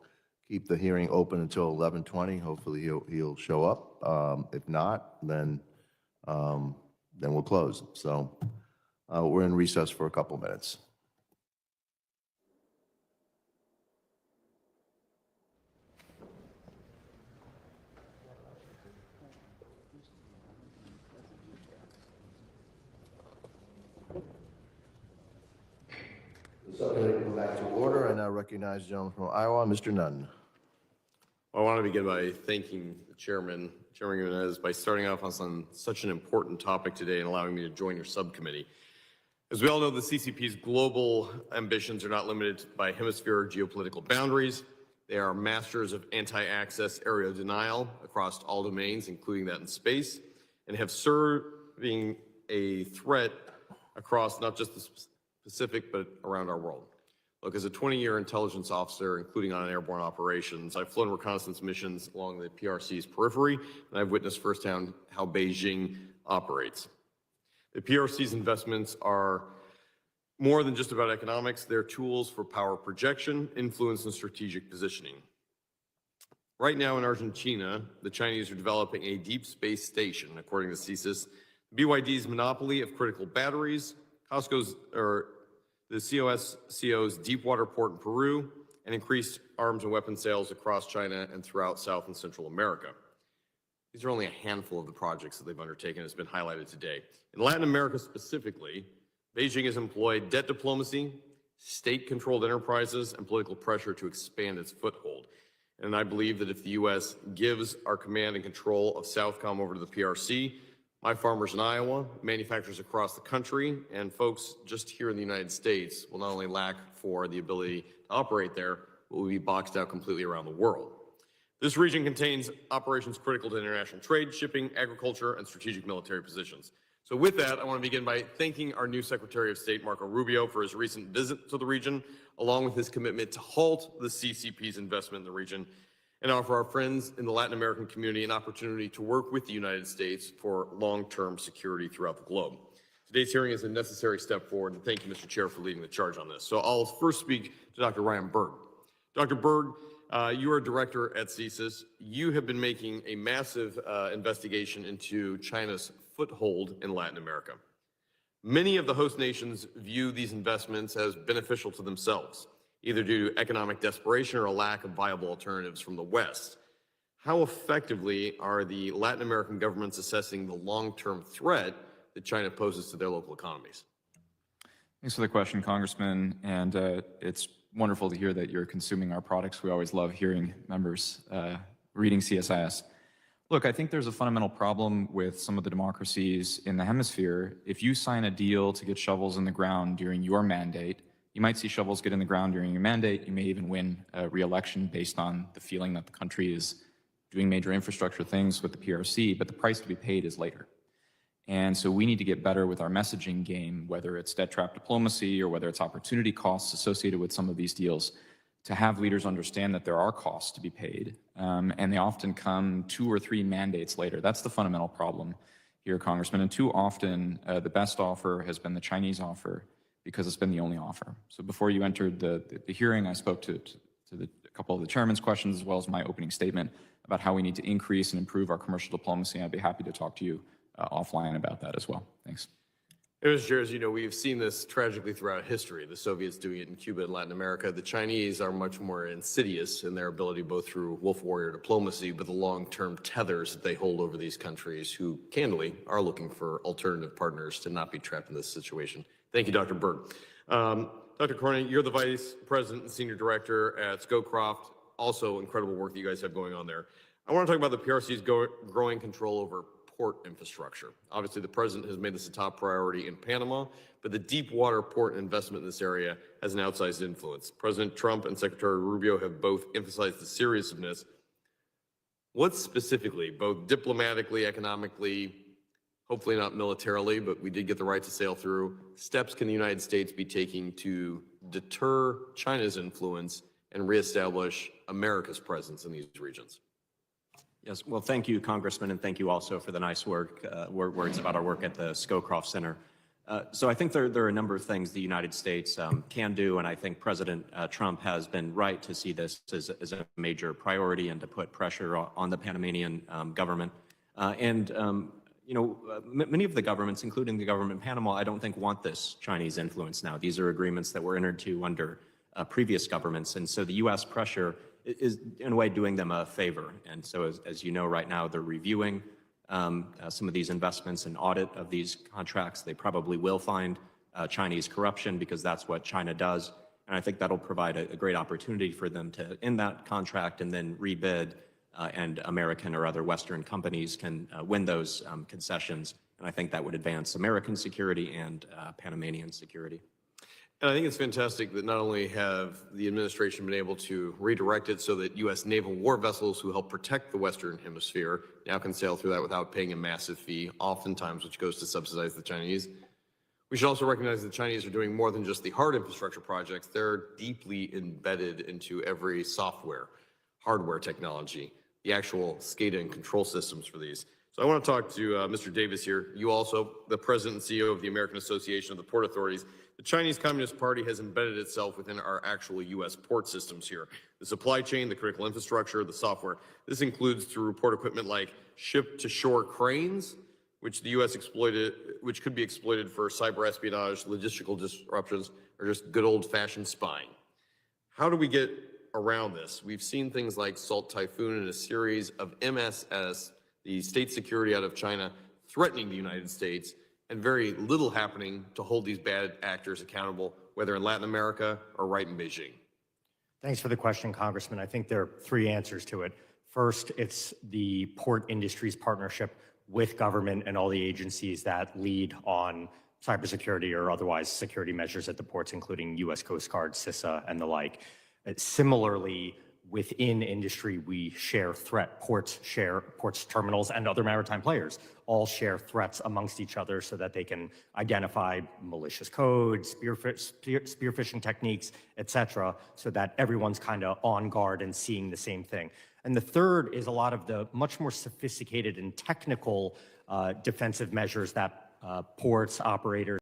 keep the hearing open until 11:20. Hopefully he'll show up. If not, then we'll close. So we're in recess for a couple minutes. So I'm going to go back to order. I now recognize the gentleman from Iowa, Mr. Nunn. I want to begin by thanking the Chairman Jimenez, by starting off on such an important topic today and allowing me to join your subcommittee. As we all know, the CCP's global ambitions are not limited by hemispheric geopolitical boundaries. They are masters of anti-access area denial across all domains, including that in space, and have serving a threat across not just the Pacific, but around our world. Look, as a 20-year intelligence officer, including on airborne operations, I've flown reconnaissance missions along the PRC's periphery, and I've witnessed firsthand how Beijing operates. The PRC's investments are more than just about economics. They're tools for power projection, influence, and strategic positioning. Right now in Argentina, the Chinese are developing a deep space station, according to CSIS. BYD's monopoly of critical batteries, the COSCO's deepwater port in Peru, and increased arms and weapons sales across China and throughout South and Central America. These are only a handful of the projects that they've undertaken as been highlighted today. In Latin America specifically, Beijing has employed debt diplomacy, state-controlled enterprises, and political pressure to expand its foothold. And I believe that if the U.S. gives our command and control of Southcom over to the PRC, my farmers in Iowa, manufacturers across the country, and folks just here in the United States will not only lack for the ability to operate there, but will be boxed out completely around the world. This region contains operations critical to international trade, shipping, agriculture, and strategic military positions. So with that, I want to begin by thanking our new Secretary of State, Marco Rubio, for his recent visit to the region, along with his commitment to halt the CCP's investment in the region and offer our friends in the Latin American community an opportunity to work with the United States for long-term security throughout the globe. Today's hearing is a necessary step forward, and thank you, Mr. Chair, for leading the charge on this. So I'll first speak to Dr. Ryan Berg. Dr. Berg, you are a director at CSIS. You have been making a massive investigation into China's foothold in Latin America. Many of the host nations view these investments as beneficial to themselves, either due to economic desperation or a lack of viable alternatives from the West. How effectively are the Latin American governments assessing the long-term threat that China poses to their local economies? Thanks for the question, Congressman. And it's wonderful to hear that you're consuming our products. We always love hearing members reading CSIS. Look, I think there's a fundamental problem with some of the democracies in the hemisphere. If you sign a deal to get shovels in the ground during your mandate, you might see shovels get in the ground during your mandate. You may even win a re-election based on the feeling that the country is doing major infrastructure things with the PRC, but the price to be paid is later. And so we need to get better with our messaging game, whether it's debt trap diplomacy or whether it's opportunity costs associated with some of these deals, to have leaders understand that there are costs to be paid, and they often come 2 or 3 mandates later. That's the fundamental problem here, Congressman. And too often, the best offer has been the Chinese offer because it's been the only offer. So before you entered the hearing, I spoke to a couple of the chairman's questions as well as my opening statement about how we need to increase and improve our commercial diplomacy. I'd be happy to talk to you offline about that as well. Thanks. Mr. Chair, as you know, we've seen this tragically throughout history. The Soviets doing it in Cuba and Latin America. The Chinese are much more insidious in their ability, both through wolf warrior diplomacy, but the long-term tethers that they hold over these countries who, candidly, are looking for alternative partners to not be trapped in this situation. Thank you, Dr. Berg. Dr. Cornyn, you're the Vice President and Senior Director at Scowcroft. Also, incredible work that you guys have going on there. I want to talk about the PRC's growing control over port infrastructure. Obviously, the president has made this a top priority in Panama, but the deep water port investment in this area has an outsized influence. President Trump and Secretary Rubio have both emphasized the seriousness. What specifically, both diplomatically, economically, hopefully not militarily, but we did get the right to sail through, steps can the United States be taking to deter China's influence and reestablish America's presence in these regions? Yes, well, thank you, Congressman, and thank you also for the nice words about our work at the Scowcroft Center. So I think there are a number of things the United States can do, and I think President Trump has been right to see this as a major priority and to put pressure on the Panamanian government. Many of the governments, including the government in Panama, I don't think want this Chinese influence now. These are agreements that were entered to under previous governments, and so the U.S. pressure is in a way doing them a favor. And so as you know, right now they're reviewing some of these investments and audit of these contracts. They probably will find Chinese corruption because that's what China does. And I think that'll provide a great opportunity for them to end that contract and then rebid, and American or other Western companies can win those concessions. And I think that would advance American security and Panamanian security. And I think it's fantastic that not only have the administration been able to redirect it so that U.S. naval war vessels who help protect the Western Hemisphere now can sail through that without paying a massive fee, oftentimes which goes to subsidize the Chinese. We should also recognize that the Chinese are doing more than just the hard infrastructure projects. They're deeply embedded into every software, hardware technology, the actual SCADA and control systems for these. So I want to talk to Mr. Davis here. You also, the President and CEO of the American Association of the Port Authorities. The Chinese Communist Party has embedded itself within our actual U.S. port systems here. The supply chain, the critical infrastructure, the software. This includes through port equipment like ship-to-shore cranes, which the U.S. which could be exploited for cyber espionage, logistical disruptions, or just good old-fashioned spying. How do we get around this? We've seen things like Salt Typhoon and a series of MSS the state security out of China threatening the United States, and very little happening to hold these bad actors accountable, whether in Latin America or right in Beijing? Thanks for the question, Congressman. I think there are three answers to it. First, it's the port industry's partnership with government and all the agencies that lead on cybersecurity or otherwise security measures at the ports, including U.S. Coast Guard, CISA, and the like. Similarly, within industry, we share ports, terminals, and other maritime players all share threats amongst each other so that they can identify malicious codes, spear phishing techniques, et cetera, so that everyone's kind of on guard and seeing the same thing. And the third is a lot of the much more sophisticated and technical defensive measures that ports, operators,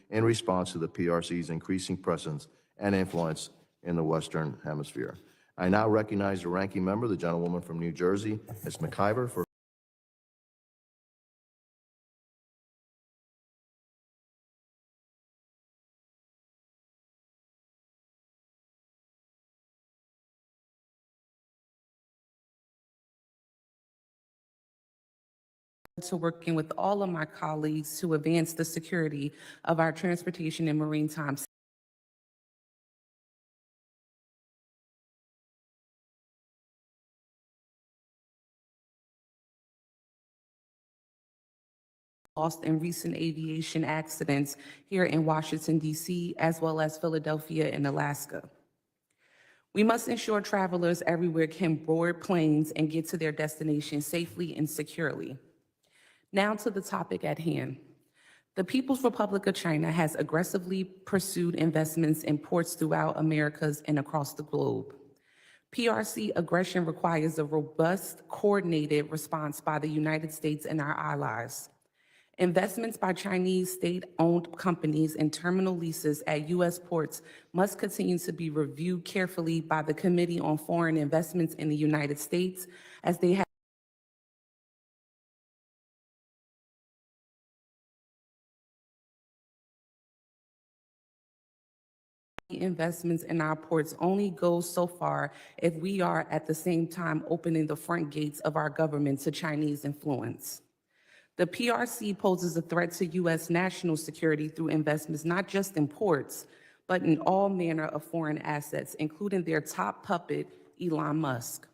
in response to the PRC's increasing presence and influence in the Western Hemisphere. I now recognize the ranking member, the gentlewoman from New Jersey, Ms. McIver, for to working with all of my colleagues to advance the security of our transportation and maritime lost in recent aviation accidents here in Washington, D.C., as well as Philadelphia and Alaska. We must ensure travelers everywhere can board planes and get to their destination safely and securely. Now to the topic at hand. The People's Republic of China has aggressively pursued investments in ports throughout Americas and across the globe. PRC aggression requires a robust, coordinated response by the United States and our allies. Investments by Chinese state-owned companies and terminal leases at U.S. ports must continue to be reviewed carefully by the Committee on Foreign Investments in the United States, as they have investments in our ports only goes so far if we are at the same time opening the front gates of our government to Chinese influence. The PRC poses a threat to U.S. national security through investments not just in ports, but in all manner of foreign assets, including their top puppet, Elon Musk.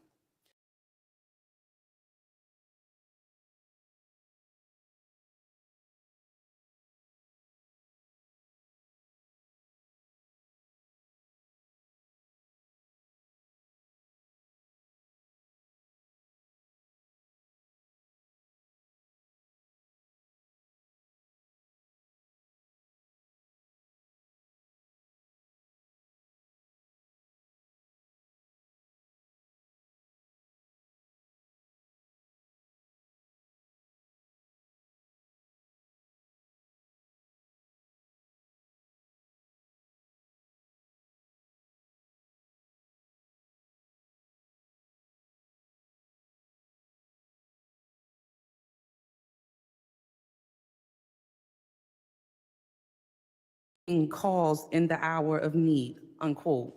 Calls in the hour of need, unquote.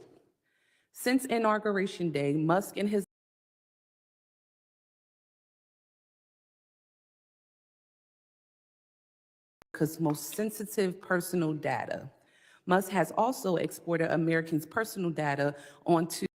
Since Inauguration Day, Musk and his America's most sensitive personal data. Musk has also exported Americans' personal data onto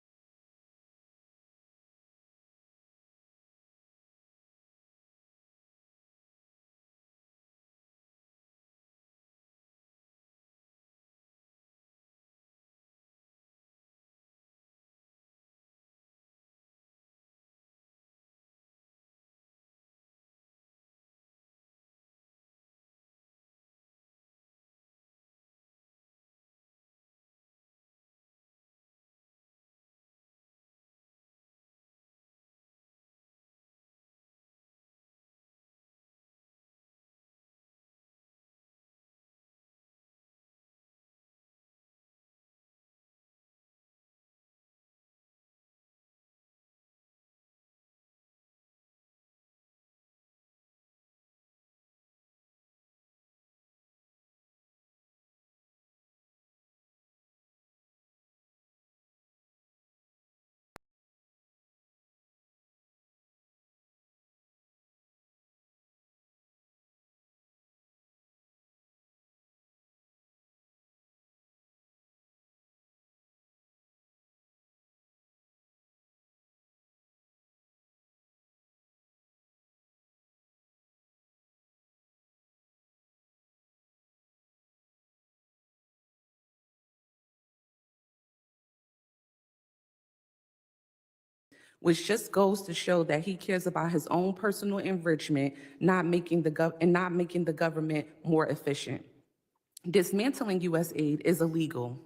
which just goes to show that he cares about his own personal enrichment, not making the government more efficient. Dismantling U.S. aid is illegal.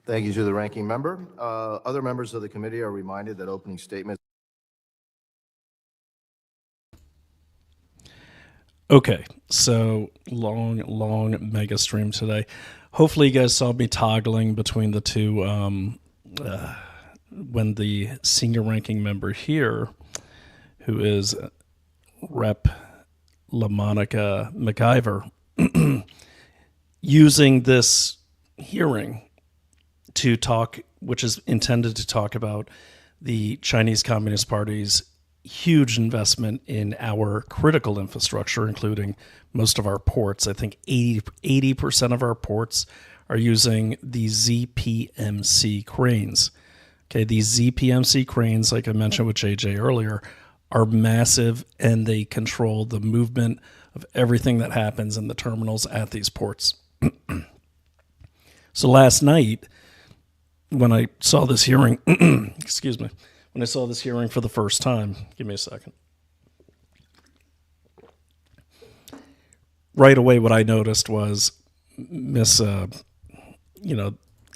Thank you to the ranking member. Other members of the committee are reminded that opening statements. Okay, so long mega stream today. Hopefully you guys saw me toggling between the two when the senior ranking member here, who is Rep. LaMonica McIver, using this hearing to talk, which is intended to talk about the Chinese Communist Party's huge investment in our critical infrastructure, including most of our ports. I think 80% of our ports are using the ZPMC cranes. Okay, these ZPMC cranes, like I mentioned with JJ earlier, are massive, and they control the movement of everything that happens in the terminals at these ports. So last night, when I saw this hearing, excuse me, when I saw this hearing for the first time, give me a second. Right away, what I noticed was the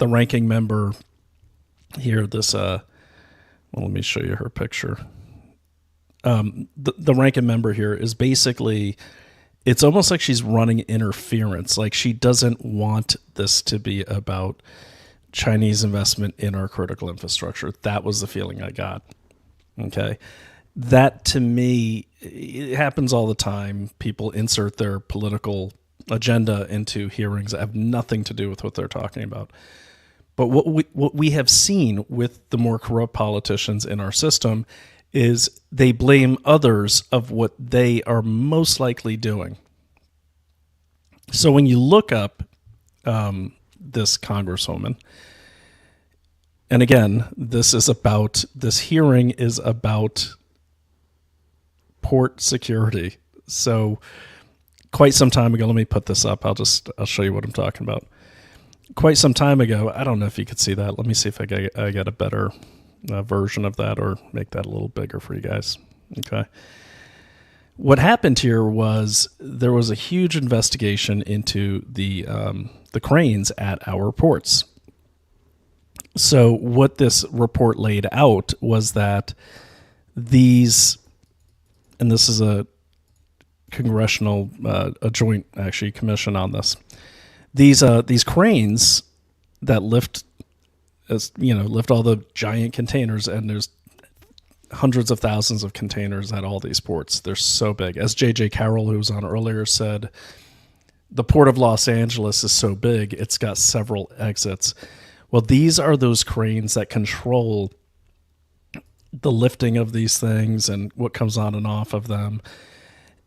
ranking member here, well, let me show you her picture. The ranking member here is basically, it's almost like she's running interference. Like she doesn't want this to be about Chinese investment in our critical infrastructure. That was the feeling I got. Okay. That to me, it happens all the time. People insert their political agenda into hearings that have nothing to do with what they're talking about. But what we have seen with the more corrupt politicians in our system is they blame others of what they are most likely doing. So when you look up this congresswoman, and again, this hearing is about port security. So quite some time ago, let me put this up. I'll show you what I'm talking about. Quite some time ago, I don't know if you could see that. Let me see if I get a better version of that or make that a little bigger for you guys. Okay. What happened here was there was a huge investigation into the cranes at our ports. So what this report laid out was that these, and this is a congressional, a joint actually commission on this. These cranes that lift all the giant containers, and there's hundreds of thousands of containers at all these ports. They're so big. As J.J. Carrell, who was on earlier, said, the Port of Los Angeles is so big, it's got several exits. Well, these are those cranes that control the lifting of these things and what comes on and off of them.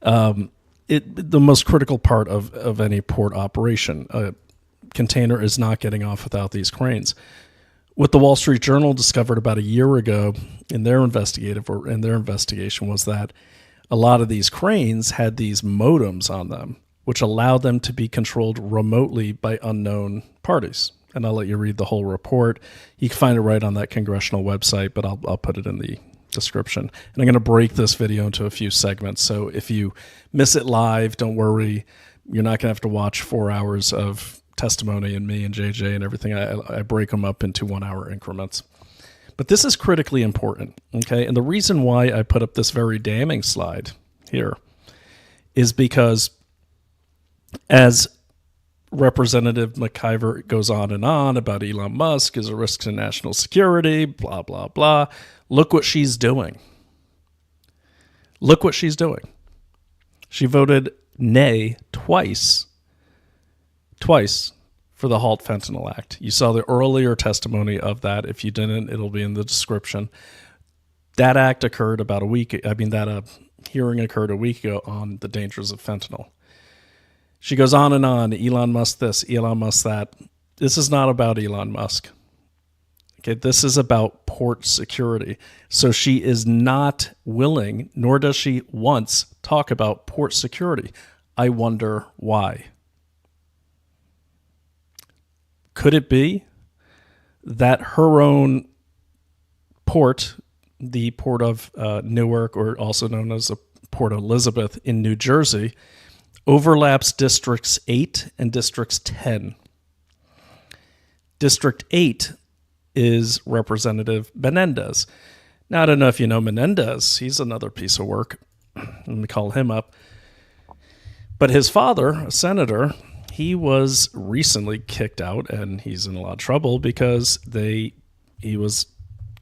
The most critical part of any port operation. A container is not getting off without these cranes. What the Wall Street Journal discovered about a year ago in their investigation was that a lot of these cranes had these modems on them, which allowed them to be controlled remotely by unknown parties. And I'll let you read the whole report. You can find it right on that congressional website, but I'll put it in the description. And I'm going to break this video into a few segments. So if you miss it live, don't worry. You're not going to have to watch 4 hours of testimony and me and JJ and everything. I break them up into 1 hour increments. But this is critically important, okay? And the reason why I put up this very damning slide here is because as Representative McIver goes on and on about Elon Musk is a risk to national security, blah, blah, blah. Look what she's doing. Look what she's doing. She voted nay twice for the Halt Fentanyl Act. You saw the earlier testimony of that. If you didn't, it'll be in the description. That act occurred that hearing occurred a week ago on the dangers of fentanyl. She goes on and on, Elon Musk this, Elon Musk that. This is not about Elon Musk. Okay, this is about port security. So she is not willing, nor does she once talk about port security. I wonder why. Could it be that her own port, the port of Newark, or also known as the Port Elizabeth in New Jersey, overlaps Districts 8 and Districts 10? District 8 is Representative Menendez. Now, I don't know if you know Menendez. He's another piece of work. Let me call him up. But his father, a senator, he was recently kicked out, and he's in a lot of trouble because he was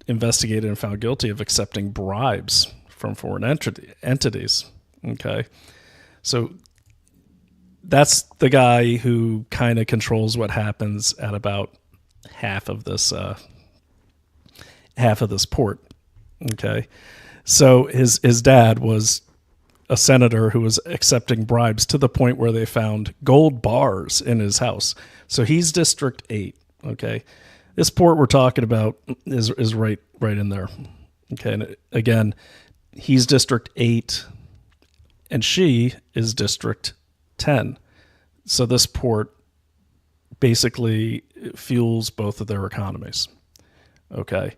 investigated and found guilty of accepting bribes from foreign entities. Okay, so that's the guy who kind of controls what happens at about half of this port. Okay, so his dad was a senator who was accepting bribes to the point where they found gold bars in his house. So he's District 8. Okay, this port we're talking about is right in there. Okay, and again, he's District 8, and she is District 10. So this port basically fuels both of their economies. Okay.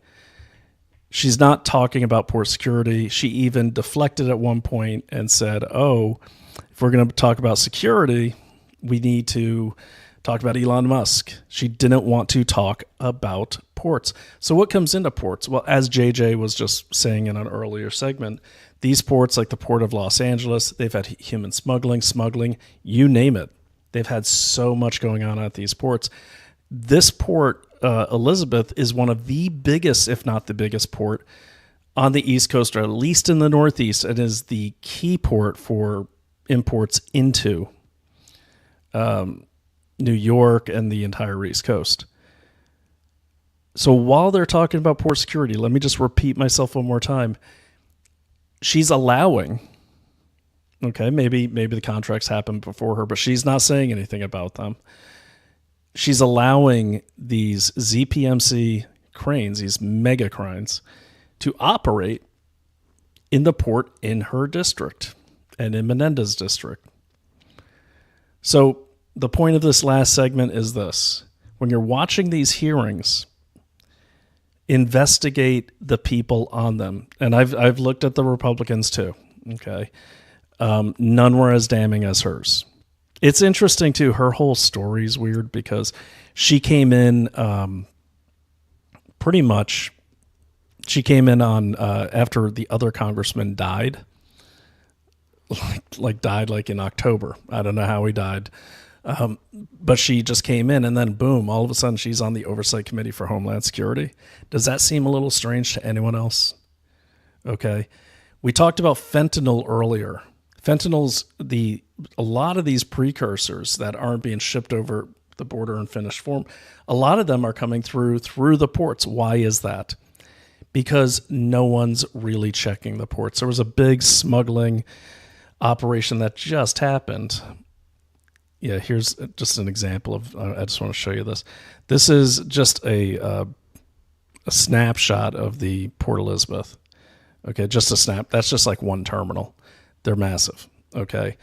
She's not talking about port security. She even deflected at one point and said, oh, if we're going to talk about security, we need to talk about Elon Musk. She didn't want to talk about ports. So what comes into ports? Well, as JJ was just saying in an earlier segment, these ports, like the Port of Los Angeles, they've had human smuggling, you name it. They've had so much going on at these ports. This port, Elizabeth, is one of the biggest, if not the biggest port on the East Coast, or at least in the Northeast. It is the key port for imports into New York and the entire East Coast. So while they're talking about port security, let me just repeat myself one more time. She's allowing, okay, maybe the contracts happened before her, but she's not saying anything about them. She's allowing these ZPMC cranes, these mega cranes, to operate in the port in her district and in Menendez district. So the point of this last segment is this. When you're watching these hearings, investigate the people on them. And I've looked at the Republicans too, okay? None were as damning as hers. It's interesting too, her whole story's weird because she came in pretty much, she came in on after the other congressman died, died in October. I don't know how he died. But she just came in and then boom, all of a sudden she's on the Oversight Committee for Homeland Security. Does that seem a little strange to anyone else? Okay. We talked about fentanyl earlier. Fentanyl's a lot of these precursors that aren't being shipped over the border in finished form, a lot of them are coming through the ports. Why is that? Because no one's really checking the ports. There was a big smuggling operation that just happened. Yeah, here's just an example of, I just want to show you this. This is just a snapshot of the Port Elizabeth. Okay, just a snap. That's just like one terminal. They're massive. Okay.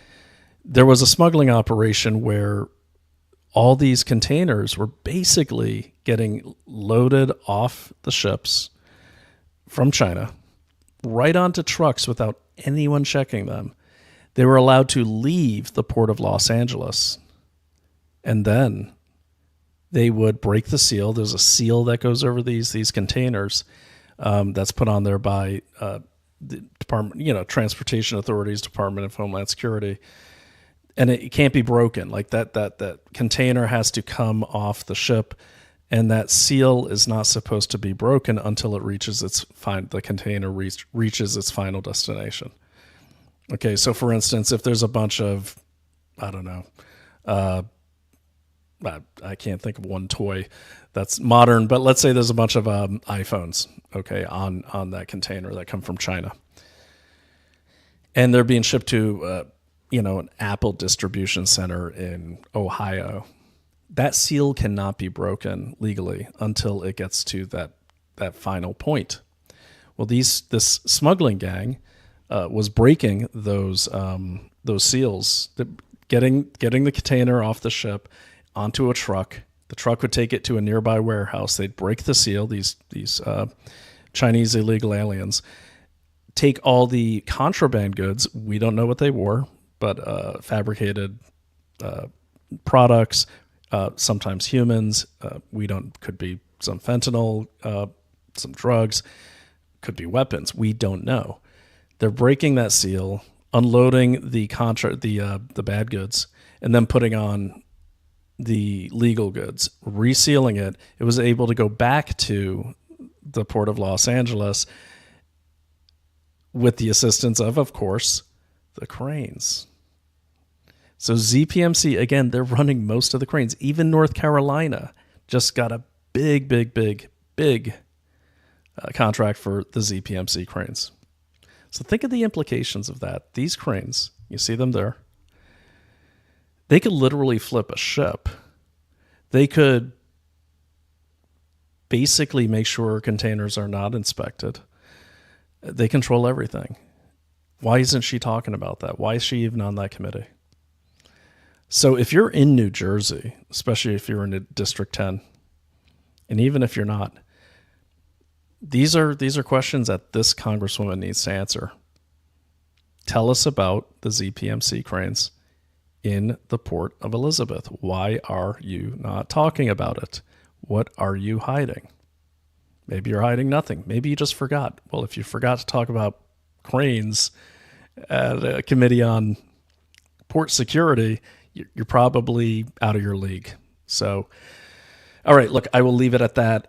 There was a smuggling operation where all these containers were basically getting loaded off the ships from China right onto trucks without anyone checking them. They were allowed to leave the port of Los Angeles, and then they would break the seal. There's a seal that goes over these containers that's put on there by the Department, Transportation Authorities, Department of Homeland Security, and it can't be broken. Like that container has to come off the ship, and that seal is not supposed to be broken until it reaches the container reaches its final destination. Okay, so for instance, if there's a bunch of, I don't know, I can't think of one toy that's modern, but let's say there's a bunch of iPhones, okay, on that container that come from China. And they're being shipped to, an Apple distribution center in Ohio. That seal cannot be broken legally until it gets to that final point. Well, this smuggling gang was breaking those seals, getting the container off the ship onto a truck. The truck would take it to a nearby warehouse. They'd break the seal. These Chinese illegal aliens take all the contraband goods. We don't know what they were, but fabricated products, sometimes humans. Could be some fentanyl, some drugs, could be weapons. We don't know. They're breaking that seal, unloading the bad goods, and then putting on the legal goods, resealing it. It was able to go back to the Port of Los Angeles with the assistance of course, the cranes. So ZPMC, again, they're running most of the cranes. Even North Carolina just got a big contract for the ZPMC cranes. So think of the implications of that. These cranes, you see them there, they could literally flip a ship. They could basically make sure containers are not inspected. They control everything. Why isn't she talking about that? Why is she even on that committee? So if you're in New Jersey, especially if you're in District 10, and even if you're not, these are questions that this Congresswoman needs to answer. Tell us about the ZPMC cranes in the Port of Elizabeth. Why are you not talking about it? What are you hiding? Maybe you're hiding nothing. Maybe you just forgot. Well, if you forgot to talk about cranes at a committee on port security, you're probably out of your league. So, all right, look, I will leave it at that.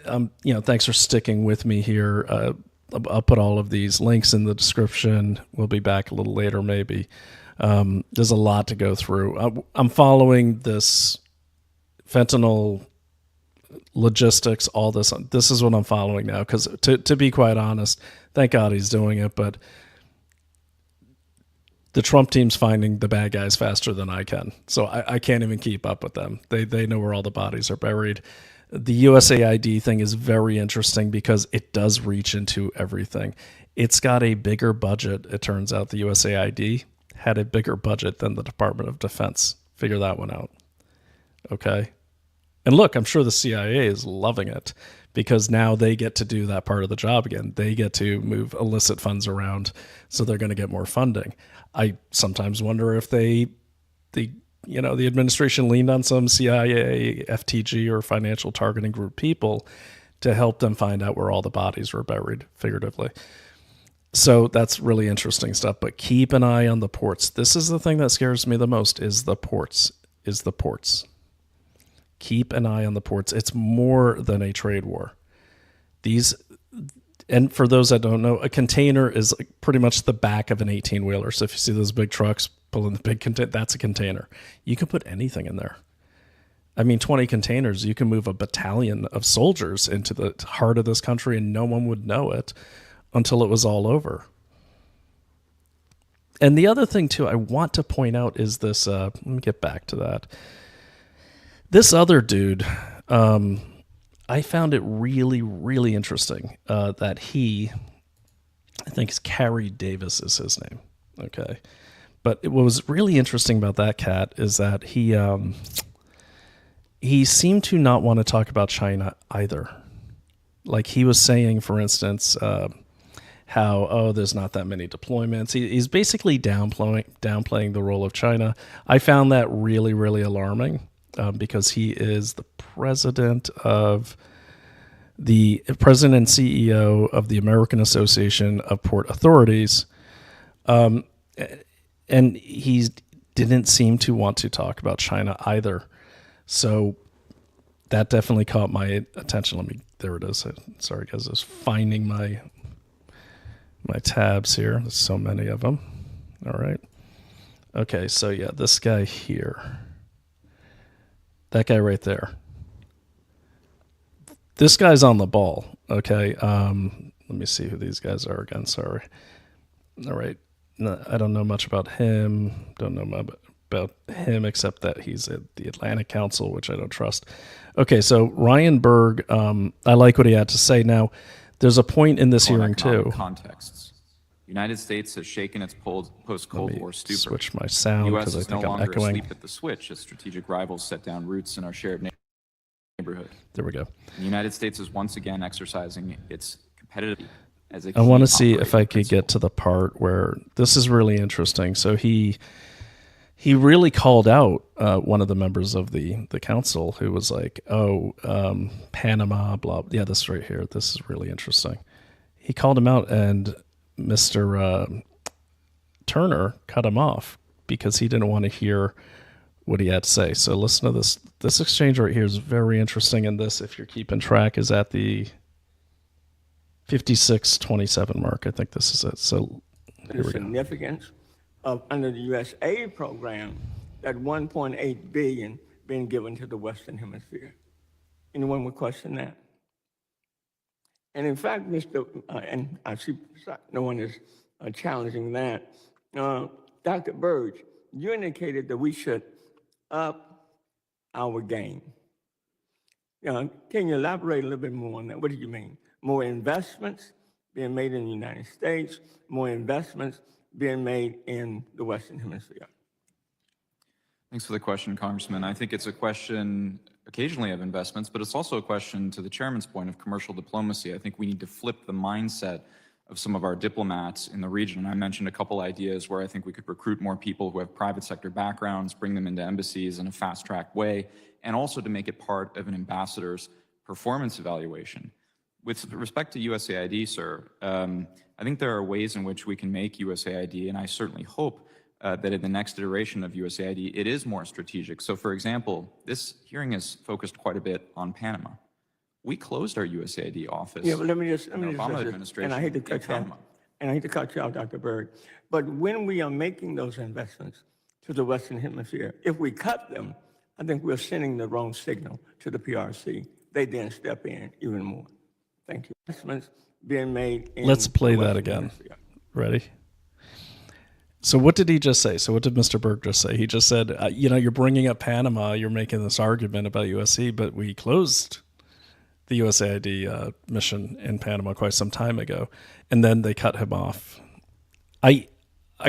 Thanks for sticking with me here. I'll put all of these links in the description. We'll be back a little later, maybe. There's a lot to go through. I'm following this fentanyl logistics, all this. This is what I'm following now, because to be quite honest, thank God he's doing it, but the Trump team's finding the bad guys faster than I can. So I can't even keep up with them. They know where all the bodies are buried. The USAID thing is very interesting because it does reach into everything. It's got a bigger budget. It turns out the USAID had a bigger budget than the Department of Defense. Figure that one out. Okay. And look, I'm sure the CIA is loving it because now they get to do that part of the job again. They get to move illicit funds around, so they're going to get more funding. I sometimes wonder if the administration leaned on some CIA, FTG, or financial targeting group people to help them find out where all the bodies were buried, figuratively. So that's really interesting stuff. But keep an eye on the ports. This is the thing that scares me the most: is the ports. Keep an eye on the ports. It's more than a trade war. And for those that don't know, a container is like pretty much the back of an 18-wheeler. So if you see those big trucks pulling the big container, that's a container. You can put anything in there. I mean, 20 containers, you can move a battalion of soldiers into the heart of this country and no one would know it until it was all over. And the other thing, too, I want to point out is this. Let me get back to that. This other dude, I found it really, really interesting that I think it's Carrie Davis is his name. Okay. But what was really interesting about that cat is that he seemed to not want to talk about China either. Like he was saying, for instance, how, there's not that many deployments. He's basically downplaying the role of China. I found that really, really alarming. Because he is the president and CEO of the American Association of Port Authorities, and he didn't seem to want to talk about China either. So that definitely caught my attention. There it is. Sorry, guys, I was finding my tabs here. There's so many of them. All right. Okay, so yeah, this guy here. That guy right there. This guy's on the ball, okay? Let me see who these guys are again, sorry. All right. No, I don't know much about him. Don't know about him except that he's at the Atlantic Council, which I don't trust. Okay, so Ryan Berg, I like what he had to say. Now, there's a point in this hearing, too. Contexts. The United States has shaken its post-Cold War stupor. Switch my sound because I think I'm echoing. Asleep at the switch as strategic rivals set down roots in our shared neighborhood. There we go. The United States is once again exercising its competitive as a I want to see if I could get to the part where this is really interesting. So he really called out one of the members of the council who was like, Panama, blah. Yeah, this right here. This is really interesting. He called him out and Mr. Turner cut him off because he didn't want to hear what he had to say. So listen to this. This exchange right here is very interesting. And this, if you're keeping track, is at the 56:27 mark. I think this is it. So here we go. Significance of under the U.S. aid program, that $1.8 billion being given to the Western Hemisphere. Anyone would question that? And in fact, and I see no one is challenging that. Dr. Burge, you indicated that we should up our game. Can you elaborate a little bit more on that? What do you mean? More investments being made in the United States, more investments being made in the Western Hemisphere? Thanks for the question, Congressman. I think it's a question occasionally of investments, but it's also a question, to the chairman's point, of commercial diplomacy. I think we need to flip the mindset of some of our diplomats in the region. I mentioned a couple ideas where I think we could recruit more people who have private sector backgrounds, bring them into embassies in a fast-track way, and also to make it part of an ambassador's performance evaluation. With respect to USAID, sir, I think there are ways in which we can make USAID, and I certainly hope that in the next iteration of USAID, it is more strategic. So for example, this hearing is focused quite a bit on Panama. We closed our USAID office. Yeah, but let me just Obama administration. And I hate to cut you off. And I hate to cut you off, Dr. Berg. But when we are making those investments to the Western Hemisphere, if we cut them, I think we're sending the wrong signal to the PRC they didn't step in even more. Thank you. Investments being made in Let's play the that Western again. Hemisphere. Ready? So what did he just say? So what did Mr. Berg just say? He just said, you're bringing up Panama. You're making this argument about USC, but we closed the USAID mission in Panama quite some time ago, and then they cut him off. I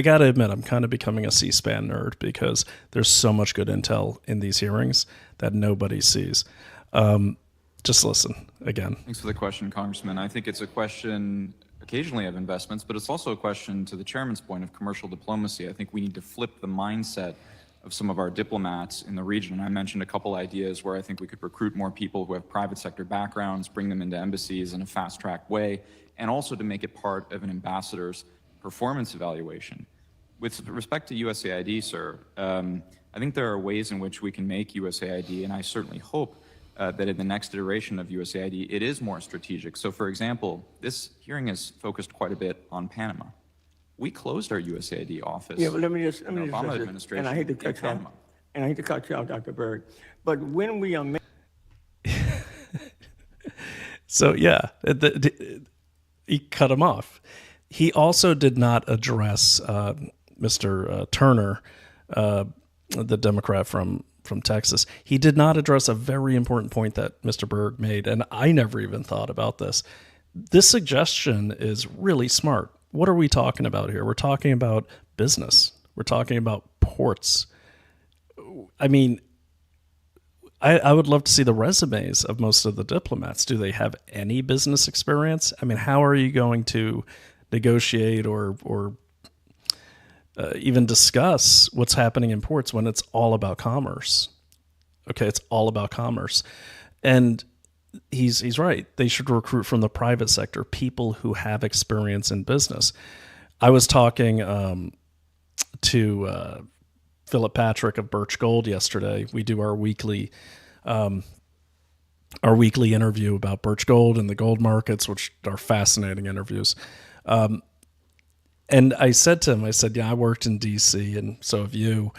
got to admit, I'm kind of becoming a C-SPAN nerd because there's so much good intel in these hearings that nobody sees. Just listen again. Thanks for the question, Congressman. I think it's a question occasionally of investments, but it's also a question, to the chairman's point, of commercial diplomacy. I think we need to flip the mindset of some of our diplomats in the region. I mentioned a couple ideas where I think we could recruit more people who have private sector backgrounds, bring them into embassies in a fast-track way, and also to make it part of an ambassador's performance evaluation. With respect to USAID, sir, I think there are ways in which we can make USAID, and I certainly hope that in the next iteration of USAID, it is more strategic. So, for example, this hearing is focused quite a bit on Panama. We closed our USAID office. Yeah, but let me just Obama address it. administration And I hate to in cut you Panama. off. And I hate to cut you off, Dr. Berg. But when we are So yeah, he cut him off. He also did not address Mr. Turner, the Democrat from Texas. He did not address a very important point that Mr. Berg made, and I never even thought about this. This suggestion is really smart. What are we talking about here? We're talking about business. We're talking about ports. I mean, I would love to see the resumes of most of the diplomats. Do they have any business experience? I mean, how are you going to negotiate or even discuss what's happening in ports when it's all about commerce? Okay, it's all about commerce. And he's right. They should recruit from the private sector, people who have experience in business. I was talking to Philip Patrick of Birch Gold yesterday. We do our weekly interview about Birch Gold and the gold markets, which are fascinating interviews. And I said to him, I said, I worked in DC, and so have you.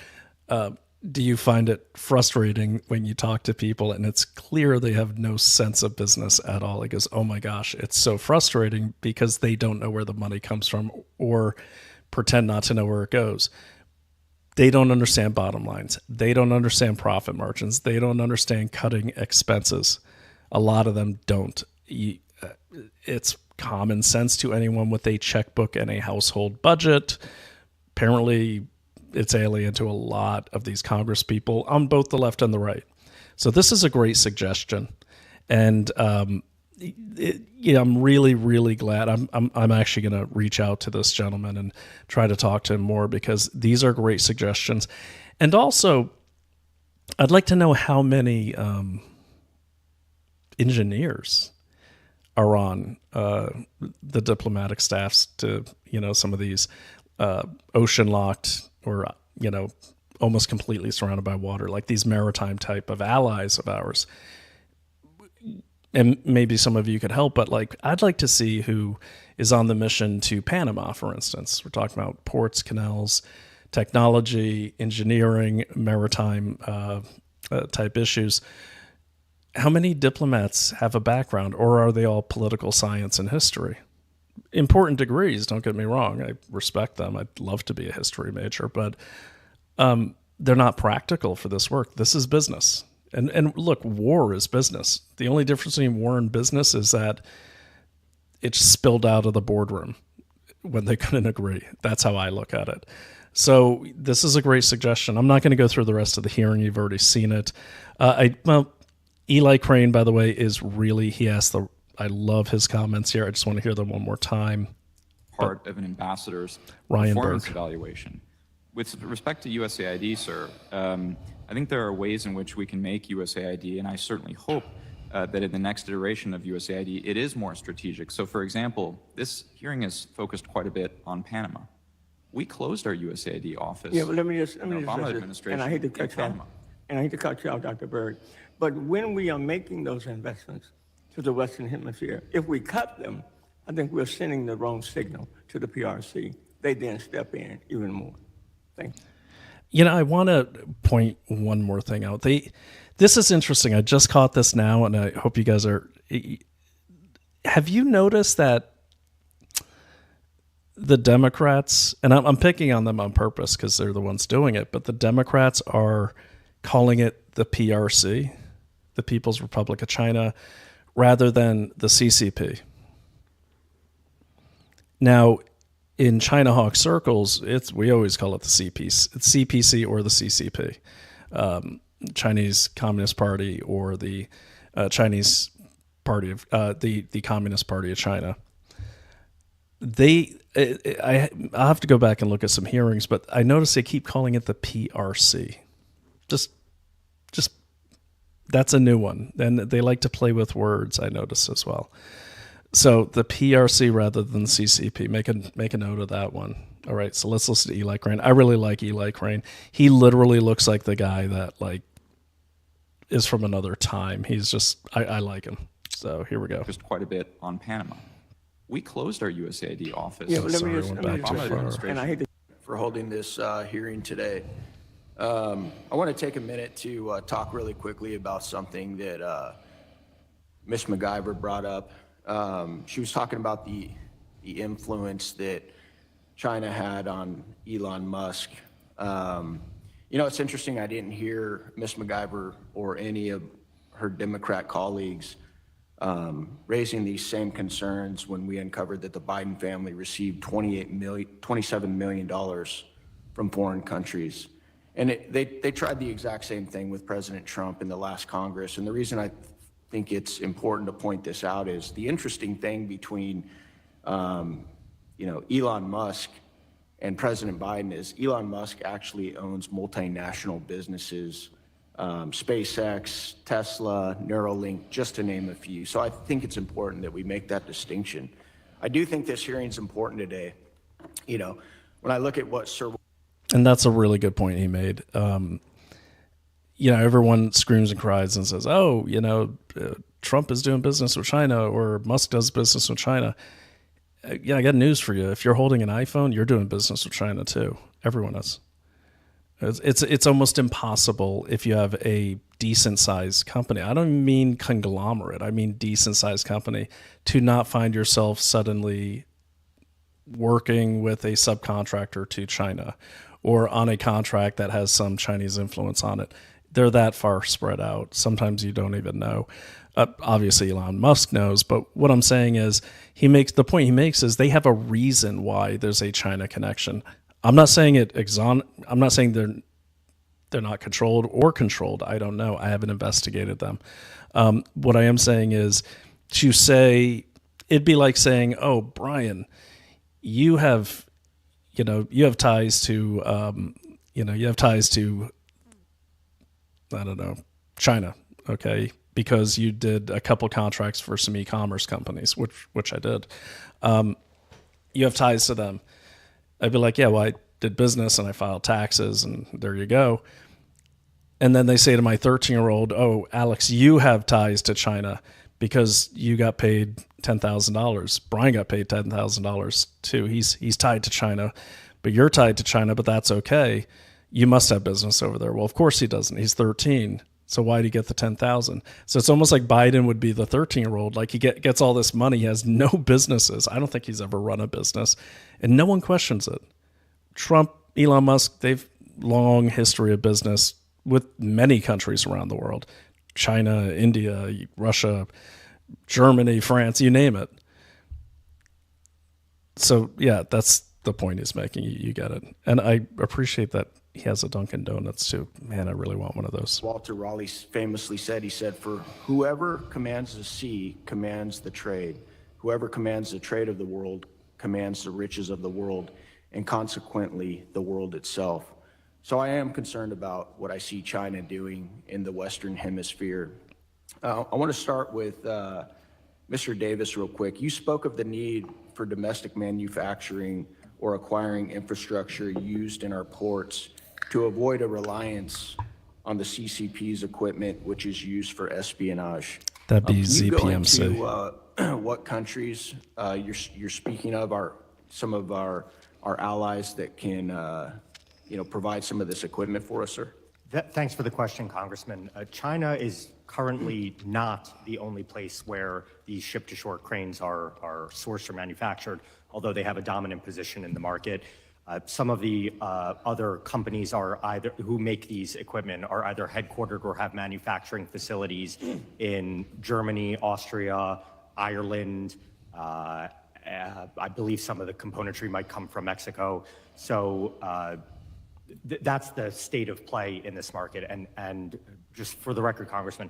Do you find it frustrating when you talk to people and it's clear they have no sense of business at all? He goes, oh my gosh, it's so frustrating because they don't know where the money comes from or pretend not to know where it goes. They don't understand bottom lines. They don't understand profit margins. They don't understand cutting expenses. A lot of them don't. It's common sense to anyone with a checkbook and a household budget. Apparently, it's alien to a lot of these Congress people on both the left and the right. So this is a great suggestion. And I'm really, really glad. I'm actually going to reach out to this gentleman and try to talk to him more because these are great suggestions. And also, I'd like to know how many engineers are on the diplomatic staffs to some of these ocean-locked or almost completely surrounded by water, like these maritime type of allies of ours. And maybe some of you could help, but I'd like to see who is on the mission to Panama, for instance. We're talking about ports, canals, technology, engineering, maritime type issues. How many diplomats have a background, or are they all political science and history? Important degrees, don't get me wrong. I respect them. I'd love to be a history major, but they're not practical for this work. This is business. And look, war is business. The only difference between war and business is that it spilled out of the boardroom when they couldn't agree. That's how I look at it. So this is a great suggestion. I'm not going to go through the rest of the hearing. You've already seen it. Eli Crane, by the way, I love his comments here. I just want to hear them one more time. Part of an ambassador's Ryan performance Burke. evaluation. With respect to USAID, sir, I think there are ways in which we can make USAID, and I certainly hope that in the next iteration of USAID, it is more strategic. So, for example, this hearing is focused quite a bit on Panama. We closed our USAID office. Yeah, but let me just Obama address it. administration And I hate to in cut you off. Panama. And I hate to cut you off, Dr. Berg. But when we are making those investments to the Western Hemisphere, if we cut them, I think we're sending the wrong signal to the PRC. They didn't step in even more. Thank you. I want to point one more thing out. This is interesting. I just caught this now, and I hope you guys are. Have you noticed that the Democrats, and I'm picking on them on purpose because they're the ones doing it, but the Democrats are calling it the PRC, the People's Republic of China, rather than the CCP. Now, in China hawk circles, we always call it the CPC or the CCP, Chinese Communist Party, or the Chinese Party of the Communist Party of China. I have to go back and look at some hearings, but I notice they keep calling it the PRC. Just that's a new one, and they like to play with words. I notice as well. So the PRC rather than the CCP. Make a note of that one. All right, so let's listen to Eli Crane. I really like Eli Crane. He literally looks like the guy that is from another time. He's just I like him. So here we go. Just quite a bit on Panama. We closed our USAID office. Yeah, let me and I hate to for holding this hearing today. I want to take a minute to talk really quickly about something that Ms. MacIver brought up. She was talking about the influence that China had on Elon Musk. It's interesting. I didn't hear Ms. MacIver or any of her Democrat colleagues raising these same concerns when we uncovered that the Biden family received $27 million from foreign countries. And they tried the exact same thing with President Trump in the last Congress. And the reason I think it's important to point this out is the interesting thing between, Elon Musk and President Biden is Elon Musk actually owns multinational businesses, SpaceX, Tesla, Neuralink, just to name a few. So I think it's important that we make that distinction. I do think this hearing is important today. When I look at what Sir... And that's a really good point he made. Everyone screams and cries and says, Trump is doing business with China, or Musk does business with China. I got news for you. If you're holding an iPhone, you're doing business with China too. Everyone is. It's almost impossible if you have a decent sized company. I don't mean conglomerate. I mean decent sized company to not find yourself suddenly working with a subcontractor to China or on a contract that has some Chinese influence on it. They're that far spread out. Sometimes you don't even know. Obviously, Elon Musk knows, but what I'm saying is the point he makes is they have a reason why there's a China connection. I'm not saying I'm not saying they're not controlled or controlled. I don't know. I haven't investigated them. What I am saying is to say, it'd be like saying, oh, Brian, you have ties to, I don't know, China, okay, because you did a couple contracts for some e-commerce companies, which I did. You have ties to them. I'd be like, yeah, well, I did business and I filed taxes, and there you go. And then they say to my 13-year-old, oh, Alex, you have ties to China because you got paid $10,000. Brian got paid $10,000 too. He's tied to China, but you're tied to China, but that's okay. You must have business over there. Well, of course he doesn't. He's 13. So why did he get the 10,000? So it's almost like Biden would be the 13-year-old. Like he gets all this money. He has no businesses. I don't think he's ever run a business, and no one questions it. Trump, Elon Musk, they've long history of business with many countries around the world. China, India, Russia, Germany, France, you name it. So yeah, that's the point he's making. You get it. And I appreciate that he has a Dunkin' Donuts too. Man, I really want one of those. Walter Raleigh famously said, for whoever commands the sea commands the trade. Whoever commands the trade of the world commands the riches of the world, and consequently the world itself. So I am concerned about what I see China doing in the Western Hemisphere. I want to start with Mr. Davis real quick. You spoke of the need for domestic manufacturing or acquiring infrastructure used in our ports to avoid a reliance on the CCP's equipment, which is used for espionage. That'd be Can you go ZPMC. into what countries you're speaking of are some of our allies that can provide some of this equipment for us, sir? Thanks for the question, Congressman. China is currently not the only place where these ship-to-shore cranes are sourced or manufactured, although they have a dominant position in the market. Some of the other companies who make these equipment are either headquartered or have manufacturing facilities in Germany, Austria, Ireland. I believe some of the componentry might come from Mexico. So that's the state of play in this market. And just for the record, Congressman,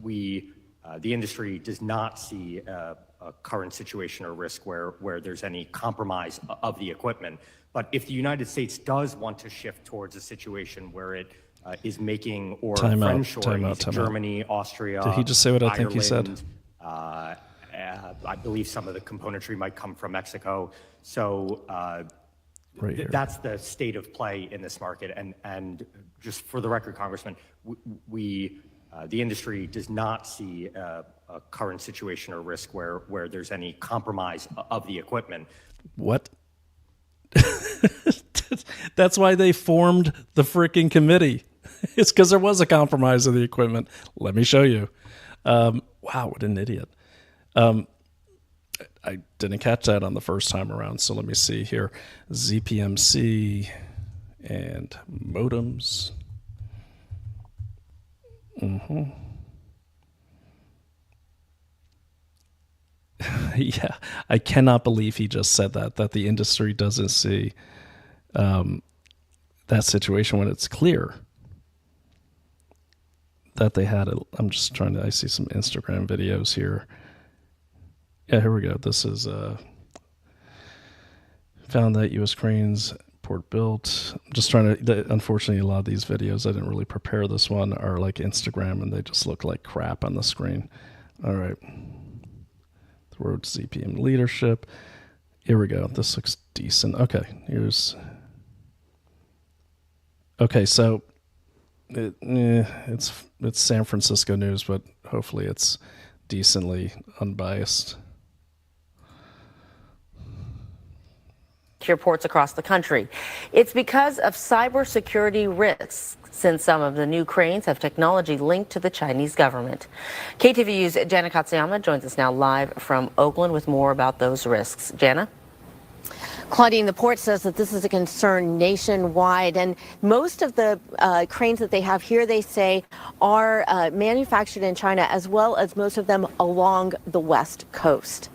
the industry does not see a current situation or risk where there's any compromise of the equipment. But if the United States does want to shift towards a situation where it is making or friendshoring Germany, Austria, Did he just say what I think he said? I believe some of the componentry might come from Mexico. So Right here. that's the state of play in this market. And just for the record, Congressman, the industry does not see a current situation or risk where there's any compromise of the equipment. What? That's why they formed the freaking committee. It's because there was a compromise of the equipment. Let me show you. Wow, what an idiot. I didn't catch that on the first time around, so let me see here. ZPMC and modems. Yeah, I cannot believe he just said that the industry doesn't see that situation when it's clear that they had it. I'm just trying to, I see some Instagram videos here. Yeah, here we go. This is found that U.S. cranes port built. I'm just trying to, unfortunately, a lot of these videos, I didn't really prepare this one, are like Instagram and they just look like crap on the screen. All right. The road to ZPM leadership. Here we go. This looks decent. Okay, here's. Okay, so it's San Francisco news, but hopefully it's decently unbiased. Secure ports across the country. It's because of cybersecurity risks, since some of the new cranes have technology linked to the Chinese government. KTVU's Jana Katsuyama joins us now live from Oakland with more about those risks. Jana? Claudine, the port says that this is a concern nationwide, and most of the cranes that they have here, they say, are manufactured in China, as well as most of them along the West Coast.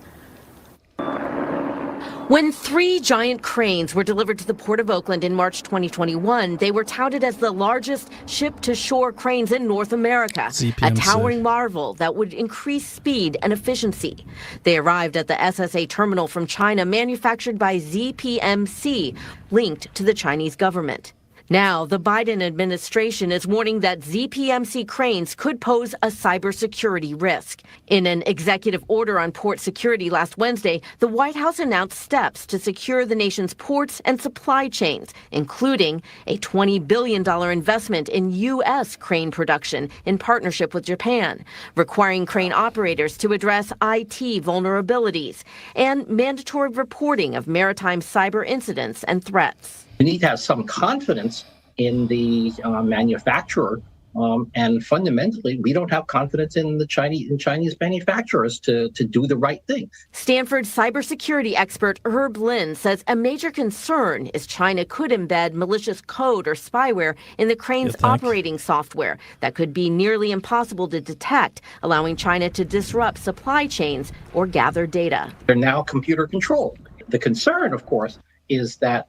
When 3 giant cranes were delivered to the Port of Oakland in March 2021, they were touted as the largest ship-to-shore cranes in North America, ZPMC. a towering marvel that would increase speed and efficiency. They arrived at the SSA terminal from China, manufactured by ZPMC, linked to the Chinese government. Now, the Biden administration is warning that ZPMC cranes could pose a cybersecurity risk. In an executive order on port security last Wednesday, the White House announced steps to secure the nation's ports and supply chains, including a $20 billion investment in U.S. crane production in partnership with Japan, requiring crane operators to address IT vulnerabilities, and mandatory reporting of maritime cyber incidents and threats. We need to have some confidence in the manufacturer, and fundamentally, we don't have confidence in the Chinese manufacturers to do the right thing. Stanford cybersecurity expert Herb Lin says a major concern is China could embed malicious code or spyware in the crane's operating software that could be nearly impossible to detect, allowing China to disrupt supply chains or gather data. They're now computer controlled. The concern, of course, is that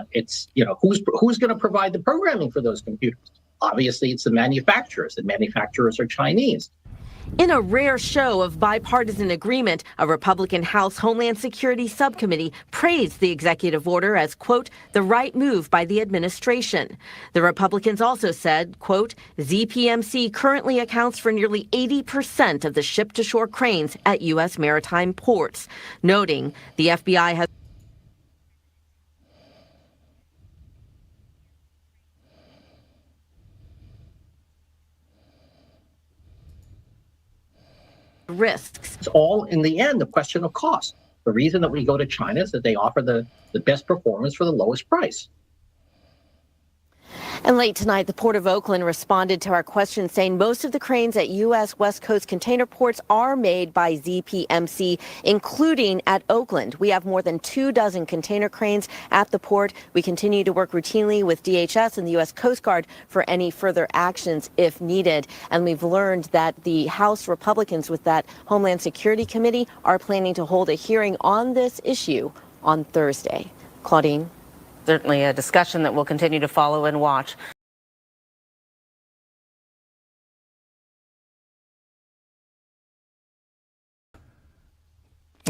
it's, who's going to provide the programming for those computers? Obviously, it's the manufacturers. The manufacturers are Chinese. In a rare show of bipartisan agreement, a Republican House Homeland Security Subcommittee praised the executive order as, quote, the right move by the administration. The Republicans also said, quote, ZPMC currently accounts for nearly 80% of the ship-to-shore cranes at U.S. maritime ports, noting the FBI has risks. It's all, in the end, a question of cost. The reason that we go to China is that they offer the best performance for the lowest price. And late tonight, the Port of Oakland responded to our questions saying most of the cranes at U.S. West Coast container ports are made by ZPMC, including at Oakland. We have more than 24 container cranes at the port. We continue to work routinely with DHS and the U.S. Coast Guard for any further actions if needed. And we've learned that the House Republicans with that Homeland Security Committee are planning to hold a hearing on this issue on Thursday. Claudine. Certainly a discussion that we'll continue to follow and watch.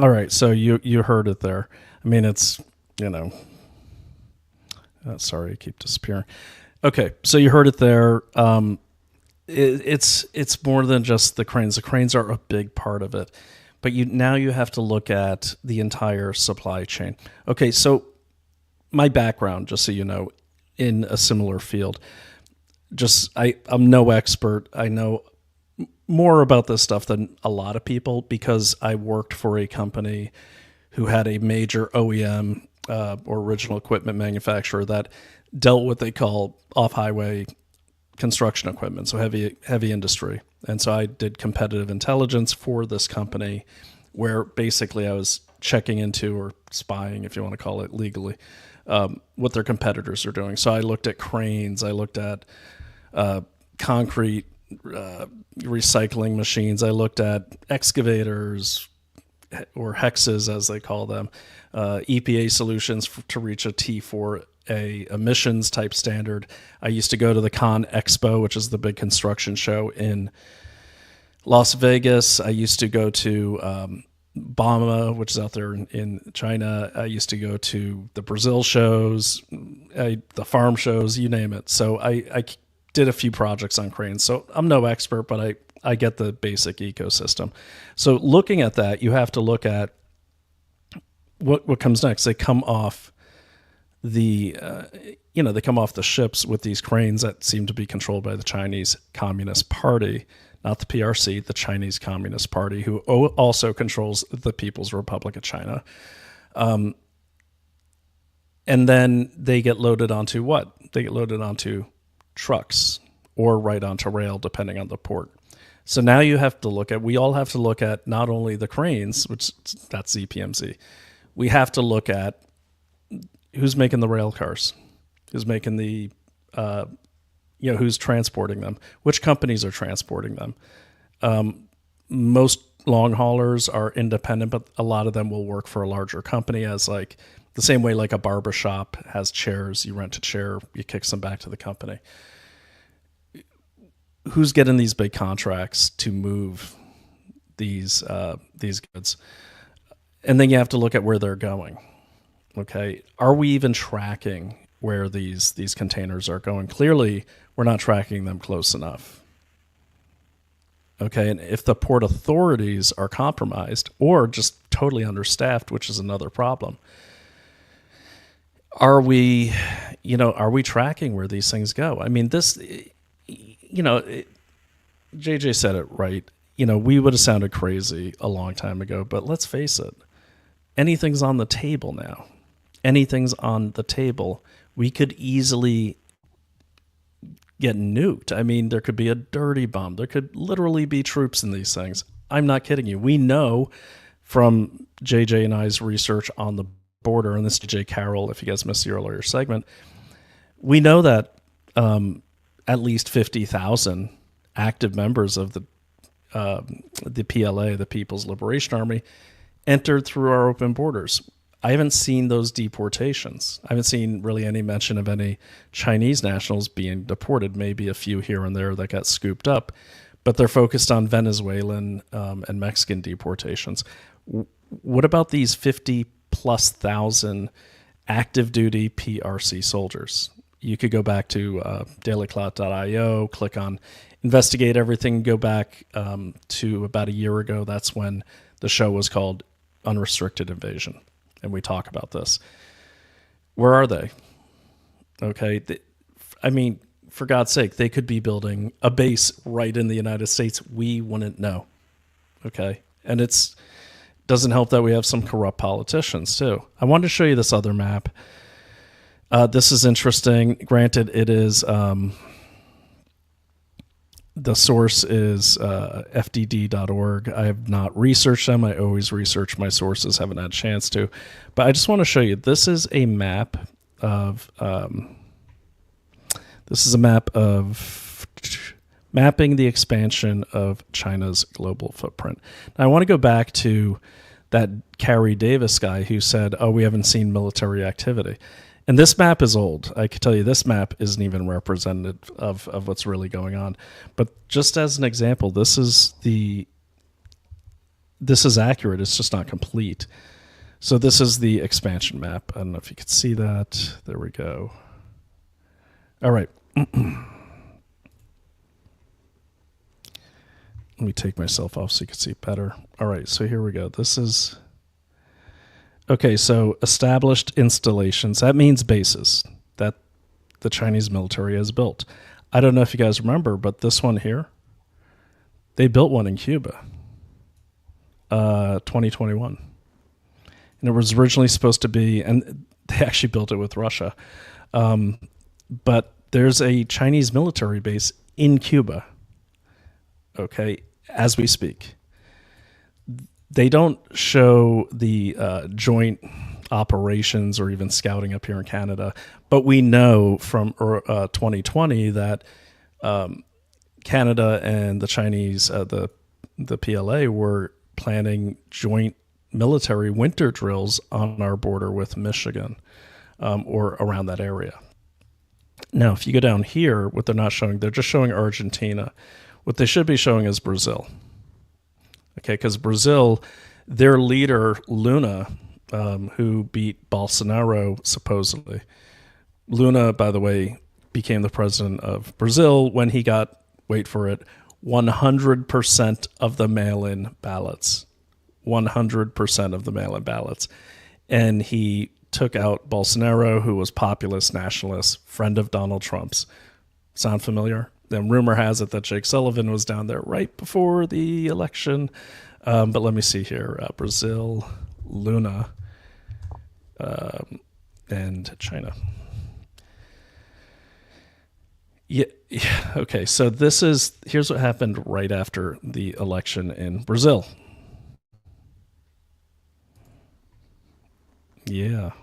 All right, so you heard it there. I mean, it's, sorry, I keep disappearing. Okay, so you heard it there. It's more than just the cranes. The cranes are a big part of it, but now you have to look at the entire supply chain. Okay, so my background, just so you know, in a similar field, I'm no expert. I know more about this stuff than a lot of people because I worked for a company who had a major OEM or original equipment manufacturer that dealt with what they call off-highway construction equipment, so heavy industry. And so I did competitive intelligence for this company where basically I was checking into, or spying, if you want to call it legally, what their competitors are doing. So I looked at cranes, I looked at concrete recycling machines, I looked at excavators, or hexes as they call them, EPA solutions to reach a T4A emissions type standard. I used to go to the Con Expo, which is the big construction show in Las Vegas. I used to go to BAMA, which is out there in China. I used to go to the Brazil shows, the farm shows, you name it. So I did a few projects on cranes. So I'm no expert, but I get the basic ecosystem. So looking at that, you have to look at what comes next. They come off the ships with these cranes that seem to be controlled by the Chinese Communist Party, not the PRC, the Chinese Communist Party, who also controls the People's Republic of China. And then they get loaded onto what? They get loaded onto trucks or right onto rail, depending on the port. So now we all have to look at not only the cranes, which that's ZPMC, we have to look at who's making the rail cars, who's making the, who's transporting them, which companies are transporting them. Most long haulers are independent, but a lot of them will work for a larger company as like the same way like a barbershop has chairs, you rent a chair, you kick some back to the company. Who's getting these big contracts to move these goods? And then you have to look at where they're going. Okay, are we even tracking where these containers are going? Clearly, we're not tracking them close enough. Okay, and if the port authorities are compromised or just totally understaffed, which is another problem, are we tracking where these things go? I mean, JJ said it right. We would have sounded crazy a long time ago, but let's face it, anything's on the table now. Anything's on the table. We could easily get nuked. I mean, there could be a dirty bomb. There could literally be troops in these things. I'm not kidding you. We know from JJ and I's research on the border, and this is JJ Carrell, if you guys missed the earlier segment, we know that at least 50,000 active members of the PLA, the People's Liberation Army, entered through our open borders. I haven't seen those deportations. I haven't seen really any mention of any Chinese nationals being deported, maybe a few here and there that got scooped up, but they're focused on Venezuelan and Mexican deportations. What about these 50,000+ active duty PRC soldiers? You could go back to dailyclout.io, click on investigate everything, go back to about a year ago. That's when the show was called Unrestricted Invasion. And we talk about this. Where are they? Okay. I mean, for God's sake, they could be building a base right in the United States. We wouldn't know. Okay. And it doesn't help that we have some corrupt politicians too. I wanted to show you this other map. This is interesting. Granted, it is the source is fdd.org. I have not researched them. I always research my sources, haven't had a chance to. But I just want to show you, this is a map of mapping the expansion of China's global footprint. Now, I want to go back to that Carrie Davis guy who said, oh, we haven't seen military activity. And this map is old. I can tell you this map isn't even representative of what's really going on. But just as an example, this is accurate. It's just not complete. So this is the expansion map. I don't know if you could see that. There we go. All right. Let me take myself off so you can see it better. All right, so here we go. This is... Okay, so established installations. That means bases that the Chinese military has built. I don't know if you guys remember, but this one here, they built one in Cuba, 2021. And it was originally supposed to be, and they actually built it with Russia. But there's a Chinese military base in Cuba, okay, as we speak. They don't show the joint operations or even scouting up here in Canada, but we know from 2020 that Canada and the Chinese, the PLA, were planning joint military winter drills on our border with Michigan or around that area. Now, if you go down here, what they're not showing, they're just showing Argentina. What they should be showing is Brazil. Okay, because Brazil, their leader, Lula, who beat Bolsonaro, supposedly. Lula, by the way, became the president of Brazil when he got, wait for it, 100% of the mail-in ballots. 100% of the mail-in ballots. And he took out Bolsonaro, who was populist, nationalist, friend of Donald Trump's. Sound familiar? Then rumor has it that Jake Sullivan was down there right before the election. But let me see here. Brazil, Lula, and China. Yeah. Okay. So here's what happened right after the election in Brazil. Yeah.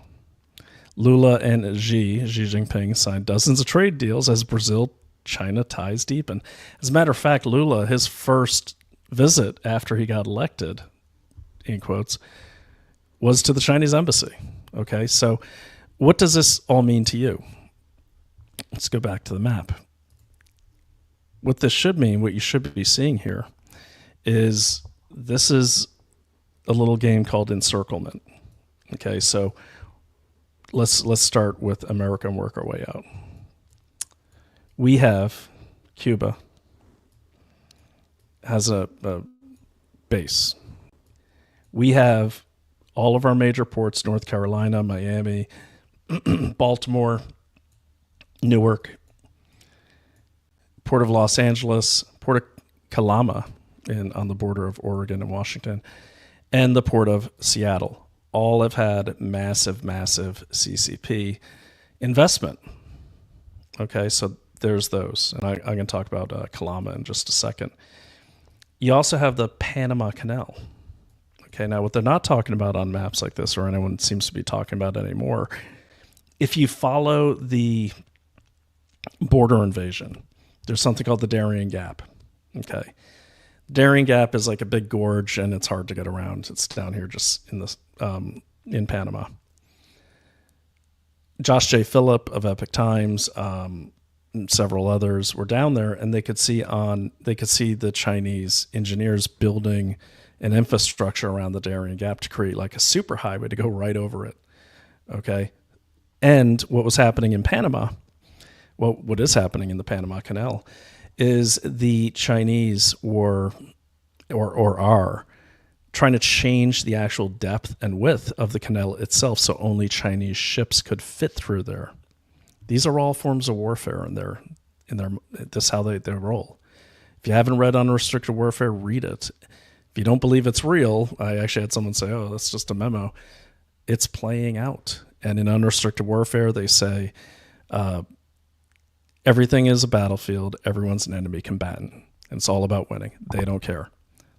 Lula and Xi Jinping signed dozens of trade deals as Brazil-China ties deepen. As a matter of fact, Lula, his first visit after he got elected, in quotes, was to the Chinese embassy. Okay, so what does this all mean to you? Let's go back to the map. What this should mean, what you should be seeing here, is this is a little game called encirclement. Okay, so let's start with America and work our way out. We have Cuba has a base. We have all of our major ports, North Carolina, Miami, Baltimore, Newark, Port of Los Angeles, Port of Kalama on the border of Oregon and Washington, and the Port of Seattle. All have had massive, massive CCP investment. Okay, so there's those. And I'm going to talk about Kalama in just a second. You also have the Panama Canal. Okay, now what they're not talking about on maps like this, or anyone seems to be talking about anymore, if you follow the border invasion, there's something called the Darien Gap. Okay. Darien Gap is like a big gorge and it's hard to get around. It's down here just in Panama. Josh J. Phillip of Epic Times, and several others were down there, and they could see the Chinese engineers building an infrastructure around the Darien Gap to create like a superhighway to go right over it. Okay. And what was happening in Panama, what is happening in the Panama Canal is the Chinese were or are trying to change the actual depth and width of the canal itself so only Chinese ships could fit through there. These are all forms of warfare in their this is how they roll. If you haven't read Unrestricted Warfare, read it. If you don't believe it's real, I actually had someone say, oh, that's just a memo. It's playing out. And in unrestricted warfare, they say everything is a battlefield. Everyone's an enemy combatant. And it's all about winning. They don't care.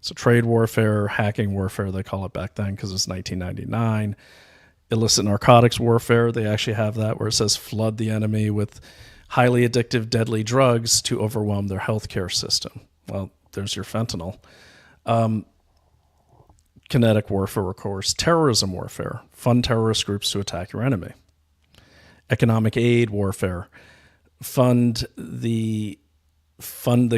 So trade warfare, hacking warfare, they call it back then because it's 1999. Illicit narcotics warfare, they actually have that where it says flood the enemy with highly addictive, deadly drugs to overwhelm their healthcare system. Well, there's your fentanyl. Kinetic warfare, of course. Terrorism warfare, fund terrorist groups to attack your enemy. Economic aid warfare, fund the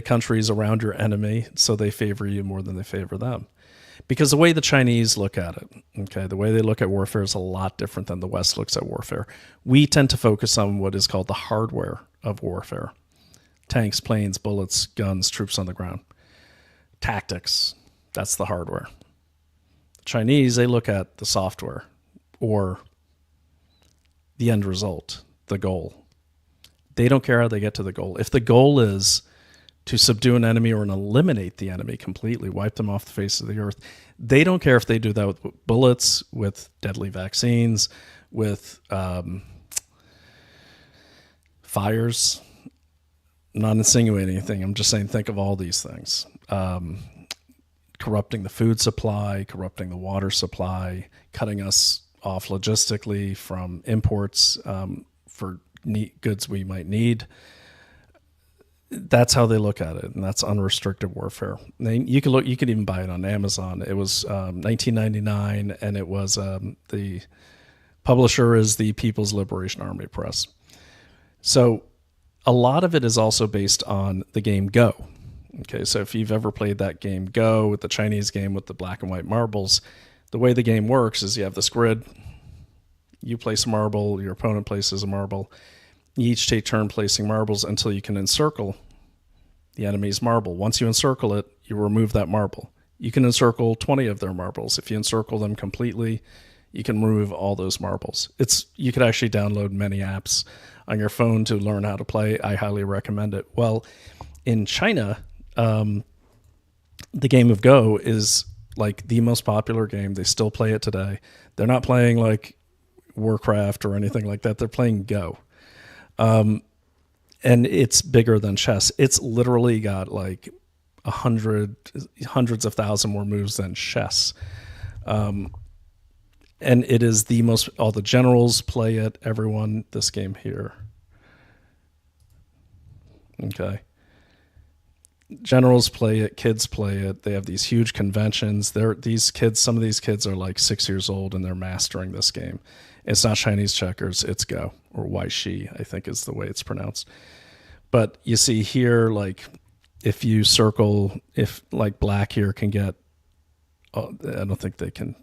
countries around your enemy so they favor you more than they favor them. Because the way the Chinese look at it, okay, the way they look at warfare is a lot different than the West looks at warfare. We tend to focus on what is called the hardware of warfare. Tanks, planes, bullets, guns, troops on the ground. Tactics, that's the hardware. The Chinese, they look at the software or the end result, the goal. They don't care how they get to the goal. If the goal is to subdue an enemy or eliminate the enemy completely, wipe them off the face of the earth, they don't care if they do that with bullets, with deadly vaccines, with fires. I'm not insinuating anything. I'm just saying think of all these things. Corrupting the food supply, corrupting the water supply, cutting us off logistically from imports for goods we might need. That's how they look at it, and that's unrestricted warfare. You could even buy it on Amazon. It was $19.99, and it was the publisher is the People's Liberation Army Press. So a lot of it is also based on the game Go. Okay, so if you've ever played that game Go, with the Chinese game with the black and white marbles, the way the game works is you have this grid. You place a marble, your opponent places a marble. You each take turn placing marbles until you can encircle the enemy's marble. Once you encircle it, you remove that marble. You can encircle 20 of their marbles. If you encircle them completely, you can remove all those marbles. You could actually download many apps on your phone to learn how to play. I highly recommend it. Well, in China, the game of Go is like the most popular game. They still play it today. They're not playing like Warcraft or anything like that. They're playing Go. And it's bigger than chess. It's literally got like hundreds of thousands more moves than chess. And it is the most, all the generals play it, everyone, this game here. Okay. Generals play it, kids play it. They have these huge conventions. Some of these kids are like 6 years old and they're mastering this game. It's not Chinese checkers, it's Go, or Weishi, I think is the way it's pronounced. But you see here, like if you circle, if like black here can get, I don't think they can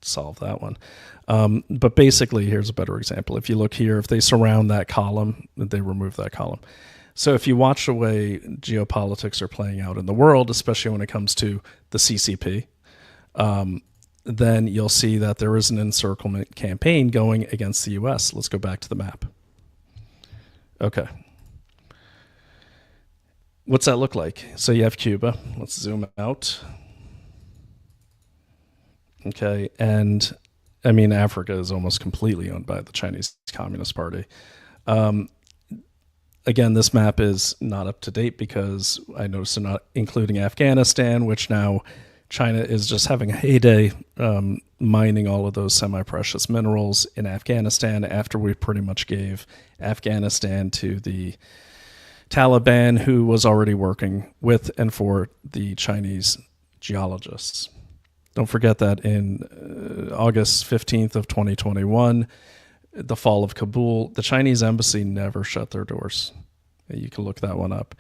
solve that one. But basically, here's a better example. If you look here, if they surround that column, they remove that column. So if you watch the way geopolitics are playing out in the world, especially when it comes to the CCP, then you'll see that there is an encirclement campaign going against the U.S. Let's go back to the map. Okay. What's that look like? So you have Cuba. Let's zoom out. Okay. And I mean, Africa is almost completely owned by the Chinese Communist Party. Again, this map is not up to date because I noticed they're not including Afghanistan, which now China is just having a heyday mining all of those semi-precious minerals in Afghanistan after we pretty much gave Afghanistan to the Taliban, who was already working with and for the Chinese geologists. Don't forget that in August 15th of 2021, the fall of Kabul, the Chinese embassy never shut their doors. You can look that one up.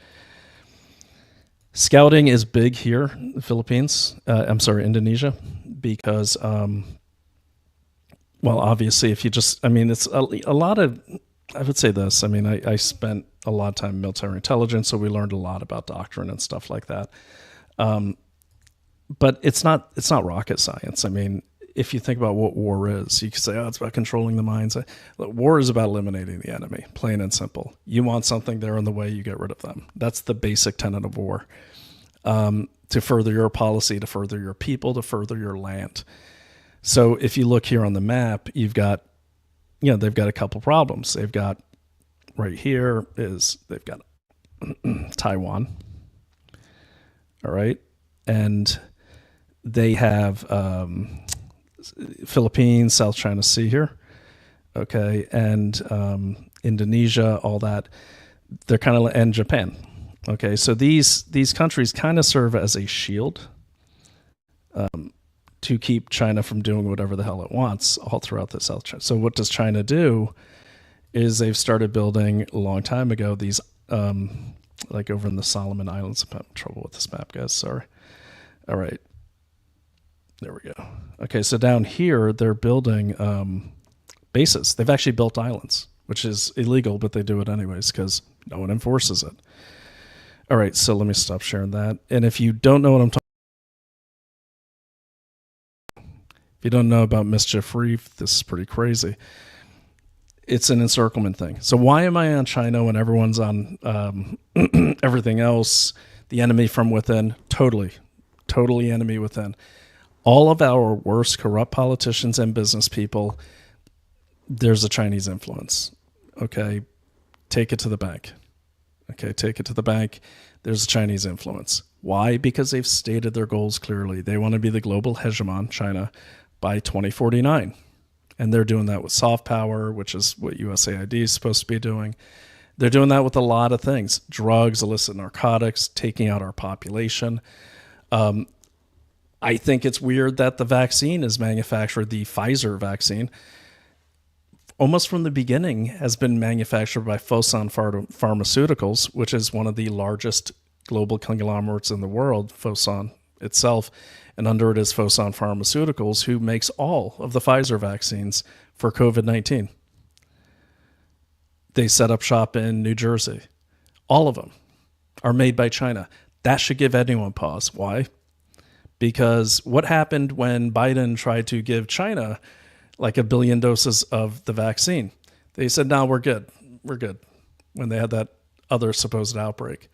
Scouting is big here in the Philippines. Indonesia, because, well, obviously, if you just, I mean, it's a lot of, I would say this. I mean, I spent a lot of time in military intelligence, so we learned a lot about doctrine and stuff like that. But it's not rocket science. I mean, if you think about what war is, you could say, oh, it's about controlling the minds. Look, war is about eliminating the enemy, plain and simple. You want something, they're in the way, you get rid of them. That's the basic tenet of war. To further your policy, to further your people, to further your land. So if you look here on the map, you've got, they've got a couple problems. They've got right here is they've got Taiwan. All right. And they have Philippines, South China Sea here. Okay. And Indonesia, all that. They're kind of, and Japan. Okay. So these countries kind of serve as a shield to keep China from doing whatever the hell it wants all throughout the South China. So what does China do is they've started building a long time ago these, like over in the Solomon Islands. I'm having trouble with this map, guys. Sorry. All right. There we go. Okay, so down here, they're building bases. They've actually built islands, which is illegal, but they do it anyways because no one enforces it. All right, so let me stop sharing that. And if you don't know what I'm talking about, if you don't know about Mischief Reef, this is pretty crazy. It's an encirclement thing. So why am I on China when everyone's on everything else? The enemy from within, totally enemy within. All of our worst corrupt politicians and business people, there's a Chinese influence. Okay, take it to the bank. Okay, take it to the bank. There's a Chinese influence. Why? Because they've stated their goals clearly. They want to be the global hegemon, China, by 2049. And they're doing that with soft power, which is what USAID is supposed to be doing. They're doing that with a lot of things. Drugs, illicit narcotics, taking out our population. I think it's weird that the vaccine is manufactured, the Pfizer vaccine, almost from the beginning has been manufactured by Fosun Pharmaceuticals, which is one of the largest global conglomerates in the world, Fosun itself. And under it is Fosun Pharmaceuticals, who makes all of the Pfizer vaccines for COVID-19. They set up shop in New Jersey. All of them are made by China. That should give anyone pause. Why? Because what happened when Biden tried to give China like 1 billion doses of the vaccine? They said, no, we're good. We're good. When they had that other supposed outbreak.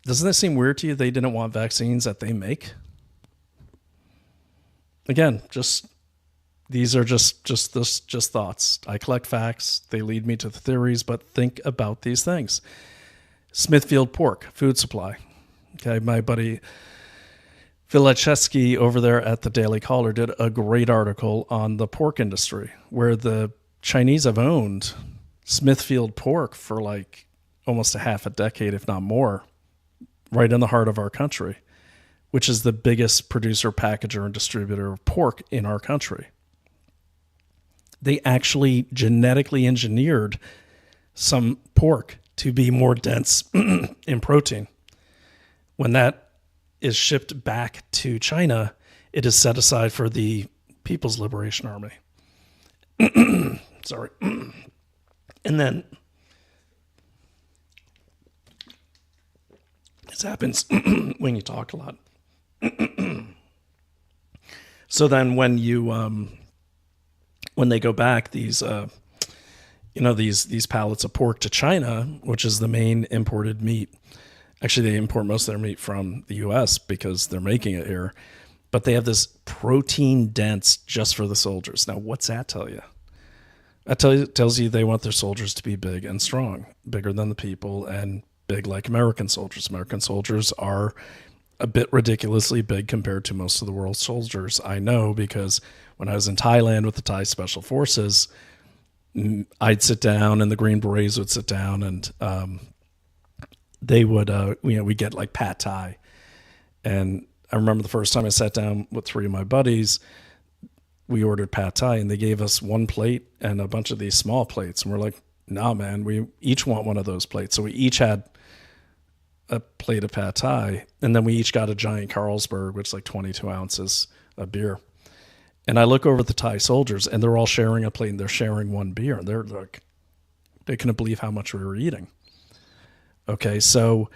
Doesn't that seem weird to you? They didn't want vaccines that they make? Again, these are just thoughts. I collect facts. They lead me to the theories, but think about these things. Smithfield Pork, food supply. Okay, my buddy Vilichevsky over there at the Daily Caller did a great article on the pork industry, where the Chinese have owned Smithfield Pork for like almost a half a decade, if not more, right in the heart of our country, which is the biggest producer, packager, and distributor of pork in our country. They actually genetically engineered some pork to be more dense in protein. When that is shipped back to China, it is set aside for the People's Liberation Army. Sorry. And then this happens when you talk a lot. So then when you when they go back, these pallets of pork to China, which is the main imported meat. Actually, they import most of their meat from the U.S. because they're making it here. But they have this protein dense just for the soldiers. Now, what's that tell you? That tells you they want their soldiers to be big and strong, bigger than the people and big like American soldiers. American soldiers are a bit ridiculously big compared to most of the world's soldiers. I know because when I was in Thailand with the Thai Special Forces, I'd sit down and the Green Berets would sit down and they would, we get like pad thai. And I remember the first time I sat down with 3 of my buddies, we ordered pad thai and they gave us 1 plate and a bunch of these small plates. And we're like, nah, man, we each want one of those plates. So we each had a plate of pad thai, and then we each got a giant Carlsberg, which is like 22 ounces of beer. And I look over at the Thai soldiers and they're all sharing a plate and they're sharing 1 beer. And they're like, they couldn't believe how much we were eating. Okay, so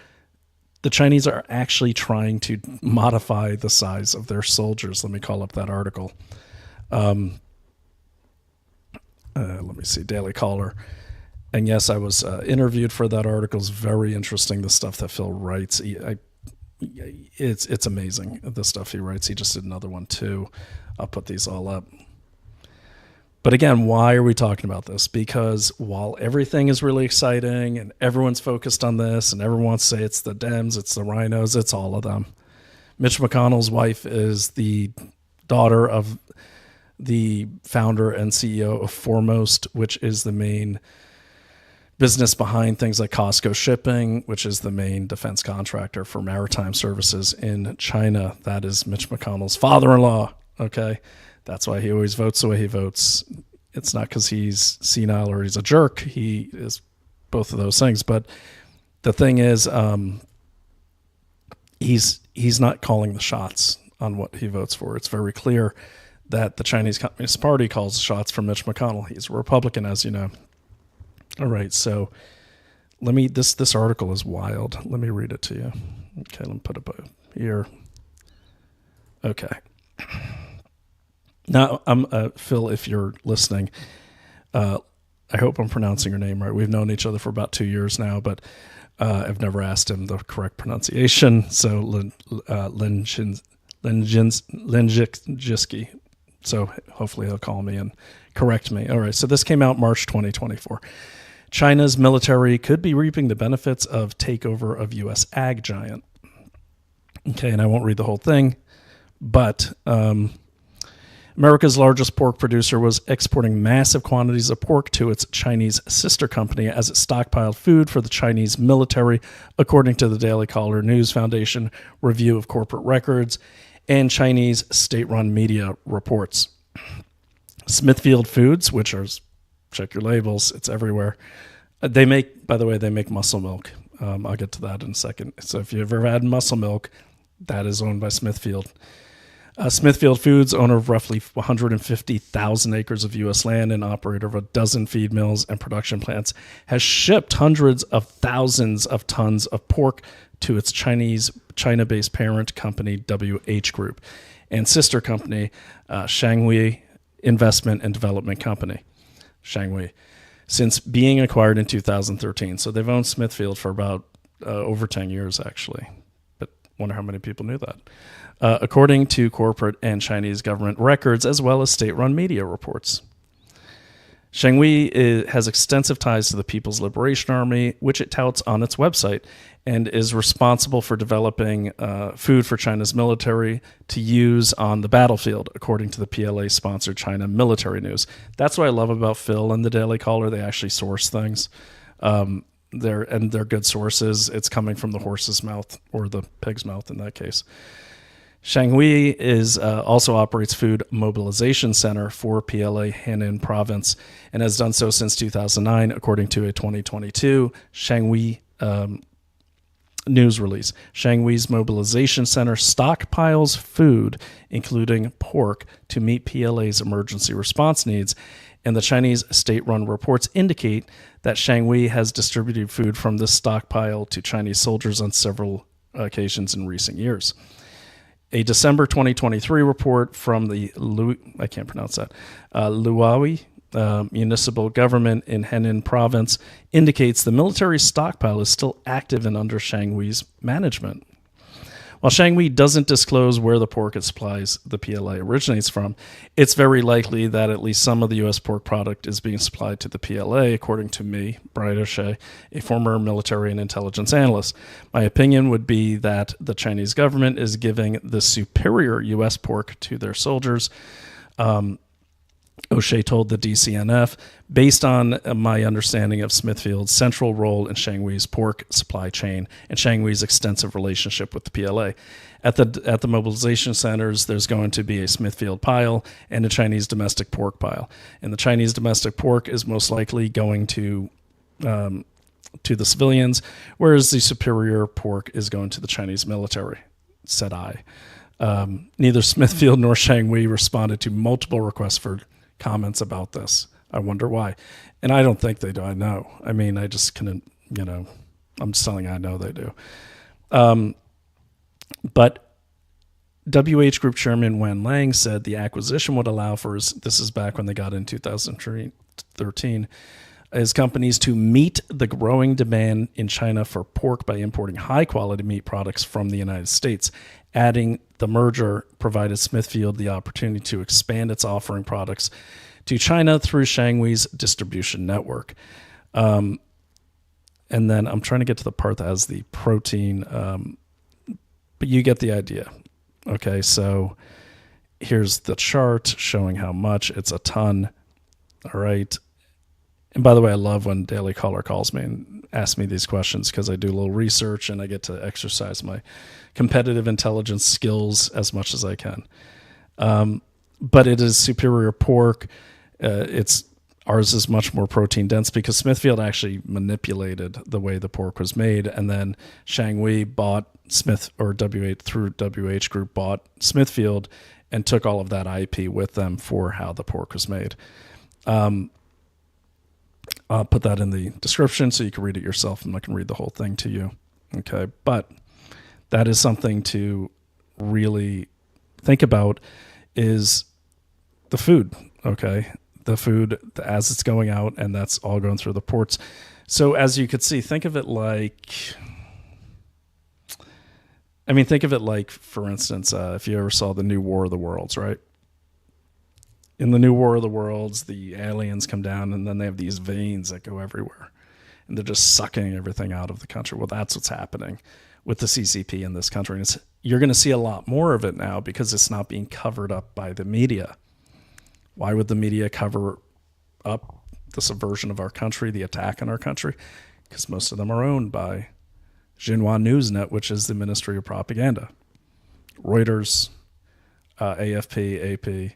the Chinese are actually trying to modify the size of their soldiers. Let me call up that article. Let me see, Daily Caller. And yes, I was interviewed for that article. It's very interesting, the stuff that Phil writes. It's amazing, the stuff he writes. He just did another one too. I'll put these all up. But again, why are we talking about this? Because while everything is really exciting and everyone's focused on this and everyone wants to say it's the Dems, it's the rhinos, it's all of them. Mitch McConnell's wife is the daughter of the founder and CEO of Foremost, which is the main business behind things like Costco Shipping, which is the main defense contractor for maritime services in China. That is Mitch McConnell's father-in-law. Okay. That's why he always votes the way he votes. It's not because he's senile or he's a jerk. He is both of those things. But the thing is, he's not calling the shots on what he votes for. It's very clear that the Chinese Communist Party calls the shots for Mitch McConnell. He's a Republican, as you know. All right, so this article is wild. Let me read it to you. Okay, let me put it here. Okay. Now, Phil, if you're listening, I hope I'm pronouncing your name right. We've known each other for about 2 years now, but I've never asked him the correct pronunciation. So Linjiski. So hopefully he'll call me and correct me. All right, so this came out March 2024. China's military could be reaping the benefits of takeover of U.S. ag giant. Okay, and I won't read the whole thing, but America's largest pork producer was exporting massive quantities of pork to its Chinese sister company as it stockpiled food for the Chinese military, according to the Daily Caller News Foundation review of corporate records and Chinese state-run media reports. Smithfield Foods, which are, check your labels, it's everywhere. They make muscle milk. I'll get to that in a second. So if you've ever had muscle milk, that is owned by Smithfield. Smithfield Foods, owner of roughly 150,000 acres of U.S. land and operator of a dozen feed mills and production plants, has shipped hundreds of thousands of tons of pork to its China-based parent company, WH Group, and sister company, Shanghui Investment and Development Company, Shanghui, since being acquired in 2013. So they've owned Smithfield for about over 10 years, actually. But wonder how many people knew that. According to corporate and Chinese government records, as well as state-run media reports. Shanghui has extensive ties to the People's Liberation Army, which it touts on its website, and is responsible for developing food for China's military to use on the battlefield, according to the PLA-sponsored China Military News. That's what I love about Phil and the Daily Caller. They actually source things. They're good sources. It's coming from the horse's mouth, or the pig's mouth in that case. Shanghui also operates Food Mobilization Center for PLA Henan Province and has done so since 2009, according to a 2022 Shanghui news release. Shanghui's Mobilization Center stockpiles food, including pork, to meet PLA's emergency response needs, and the Chinese state-run reports indicate that Shanghui has distributed food from this stockpile to Chinese soldiers on several occasions in recent years. A December 2023 report from the Luawi municipal government in Henan province indicates the military stockpile is still active and under Shanghui's management. While Shanghui doesn't disclose where the pork it supplies the PLA originates from, it's very likely that at least some of the U.S. pork product is being supplied to the PLA, according to me, Brian O'Shea, a former military and intelligence analyst. My opinion would be that the Chinese government is giving the superior U.S. pork to their soldiers. O'Shea told the DCNF, based on my understanding of Smithfield's central role in Shanghui's pork supply chain and Shanghui's extensive relationship with the PLA. At the mobilization centers, there's going to be a Smithfield pile and a Chinese domestic pork pile. And the Chinese domestic pork is most likely going to the civilians, whereas the superior pork is going to the Chinese military, said I. Neither Smithfield nor Shanghui responded to multiple requests for comments about this. I wonder why. And I don't think they do. I know. I mean, I just couldn't, I'm just telling you, I know they do. But WH Group Chairman Wen Lang said the acquisition would allow for, this is back when they got in 2013, his companies to meet the growing demand in China for pork by importing high-quality meat products from the United States. Adding, the merger provided Smithfield the opportunity to expand its offering products to China through Shanghui's distribution network. And then I'm trying to get to the part that has the protein, but you get the idea. Okay, so here's the chart showing how much. It's a ton. All right. And by the way, I love when Daily Caller calls me and asks me these questions because I do a little research and I get to exercise my competitive intelligence skills as much as I can. But it is superior pork. Ours is much more protein dense because Smithfield actually manipulated the way the pork was made, and then Shanghui bought through WH Group bought Smithfield and took all of that IP with them for how the pork was made. I'll put that in the description so you can read it yourself. I'm not going to read the whole thing to you. Okay, but that is something to really think about is the food. Okay. The food as it's going out, and that's all going through the ports. So as you could see, think of it like, for instance, if you ever saw the new War of the Worlds, right? In the new War of the Worlds, the aliens come down and then they have these veins that go everywhere and they're just sucking everything out of the country. Well, that's what's happening with the CCP in this country. And you're going to see a lot more of it now because it's not being covered up by the media. Why would the media cover up the subversion of our country, the attack on our country? Because most of them are owned by Xinhua Newsnet, which is the Ministry of Propaganda. Reuters, AFP, AP,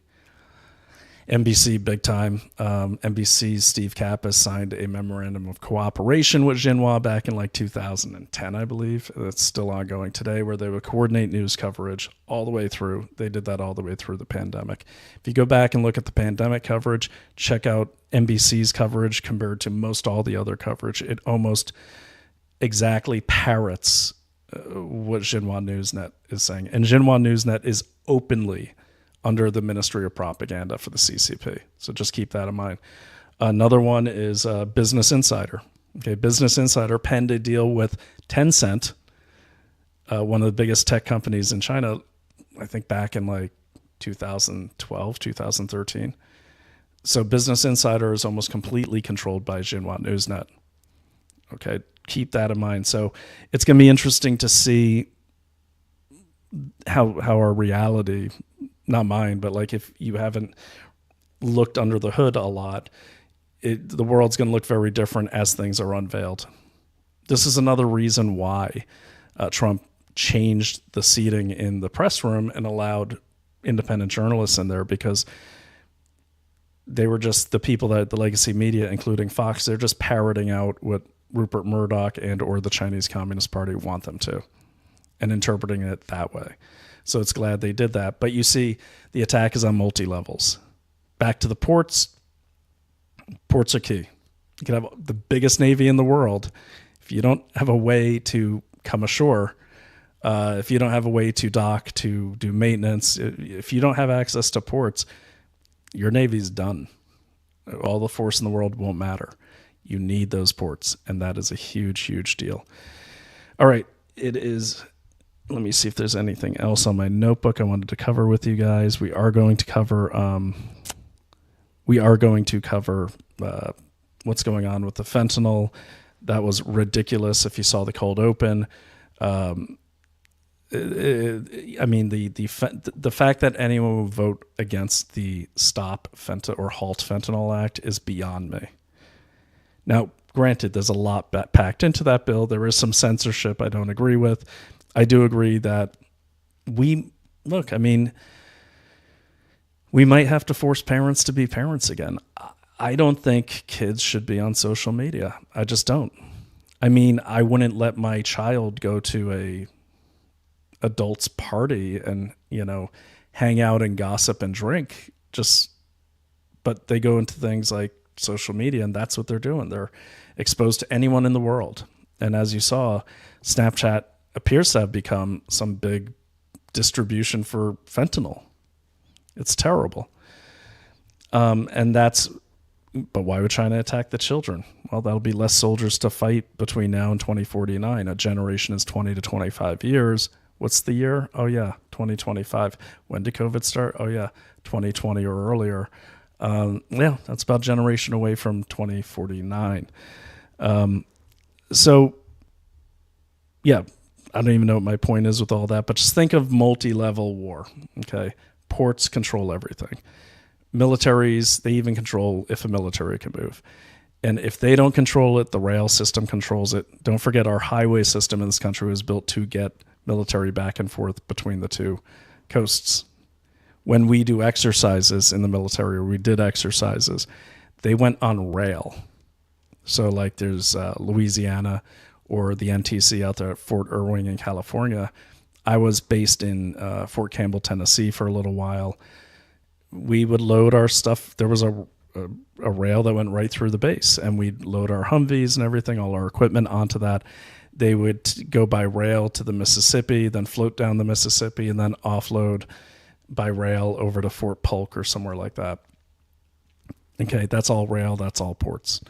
NBC, big time. NBC's Steve Kappas signed a memorandum of cooperation with Xinhua back in like 2010, I believe. That's still ongoing today, where they would coordinate news coverage all the way through. They did that all the way through the pandemic. If you go back and look at the pandemic coverage, check out NBC's coverage compared to most all the other coverage. It almost exactly parrots what Xinhua Newsnet is saying. And Xinhua Newsnet is openly under the Ministry of Propaganda for the CCP. So just keep that in mind. Another one is Business Insider. Okay, Business Insider penned a deal with Tencent, one of the biggest tech companies in China, I think back in like 2012, 2013. So Business Insider is almost completely controlled by Xinhua Newsnet. Okay, keep that in mind. So it's going to be interesting to see how our reality, not mine, but like if you haven't looked under the hood a lot, the world's going to look very different as things are unveiled. This is another reason why Trump changed the seating in the press room and allowed independent journalists in there, because they were just the people that the legacy media, including Fox, they're just parroting out what Rupert Murdoch and or the Chinese Communist Party want them to and interpreting it that way. So it's glad they did that. But you see, the attack is on multi-levels. Back to the ports. Ports are key. You can have the biggest navy in the world. If you don't have a way to come ashore, if you don't have a way to dock, to do maintenance, if you don't have access to ports, your navy's done. All the force in the world won't matter. You need those ports, and that is a huge, huge deal. All right, it is... Let me see if there's anything else on my notebook I wanted to cover with you guys. We are going to cover what's going on with the fentanyl. That was ridiculous. If you saw the cold open, I mean the fact that anyone would vote against the Stop Fentanyl or Halt Fentanyl Act is beyond me. Now, granted, there's a lot packed into that bill. There is some censorship I don't agree with. I do agree that we might have to force parents to be parents again. I don't think kids should be on social media. I just don't. I mean, I wouldn't let my child go to a adult's party and, hang out and gossip and drink, but they go into things like social media, and that's what they're doing. They're exposed to anyone in the world. And as you saw, Snapchat appears to have become some big distribution for fentanyl. It's terrible. But why would China attack the children? Well, that'll be less soldiers to fight between now and 2049. A generation is 20 to 25 years. What's the year? Oh yeah, 2025. When did COVID start? Oh yeah, 2020 or earlier. Yeah, that's about a generation away from 2049. So, yeah, I don't even know what my point is with all that, but just think of multi-level war, okay? Ports control everything. Militaries, they even control if a military can move. And if they don't control it, the rail system controls it. Don't forget our highway system in this country was built to get military back and forth between the two coasts. When we do exercises in the military, or we did exercises, they went on rail. So like there's Louisiana or the NTC out there at Fort Irwin in California. I was based in Fort Campbell, Tennessee for a little while. We would load our stuff. There was a rail that went right through the base, and we'd load our Humvees and everything, all our equipment onto that. They would go by rail to the Mississippi, then float down the Mississippi, and then offload by rail over to Fort Polk or somewhere like that. Okay, that's all rail, that's all ports.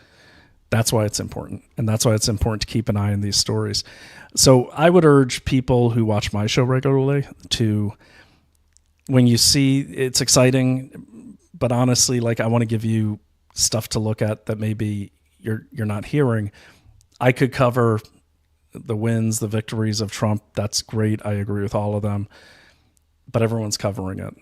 That's why it's important, and that's why it's important to keep an eye on these stories. So I would urge people who watch my show regularly to, when you see, it's exciting, but honestly, like I want to give you stuff to look at that maybe you're not hearing. I could cover the wins, the victories of Trump. That's great. I agree with all of them, but everyone's covering it.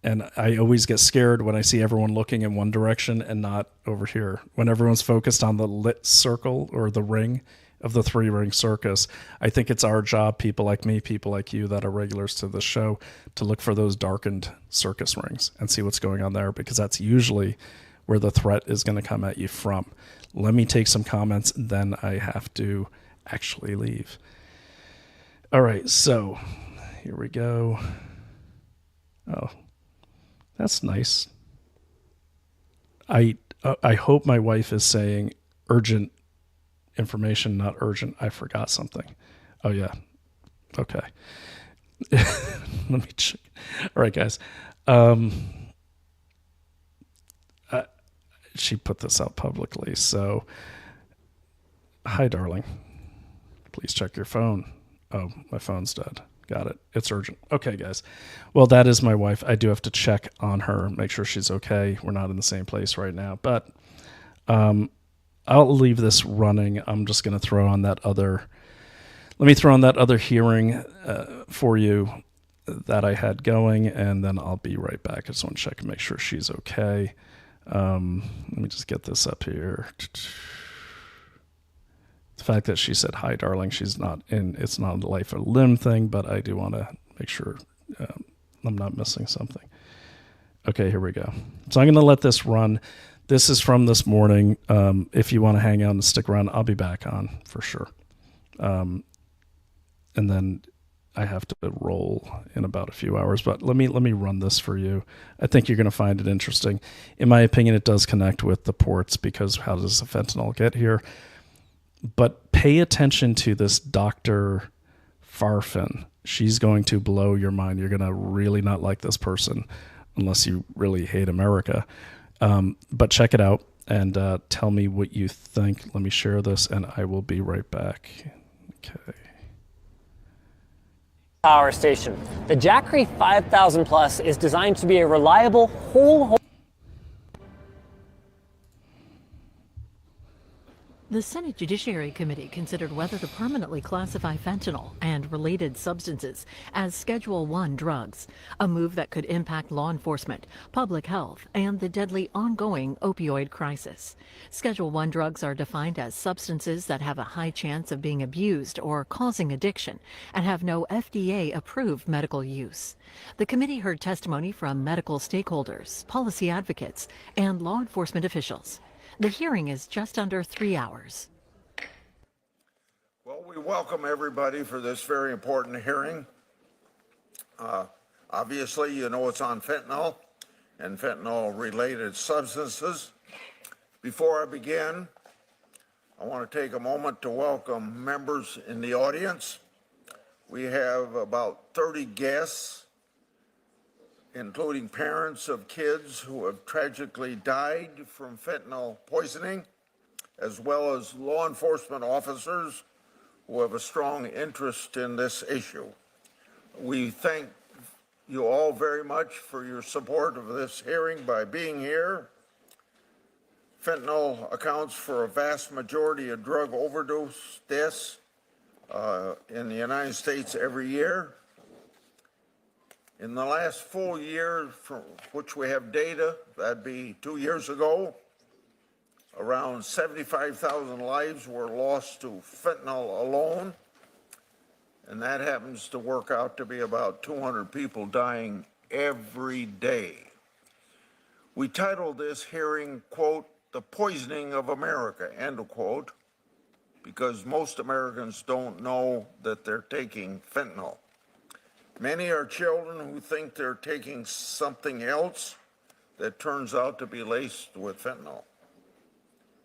And I always get scared when I see everyone looking in one direction and not over here. When everyone's focused on the lit circle or the ring of the three-ring circus, I think it's our job, people like me, people like you that are regulars to the show, to look for those darkened circus rings and see what's going on there, because that's usually where the threat is going to come at you from. Let me take some comments, then I have to actually leave. All right, so here we go. Oh, that's nice. I hope my wife is saying urgent information, not urgent. I forgot something. Oh, yeah. Okay. Let me check. All right, guys. She put this out publicly. So, hi, darling. Please check your phone. Oh, my phone's dead. Got it. It's urgent. Okay, guys. Well, that is my wife. I do have to check on her, make sure she's okay. We're not in the same place right now, but I'll leave this running. I'm just going to throw on that other. Let me throw on that other hearing for you that I had going, and then I'll be right back. I just want to check and make sure she's okay. Let me just get this up here. The fact that she said, hi, darling, she's not in, it's not a life or limb thing, but I do want to make sure I'm not missing something. Okay, here we go. So I'm going to let this run. This is from this morning. If you want to hang out and stick around, I'll be back on for sure. And then I have to roll in about a few hours, but let me run this for you. I think you're going to find it interesting. In my opinion, it does connect with the ports, because how does the fentanyl get here? But pay attention to this Dr. Farfin. She's going to blow your mind. You're going to really not like this person unless you really hate America. But check it out and tell me what you think. Let me share this, and I will be right back. Okay. Power station. The Jackery 5000 Plus is designed to be a reliable whole. The Senate Judiciary Committee considered whether to permanently classify fentanyl and related substances as Schedule I drugs, a move that could impact law enforcement, public health, and the deadly ongoing opioid crisis. Schedule I drugs are defined as substances that have a high chance of being abused or causing addiction and have no FDA-approved medical use. The committee heard testimony from medical stakeholders, policy advocates, and law enforcement officials. The hearing is just under 3 hours. Well, we welcome everybody for this very important hearing. Obviously, you know it's on fentanyl and fentanyl-related substances. Before I begin, I want to take a moment to welcome members in the audience. We have about 30 guests, including parents of kids who have tragically died from fentanyl poisoning, as well as law enforcement officers who have a strong interest in this issue. We thank you all very much for your support of this hearing by being here. Fentanyl accounts for a vast majority of drug overdose deaths in the United States every year. In the last full year, for which we have data, that'd be 2 years ago, around 75,000 lives were lost to fentanyl alone, and that happens to work out to be about 200 people dying every day. We titled this hearing, quote, "The Poisoning of America," end of quote, because most Americans don't know that they're taking fentanyl. Many are children who think they're taking something else that turns out to be laced with fentanyl.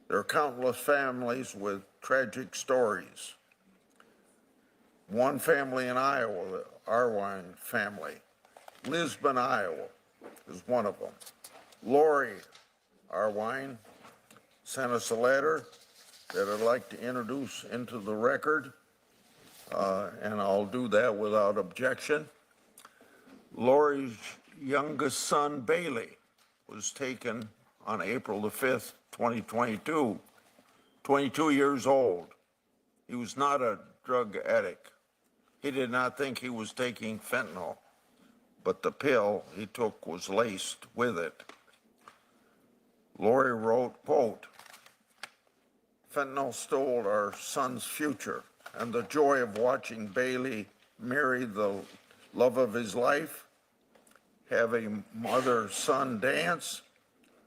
There are countless families with tragic stories. One family in Iowa, the Arwine family, Lisbon, Iowa, is one of them. Lori Arwine sent us a letter that I'd like to introduce into the record, and I'll do that without objection. Lori's youngest son, Bailey, was taken on April the 5th, 2022, 22 years old. He was not a drug addict. He did not think he was taking fentanyl, but the pill he took was laced with it. Lori wrote, quote, "Fentanyl stole our son's future, and the joy of watching Bailey marry the love of his life, have a mother-son dance,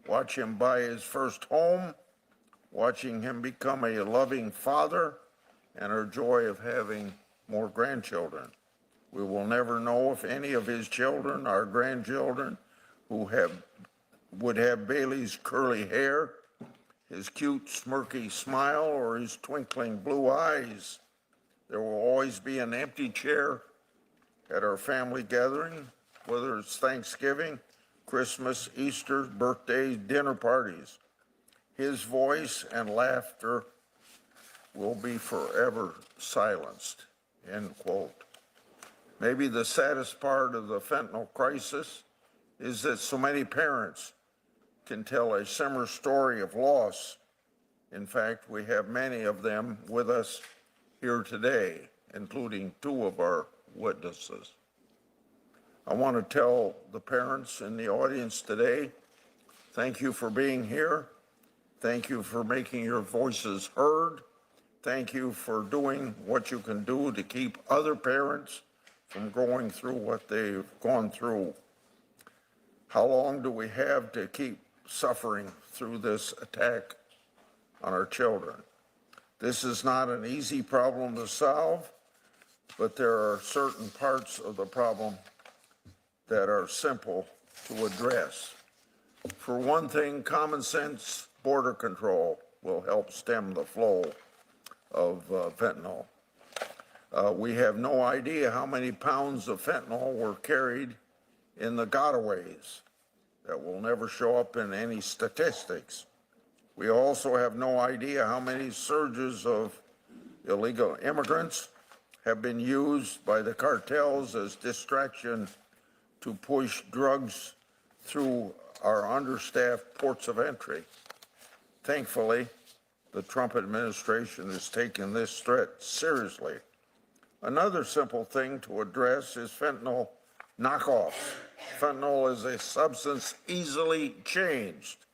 watch him buy his first home, watching him become a loving father, and our joy of having more grandchildren. We will never know if any of his children are grandchildren would have Bailey's curly hair, his cute smirky smile, or his twinkling blue eyes. There will always be an empty chair at our family gathering, whether it's Thanksgiving, Christmas, Easter, birthdays, dinner parties. His voice and laughter will be forever silenced," end quote. Maybe the saddest part of the fentanyl crisis is that so many parents can tell a similar story of loss. In fact, we have many of them with us here today, including 2 of our witnesses. I want to tell the parents in the audience today, thank you for being here. Thank you for making your voices heard. Thank you for doing what you can do to keep other parents from going through what they've gone through. How long do we have to keep suffering through this attack on our children? This is not an easy problem to solve, but there are certain parts of the problem that are simple to address. For one thing, common sense border control will help stem the flow of fentanyl. We have no idea how many pounds of fentanyl were carried in the gotaways. That will never show up in any statistics. We also have no idea how many surges of illegal immigrants have been used by the cartels as distraction to push drugs through our understaffed ports of entry. Thankfully, the Trump administration is taking this threat seriously. Another simple thing to address is fentanyl knockoffs. Fentanyl is a substance easily changed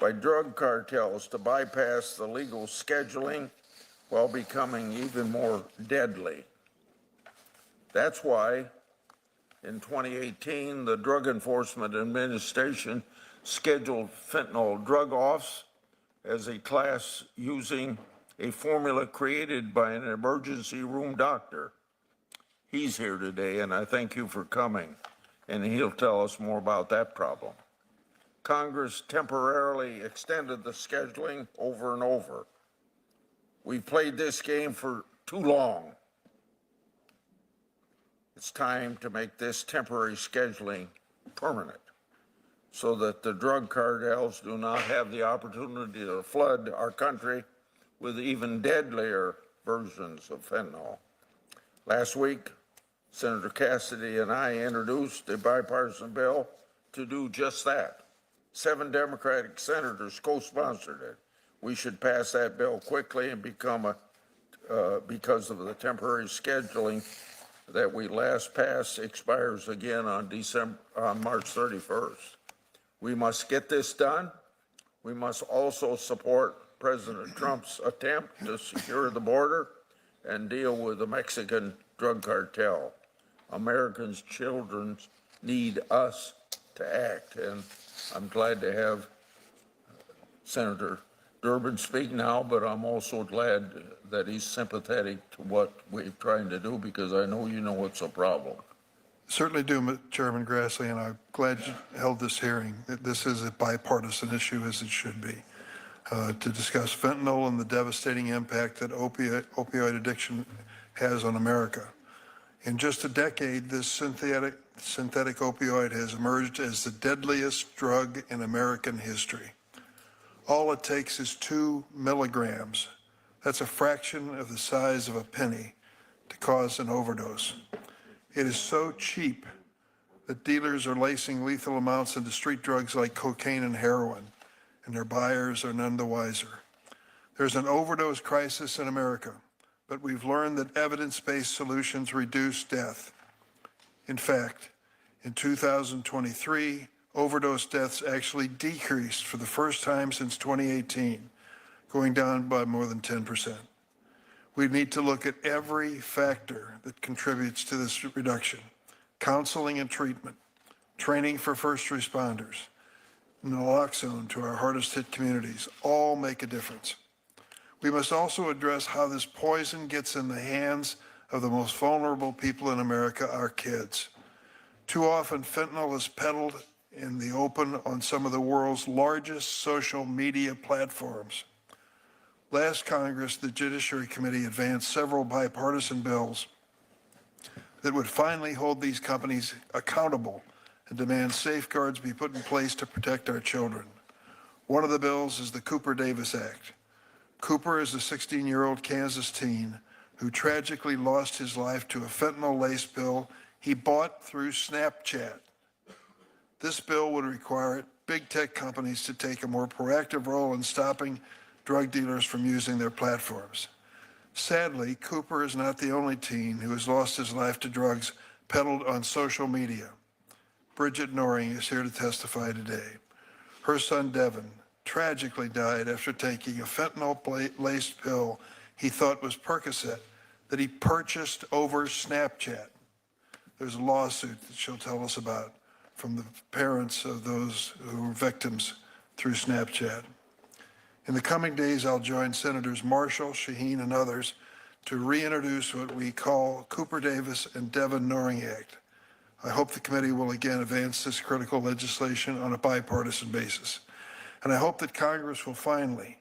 by drug cartels to bypass the legal scheduling while becoming even more deadly. That's why in 2018, the Drug Enforcement Administration scheduled fentanyl drug-offs as a class using a formula created by an emergency room doctor. He's here today, and I thank you for coming, and he'll tell us more about that problem. Congress temporarily extended the scheduling over and over. We've played this game for too long. It's time to make this temporary scheduling permanent so that the drug cartels do not have the opportunity to flood our country with even deadlier versions of fentanyl. Last week, Senator Cassidy and I introduced a bipartisan bill to do just that. 7 Democratic senators co-sponsored it. We should pass that bill quickly and become because of the temporary scheduling that we last passed expires again on March 31st. We must get this done. We must also support President Trump's attempt to secure the border and deal with the Mexican drug cartel. Americans' children need us to act, and I'm glad to have Senator Durbin speak now, but I'm also glad that he's sympathetic to what we're trying to do, because I know you know it's a problem. Certainly do, Chairman Grassley, and I'm glad you held this hearing. This is a bipartisan issue, as it should be, to discuss fentanyl and the devastating impact that opioid addiction has on America. In just a decade, this synthetic opioid has emerged as the deadliest drug in American history. All it takes is 2 milligrams. That's a fraction of the size of a penny to cause an overdose. It is so cheap that dealers are lacing lethal amounts into street drugs like cocaine and heroin, and their buyers are none the wiser. There's an overdose crisis in America, but we've learned that evidence-based solutions reduce death. In fact, in 2023, overdose deaths actually decreased for the first time since 2018, going down by more than 10%. We need to look at every factor that contributes to this reduction: counseling and treatment, training for first responders, naloxone to our hardest hit communities, all make a difference. We must also address how this poison gets in the hands of the most vulnerable people in America, our kids. Too often, fentanyl is peddled in the open on some of the world's largest social media platforms. Last Congress, the Judiciary Committee advanced several bipartisan bills that would finally hold these companies accountable and demand safeguards be put in place to protect our children. One of the bills is the Cooper-Davis Act. Cooper is a 16-year-old Kansas teen who tragically lost his life to a fentanyl-laced pill he bought through Snapchat. This bill would require big tech companies to take a more proactive role in stopping drug dealers from using their platforms. Sadly, Cooper is not the only teen who has lost his life to drugs peddled on social media. Bridget Noring is here to testify today. Her son, Devin, tragically died after taking a fentanyl-laced pill he thought was Percocet that he purchased over Snapchat. There's a lawsuit that she'll tell us about from the parents of those who were victims through Snapchat. In the coming days, I'll join Senators Marshall, Shaheen, and others to reintroduce what we call Cooper-Davis and Devin Noring Act. I hope the committee will again advance this critical legislation on a bipartisan basis. And I hope that Congress will finally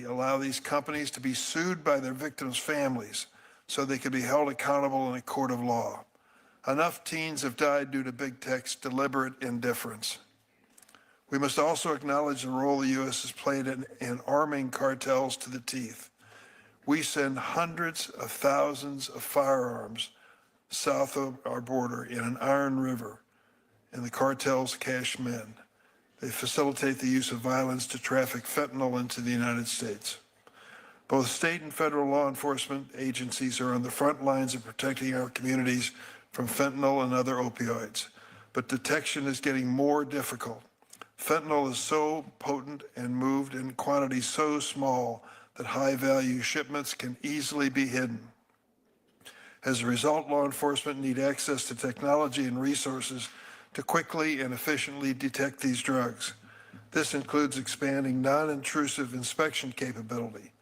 allow these companies to be sued by their victims' families so they can be held accountable in a court of law. Enough teens have died due to big tech's deliberate indifference. We must also acknowledge the role the U.S. has played in arming cartels to the teeth. We send hundreds of thousands of firearms south of our border in an iron river, and the cartels cash men. They facilitate the use of violence to traffic fentanyl into the United States. Both state and federal law enforcement agencies are on the front lines of protecting our communities from fentanyl and other opioids, but detection is getting more difficult. Fentanyl is so potent and moved in quantities so small that high-value shipments can easily be hidden. As a result, law enforcement need access to technology and resources to quickly and efficiently detect these drugs. This includes expanding non-intrusive inspection capability,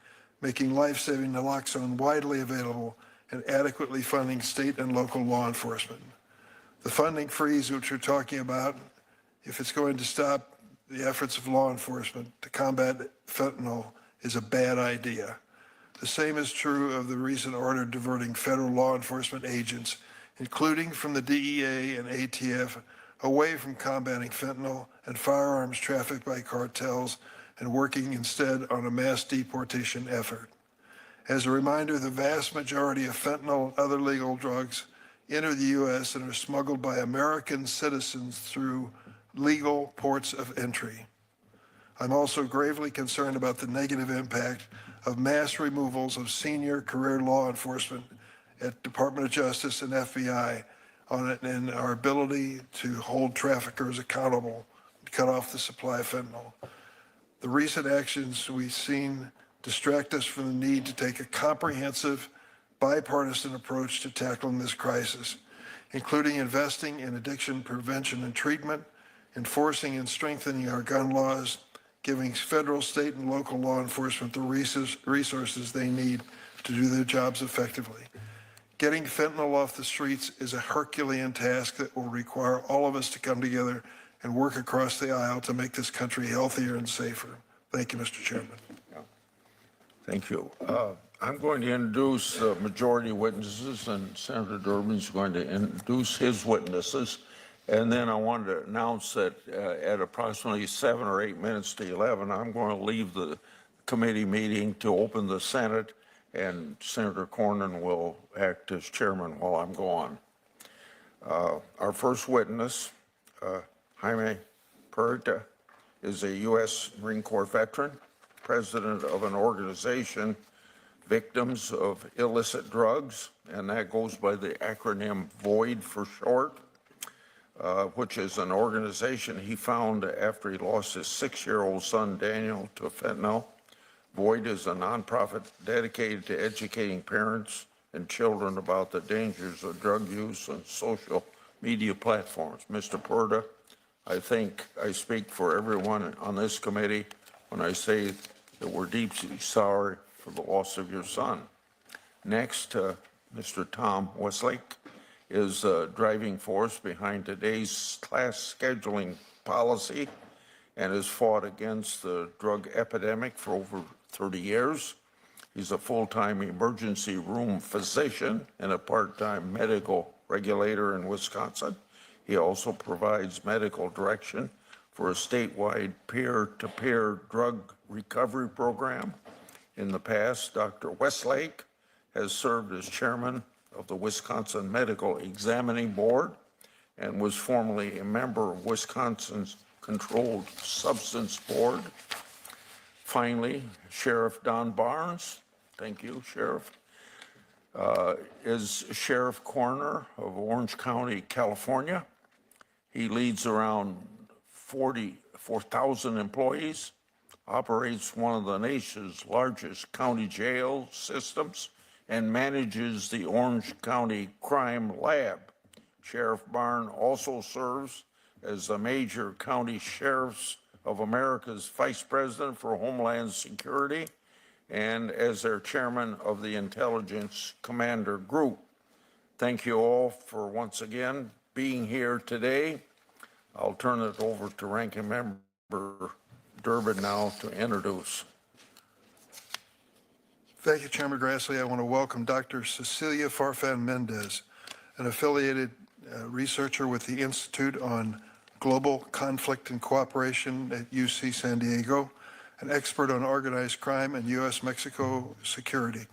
making life-saving naloxone widely available, and adequately funding state and local law enforcement. The funding freeze, which we're talking about, if it's going to stop the efforts of law enforcement to combat fentanyl, is a bad idea. The same is true of the recent order diverting federal law enforcement agents, including from the DEA and ATF, away from combating fentanyl and firearms trafficked by cartels and working instead on a mass deportation effort. As a reminder, the vast majority of fentanyl and other legal drugs enter the U.S. and are smuggled by American citizens through legal ports of entry. I'm also gravely concerned about the negative impact of mass removals of senior career law enforcement at Department of Justice and FBI on it and our ability to hold traffickers accountable to cut off the supply of fentanyl. The recent actions we've seen distract us from the need to take a comprehensive, bipartisan approach to tackling this crisis, including investing in addiction prevention and treatment, enforcing and strengthening our gun laws, giving federal, state, and local law enforcement the resources they need to do their jobs effectively. Getting fentanyl off the streets is a Herculean task that will require all of us to come together and work across the aisle to make this country healthier and safer. Thank you, Mr. Chairman. Thank you. I'm going to introduce majority witnesses, and Senator Durbin's going to introduce his witnesses. And then I wanted to announce that at approximately 7 or 8 minutes to 11, I'm going to leave the committee meeting to open the Senate, and Senator Cornyn will act as chairman while I'm gone. Our first witness, Jaime Peralta, is a U.S. Marine Corps veteran, president of an organization, Victims of Illicit Drugs, and that goes by the acronym VOID for short, which is an organization he found after he lost his 6-year-old son, Daniel, to fentanyl. VOID is a nonprofit dedicated to educating parents and children about the dangers of drug use on social media platforms. Mr. Peralta, I think I speak for everyone on this committee when I say that we're deeply sorry for the loss of your son. Next, Mr. Tom Westlake is a driving force behind today's class scheduling policy and has fought against the drug epidemic for over 30 years. He's a full-time emergency room physician and a part-time medical regulator in Wisconsin. He also provides medical direction for a statewide peer-to-peer drug recovery program. In the past, Dr. Westlake has served as chairman of the Wisconsin Medical Examining Board and was formerly a member of Wisconsin's Controlled Substance Board. Finally, Sheriff Don Barnes, thank you, Sheriff, is Sheriff Coroner of Orange County, California. He leads around 44,000 employees, operates one of the nation's largest county jail systems, and manages the Orange County Crime Lab. Sheriff Barnes also serves as the Major County Sheriffs of America's Vice President for Homeland Security and as their chairman of the Intelligence Commander Group. Thank you all for once again being here today. I'll turn it over to Ranking Member Durbin now to introduce. Thank you, Chairman Grassley. I want to welcome Dr. Cecilia Farfan-Mendez, an affiliated researcher with the Institute on Global Conflict and Cooperation at UC San Diego, an expert on organized crime and U.S.-Mexico security.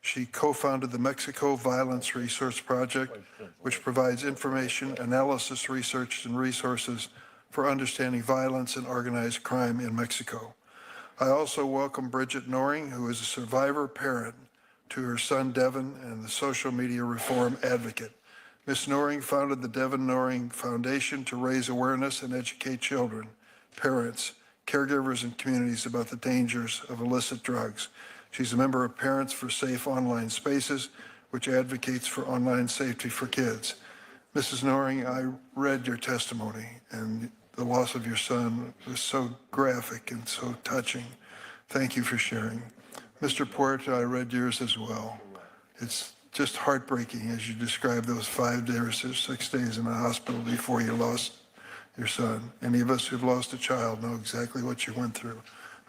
She co-founded the Mexico Violence Research Project, which provides information, analysis, research, and resources for understanding violence and organized crime in Mexico. I also welcome Bridget Noring, who is a survivor parent to her son Devin and the social media reform advocate. Ms. Noring founded the Devin Noring Foundation to raise awareness and educate children, parents, caregivers, and communities about the dangers of illicit drugs. She's a member of Parents for Safe Online Spaces, which advocates for online safety for kids. Mrs. Noring, I read your testimony, and the loss of your son was so graphic and so touching. Thank you for sharing. Mr. Puerta, I read yours as well. It's just heartbreaking as you describe those 5 days or 6 days in the hospital before you lost your son. Any of us who've lost a child know exactly what you went through.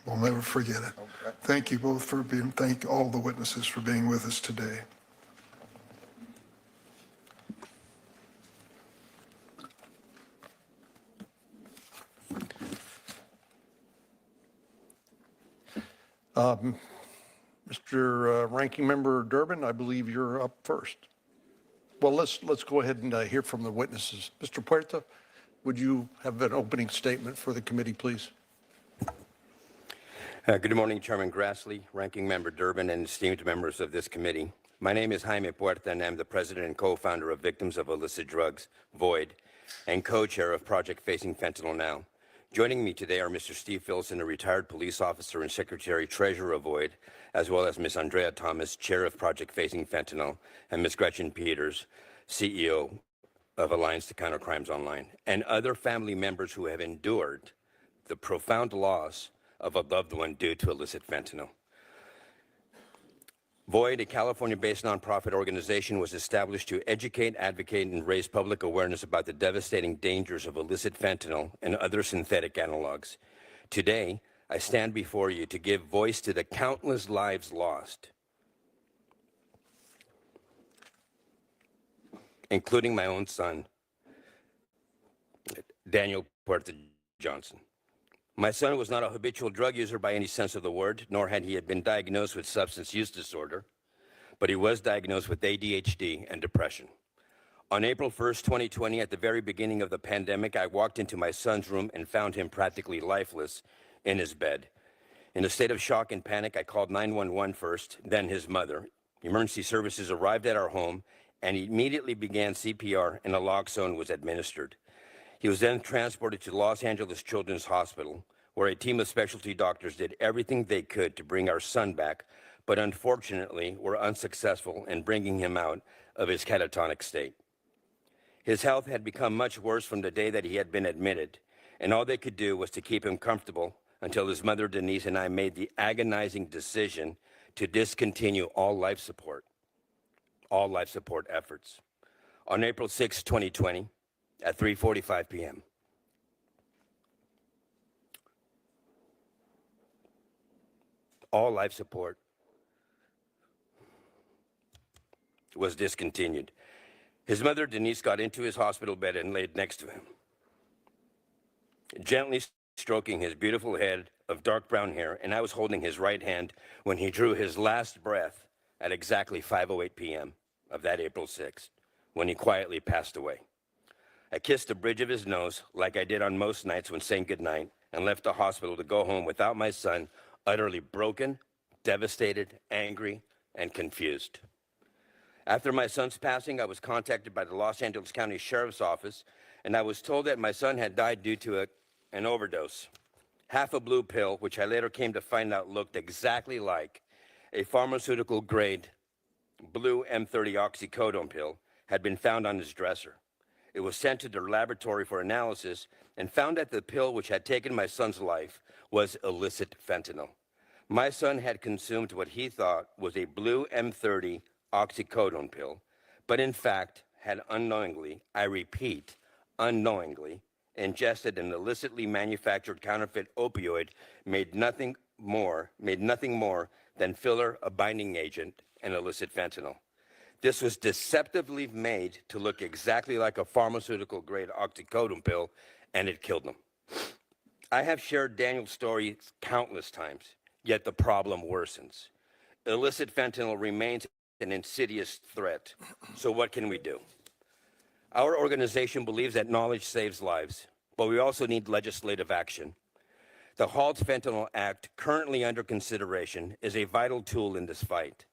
We'll never forget it. Okay. Thank you both for being, thank all the witnesses for being with us today. Mr. Ranking Member Durbin, I believe you're up first. Well, let's go ahead and hear from the witnesses. Mr. Puerta, would you have an opening statement for the committee, please? Good morning, Chairman Grassley, Ranking Member Durbin, and esteemed members of this committee. My name is Jaime Puerta, and I'm the president and co-founder of Victims of Illicit Drugs, VOID, and co-chair of Project Facing Fentanyl Now. Joining me today are Mr. Steve Filson, a retired police officer and secretary-treasurer of VOID, as well as Ms. Andrea Thomas, chair of Project Facing Fentanyl, and Ms. Gretchen Peters, CEO of Alliance to Counter Crimes Online, and other family members who have endured the profound loss of a loved one due to illicit fentanyl. VOID, a California-based nonprofit organization, was established to educate, advocate, and raise public awareness about the devastating dangers of illicit fentanyl and other synthetic analogs. Today, I stand before you to give voice to the countless lives lost, including my own son, Daniel Puerta Johnson. My son was not a habitual drug user by any sense of the word, nor had he been diagnosed with substance use disorder, but he was diagnosed with ADHD and depression. On April 1st, 2020, at the very beginning of the pandemic, I walked into my son's room and found him practically lifeless in his bed. In a state of shock and panic, I called 911 first, then his mother. Emergency services arrived at our home and immediately began CPR, and naloxone was administered. He was then transported to Los Angeles Children's Hospital, where a team of specialty doctors did everything they could to bring our son back, but unfortunately were unsuccessful in bringing him out of his catatonic state. His health had become much worse from the day that he had been admitted, and all they could do was to keep him comfortable until his mother, Denise, and I made the agonizing decision to discontinue all life support efforts. On April 6, 2020, at 3:45 p.m. all life support was discontinued. His mother, Denise, got into his hospital bed and laid next to him, gently stroking his beautiful head of dark brown hair, and I was holding his right hand when he drew his last breath at exactly 5:08 p.m. of that April 6th, when he quietly passed away. I kissed the bridge of his nose, like I did on most nights when saying goodnight, and left the hospital to go home without my son, utterly broken, devastated, angry, and confused. After my son's passing, I was contacted by the Los Angeles County Sheriff's Office, and I was told that my son had died due to an overdose. Half a blue pill, which I later came to find out looked exactly like a pharmaceutical-grade blue M30 oxycodone pill, had been found on his dresser. It was sent to the laboratory for analysis and found that the pill which had taken my son's life was illicit fentanyl. My son had consumed what he thought was a blue M30 oxycodone pill, but in fact had unknowingly, I repeat, unknowingly, ingested an illicitly manufactured counterfeit opioid made nothing more than filler, a binding agent, and illicit fentanyl. This was deceptively made to look exactly like a pharmaceutical-grade oxycodone pill, and it killed him. I have shared Daniel's story countless times, yet the problem worsens. Illicit fentanyl remains an insidious threat. So what can we do? Our organization believes that knowledge saves lives, but we also need legislative action. The Halt Fentanyl Act, currently under consideration, is a vital tool in this fight.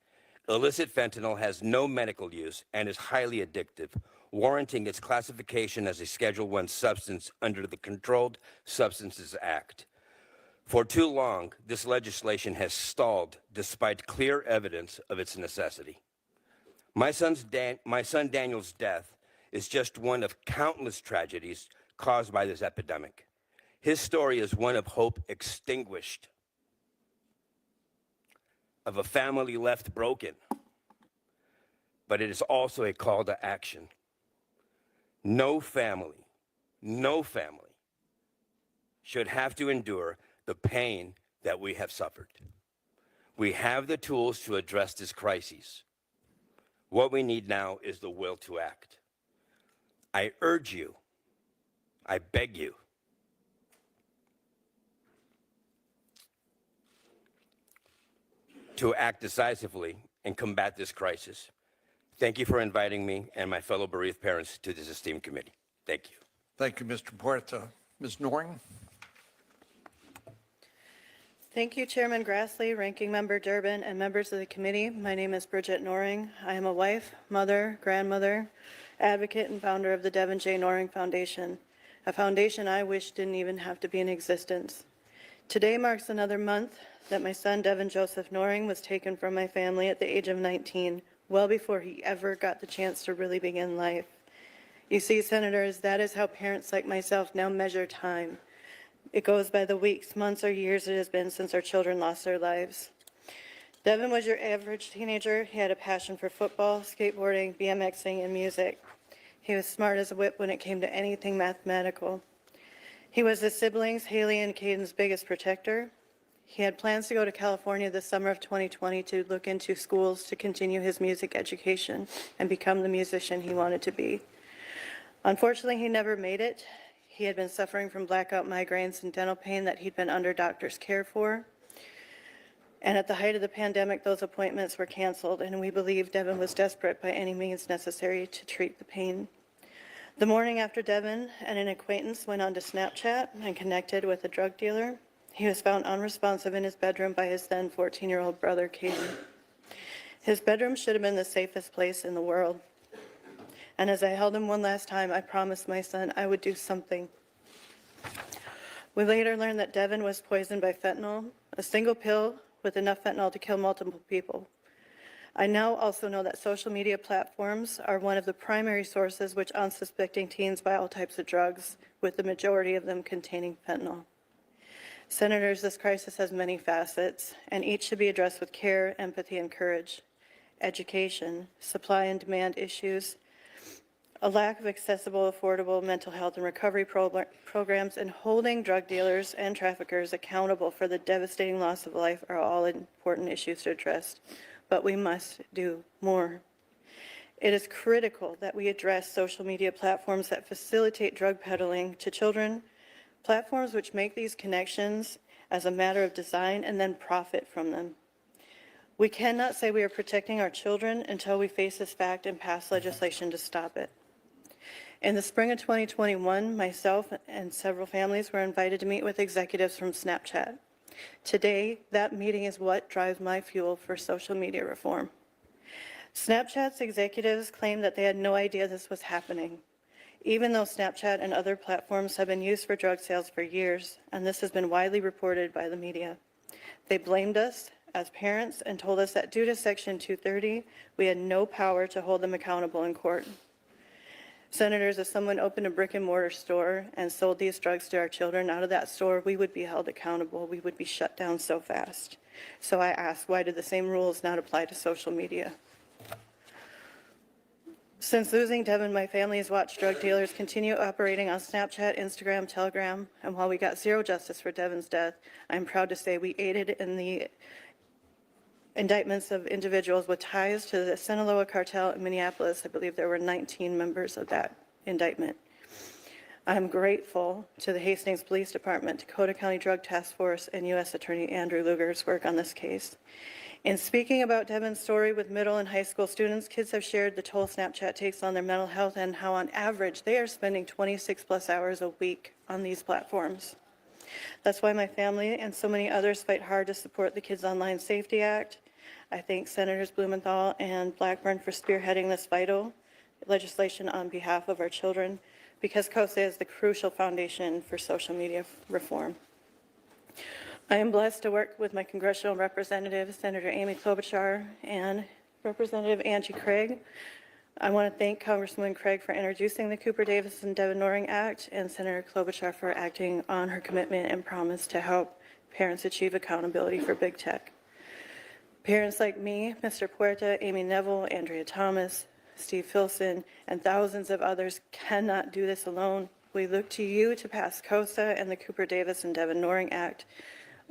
Illicit fentanyl has no medical use and is highly addictive, warranting its classification as a Schedule I substance under the Controlled Substances Act. For too long, this legislation has stalled despite clear evidence of its necessity. My son Daniel's death is just one of countless tragedies caused by this epidemic. His story is one of hope extinguished, of a family left broken, but it is also a call to action. No family should have to endure the pain that we have suffered. We have the tools to address this crisis. What we need now is the will to act. I urge you, I beg you, to act decisively and combat this crisis. Thank you for inviting me and my fellow bereaved parents to this esteemed committee. Thank you. Thank you, Mr. Puerta. Ms. Noring? Thank you, Chairman Grassley, Ranking Member Durbin, and members of the committee. My name is Bridget Noring. I am a wife, mother, grandmother, advocate, and founder of the Devin J. Noring Foundation, a foundation I wish didn't even have to be in existence. Today marks another month that my son, Devin Joseph Noring, was taken from my family at the age of 19, well before he ever got the chance to really begin life. You see, Senators, that is how parents like myself now measure time. It goes by the weeks, months, or years it has been since our children lost their lives. Devin was your average teenager. He had a passion for football, skateboarding, BMXing, and music. He was smart as a whip when it came to anything mathematical. He was his siblings, Haley and Caden's biggest protector. He had plans to go to California this summer of 2020 to look into schools to continue his music education and become the musician he wanted to be. Unfortunately, he never made it. He had been suffering from blackout migraines and dental pain that he'd been under doctor's care for. And at the height of the pandemic, those appointments were canceled, and we believe Devin was desperate by any means necessary to treat the pain. The morning after Devin and an acquaintance went onto Snapchat and connected with a drug dealer, he was found unresponsive in his bedroom by his then 14-year-old brother, Caden. His bedroom should have been the safest place in the world. And as I held him one last time, I promised my son I would do something. We later learned that Devin was poisoned by fentanyl, a single pill with enough fentanyl to kill multiple people. I now also know that social media platforms are one of the primary sources which unsuspecting teens buy all types of drugs, with the majority of them containing fentanyl. Senators, this crisis has many facets, and each should be addressed with care, empathy, and courage. Education, supply and demand issues, a lack of accessible, affordable mental health and recovery programs, and holding drug dealers and traffickers accountable for the devastating loss of life are all important issues to address. But we must do more. It is critical that we address social media platforms that facilitate drug peddling to children, platforms which make these connections as a matter of design and then profit from them. We cannot say we are protecting our children until we face this fact and pass legislation to stop it. In the spring of 2021, myself and several families were invited to meet with executives from Snapchat. Today, that meeting is what drives my fuel for social media reform. Snapchat's executives claimed that they had no idea this was happening, even though Snapchat and other platforms have been used for drug sales for years, and this has been widely reported by the media. They blamed us as parents and told us that due to Section 230, we had no power to hold them accountable in court. Senators, if someone opened a brick and mortar store and sold these drugs to our children out of that store, we would be held accountable. We would be shut down so fast. So I ask, why do the same rules not apply to social media? Since losing Devin, my family has watched drug dealers continue operating on Snapchat, Instagram, Telegram, and while we got zero justice for Devin's death, I'm proud to say we aided in the indictments of individuals with ties to the Sinaloa cartel in Minneapolis. I believe there were 19 members of that indictment. I'm grateful to the Hastings Police Department, Dakota County Drug Task Force, and U.S. Attorney Andrew Luger's work on this case. In speaking about Devin's story with middle and high school students, kids have shared the toll Snapchat takes on their mental health and how on average they are spending 26 plus hours a week on these platforms. That's why my family and so many others fight hard to support the Kids Online Safety Act. I thank Senators Blumenthal and Blackburn for spearheading this vital legislation on behalf of our children, because COSA is the crucial foundation for social media reform. I am blessed to work with my congressional representatives, Senator Amy Klobuchar and Representative Angie Craig. I want to thank Congresswoman Craig for introducing the Cooper Davis and Devin Noring Act, and Senator Klobuchar for acting on her commitment and promise to help parents achieve accountability for big tech. Parents like me, Mr. Puerta, Amy Neville, Andrea Thomas, Steve Filson, and thousands of others cannot do this alone. We look to you to pass COSA and the Cooper Davis and Devin Noring Act.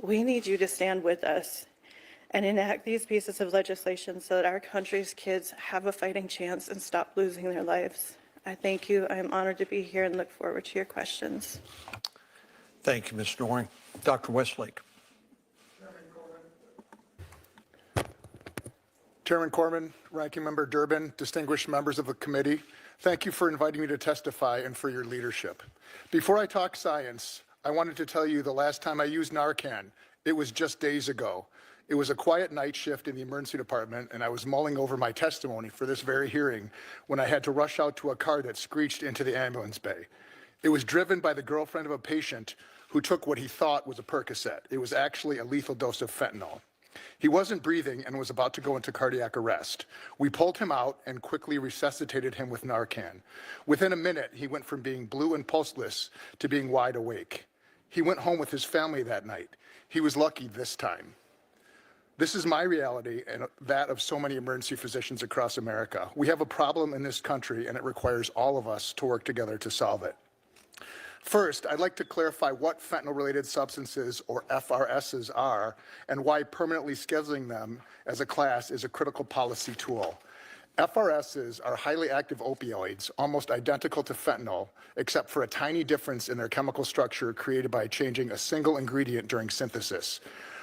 We need you to stand with us and enact these pieces of legislation so that our country's kids have a fighting chance and stop losing their lives. I thank you. I am honored to be here and look forward to your questions. Thank you, Ms. Noring. Dr. Westlake. Chairman Corman, Ranking Member Durbin, distinguished members of the committee, thank you for inviting me to testify and for your leadership. Before I talk science, I wanted to tell you the last time I used Narcan, it was just days ago. It was a quiet night shift in the emergency department, and I was mulling over my testimony for this very hearing when I had to rush out to a car that screeched into the ambulance bay. It was driven by the girlfriend of a patient who took what he thought was a Percocet. It was actually a lethal dose of fentanyl. He wasn't breathing and was about to go into cardiac arrest. We pulled him out and quickly resuscitated him with Narcan. Within a minute, he went from being blue and pulseless to being wide awake. He went home with his family that night. He was lucky this time. This is my reality and that of so many emergency physicians across America. We have a problem in this country, and it requires all of us to work together to solve it. First, I'd like to clarify what fentanyl-related substances, or FRSs, are and why permanently scheduling them as a class is a critical policy tool. FRSs are highly active opioids, almost identical to fentanyl, except for a tiny difference in their chemical structure created by changing a single ingredient during synthesis.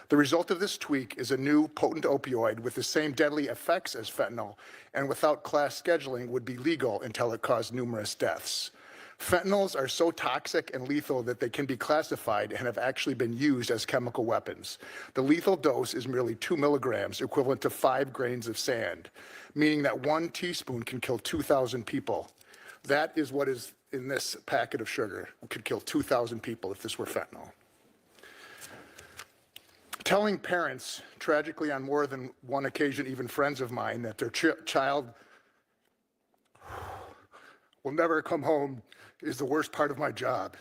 The result of this tweak is a new potent opioid with the same deadly effects as fentanyl, and without class scheduling would be legal until it caused numerous deaths. Fentanyls are so toxic and lethal that they can be classified and have actually been used as chemical weapons. The lethal dose is merely 2 milligrams, equivalent to 5 grains of sand, meaning that 1 teaspoon can kill 2,000 people. That is what is in this packet of sugar. It could kill 2,000 people if this were fentanyl. Telling parents, tragically on more than one occasion, even friends of mine, that their child will never come home is the worst part of my job.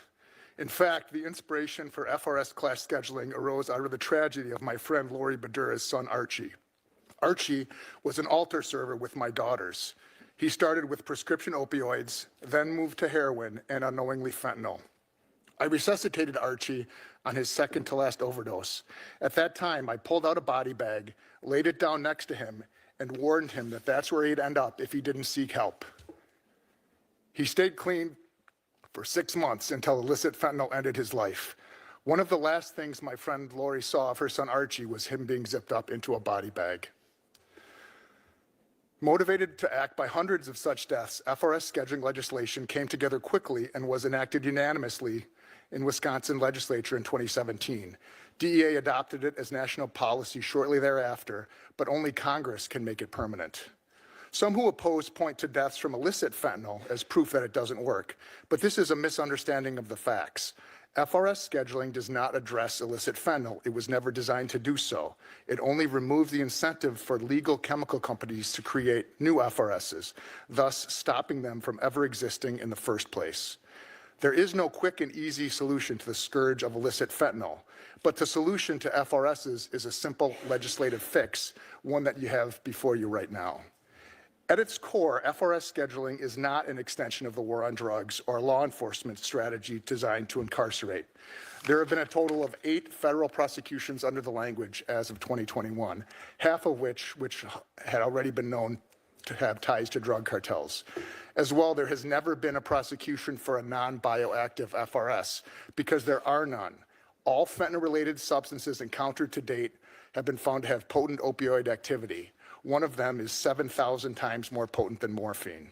In fact, the inspiration for FRS class scheduling arose out of the tragedy of my friend Lori Badura's son, Archie. Archie was an altar server with my daughters. He started with prescription opioids, then moved to heroin and unknowingly fentanyl. I resuscitated Archie on his second to last overdose. At that time, I pulled out a body bag, laid it down next to him, and warned him that that's where he'd end up if he didn't seek help. He stayed clean for 6 months until illicit fentanyl ended his life. One of the last things my friend Lori saw of her son Archie was him being zipped up into a body bag. Motivated to act by hundreds of such deaths, FRS scheduling legislation came together quickly and was enacted unanimously in Wisconsin legislature in 2017. DEA adopted it as national policy shortly thereafter, but only Congress can make it permanent. Some who oppose point to deaths from illicit fentanyl as proof that it doesn't work, but this is a misunderstanding of the facts. FRS scheduling does not address illicit fentanyl. It was never designed to do so. It only removes the incentive for legal chemical companies to create new FRSs, thus stopping them from ever existing in the first place. There is no quick and easy solution to the scourge of illicit fentanyl, but the solution to FRSs is a simple legislative fix, one that you have before you right now. At its core, FRS scheduling is not an extension of the war on drugs or a law enforcement strategy designed to incarcerate. There have been a total of 8 federal prosecutions under the language as of 2021, half of which had already been known to have ties to drug cartels. As well, there has never been a prosecution for a non-bioactive FRS because there are none. All fentanyl-related substances encountered to date have been found to have potent opioid activity. One of them is 7,000 times more potent than morphine.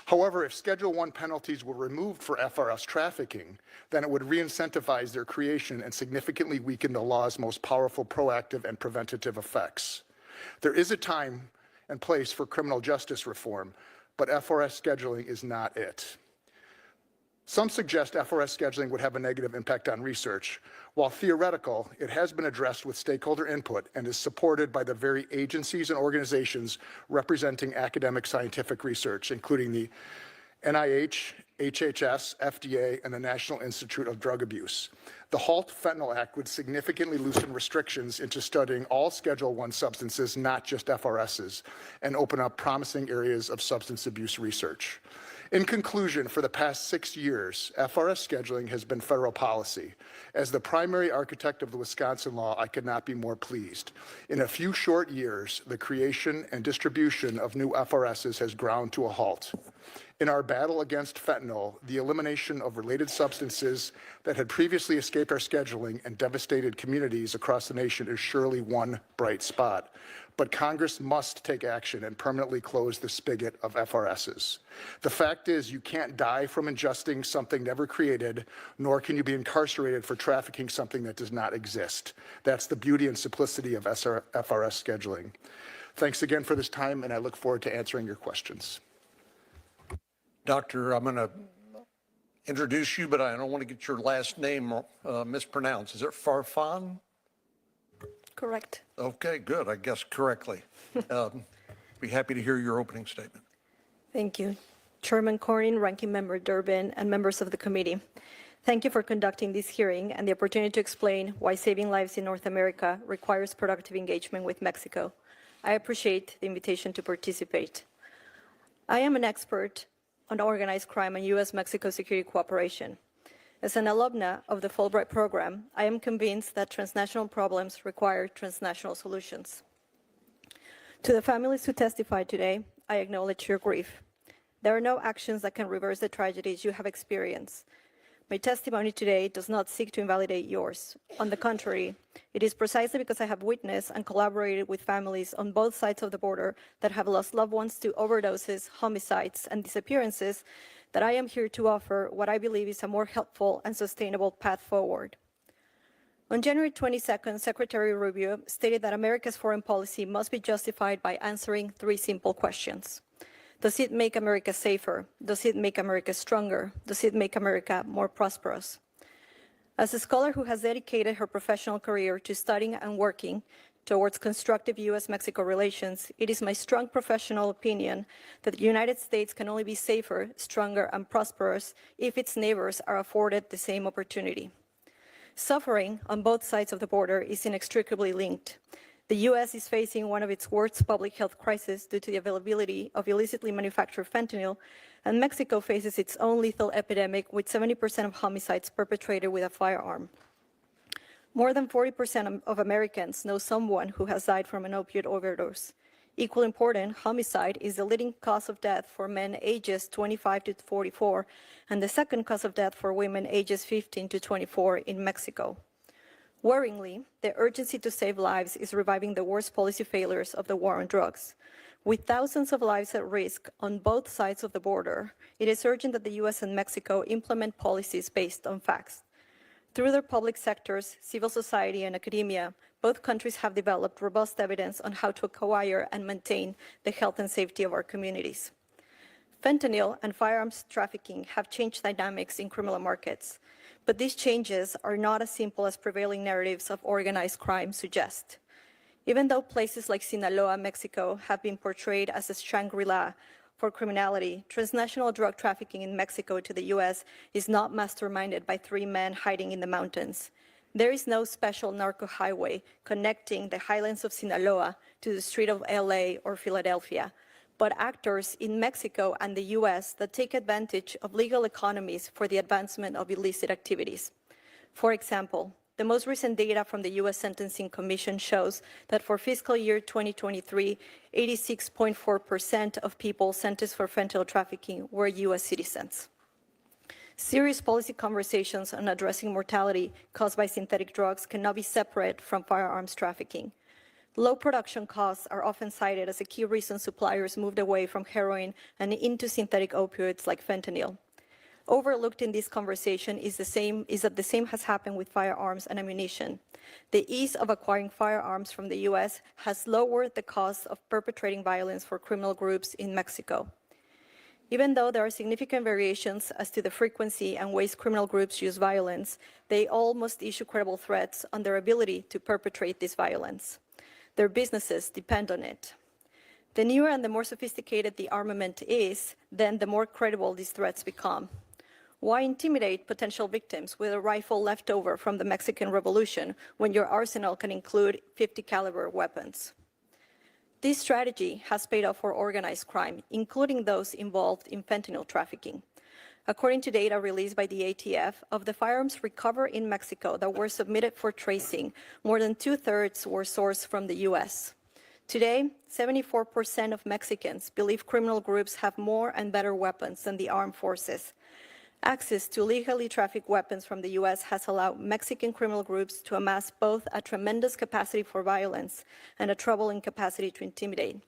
However, if Schedule I penalties were removed for FRS trafficking, then it would re-incentivize their creation and significantly weaken the law's most powerful proactive and preventative effects. There is a time and place for criminal justice reform, but FRS scheduling is not it. Some suggest FRS scheduling would have a negative impact on research. While theoretical, it has been addressed with stakeholder input and is supported by the very agencies and organizations representing academic scientific research, including the NIH, HHS, FDA, and the National Institute of Drug Abuse. The HALT Fentanyl Act would significantly loosen restrictions into studying all Schedule I substances, not just FRSs, and open up promising areas of substance abuse research. In conclusion, for the past 6 years, FRS scheduling has been federal policy. As the primary architect of the Wisconsin law, I could not be more pleased. In a few short years, the creation and distribution of new FRSs has ground to a halt. In our battle against fentanyl, the elimination of related substances that had previously escaped our scheduling and devastated communities across the nation is surely one bright spot. But Congress must take action and permanently close the spigot of FRSs. The fact is, you can't die from ingesting something never created, nor can you be incarcerated for trafficking something that does not exist. That's the beauty and simplicity of FRS scheduling. Thanks again for this time, and I look forward to answering your questions. Doctor, I'm going to introduce you, but I don't want to get your last name mispronounced. Is it Farfan? Correct. Okay, good. I guessed correctly. Be happy to hear your opening statement. Thank you. Chairman Cornyn, Ranking Member Durbin, and members of the committee. Thank you for conducting this hearing and the opportunity to explain why saving lives in North America requires productive engagement with Mexico. I appreciate the invitation to participate. I am an expert on organized crime and U.S.-Mexico security cooperation. As an alumna of the Fulbright program, I am convinced that transnational problems require transnational solutions. To the families who testified today, I acknowledge your grief. There are no actions that can reverse the tragedies you have experienced. My testimony today does not seek to invalidate yours. On the contrary, it is precisely because I have witnessed and collaborated with families on both sides of the border that have lost loved ones to overdoses, homicides, and disappearances that I am here to offer what I believe is a more helpful and sustainable path forward. On January 22nd, Secretary Rubio stated that America's foreign policy must be justified by answering three simple questions. Does it make America safer? Does it make America stronger? Does it make America more prosperous? As a scholar who has dedicated her professional career to studying and working towards constructive U.S.-Mexico relations, it is my strong professional opinion that the United States can only be safer, stronger, and prosperous if its neighbors are afforded the same opportunity. Suffering on both sides of the border is inextricably linked. The U.S. is facing one of its worst public health crises due to the availability of illicitly manufactured fentanyl, and Mexico faces its own lethal epidemic with 70% of homicides perpetrated with a firearm. More than 40% of Americans know someone who has died from an opioid overdose. Equally important, homicide is the leading cause of death for men ages 25 to 44, and the second cause of death for women ages 15 to 24 in Mexico. Worryingly, the urgency to save lives is reviving the worst policy failures of the war on drugs. With thousands of lives at risk on both sides of the border, it is urgent that the U.S. and Mexico implement policies based on facts. Through their public sectors, civil society, and academia, both countries have developed robust evidence on how to acquire and maintain the health and safety of our communities. Fentanyl and firearms trafficking have changed dynamics in criminal markets. But these changes are not as simple as prevailing narratives of organized crime suggest. Even though places like Sinaloa, Mexico, have been portrayed as a Shangri-La for criminality, transnational drug trafficking in Mexico to the U.S. is not masterminded by three men hiding in the mountains. There is no special narco highway connecting the highlands of Sinaloa to the street of L.A. or Philadelphia, but actors in Mexico and the U.S. that take advantage of legal economies for the advancement of illicit activities. For example, the most recent data from the U.S. Sentencing Commission shows that for fiscal year 2023, 86.4% of people sentenced for fentanyl trafficking were U.S. citizens. Serious policy conversations on addressing mortality caused by synthetic drugs cannot be separate from firearms trafficking. Low production costs are often cited as a key reason suppliers moved away from heroin and into synthetic opioids like fentanyl. Overlooked in this conversation is that the same has happened with firearms and ammunition. The ease of acquiring firearms from the U.S. has lowered the cost of perpetrating violence for criminal groups in Mexico. Even though there are significant variations as to the frequency and ways criminal groups use violence, they all must issue credible threats on their ability to perpetrate this violence. Their businesses depend on it. The newer and the more sophisticated the armament is, then the more credible these threats become. Why intimidate potential victims with a rifle left over from the Mexican Revolution when your arsenal can include 50 caliber weapons? This strategy has paid off for organized crime, including those involved in fentanyl trafficking. According to data released by the ATF, of the firearms recovered in Mexico that were submitted for tracing, more than 2/3 were sourced from the U.S. Today, 74% of Mexicans believe criminal groups have more and better weapons than the armed forces. Access to legally trafficked weapons from the U.S. has allowed Mexican criminal groups to amass both a tremendous capacity for violence and a troubling capacity to intimidate.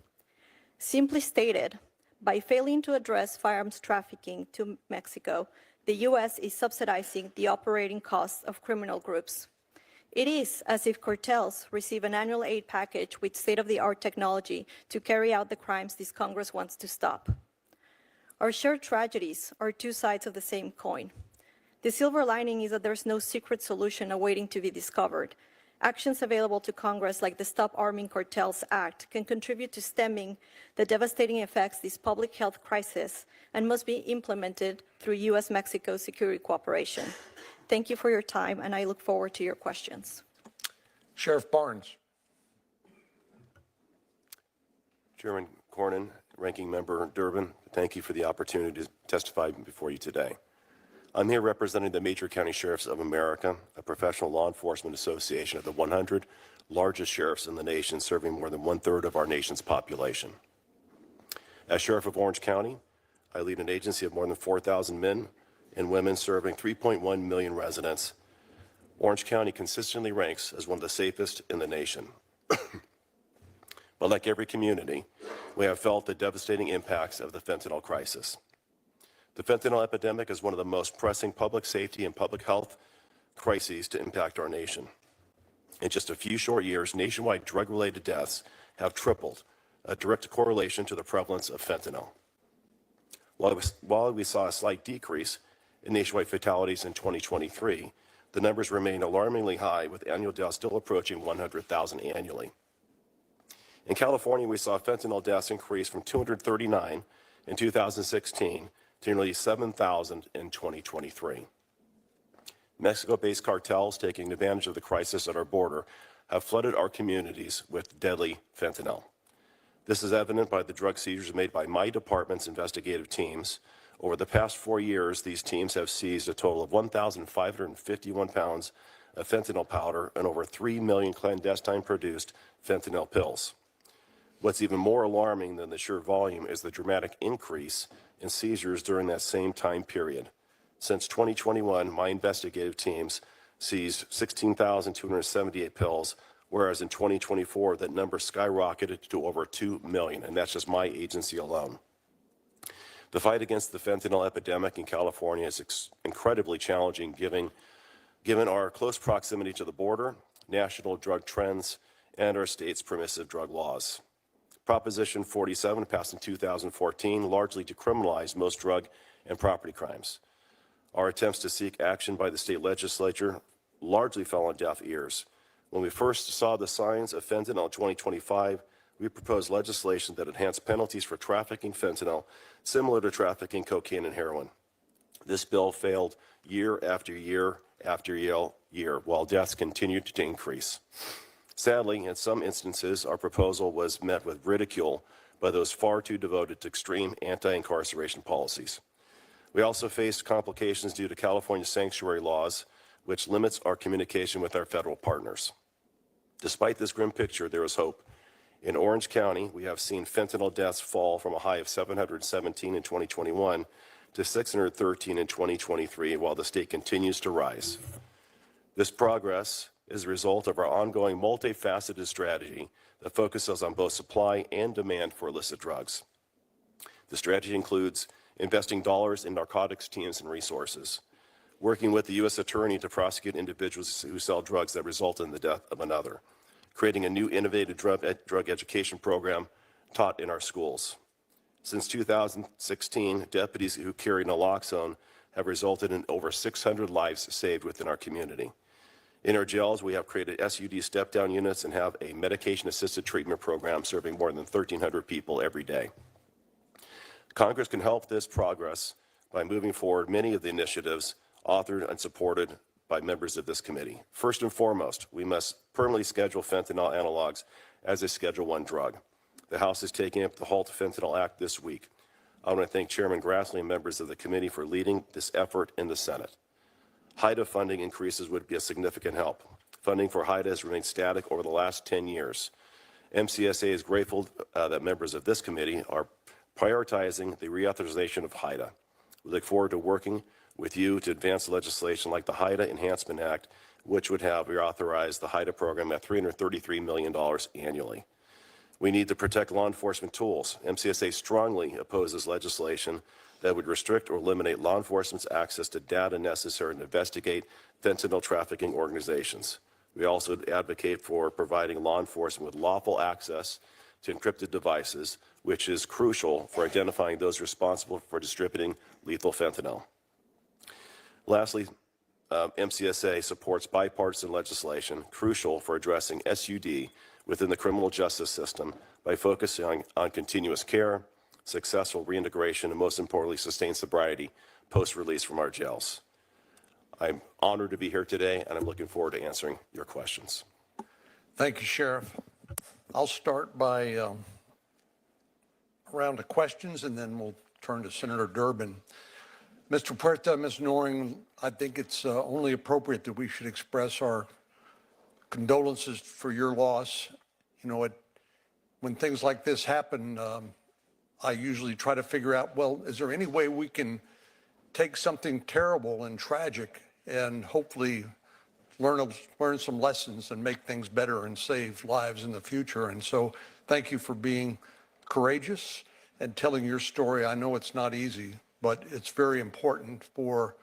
Simply stated, by failing to address firearms trafficking to Mexico, the U.S. is subsidizing the operating costs of criminal groups. It is as if cartels receive an annual aid package with state-of-the-art technology to carry out the crimes this Congress wants to stop. Our shared tragedies are two sides of the same coin. The silver lining is that there's no secret solution awaiting to be discovered. Actions available to Congress, like the Stop Arming Cartels Act, can contribute to stemming the devastating effects of this public health crisis and must be implemented through U.S.-Mexico security cooperation. Thank you for your time, and I look forward to your questions. Sheriff Barnes. Chairman Cornyn, Ranking Member Durbin, thank you for the opportunity to testify before you today. I'm here representing the Major County Sheriffs of America, a professional law enforcement association of the 100 largest sheriffs in the nation, serving more than 1/3 of our nation's population. As Sheriff of Orange County, I lead an agency of more than 4,000 men and women serving 3.1 million residents. Orange County consistently ranks as one of the safest in the nation. But like every community, we have felt the devastating impacts of the fentanyl crisis. The fentanyl epidemic is one of the most pressing public safety and public health crises to impact our nation. In just a few short years, nationwide drug-related deaths have tripled, a direct correlation to the prevalence of fentanyl. While we saw a slight decrease in nationwide fatalities in 2023, the numbers remain alarmingly high, with annual deaths still approaching 100,000 annually. In California, we saw fentanyl deaths increase from 239 in 2016 to nearly 7,000 in 2023. Mexico-based cartels, taking advantage of the crisis at our border, have flooded our communities with deadly fentanyl. This is evident by the drug seizures made by my department's investigative teams. Over the past 4 years, these teams have seized a total of 1,551 pounds of fentanyl powder and over 3 million clandestine-produced fentanyl pills. What's even more alarming than the sheer volume is the dramatic increase in seizures during that same time period. Since 2021, my investigative teams seized 16,278 pills, whereas in 2024, that number skyrocketed to over 2 million, and that's just my agency alone. The fight against the fentanyl epidemic in California is incredibly challenging, given our close proximity to the border, national drug trends, and our state's permissive drug laws. Proposition 47, passed in 2014, largely decriminalized most drug and property crimes. Our attempts to seek action by the state legislature largely fell on deaf ears. When we first saw the signs of fentanyl in 2025, we proposed legislation that enhanced penalties for trafficking fentanyl, similar to trafficking cocaine and heroin. This bill failed year after year after year, while deaths continued to increase. Sadly, in some instances, our proposal was met with ridicule by those far too devoted to extreme anti-incarceration policies. We also faced complications due to California sanctuary laws, which limits our communication with our federal partners. Despite this grim picture, there is hope. In Orange County, we have seen fentanyl deaths fall from a high of 717 in 2021 to 613 in 2023, while the state continues to rise. This progress is a result of our ongoing multifaceted strategy that focuses on both supply and demand for illicit drugs. The strategy includes investing dollars in narcotics teams and resources, working with the U.S. Attorney to prosecute individuals who sell drugs that result in the death of another, creating a new innovative drug education program taught in our schools. Since 2016, deputies who carry naloxone have resulted in over 600 lives saved within our community. In our jails, we have created SUD step-down units and have a medication-assisted treatment program serving more than 1,300 people every day. Congress can help this progress by moving forward many of the initiatives authored and supported by members of this committee. First and foremost, we must permanently schedule fentanyl analogs as a Schedule I drug. The House is taking up the Halt Fentanyl Act this week. I want to thank Chairman Grassley and members of the committee for leading this effort in the Senate. HIDA funding increases would be a significant help. Funding for HIDA has remained static over the last 10 years. MCSA is grateful that members of this committee are prioritizing the reauthorization of HIDA. We look forward to working with you to advance legislation like the HIDA Enhancement Act, which would have reauthorized the HIDA program at $333 million annually. We need to protect law enforcement tools. MCSA strongly opposes legislation that would restrict or eliminate law enforcement's access to data necessary to investigate fentanyl trafficking organizations. We also advocate for providing law enforcement with lawful access to encrypted devices, which is crucial for identifying those responsible for distributing lethal fentanyl. Lastly, MCSA supports bipartisan legislation crucial for addressing SUD within the criminal justice system by focusing on continuous care, successful reintegration, and most importantly, sustained sobriety post-release from our jails. I'm honored to be here today, and I'm looking forward to answering your questions. Thank you, Sheriff. I'll start by a round of questions, and then we'll turn to Senator Durbin. Mr. Puerta, Ms. Noring, I think it's only appropriate that we should express our condolences for your loss. You know, when things like this happen, I usually try to figure out, well, is there any way we can take something terrible and tragic and hopefully learn some lessons and make things better and save lives in the future? And so thank you for being courageous and telling your story. I know it's not easy, but it's very important for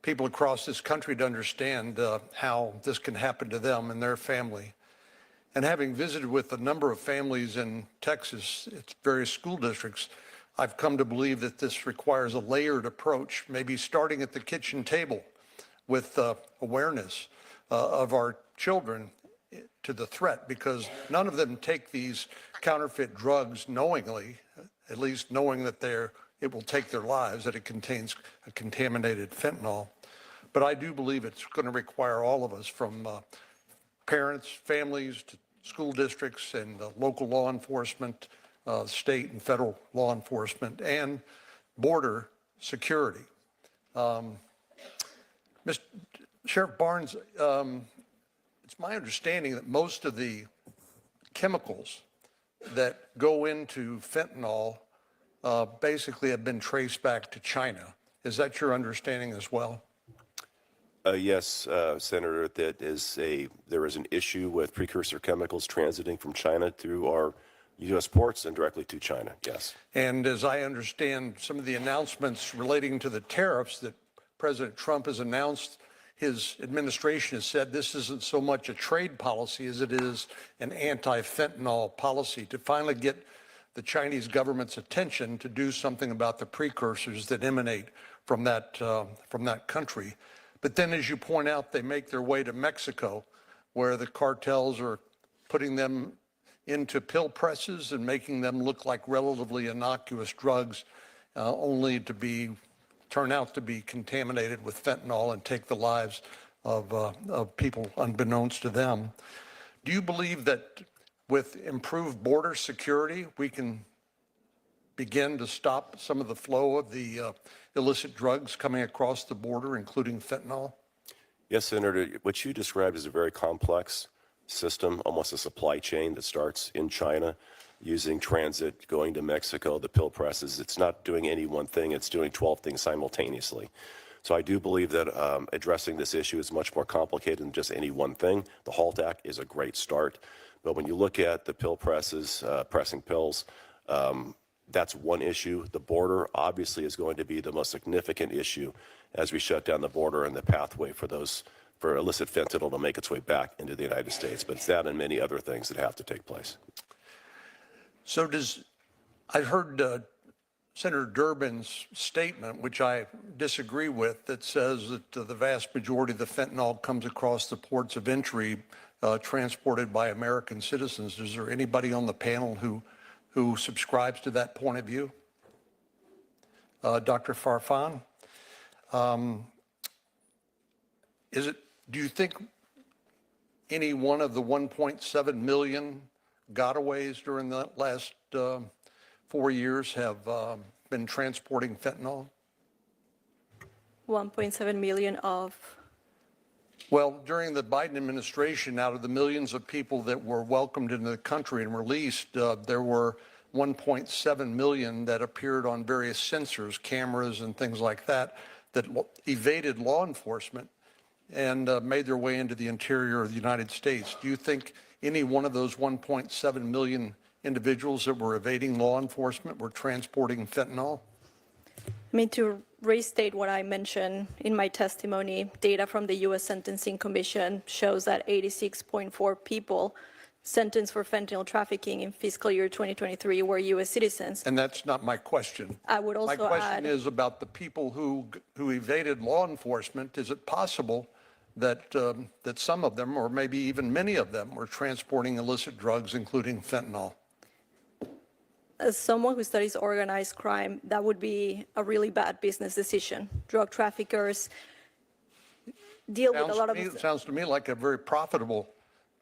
people across this country to understand how this can happen to them and their family. And having visited with a number of families in Texas, its various school districts, I've come to believe that this requires a layered approach, maybe starting at the kitchen table with awareness of our children to the threat, because none of them take these counterfeit drugs knowingly, at least knowing that it will take their lives, that it contains a contaminated fentanyl. But I do believe it's going to require all of us, from parents, families, to school districts and local law enforcement, state and federal law enforcement, and border security. Mr. Sheriff Barnes, it's my understanding that most of the chemicals that go into fentanyl basically have been traced back to China. Is that your understanding as well? Yes, Senator, there is an issue with precursor chemicals transiting from China through our U.S. ports and directly to China, yes. And as I understand some of the announcements relating to the tariffs that President Trump has announced, his administration has said this isn't so much a trade policy as it is an anti-fentanyl policy to finally get the Chinese government's attention to do something about the precursors that emanate from that country. But then, as you point out, they make their way to Mexico, where the cartels are putting them into pill presses and making them look like relatively innocuous drugs, only to turn out to be contaminated with fentanyl and take the lives of people unbeknownst to them. Do you believe that with improved border security, we can begin to stop some of the flow of the illicit drugs coming across the border, including fentanyl? Yes, Senator, what you described is a very complex system, almost a supply chain that starts in China, using transit, going to Mexico, the pill presses. It's not doing any one thing, it's doing 12 things simultaneously. So I do believe that addressing this issue is much more complicated than just any one thing. The HALT Act is a great start, but when you look at the pill presses, pressing pills, that's one issue. The border obviously is going to be the most significant issue as we shut down the border and the pathway for illicit fentanyl to make its way back into the United States. But it's that and many other things that have to take place. So I heard Senator Durbin's statement, which I disagree with, that says that the vast majority of the fentanyl comes across the ports of entry transported by American citizens. Is there anybody on the panel who subscribes to that point of view? Dr. Farfan, do you think any one of the 1.7 million gotaways during the last 4 years have been transporting fentanyl? 1.7 million of Well, during the Biden administration, out of the millions of people that were welcomed into the country and released, there were 1.7 million that appeared on various sensors, cameras and things like that, that evaded law enforcement and made their way into the interior of the United States. Do you think any one of those 1.7 million individuals that were evading law enforcement were transporting fentanyl? I mean, to restate what I mentioned in my testimony, data from the U.S. Sentencing Commission shows that 86.4 people sentenced for fentanyl trafficking in fiscal year 2023 were U.S. citizens. And that's not my question. I would also My question add, is about the people who evaded law enforcement. Is it possible that that some of them, or maybe even many of them, were transporting illicit drugs, including fentanyl? as someone who studies organized crime, that would be a really bad business decision. Drug traffickers deal with a lot of... It sounds to me like a very profitable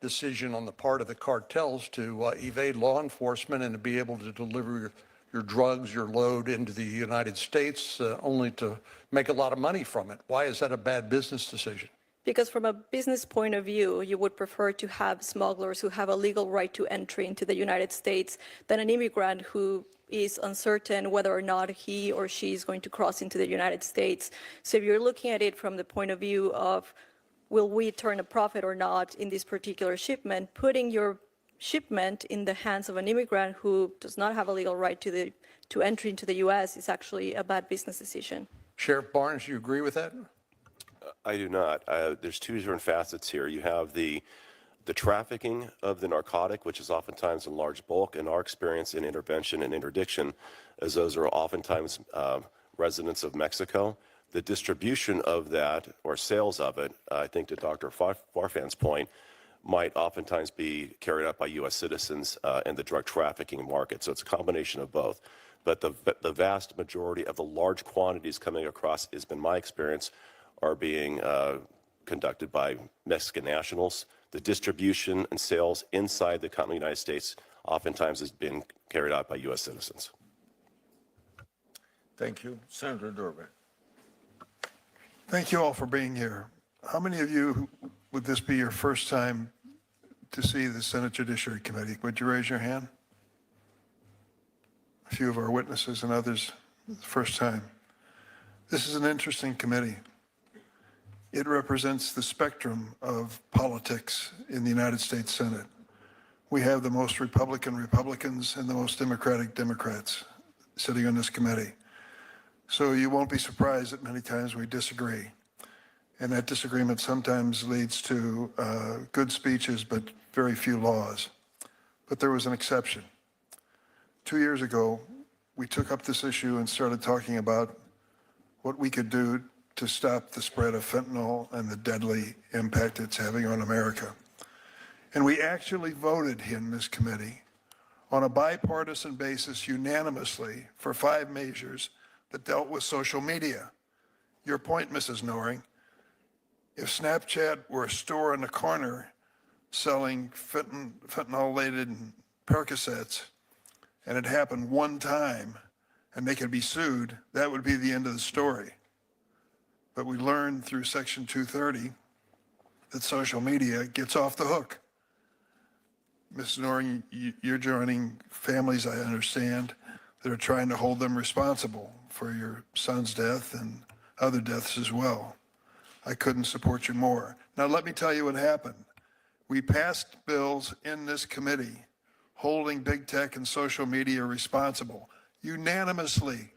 decision on the part of the cartels to evade law enforcement and to be able to deliver your drugs, your load into the United States, only to make a lot of money from it. Why is that a bad business decision? Because from a business point of view, you would prefer to have smugglers who have a legal right to entry into the United States than an immigrant who is uncertain whether or not he or she is going to cross into the United States. So if you're looking at it from the point of view of, will we turn a profit or not in this particular shipment, putting your shipment in the hands of an immigrant who does not have a legal right to entry into the U.S. is actually a bad business decision. Sheriff Barnes, do you agree with that? I do not. There's two different facets here. You have the trafficking of the narcotic, which is oftentimes in large bulk. In our experience in intervention and interdiction, as those are oftentimes residents of Mexico, the distribution of that or sales of it, I think to Dr. Farfan's point, might oftentimes be carried out by U.S. citizens in the drug trafficking market. So it's a combination of both. But the vast majority of the large quantities coming across, has been my experience, are being conducted by Mexican nationals. The distribution and sales inside the continental United States oftentimes has been carried out by U.S. citizens. Thank you. Senator Durbin. Thank you all for being here. How many of you, would this be your first time to see the Senate Judiciary Committee? Would you raise your hand? A few of our witnesses and others, first time. This is an interesting committee. It represents the spectrum of politics in the United States Senate. We have the most Republican Republicans and the most Democratic Democrats sitting on this committee. So you won't be surprised that many times we disagree. And that disagreement sometimes leads to good speeches, but very few laws. But there was an exception. 2 years ago, we took up this issue and started talking about what we could do to stop the spread of fentanyl and the deadly impact it's having on America. And we actually voted in this committee on a bipartisan basis unanimously for 5 measures that dealt with social media. Your point, Mrs. Noring, if Snapchat were a store in the corner selling fentanyl-laden Percocets, and it happened one time and they could be sued, that would be the end of the story. But we learned through Section 230 that social media gets off the hook. Ms. Noring, you're joining families, I understand, that are trying to hold them responsible for your son's death and other deaths as well. I couldn't support you more. Now, let me tell you what happened. We passed bills in this committee holding big tech and social media responsible unanimously.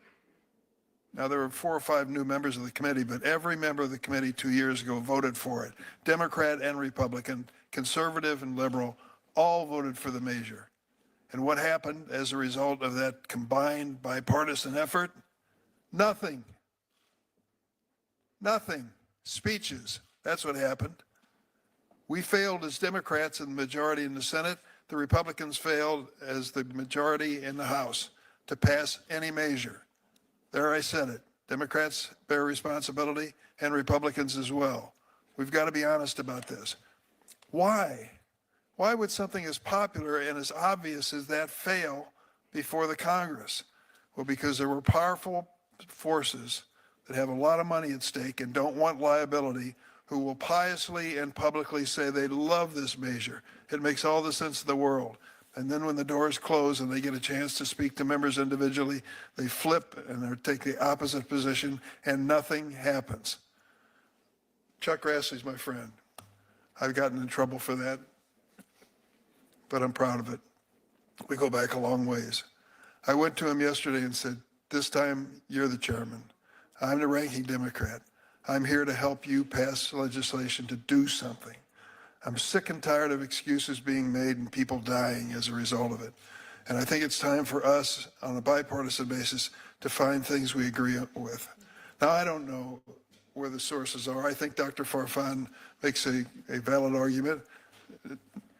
Now, there were 4 or 5 new members of the committee, but every member of the committee 2 years ago voted for it. Democrat and Republican, conservative and liberal, all voted for the measure. And what happened as a result of that combined bipartisan effort? Nothing. Nothing. Speeches. That's what happened. We failed as Democrats in the majority in the Senate. The Republicans failed as the majority in the House to pass any measure. There I said it. Democrats bear responsibility and Republicans as well. We've got to be honest about this. Why? Why would something as popular and as obvious as that fail before the Congress? Well, because there were powerful forces that have a lot of money at stake and don't want liability who will piously and publicly say they love this measure. It makes all the sense in the world. And then when the doors close and they get a chance to speak to members individually, they flip and they take the opposite position and nothing happens. Chuck Grassley's my friend. I've gotten in trouble for that, but I'm proud of it. We go back a long ways. I went to him yesterday and said, this time you're the chairman. I'm the ranking Democrat. I'm here to help you pass legislation to do something. I'm sick and tired of excuses being made and people dying as a result of it. And I think it's time for us, on a bipartisan basis, to find things we agree with. Now, I don't know where the sources are. I think Dr. Farfan makes a valid argument.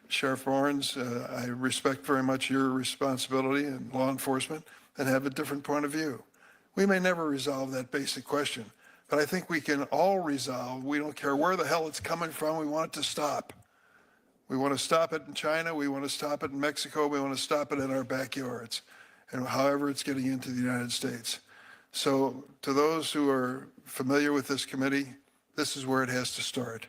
Sheriff Barnes, I respect very much your responsibility in law enforcement and have a different point of view. We may never resolve that basic question, but I think we can all resolve, we don't care where the hell it's coming from, we want it to stop. We want to stop it in China, we want to stop it in Mexico, we want to stop it in our backyards, and however it's getting into the United States. So to those who are familiar with this committee, this is where it has to start.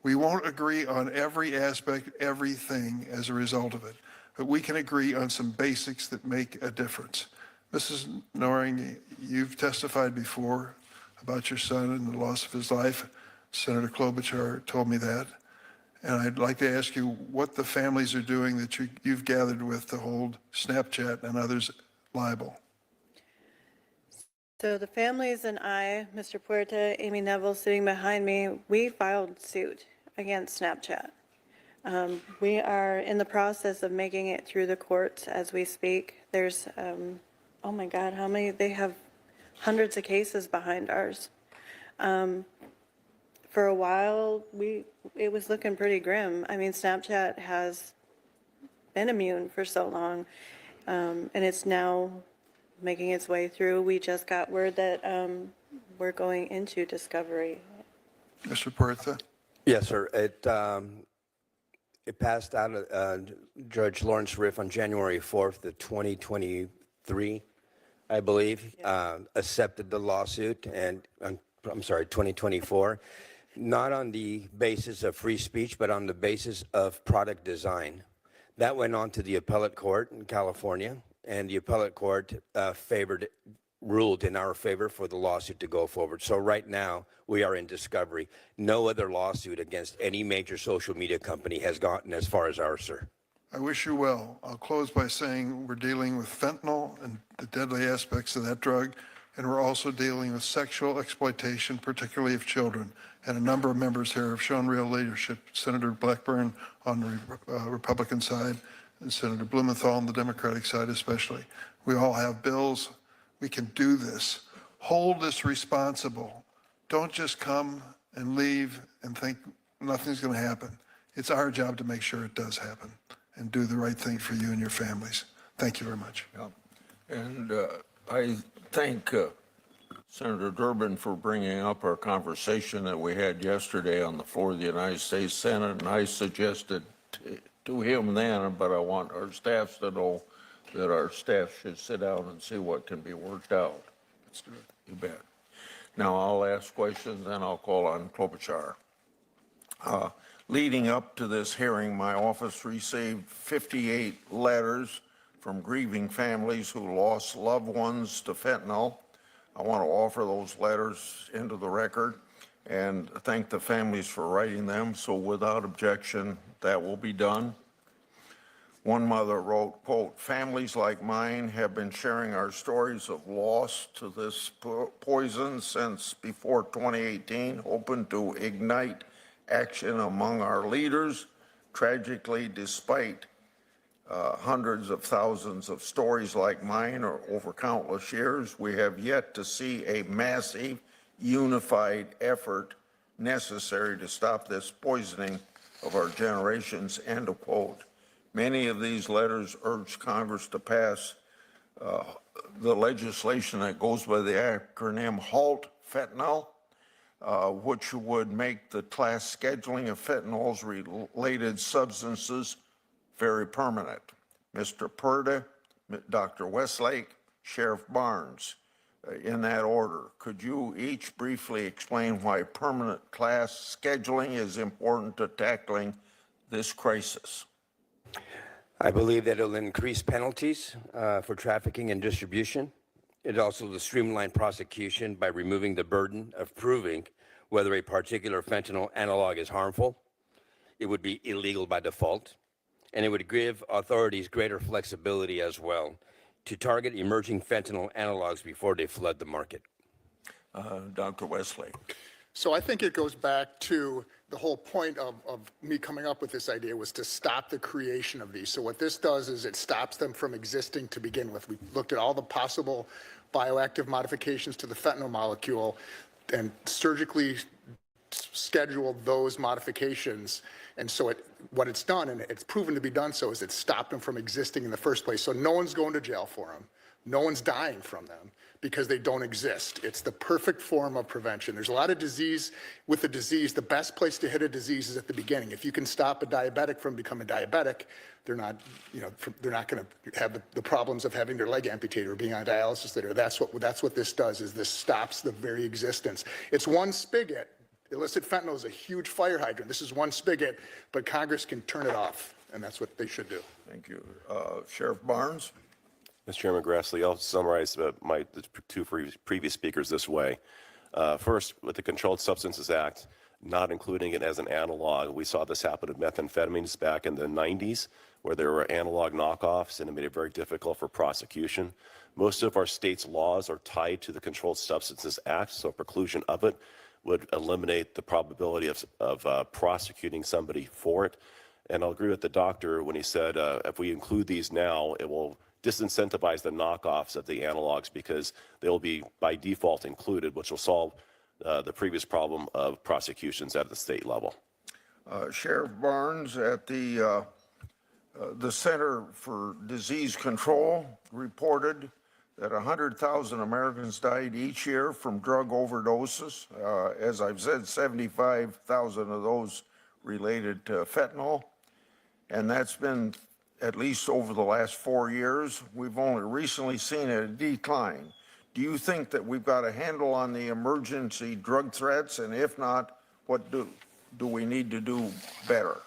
We won't agree on every aspect, everything as a result of it, but we can agree on some basics that make a difference. Mrs. Noring, you've testified before about your son and the loss of his life. Senator Klobuchar told me that. And I'd like to ask you what the families are doing that you've gathered with to hold Snapchat and others liable. So the families and I, Mr. Puerta, Amy Neville sitting behind me, we filed suit against Snapchat. We are in the process of making it through the courts as we speak. There's, oh my God, how many? They have hundreds of cases behind ours. For a while, it was looking pretty grim. I mean, Snapchat has been immune for so long, and it's now making its way through. We just got word that we're going into discovery. Mr. Puerta? Yes, sir. It passed out of Judge Lawrence Riff on January 4th of 2023, I believe, accepted the lawsuit, and I'm sorry, 2024, not on the basis of free speech, but on the basis of product design. That went on to the appellate court in California, and the appellate court ruled in our favor for the lawsuit to go forward. So right now, we are in discovery. No other lawsuit against any major social media company has gotten as far as ours, sir. I wish you well. I'll close by saying we're dealing with fentanyl and the deadly aspects of that drug, and we're also dealing with sexual exploitation, particularly of children. And a number of members here have shown real leadership. Senator Blackburn on the Republican side, and Senator Blumenthal on the Democratic side especially. We all have bills. We can do this. Hold this responsible. Don't just come and leave and think nothing's going to happen. It's our job to make sure it does happen and do the right thing for you and your families. Thank you very much. Yeah. And I thank Senator Durbin for bringing up our conversation that we had yesterday on the floor of the United States Senate, and I suggested to him then, but I want our staffs to know that our staff should sit down and see what can be worked out. Let's do it. You bet. Now I'll ask questions, then I'll call on Klobuchar. Leading up to this hearing, my office received 58 letters from grieving families who lost loved ones to fentanyl. I want to offer those letters into the record and thank the families for writing them. So without objection, that will be done. One mother wrote, quote, "Families like mine have been sharing our stories of loss to this poison since before 2018, hoping to ignite action among our leaders. Tragically, despite hundreds of thousands of stories like mine or over countless years, we have yet to see a massive, unified effort necessary to stop this poisoning of our generations," end of quote. Many of these letters urge Congress to pass the legislation that goes by the acronym HALT Fentanyl, which would make the class scheduling of fentanyls related substances very permanent. Mr. Purda, Dr. Westlake, Sheriff Barnes, in that order. Could you each briefly explain why permanent class scheduling is important to tackling this crisis? I believe that it'll increase penalties for trafficking and distribution. It also will streamline prosecution by removing the burden of proving whether a particular fentanyl analog is harmful. It would be illegal by default, and it would give authorities greater flexibility as well to target emerging fentanyl analogs before they flood the market. Dr. Wesley. So I think it goes back to the whole point of me coming up with this idea was to stop the creation of these. So what this does is it stops them from existing to begin with. We looked at all the possible bioactive modifications to the fentanyl molecule and surgically scheduled those modifications. And so what it's done, and it's proven to be done so, is it stopped them from existing in the first place. So no one's going to jail for them. No one's dying from them because they don't exist. It's the perfect form of prevention. There's a lot of disease. With a disease, the best place to hit a disease is at the beginning. If you can stop a diabetic from becoming diabetic, they're not going to have the problems of having their leg amputated or being on dialysis later. That's what this does, is this stops the very existence. It's one spigot. Illicit fentanyl is a huge fire hydrant. This is one spigot, but Congress can turn it off, and that's what they should do. Thank you. Sheriff Barnes? Mr. Chairman Grassley, I'll summarize the two previous speakers this way. First, with the Controlled Substances Act, not including it as an analog, we saw this happen with methamphetamines back in the 90s, where there were analog knockoffs, and it made it very difficult for prosecution. Most of our state's laws are tied to the Controlled Substances Act, so preclusion of it would eliminate the probability of prosecuting somebody for it. And I'll agree with the doctor when he said if we include these now, it will disincentivize the knockoffs of the analogs because they'll be by default included, which will solve the previous problem of prosecutions at the state level. Sheriff Barnes, at the Center for Disease Control reported that 100,000 Americans died each year from drug overdoses. As I've said, 75,000 of those related to fentanyl. And that's been at least over the last 4 years. We've only recently seen a decline. Do you think that we've got a handle on the emergency drug threats? And if not, what do we need to do better?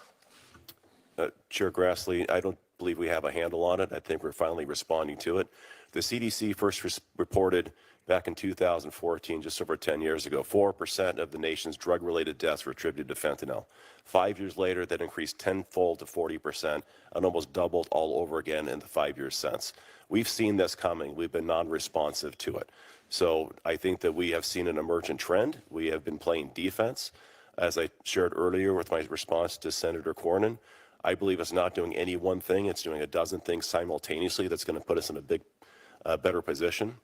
Chair Grassley, I don't believe we have a handle on it. I think we're finally responding to it. The CDC first reported back in 2014, just over 10 years ago, 4% of the nation's drug-related deaths were attributed to fentanyl. 5 years later, that increased tenfold to 40% and almost doubled all over again in the 5 years since. We've seen this coming. We've been non-responsive to it. So I think that we have seen an emergent trend. We have been playing defense. As I shared earlier with my response to Senator Cornyn, I believe it's not doing any one thing. It's doing a dozen things simultaneously that's going to put us in a better position.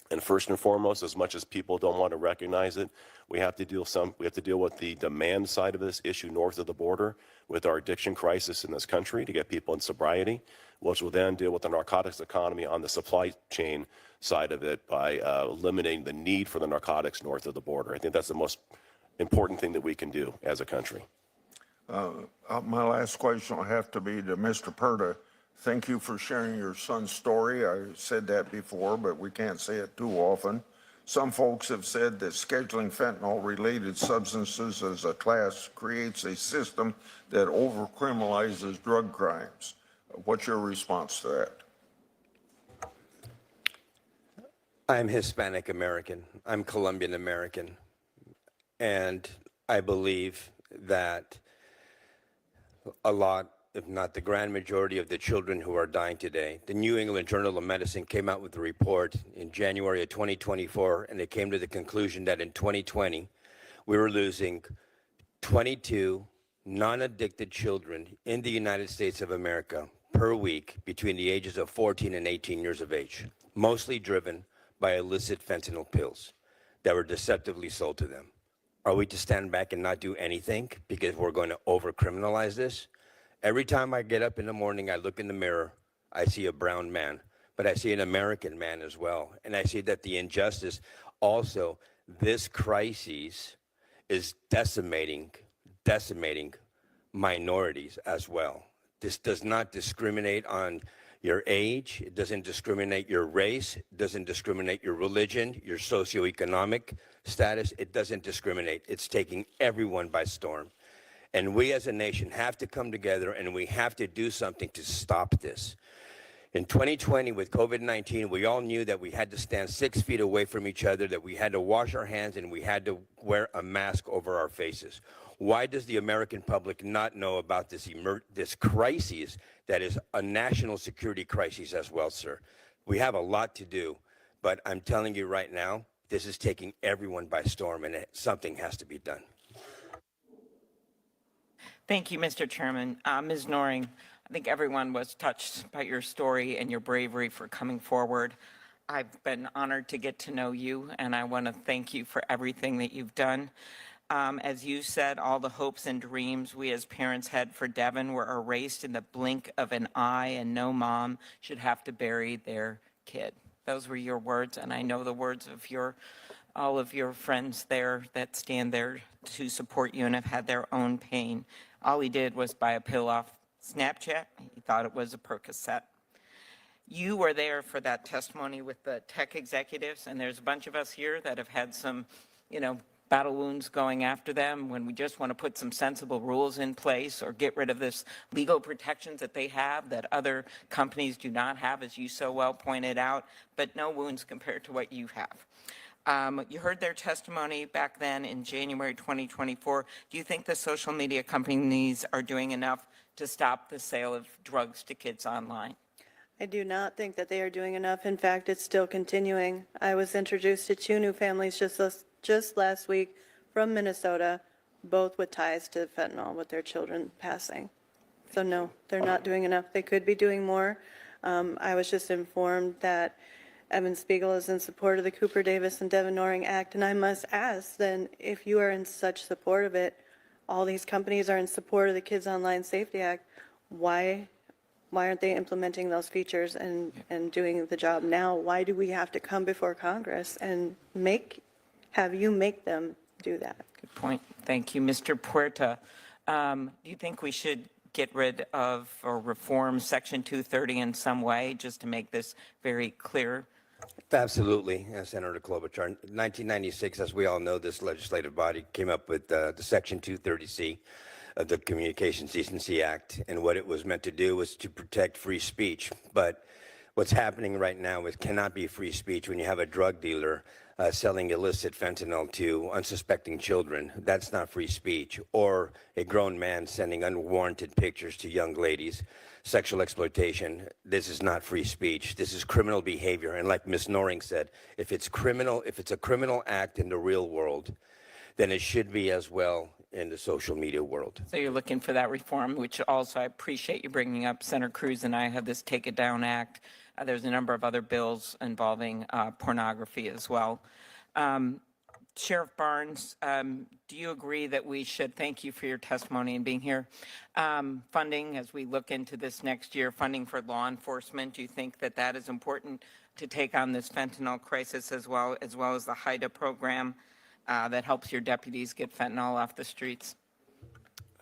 And first and foremost, as much as people don't want to recognize it, we have to deal with the demand side of this issue north of the border with our addiction crisis in this country to get people in sobriety, which will then deal with the narcotics economy on the supply chain side of it by eliminating the need for the narcotics north of the border. I think that's the most important thing that we can do as a country. My last question will have to be to Mr. Perda. Thank you for sharing your son's story. I said that before, but we can't say it too often. Some folks have said that scheduling fentanyl-related substances as a class creates a system that over-criminalizes drug crimes. What's your response to that? I'm Hispanic American. I'm Colombian American. And I believe that a lot, if not the grand majority of the children who are dying today. The New England Journal of Medicine came out with a report in January of 2024, and it came to the conclusion that in 2020, we were losing 22 non-addicted children in the United States of America per week between the ages of 14 and 18 years of age, mostly driven by illicit fentanyl pills that were deceptively sold to them. Are we to stand back and not do anything because we're going to over-criminalize this? Every time I get up in the morning, I look in the mirror, I see a brown man, but I see an American man as well. And I see that the injustice, also, this crisis is decimating minorities as well. This does not discriminate on your age, it doesn't discriminate your race, it doesn't discriminate your religion, your socioeconomic status, it doesn't discriminate. It's taking everyone by storm. And we as a nation have to come together and we have to do something to stop this. In 2020, with COVID-19, we all knew that we had to stand 6 feet away from each other, that we had to wash our hands, and we had to wear a mask over our faces. Why does the American public not know about this crisis that is a national security crisis as well, sir? We have a lot to do, but I'm telling you right now, this is taking everyone by storm, and something has to be done. Thank you, Mr. Chairman. Ms. Noring, I think everyone was touched by your story and your bravery for coming forward. I've been honored to get to know you, and I want to thank you for everything that you've done. As you said, all the hopes and dreams we as parents had for Devin were erased in the blink of an eye, and no mom should have to bury their kid. Those were your words, and I know the words of all of your friends there that stand there to support you and have had their own pain. All he did was buy a pill off Snapchat. He thought it was a Percocet. You were there for that testimony with the tech executives, and there's a bunch of us here that have had some, battle wounds going after them when we just want to put some sensible rules in place or get rid of this legal protections that they have that other companies do not have, as you so well pointed out, but no wounds compared to what you have. You heard their testimony back then in January 2024. Do you think the social media companies are doing enough to stop the sale of drugs to kids online? I do not think that they are doing enough. In fact, it's still continuing. I was introduced to 2 new families just last week from Minnesota, both with ties to fentanyl, with their children passing. So no, they're not doing enough. They could be doing more. I was just informed that Evan Spiegel is in support of the Cooper Davis and Devin Noring Act, and I must ask then, if you are in such support of it, all these companies are in support of the Kids Online Safety Act, why aren't they implementing those features and doing the job now? Why do we have to come before Congress and have you make them do that? Good point. Thank you. Mr. Puerta, do you think we should get rid of or reform Section 230 in some way just to make this very clear? Absolutely, Senator Klobuchar. In 1996, as we all know, this legislative body came up with the Section 230C of the Communications Decency Act, and what it was meant to do was to protect free speech. But what's happening right now is cannot be free speech when you have a drug dealer selling illicit fentanyl to unsuspecting children. That's not free speech. Or a grown man sending unwarranted pictures to young ladies. Sexual exploitation. This is not free speech. This is criminal behavior. And like Ms. Noring said, if it's a criminal act in the real world, then it should be as well in the social media world. So you're looking for that reform, which also I appreciate you bringing up. Senator Cruz and I have this Take It Down Act. There's a number of other bills involving pornography as well. Sheriff Barnes, do you agree that we should, thank you for your testimony and being here, funding as we look into this next year, funding for law enforcement, do you think that that is important to take on this fentanyl crisis as well as the HIDA program that helps your deputies get fentanyl off the streets?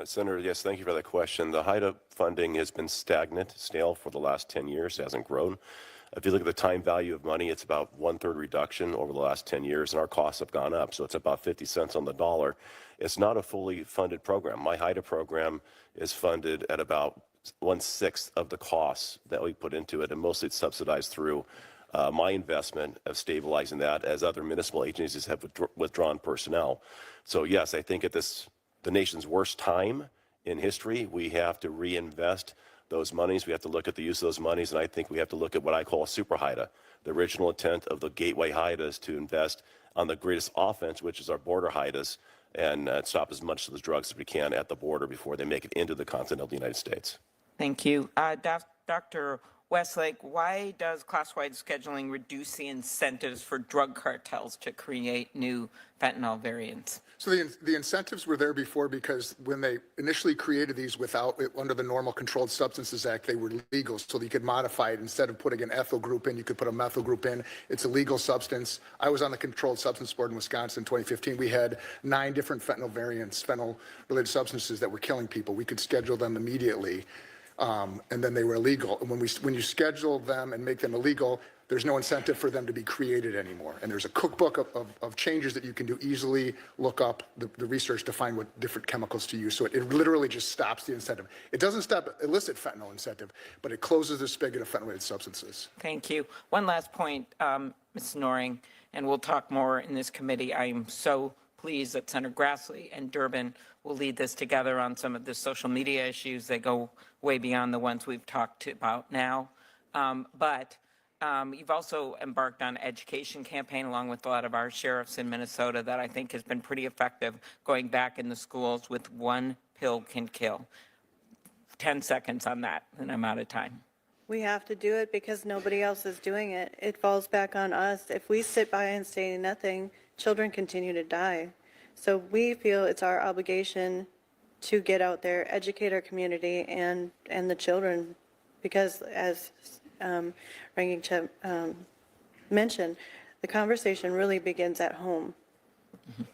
Senator, yes, thank you for that question. The HIDA funding has been stagnant, stale for the last 10 years. It hasn't grown. If you look at the time value of money, it's about 1/3 reduction over the last 10 years, and our costs have gone up. So it's about 50 cents on the dollar. It's not a fully funded program. My HIDA program is funded at about 1/6 of the costs that we put into it, and mostly it's subsidized through my investment of stabilizing that as other municipal agencies have withdrawn personnel. So yes, I think at the nation's worst time in history, we have to reinvest those monies. We have to look at the use of those monies, and I think we have to look at what I call a super HIDA. The original intent of the gateway HIDA is to invest on the greatest offense, which is our border HIDAs, and stop as much of the drugs as we can at the border before they make it into the continent of the United States. Thank you. Dr. Westlake, why does class-wide scheduling reduce the incentives for drug cartels to create new fentanyl variants? So the incentives were there before because when they initially created these under the normal Controlled Substances Act, they were legal, so you could modify it. Instead of putting an ethyl group in, you could put a methyl group in. It's a legal substance. I was on the Controlled Substance Board in Wisconsin in 2015. We had 9 different fentanyl variants, fentanyl-related substances that were killing people. We could schedule them immediately. and then they were illegal. And when you schedule them and make them illegal, there's no incentive for them to be created anymore. And there's a cookbook of changes that you can do easily, look up the research to find what different chemicals to use. So it literally just stops the incentive. It doesn't stop illicit fentanyl incentive, but it closes the spigot of fentanyl-related substances. Thank you. One last point, Ms. Noring, and we'll talk more in this committee. I am so pleased that Senator Grassley and Durbin will lead this together on some of the social media issues. They go way beyond the ones we've talked about now. You've also embarked on an education campaign along with a lot of our sheriffs in Minnesota that I think has been pretty effective, going back in the schools with one pill can kill. 10 seconds on that, and I'm out of time. We have to do it because nobody else is doing it. It falls back on us. If we sit by and say nothing, children continue to die. So we feel it's our obligation to get out there, educate our community and the children, because as Ranking Chip mentioned, the conversation really begins at home.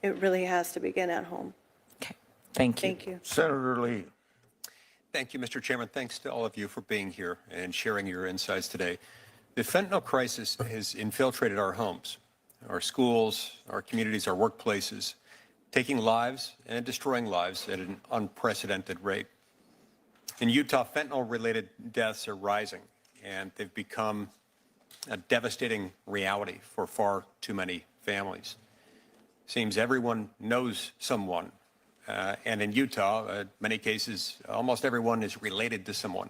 It really has to begin at home. Okay, thank you. Thank you. Senator Lee. Thank you, Mr. Chairman. Thanks to all of you for being here and sharing your insights today. The fentanyl crisis has infiltrated our homes, our schools, our communities, our workplaces, taking lives and destroying lives at an unprecedented rate. In Utah, fentanyl-related deaths are rising, and they've become a devastating reality for far too many families. Seems everyone knows someone, and in Utah, in many cases, almost everyone is related to someone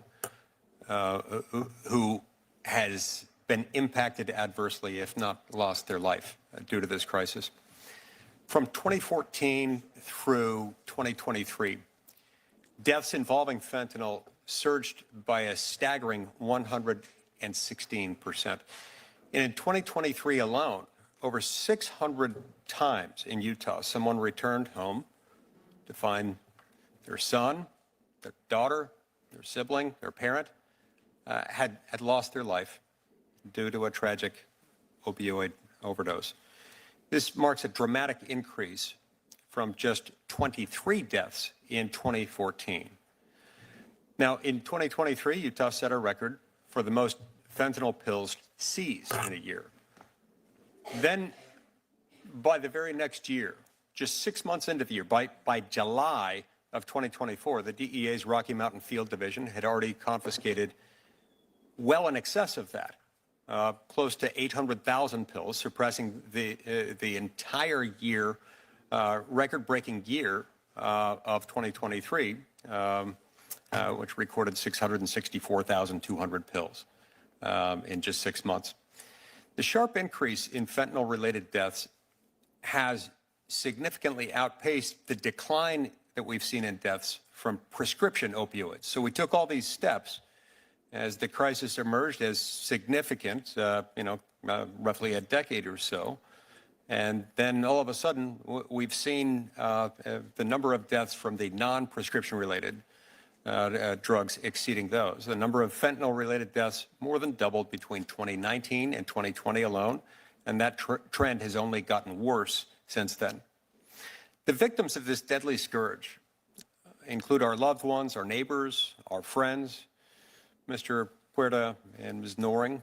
who has been impacted adversely, if not lost their life due to this crisis. From 2014 through 2023, deaths involving fentanyl surged by a staggering 116%. And in 2023 alone, over 600 times in Utah, someone returned home to find their son, their daughter, their sibling, their parent had lost their life due to a tragic opioid overdose. This marks a dramatic increase from just 23 deaths in 2014. Now, in 2023, Utah set a record for the most fentanyl pills seized in a year. Then, by the very next year, just 6 months into the year, by July of 2024, the DEA's Rocky Mountain Field Division had already confiscated well in excess of that, close to 800,000 pills, surpassing the entire year, record-breaking year of 2023, which recorded 664,200 pills in just 6 months. The sharp increase in fentanyl-related deaths has significantly outpaced the decline that we've seen in deaths from prescription opioids. So we took all these steps as the crisis emerged as significant, roughly a decade or so. And then all of a sudden, we've seen the number of deaths from the non-prescription related drugs exceeding those. The number of fentanyl-related deaths more than doubled between 2019 and 2020 alone, and that trend has only gotten worse since then. The victims of this deadly scourge include our loved ones, our neighbors, our friends. Mr. Puerta and Ms. Noring,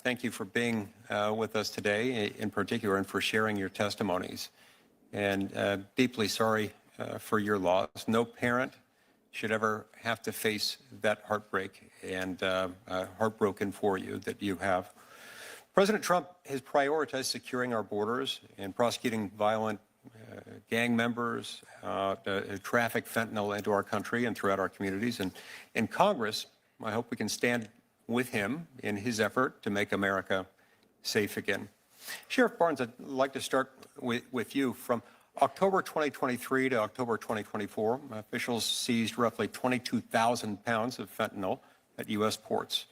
thank you for being with us today in particular and for sharing your testimonies. And deeply sorry for your loss. No parent should ever have to face that heartbreak, and heartbroken for you that you have. President Trump has prioritized securing our borders and prosecuting violent gang members, traffic fentanyl into our country and throughout our communities. And in Congress, I hope we can stand with him in his effort to make America safe again. Sheriff Barnes, I'd like to start with you. From October 2023 to October 2024, officials seized roughly 22,000 pounds of fentanyl at U.S. ports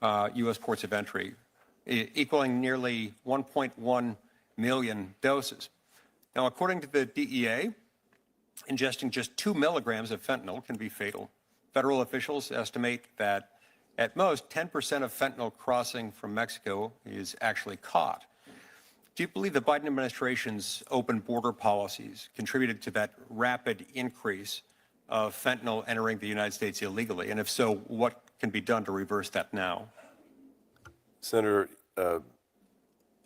of entry, equaling nearly 1.1 million doses. Now, according to the DEA, ingesting just 2 milligrams of fentanyl can be fatal. Federal officials estimate that at most 10% of fentanyl crossing from Mexico is actually caught. Do you believe the Biden administration's open border policies contributed to that rapid increase of fentanyl entering the United States illegally? And if so, what can be done to reverse that now? Senator,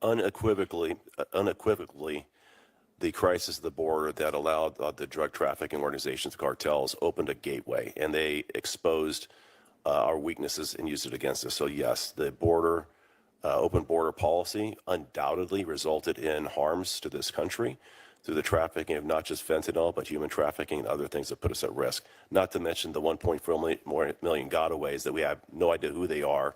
unequivocally, the crisis at the border that allowed the drug trafficking organizations, cartels, opened a gateway, and they exposed our weaknesses and used it against us. So yes, the open border policy undoubtedly resulted in harms to this country through the trafficking of not just fentanyl, but human trafficking and other things that put us at risk. Not to mention the 1.4 million gotaways that we have no idea who they are.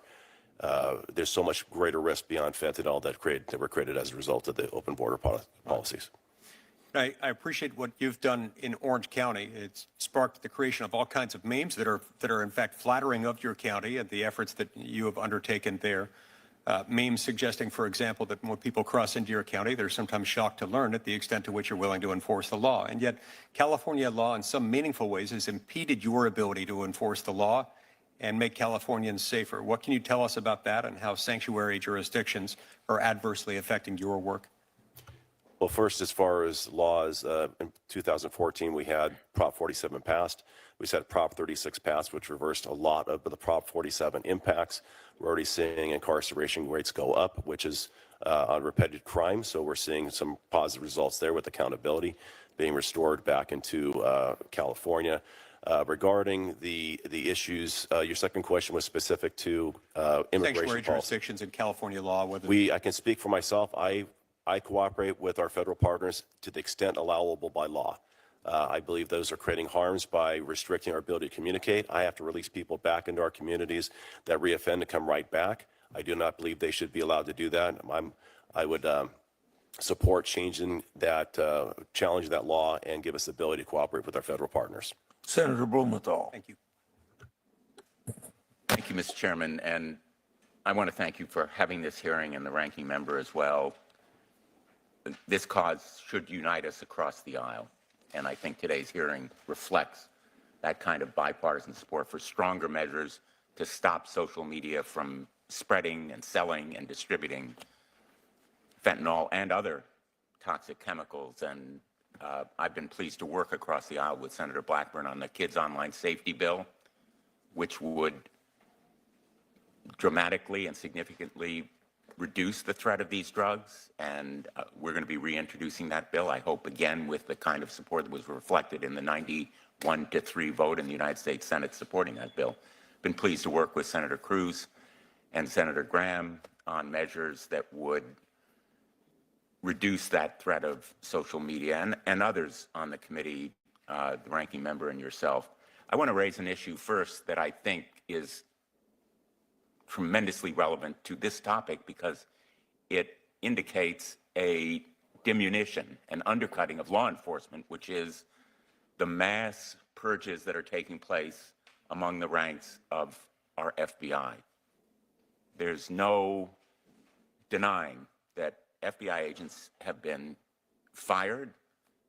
There's so much greater risk beyond fentanyl that were created as a result of the open border policies. I appreciate what you've done in Orange County. It's sparked the creation of all kinds of memes that are in fact flattering of your county and the efforts that you have undertaken there. Memes suggesting, for example, that when people cross into your county, they're sometimes shocked to learn at the extent to which you're willing to enforce the law. And yet, California law in some meaningful ways has impeded your ability to enforce the law and make Californians safer. What can you tell us about that and how sanctuary jurisdictions are adversely affecting your work? Well, first, as far as laws, in 2014, we had Prop 47 passed. We had Prop 36 passed, which reversed a lot of the Prop 47 impacts. We're already seeing incarceration rates go up, which is on repetitive crime. So we're seeing some positive results there with accountability being restored back into California. Regarding the issues, your second question was specific to immigration Sanctuary policy. jurisdictions in California law. Whether I can speak for myself. I cooperate with our federal partners to the extent allowable by law. I believe those are creating harms by restricting our ability to communicate. I have to release people back into our communities that reoffend to come right back. I do not believe they should be allowed to do that. I would support changing that, challenge that law, and give us the ability to cooperate with our federal partners. Senator Blumenthal. Thank you. Thank you, Mr. Chairman, and I want to thank you for having this hearing and the ranking member as well. This cause should unite us across the aisle, and I think today's hearing reflects that kind of bipartisan support for stronger measures to stop social media from spreading and selling and distributing fentanyl and other toxic chemicals. And I've been pleased to work across the aisle with Senator Blackburn on the Kids Online Safety Bill, which would dramatically and significantly reduce the threat of these drugs. And we're going to be reintroducing that bill, I hope, again, with the kind of support that was reflected in the 91-3 vote in the United States Senate supporting that bill. Been pleased to work with Senator Cruz and Senator Graham on measures that would reduce that threat of social media and others on the committee, the ranking member and yourself. I want to raise an issue first that I think is tremendously relevant to this topic because it indicates a diminution, an undercutting of law enforcement, which is the mass purges that are taking place among the ranks of our FBI. There's no denying that FBI agents have been fired,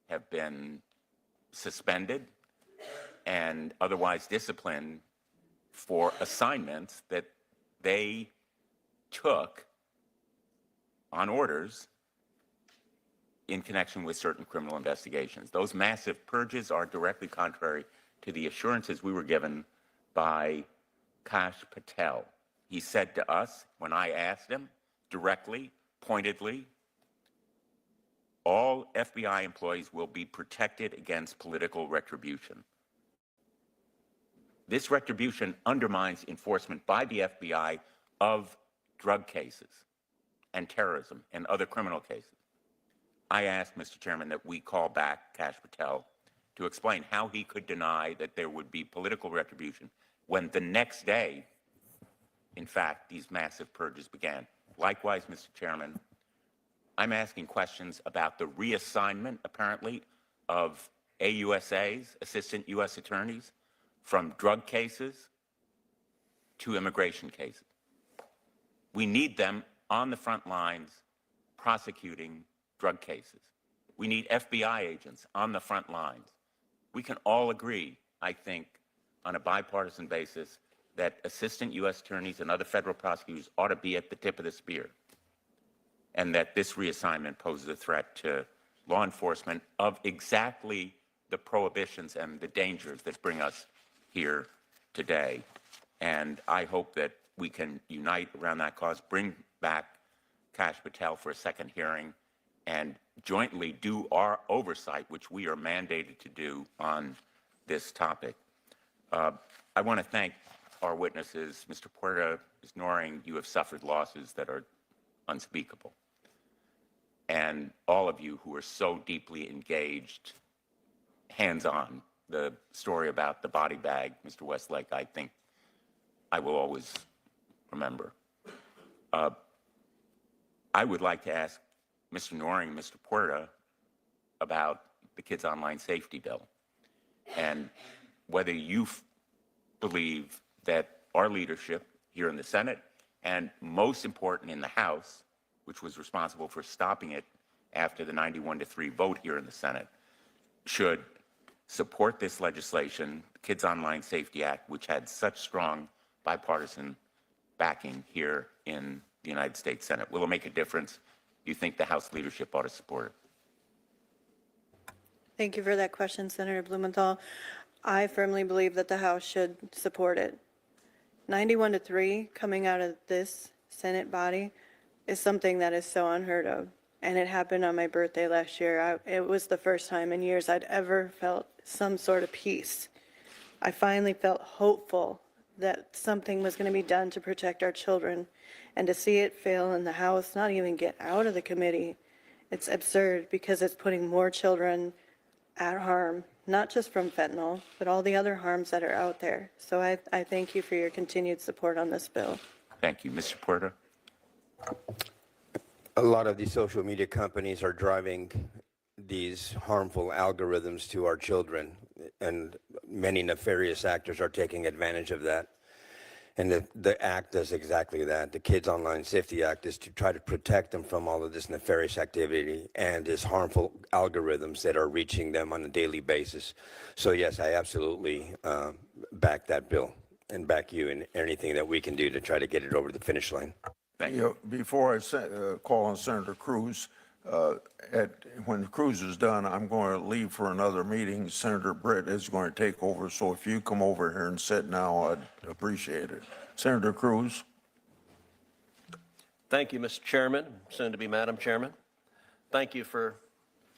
have been suspended, and otherwise disciplined for assignments that they took on orders in connection with certain criminal investigations. Those massive purges are directly contrary to the assurances we were given by Kash Patel. He said to us, when I asked him directly, pointedly, all FBI employees will be protected against political retribution. This retribution undermines enforcement by the FBI of drug cases and terrorism and other criminal cases. I asked, Mr. Chairman, that we call back Kash Patel to explain how he could deny that there would be political retribution when the next day, in fact, these massive purges began. Likewise, Mr. Chairman, I'm asking questions about the reassignment, apparently, of AUSAs, assistant U.S. attorneys, from drug cases to immigration cases. We need them on the front lines prosecuting drug cases. We need FBI agents on the front lines. We can all agree, I think, on a bipartisan basis, that assistant U.S. attorneys and other federal prosecutors ought to be at the tip of the spear, and that this reassignment poses a threat to law enforcement of exactly the prohibitions and the dangers that bring us here today. And I hope that we can unite around that cause, bring back Kash Patel for a second hearing, and jointly do our oversight, which we are mandated to do on this topic. I want to thank our witnesses. Mr. Puerta, Ms. Noring, you have suffered losses that are unspeakable. And all of you who are so deeply engaged, hands-on, the story about the body bag, Mr. Westlake, I think I will always remember. I would like to ask Mr. Noring, Mr. Puerta, about the Kids Online Safety Bill and whether you believe that our leadership here in the Senate, and most important in the House, which was responsible for stopping it after the 91-3 vote here in the Senate, should support this legislation, the Kids Online Safety Act, which had such strong bipartisan backing here in the United States Senate. Will it make a difference? Do you think the House leadership ought to support it? Thank you for that question, Senator Blumenthal. I firmly believe that the House should support it. 91-3 coming out of this Senate body is something that is so unheard of. And it happened on my birthday last year. It was the first time in years I'd ever felt some sort of peace. I finally felt hopeful that something was going to be done to protect our children. And to see it fail in the House, not even get out of the committee, it's absurd because it's putting more children at harm, not just from fentanyl, but all the other harms that are out there. So I thank you for your continued support on this bill. Thank you. Mr. Puerta? A lot of these social media companies are driving these harmful algorithms to our children, and many nefarious actors are taking advantage of that. And the act does exactly that. The Kids Online Safety Act is to try to protect them from all of this nefarious activity and these harmful algorithms that are reaching them on a daily basis. So yes, I absolutely back that bill and back you in anything that we can do to try to get it over the finish line. Thank you. Before I call on Senator Cruz, when Cruz is done, I'm going to leave for another meeting. Senator Britt is going to take over, so if you come over here and sit now, I'd appreciate it. Senator Cruz. Thank you, Mr. Chairman, soon to be Madam Chairman. Thank you for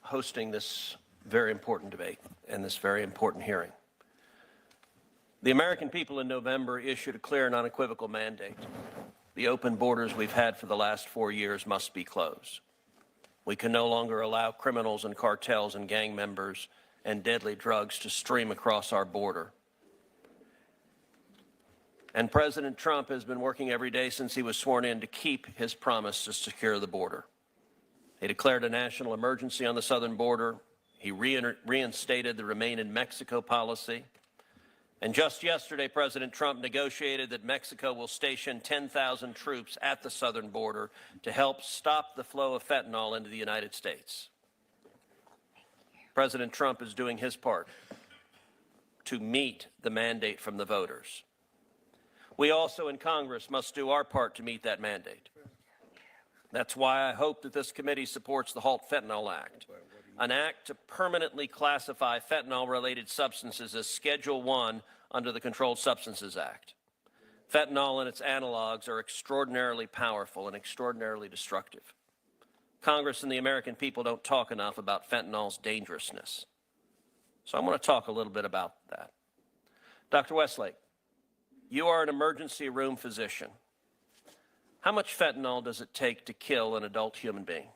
hosting this very important debate and this very important hearing. The American people in November issued a clear and unequivocal mandate. The open borders we've had for the last 4 years must be closed. We can no longer allow criminals and cartels and gang members and deadly drugs to stream across our border. And President Trump has been working every day since he was sworn in to keep his promise to secure the border. He declared a national emergency on the southern border. He reinstated the Remain in Mexico policy. And just yesterday, President Trump negotiated that Mexico will station 10,000 troops at the southern border to help stop the flow of fentanyl into the United States. President Trump is doing his part to meet the mandate from the voters. We also in Congress must do our part to meet that mandate. That's why I hope that this committee supports the Halt Fentanyl Act, an act to permanently classify fentanyl-related substances as Schedule I under the Controlled Substances Act. Fentanyl and its analogs are extraordinarily powerful and extraordinarily destructive. Congress and the American people don't talk enough about fentanyl's dangerousness. So I'm going to talk a little bit about that. Dr. Westlake, you are an emergency room physician. How much fentanyl does it take to kill an adult human being?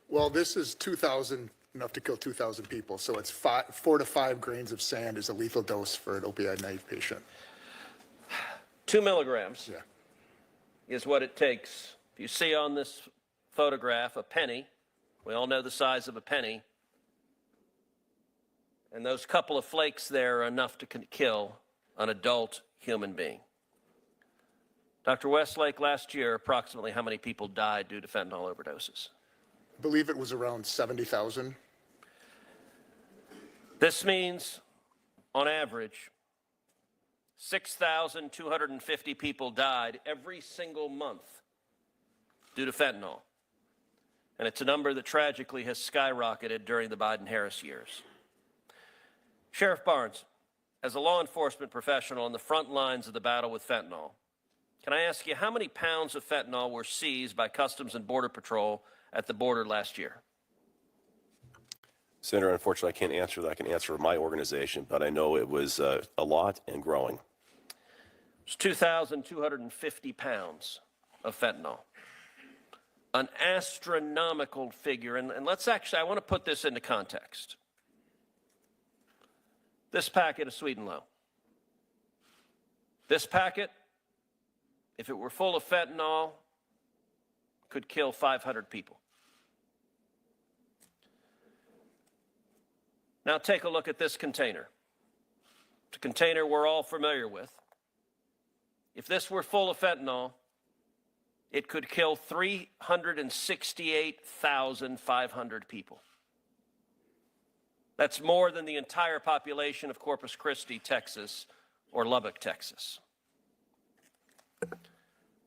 Well, this is 2,000, enough to kill 2,000 people. So it's 4 to 5 grains of sand is a lethal dose for an opioid-naive patient. 2 milligrams is what it takes. If you see on this photograph a penny, we all know the size of a penny, and those couple of flakes there are enough to kill an adult human being. Dr. Westlake, last year, approximately how many people died due to fentanyl overdoses? I believe it was around 70,000. This means, on average, 6,250 people died every single month due to fentanyl. And it's a number that tragically has skyrocketed during the Biden-Harris years. Sheriff Barnes, as a law enforcement professional on the front lines of the battle with fentanyl, can I ask you how many pounds of fentanyl were seized by Customs and Border Patrol at the border last year? Senator, unfortunately, I can't answer that. I can answer for my organization, but I know it was a lot and growing. It's 2,250 pounds of fentanyl. An astronomical figure. And let's actually, I want to put this into context. This packet of Sweet and Low. This packet, if it were full of fentanyl, could kill 500 people. Now take a look at this container. It's a container we're all familiar with. If this were full of fentanyl, it could kill 368,500 people. That's more than the entire population of Corpus Christi, Texas, or Lubbock, Texas.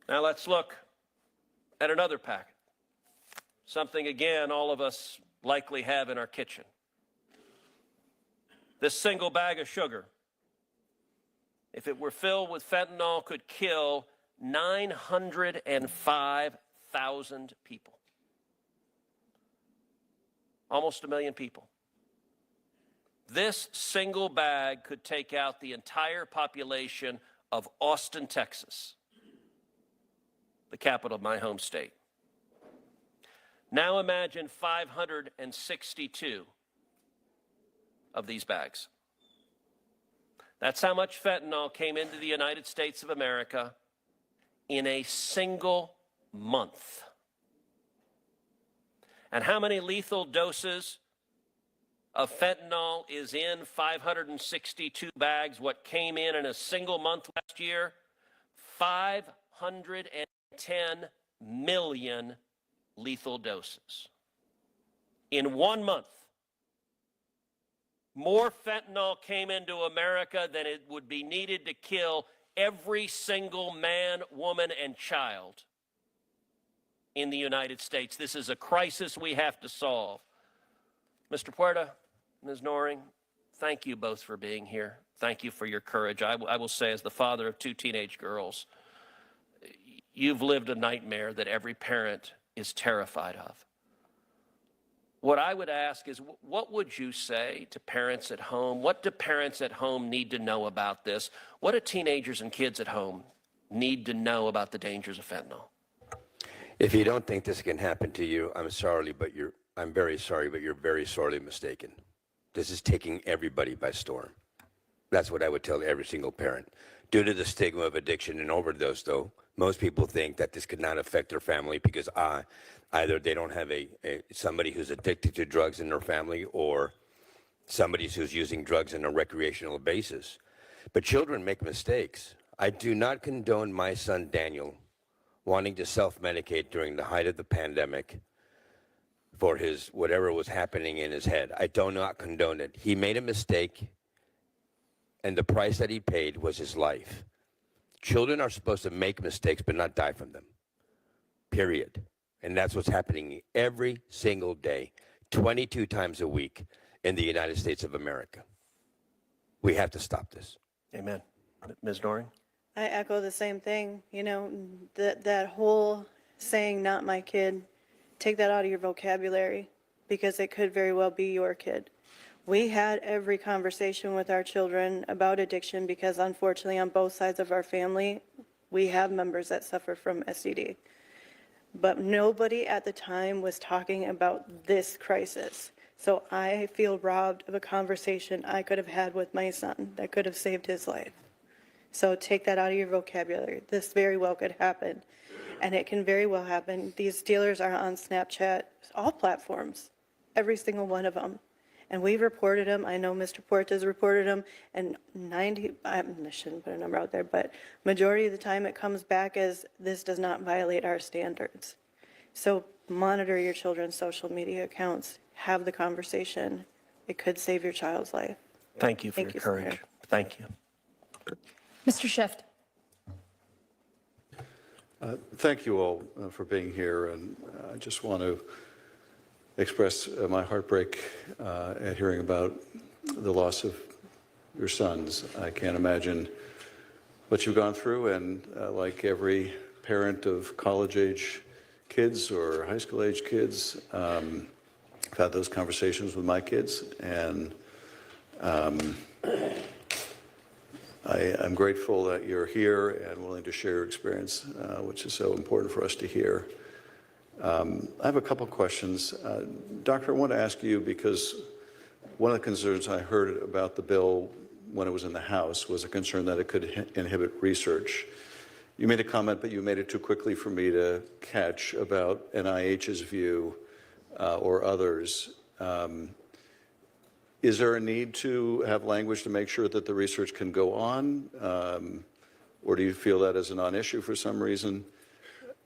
Now let's look at another packet. Something, again, all of us likely have in our kitchen. This single bag of sugar, if it were filled with fentanyl, could kill 905,000 people. Almost 1 million people. This single bag could take out the entire population of Austin, Texas, the capital of my home state. Now imagine 562 of these bags. That's how much fentanyl came into the United States of America in a single month. And how many lethal doses of fentanyl is in 562 bags? What came in a single month last year? 510 million lethal doses. In 1 month, more fentanyl came into America than it would be needed to kill every single man, woman, and child in the United States. This is a crisis we have to solve. Mr. Puerta, Ms. Noring, thank you both for being here. Thank you for your courage. I will say, as the father of 2 teenage girls, you've lived a nightmare that every parent is terrified of. What I would ask is, what would you say to parents at home? What do parents at home need to know about this? What do teenagers and kids at home need to know about the dangers of fentanyl? If you don't think this can happen to you, I'm very sorry, but you're very sorely mistaken. This is taking everybody by storm. That's what I would tell every single parent. Due to the stigma of addiction and overdose, though, most people think that this could not affect their family because either they don't have somebody who's addicted to drugs in their family or somebody who's using drugs on a recreational basis. But children make mistakes. I do not condone my son Daniel wanting to self-medicate during the height of the pandemic for his whatever was happening in his head. I do not condone it. He made a mistake, and the price that he paid was his life. Children are supposed to make mistakes but not die from them, period. And that's what's happening every single day, 22 times a week in the United States of America. We have to stop this. Amen. Ms. Noring? I echo the same thing. You know, that whole saying, not my kid, take that out of your vocabulary because it could very well be your kid. We had every conversation with our children about addiction because unfortunately on both sides of our family, we have members that suffer from STD. But nobody at the time was talking about this crisis. So I feel robbed of a conversation I could have had with my son that could have saved his life. So take that out of your vocabulary. This very well could happen. And it can very well happen. These dealers are on Snapchat, all platforms, every single one of them. And we've reported them. I know Mr. Puerta's reported them. And I shouldn't put a number out there, but majority of the time it comes back as this does not violate our standards. So monitor your children's social media accounts. Have the conversation. It could save your child's life. Thank you for your courage. Senator. Thank you. Mr. Schiff. Thank you all for being here, and I just want to express my heartbreak at hearing about the loss of your sons. I can't imagine what you've gone through, and like every parent of college-age kids or high school-age kids, I've had those conversations with my kids, and I'm grateful that you're here and willing to share your experience, which is so important for us to hear. I have a couple questions. Doctor, I want to ask you, because one of the concerns I heard about the bill when it was in the House was a concern that it could inhibit research. You made a comment, but you made it too quickly for me to catch, about NIH's view or others. Is there a need to have language to make sure that the research can go on? Or do you feel that is a non-issue for some reason?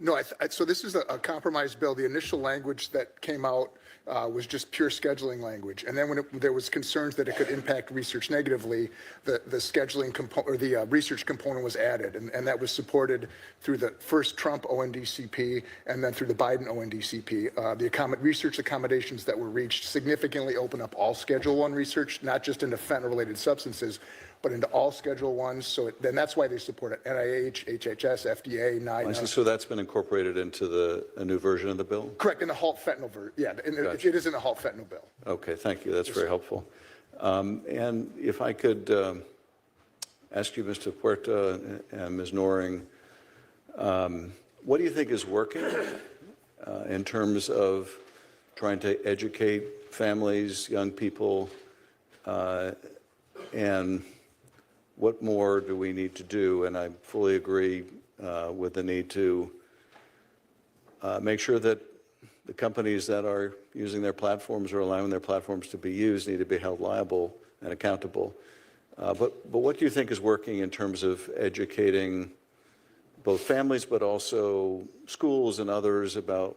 No, so this is a compromise bill. The initial language that came out was just pure scheduling language. And then when there was concerns that it could impact research negatively, the scheduling component, or the research component, was added. And that was supported through the first Trump ONDCP and then through the Biden ONDCP. The research accommodations that were reached significantly open up all Schedule I research, not just into fentanyl-related substances, but into all Schedule I. So then that's why they support it. NIH, HHS, FDA, NIDA. So that's been incorporated into a new version of the bill? Correct, in the halt fentanyl version. Yeah, it is in the halt fentanyl bill. Okay, thank you. That's very helpful. And if I could ask you, Mr. Puerta and Ms. Noring, what do you think is working in terms of trying to educate families, young people, and what more do we need to do? And I fully agree with the need to make sure that the companies that are using their platforms or allowing their platforms to be used need to be held liable and accountable. But what do you think is working in terms of educating both families but also schools and others about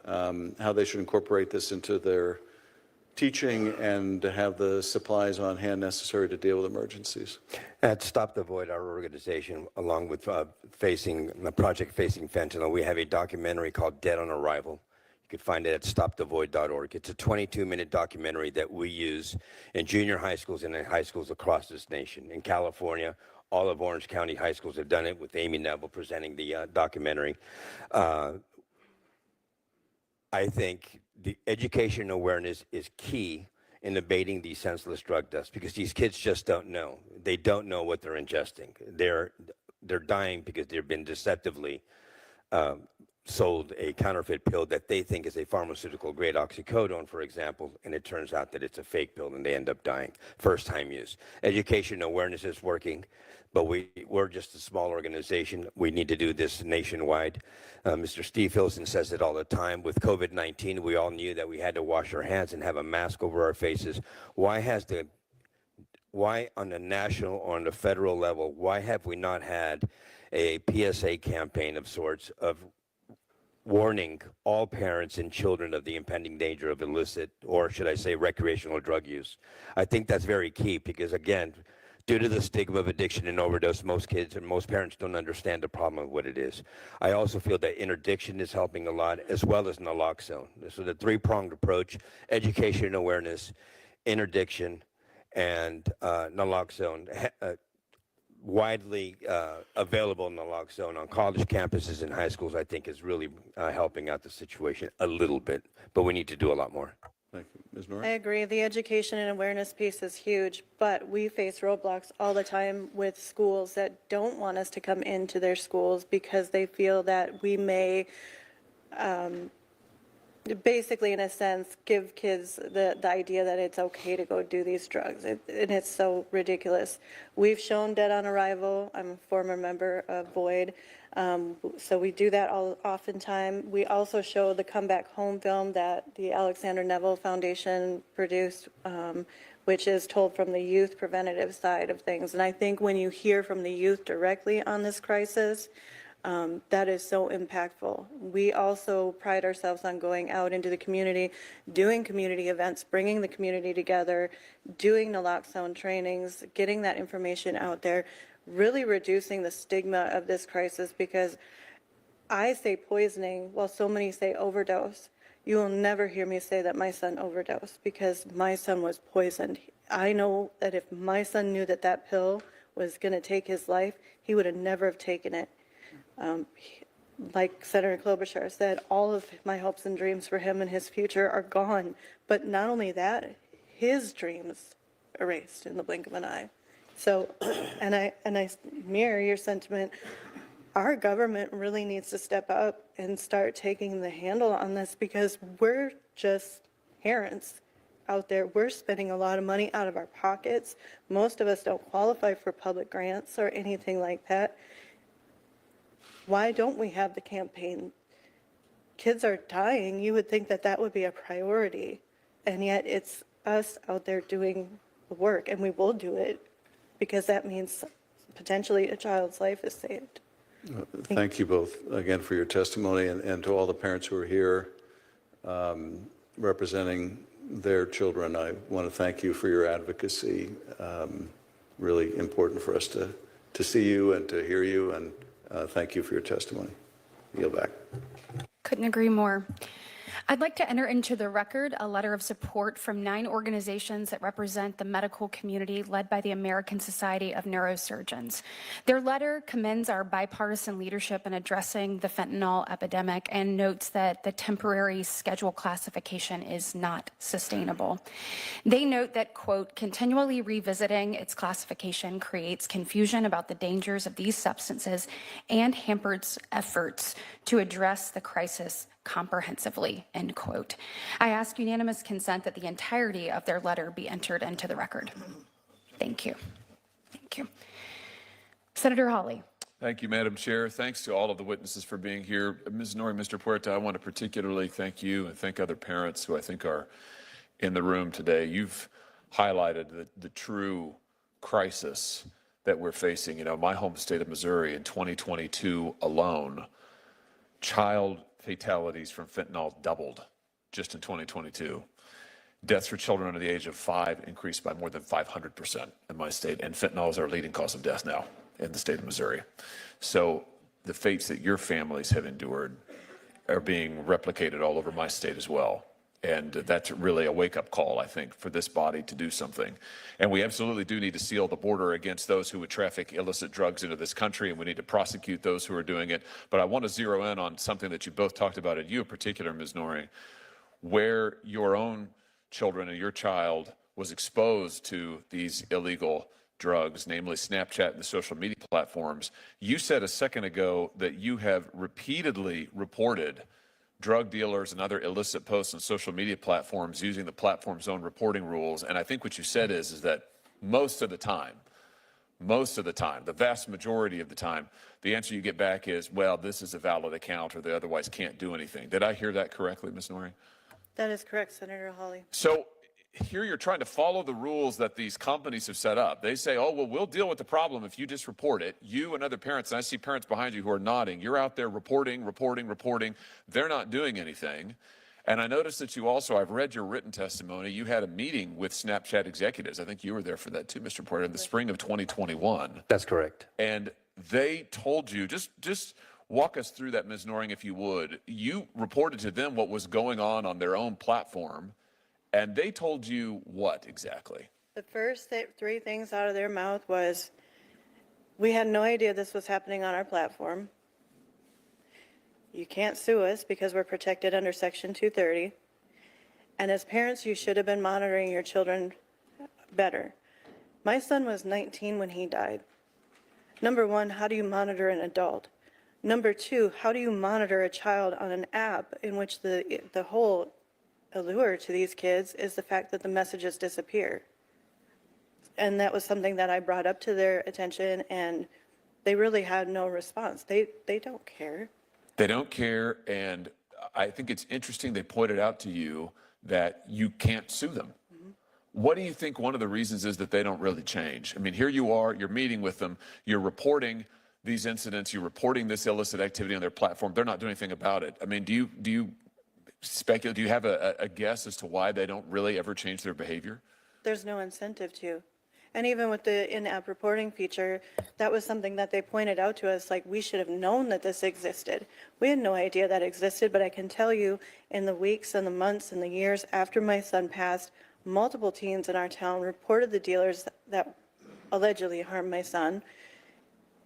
how they should incorporate this into their teaching and to have the supplies on hand necessary to deal with emergencies? At Stop the Void, our organization, along with the Project Facing Fentanyl, we have a documentary called Dead on Arrival. You can find it at stopthevoid.org. It's a 22-minute documentary that we use in junior high schools and in high schools across this nation. In California, all of Orange County high schools have done it, with Amy Neville presenting the documentary. I think the education awareness is key in abating these senseless drug deaths, because these kids just don't know. They don't know what they're ingesting. They're dying because they've been deceptively sold a counterfeit pill that they think is a pharmaceutical grade oxycodone, for example, and it turns out that it's a fake pill and they end up dying. First time use. Education awareness is working, but we're just a small organization. We need to do this nationwide. Mr. Steve Hilson says it all the time. With COVID-19, we all knew that we had to wash our hands and have a mask over our faces. Why on the national or on the federal level, why have we not had a PSA campaign of sorts of warning all parents and children of the impending danger of illicit, or should I say recreational drug use? I think that's very key, because again, due to the stigma of addiction and overdose, most kids and most parents don't understand the problem of what it is. I also feel that interdiction is helping a lot, as well as naloxone. So the three-pronged approach: education and awareness, interdiction, and naloxone. Widely available naloxone on college campuses and high schools, I think, is really helping out the situation a little bit, but we need to do a lot more. Thank you. Ms. Norris? I agree. The education and awareness piece is huge, but we face roadblocks all the time with schools that don't want us to come into their schools because they feel that we may basically, in a sense, give kids the idea that it's okay to go do these drugs. And it's so ridiculous. We've shown Dead on Arrival. I'm a former member of Void. So we do that oftentimes. We also show the Come Back Home film that the Alexander Neville Foundation produced, which is told from the youth preventative side of things. And I think when you hear from the youth directly on this crisis, that is so impactful. We also pride ourselves on going out into the community, doing community events, bringing the community together, doing naloxone trainings, getting that information out there, really reducing the stigma of this crisis, because I say poisoning while so many say overdose. You will never hear me say that my son overdosed, because my son was poisoned. I know that if my son knew that that pill was going to take his life, he would have never have taken it. Like Senator Klobuchar said, all of my hopes and dreams for him and his future are gone. But not only that, his dreams erased in the blink of an eye. So, and I mirror your sentiment. Our government really needs to step up and start taking the handle on this, because we're just parents out there. We're spending a lot of money out of our pockets. Most of us don't qualify for public grants or anything like that. Why don't we have the campaign? Kids are dying. You would think that that would be a priority. And yet it's us out there doing the work, and we will do it because that means potentially a child's life is saved. Thank you both again for your testimony, and to all the parents who are here representing their children. I want to thank you for your advocacy. Really important for us to see you and to hear you, and thank you for your testimony. Yield back. Couldn't agree more. I'd like to enter into the record a letter of support from 9 organizations that represent the medical community led by the American Society of Neurosurgeons. Their letter commends our bipartisan leadership in addressing the fentanyl epidemic and notes that the temporary schedule classification is not sustainable. They note that, quote, continually revisiting its classification creates confusion about the dangers of these substances and hampers efforts to address the crisis comprehensively, end quote. I ask unanimous consent that the entirety of their letter be entered into the record. Thank you. Thank you. Senator Hawley. Thank you, Madam Chair. Thanks to all of the witnesses for being here. Ms. Nori, Mr. Puerta, I want to particularly thank you and thank other parents who I think are in the room today. You've highlighted the true crisis that we're facing. You know, my home state of Missouri in 2022 alone, child fatalities from fentanyl doubled just in 2022. Deaths for children under the age of 5 increased by more than 500% in my state, and fentanyl is our leading cause of death now in the state of Missouri. So the fates that your families have endured are being replicated all over my state as well. And that's really a wake-up call, I think, for this body to do something. And we absolutely do need to seal the border against those who would traffic illicit drugs into this country, and we need to prosecute those who are doing it. But I want to zero in on something that you both talked about, and you in particular, Ms. Nori, where your own children and your child was exposed to these illegal drugs, namely Snapchat and the social media platforms. You said a second ago that you have repeatedly reported drug dealers and other illicit posts on social media platforms using the platform's own reporting rules. And I think what you said is that most of the time, the vast majority of the time, the answer you get back is, well, this is a valid account or they otherwise can't do anything. Did I hear that correctly, Ms. Nori? That is correct, Senator Hawley. So here you're trying to follow the rules that these companies have set up. They say, oh, well, we'll deal with the problem if you just report it. You and other parents, and I see parents behind you who are nodding, you're out there reporting. They're not doing anything. And I noticed that you also, I've read your written testimony, you had a meeting with Snapchat executives. I think you were there for that too, Mr. Porter, in the spring of 2021. That's correct. And they told you, just walk us through that, Ms. Noring, if you would. You reported to them what was going on their own platform. And they told you what exactly? The first 3 things out of their mouth was, we had no idea this was happening on our platform. You can't sue us because we're protected under Section 230. And as parents, you should have been monitoring your children better. My son was 19 when he died. Number 1, how do you monitor an adult? Number 2, how do you monitor a child on an app in which the whole allure to these kids is the fact that the messages disappear? And that was something that I brought up to their attention, and they really had no response. They don't care. They don't care, and I think it's interesting they pointed out to you that you can't sue them. Mm-hmm. What do you think one of the reasons is that they don't really change? I mean, here you are, you're meeting with them, you're reporting these incidents, you're reporting this illicit activity on their platform. They're not doing anything about it. I mean, do you speculate, do you have a guess as to why they don't really ever change their behavior? There's no incentive to. And even with the in-app reporting feature, that was something that they pointed out to us, like we should have known that this existed. We had no idea that existed, but I can tell you in the weeks and the months and the years after my son passed, multiple teens in our town reported the dealers that allegedly harmed my son.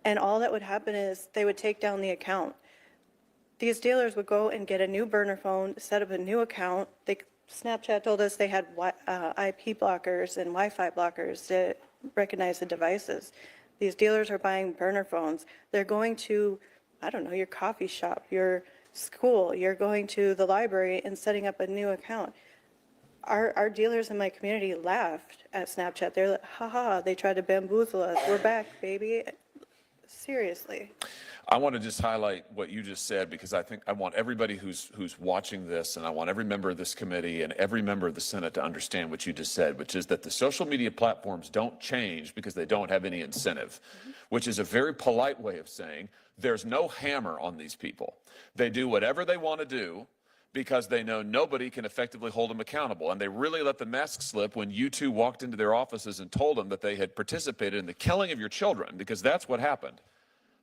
And all that would happen is they would take down the account. These dealers would go and get a new burner phone, set up a new account. Snapchat told us they had IP blockers and Wi-Fi blockers to recognize the devices. These dealers are buying burner phones. They're going to, I don't know, your coffee shop, your school, you're going to the library and setting up a new account. Our dealers in my community laughed at Snapchat. They're like, haha, they tried to bamboozle us. We're back, baby. Seriously. I want to just highlight what you just said, because I think I want everybody who's watching this, and I want every member of this committee and every member of the Senate to understand what you just said, which is that the social media platforms don't change because they don't have any incentive, which is a very polite way of saying there's no hammer on these people. They do whatever they want to do because they know nobody can effectively hold them accountable. And they really let the mask slip when you two walked into their offices and told them that they had participated in the killing of your children, because that's what happened.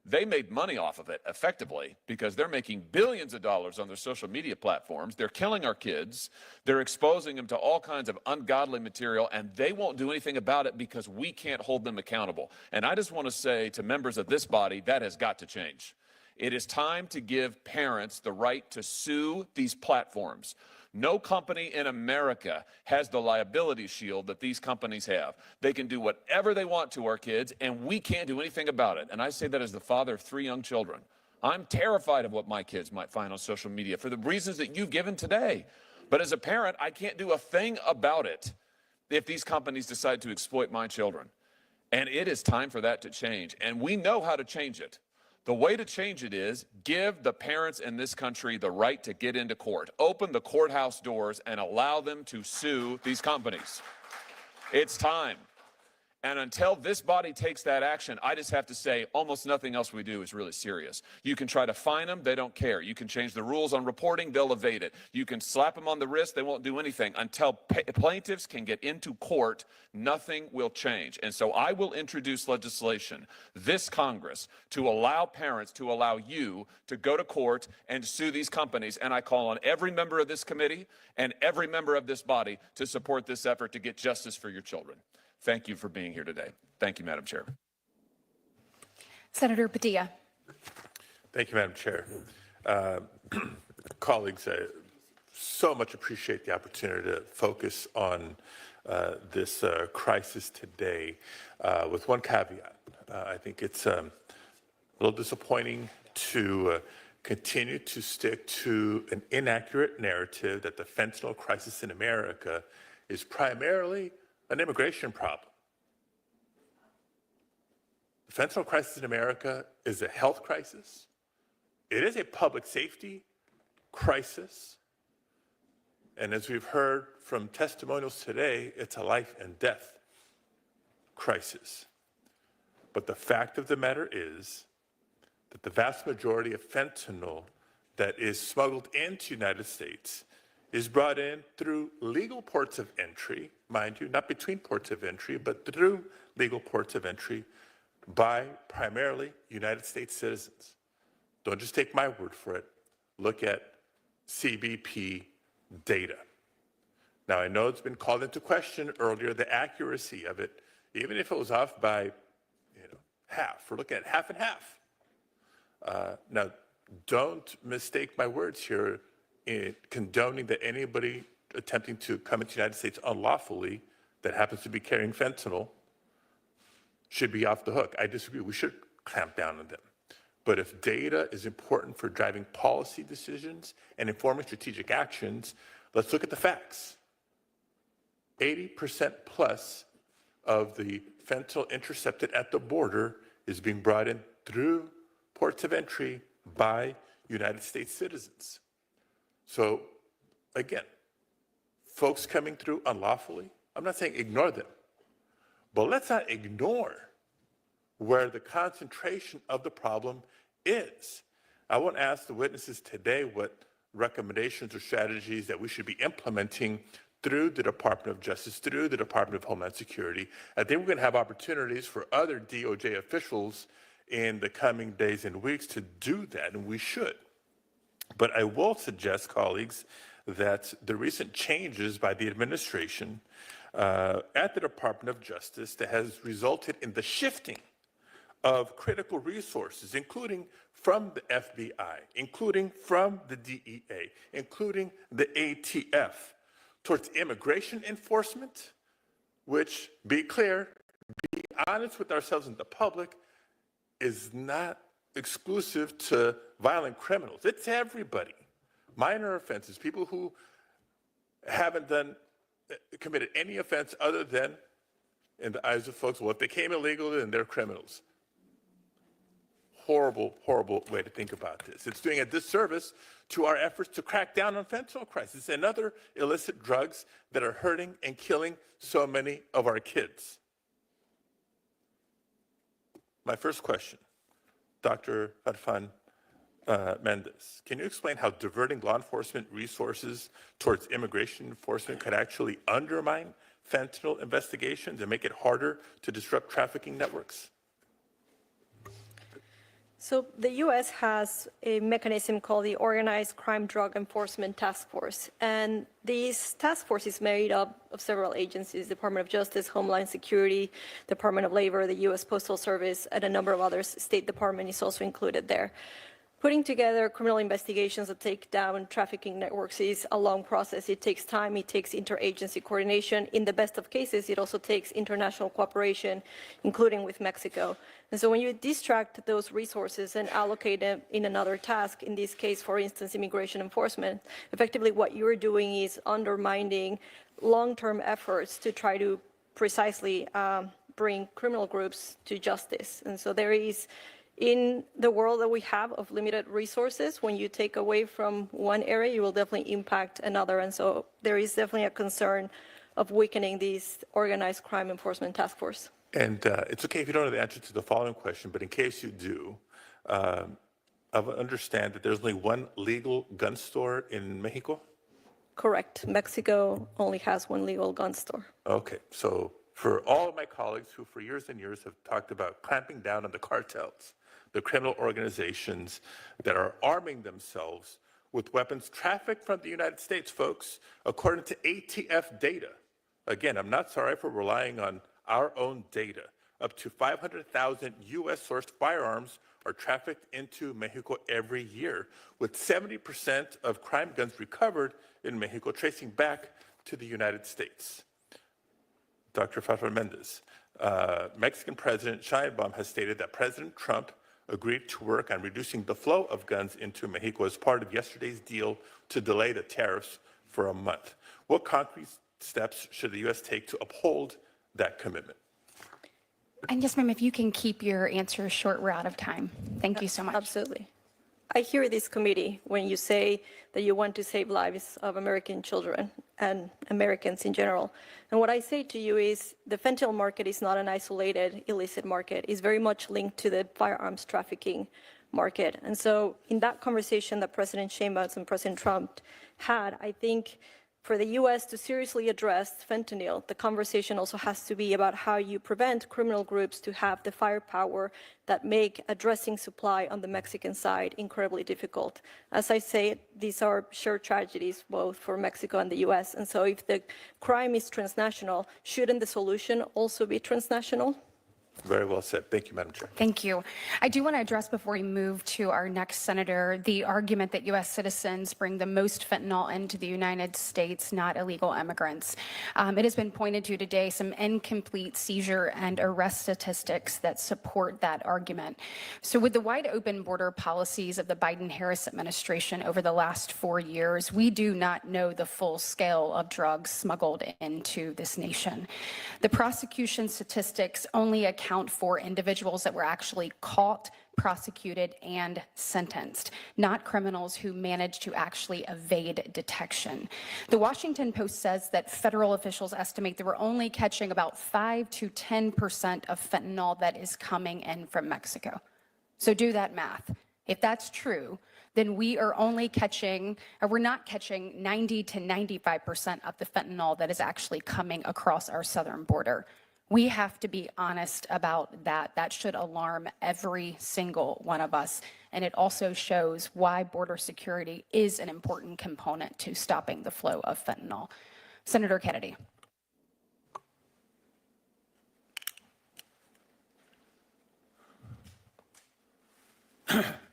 They made money off of it effectively because they're making billions of dollars on their social media platforms. They're killing our kids. They're exposing them to all kinds of ungodly material, and they won't do anything about it because we can't hold them accountable. And I just want to say to members of this body, that has got to change. It is time to give parents the right to sue these platforms. No company in America has the liability shield that these companies have. They can do whatever they want to our kids, and we can't do anything about it. And I say that as the father of 3 young children. I'm terrified of what my kids might find on social media for the reasons that you've given today. But as a parent, I can't do a thing about it if these companies decide to exploit my children. And it is time for that to change. And we know how to change it. The way to change it is give the parents in this country the right to get into court. Open the courthouse doors and allow them to sue these companies. It's time. And until this body takes that action, I just have to say almost nothing else we do is really serious. You can try to fine them, they don't care. You can change the rules on reporting, they'll evade it. You can slap them on the wrist, they won't do anything. Until plaintiffs can get into court, nothing will change. And so I will introduce legislation, this Congress, to allow parents, to allow you to go to court and sue these companies. And I call on every member of this committee and every member of this body to support this effort to get justice for your children. Thank you for being here today. Thank you, Madam Chair. Senator Padilla. Thank you, Madam Chair. Colleagues, I so much appreciate the opportunity to focus on this crisis today with one caveat. I think it's a little disappointing to continue to stick to an inaccurate narrative that the fentanyl crisis in America is primarily an immigration problem. The fentanyl crisis in America is a health crisis. It is a public safety crisis. And as we've heard from testimonials today, it's a life and death crisis. But the fact of the matter is that the vast majority of fentanyl that is smuggled into the United States is brought in through legal ports of entry, mind you, not between ports of entry, but through legal ports of entry by primarily United States citizens. Don't just take my word for it. Look at CBP data. Now, I know it's been called into question earlier, the accuracy of it, even if it was off by, half. We're looking at half and half. Now, don't mistake my words here in condoning that anybody attempting to come into the United States unlawfully that happens to be carrying fentanyl should be off the hook. I disagree. We should clamp down on them. But if data is important for driving policy decisions and informing strategic actions, let's look at the facts. 80% plus of the fentanyl intercepted at the border is being brought in through ports of entry by United States citizens. So again, folks coming through unlawfully, I'm not saying ignore them, but let's not ignore where the concentration of the problem is. I want to ask the witnesses today what recommendations or strategies that we should be implementing through the Department of Justice, through the Department of Homeland Security. I think we're going to have opportunities for other DOJ officials in the coming days and weeks to do that, and we should. But I will suggest, colleagues, that the recent changes by the administration at the Department of Justice that has resulted in the shifting of critical resources, including from the FBI, including from the DEA, including the ATF, towards immigration enforcement, which, be clear, be honest with ourselves and the public, is not exclusive to violent criminals. It's everybody. Minor offenses, people who haven't committed any offense other than, in the eyes of folks, well, if they came illegally, then they're criminals. Horrible, horrible way to think about this. It's doing a disservice to our efforts to crack down on fentanyl crisis and other illicit drugs that are hurting and killing so many of our kids. My first question, Dr. Farfan Mendez, can you explain how diverting law enforcement resources towards immigration enforcement could actually undermine fentanyl investigations and make it harder to disrupt trafficking networks? So the U.S. has a mechanism called the Organized Crime Drug Enforcement Task Force. And this task force is made up of several agencies: Department of Justice, Homeland Security, Department of Labor, the U.S. Postal Service, and a number of others. State Department is also included there. Putting together criminal investigations that take down trafficking networks is a long process. It takes time, it takes interagency coordination. In the best of cases, it also takes international cooperation, including with Mexico. And so when you distract those resources and allocate them in another task, in this case, for instance, immigration enforcement, effectively what you're doing is undermining long-term efforts to try to precisely bring criminal groups to justice. And so there is, in the world that we have of limited resources, when you take away from one area, you will definitely impact another. And so there is definitely a concern of weakening these organized crime enforcement task force. And it's okay if you don't know the answer to the following question, but in case you do, I understand that there's only one legal gun store in Mexico? Correct. Mexico only has one legal gun store. Okay, so for all of my colleagues who for years and years have talked about clamping down on the cartels, the criminal organizations that are arming themselves with weapons trafficked from the United States, folks, according to ATF data. Again, I'm not sorry for relying on our own data. Up to 500,000 U.S. sourced firearms are trafficked into Mexico every year, with 70% of crime guns recovered in Mexico tracing back to the United States. Dr. Farfan Mendez, Mexican President Sheinbaum has stated that President Trump agreed to work on reducing the flow of guns into Mexico as part of yesterday's deal to delay the tariffs for a month. What concrete steps should the U.S. take to uphold that commitment? And yes, ma'am, if you can keep your answers short, we're out of time. Thank you so much. Absolutely. I hear this committee when you say that you want to save lives of American children and Americans in general. And what I say to you is the fentanyl market is not an isolated illicit market. It's very much linked to the firearms trafficking market. And so in that conversation that President Sheinbaum and President Trump had, I think for the U.S. to seriously address fentanyl, the conversation also has to be about how you prevent criminal groups to have the firepower that make addressing supply on the Mexican side incredibly difficult. As I say, these are shared tragedies both for Mexico and the U.S. And so if the crime is transnational, shouldn't the solution also be transnational? Very well said. Thank you, Madam Chair. Thank you. I do want to address, before we move to our next senator, the argument that U.S. citizens bring the most fentanyl into the United States, not illegal immigrants. It has been pointed to today some incomplete seizure and arrest statistics that support that argument. So with the wide open border policies of the Biden-Harris administration over the last 4 years, we do not know the full scale of drugs smuggled into this nation. The prosecution statistics only account for individuals that were actually caught, prosecuted, and sentenced, not criminals who managed to actually evade detection. The Washington Post says that federal officials estimate that we're only catching about 5 to 10% of fentanyl that is coming in from Mexico. So do that math. If that's true, then we are only catching, or we're not catching 90 to 95% of the fentanyl that is actually coming across our southern border. We have to be honest about that. That should alarm every single one of us and it also shows why border security is an important component to stopping the flow of fentanyl. Senator Kennedy.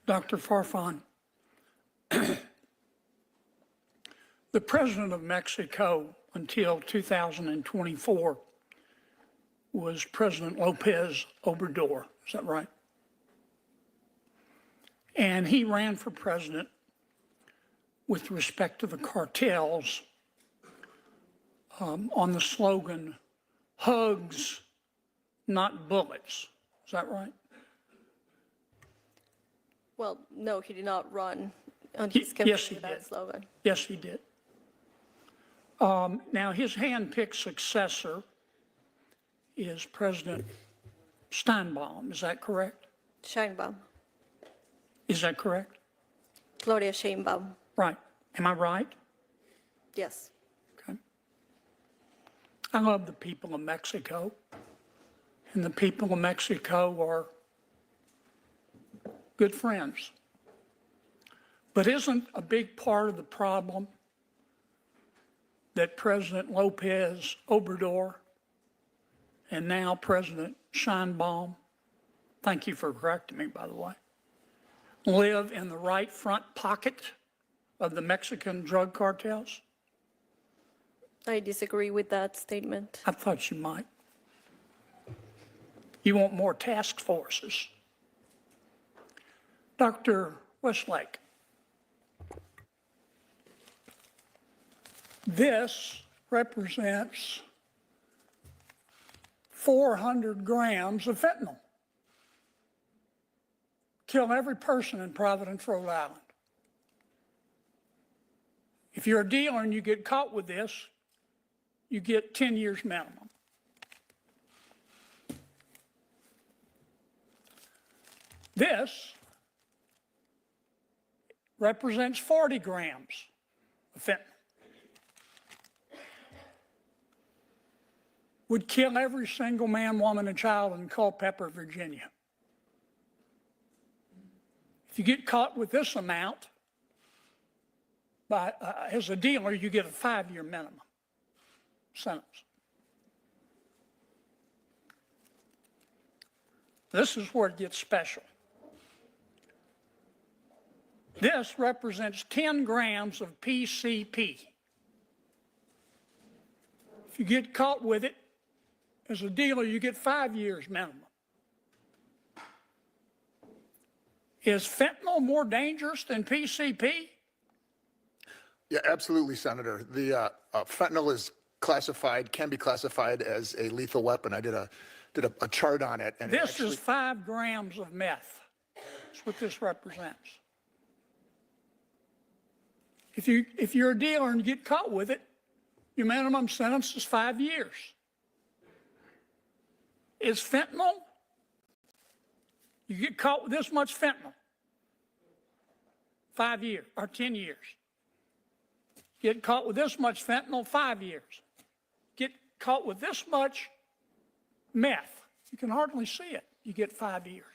Dr. Farfan, the president of Mexico until 2024 was President Lopez Obrador. Is that right? And he ran for president with respect to the cartels on the slogan, hugs, not bullets. Is that right? Well, no, he did not run on his campaign Yes, he with that did. slogan. Yes, he did. Now, his hand-picked successor is President Steinbaum. Is that correct? Sheinbaum. Is that correct? Gloria Sheinbaum. Right. Am I right? Yes. Okay. I love the people of Mexico, and the people of Mexico are good friends. But isn't a big part of the problem that President Lopez Obrador and now President Sheinbaum, thank you for correcting me, by the way, live in the right front pocket of the Mexican drug cartels? I disagree with that statement. I thought you might. You want more task forces. Dr. Westlake, this represents 400 grams of fentanyl. Kill every person in Providence, Rhode Island. If you're a dealer and you get caught with this, you get 10 years minimum. This represents 40 grams of fentanyl. Would kill every single man, woman, and child in Culpeper, Virginia. If you get caught with this amount, as a dealer, you get a 5-year minimum sentence. This is where it gets special. This represents 10 grams of PCP. If you get caught with it, as a dealer, you get 5 years minimum. Is fentanyl more dangerous than PCP? Yeah, absolutely, Senator. The fentanyl is classified, can be classified as a lethal weapon. I did a chart on it. And This is 5 grams of meth. That's what this represents. If you're a dealer and you get caught with it, your minimum sentence is 5 years. Is fentanyl, you get caught with this much fentanyl, 5 years or 10 years. Get caught with this much fentanyl, 5 years. Get caught with this much meth, you can hardly see it, you get 5 years.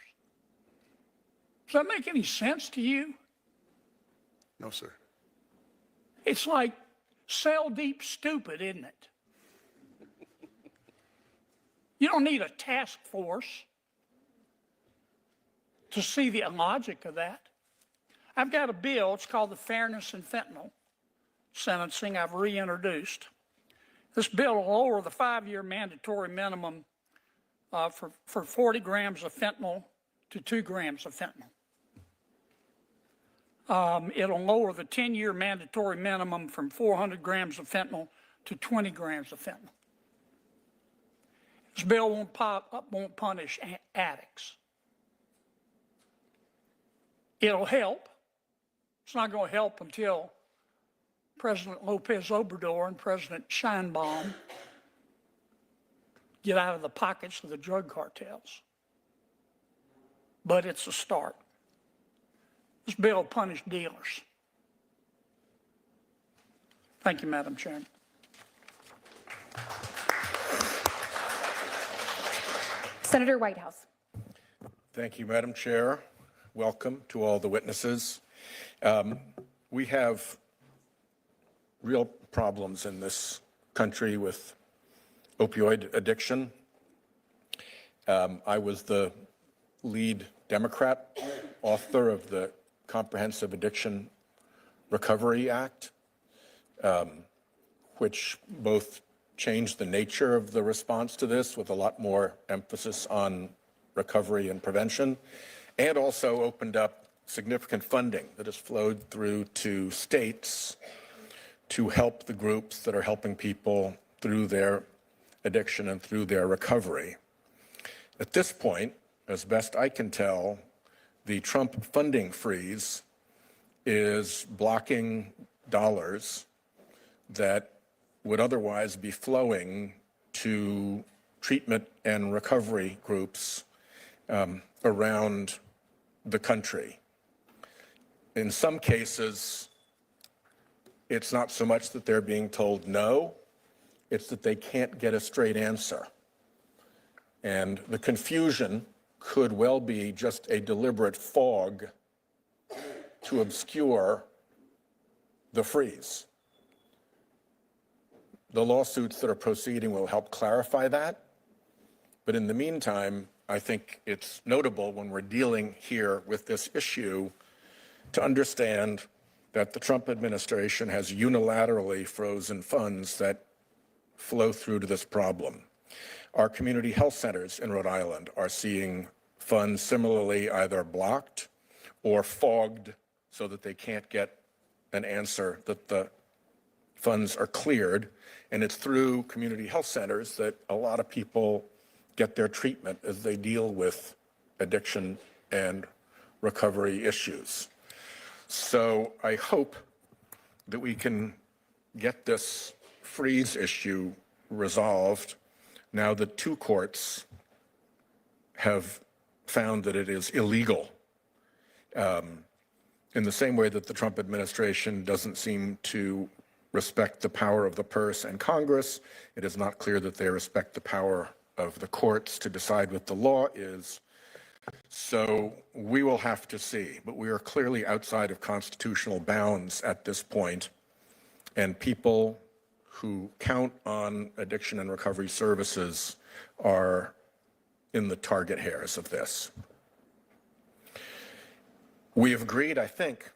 Does that make any sense to you? No, sir. It's like cell deep stupid, isn't it? You don't need a task force to see the logic of that. I've got a bill, it's called the Fairness in Fentanyl Sentencing, I've reintroduced. This bill will lower the 5-year mandatory minimum for 40 grams of fentanyl to 2 grams of fentanyl. It'll lower the 10-year mandatory minimum from 400 grams of fentanyl to 20 grams of fentanyl. This bill won't punish addicts. It'll help. It's not going to help until President Lopez Obrador and President Sheinbaum get out of the pockets of the drug cartels. But it's a start. This bill will punish dealers. Thank you, Madam Chairman. Senator Whitehouse. Thank you, Madam Chair. welcome to all the witnesses. We have real problems in this country with opioid addiction. I was the lead Democrat author of the Comprehensive Addiction Recovery Act, which both changed the nature of the response to this with a lot more emphasis on recovery and prevention, and also opened up significant funding that has flowed through to states to help the groups that are helping people through their addiction and through their recovery. At this point, as best I can tell, the Trump funding freeze is blocking dollars that would otherwise be flowing to treatment and recovery groups around the country. In some cases, it's not so much that they're being told no, it's that they can't get a straight answer. And the confusion could well be just a deliberate fog to obscure the freeze. The lawsuits that are proceeding will help clarify that. But in the meantime, I think it's notable when we're dealing here with this issue to understand that the Trump administration has unilaterally frozen funds that flow through to this problem. Our community health centers in Rhode Island are seeing funds similarly either blocked or fogged so that they can't get an answer that the funds are cleared. And it's through community health centers that a lot of people get their treatment as they deal with addiction and recovery issues. So I hope that we can get this freeze issue resolved now that two courts have found that it is illegal. In the same way that the Trump administration doesn't seem to respect the power of the purse and Congress, it is not clear that they respect the power of the courts to decide what the law is. So we will have to see, but we are clearly outside of constitutional bounds at this point, and people who count on addiction and recovery services are in the target hairs of this. We have agreed, I think,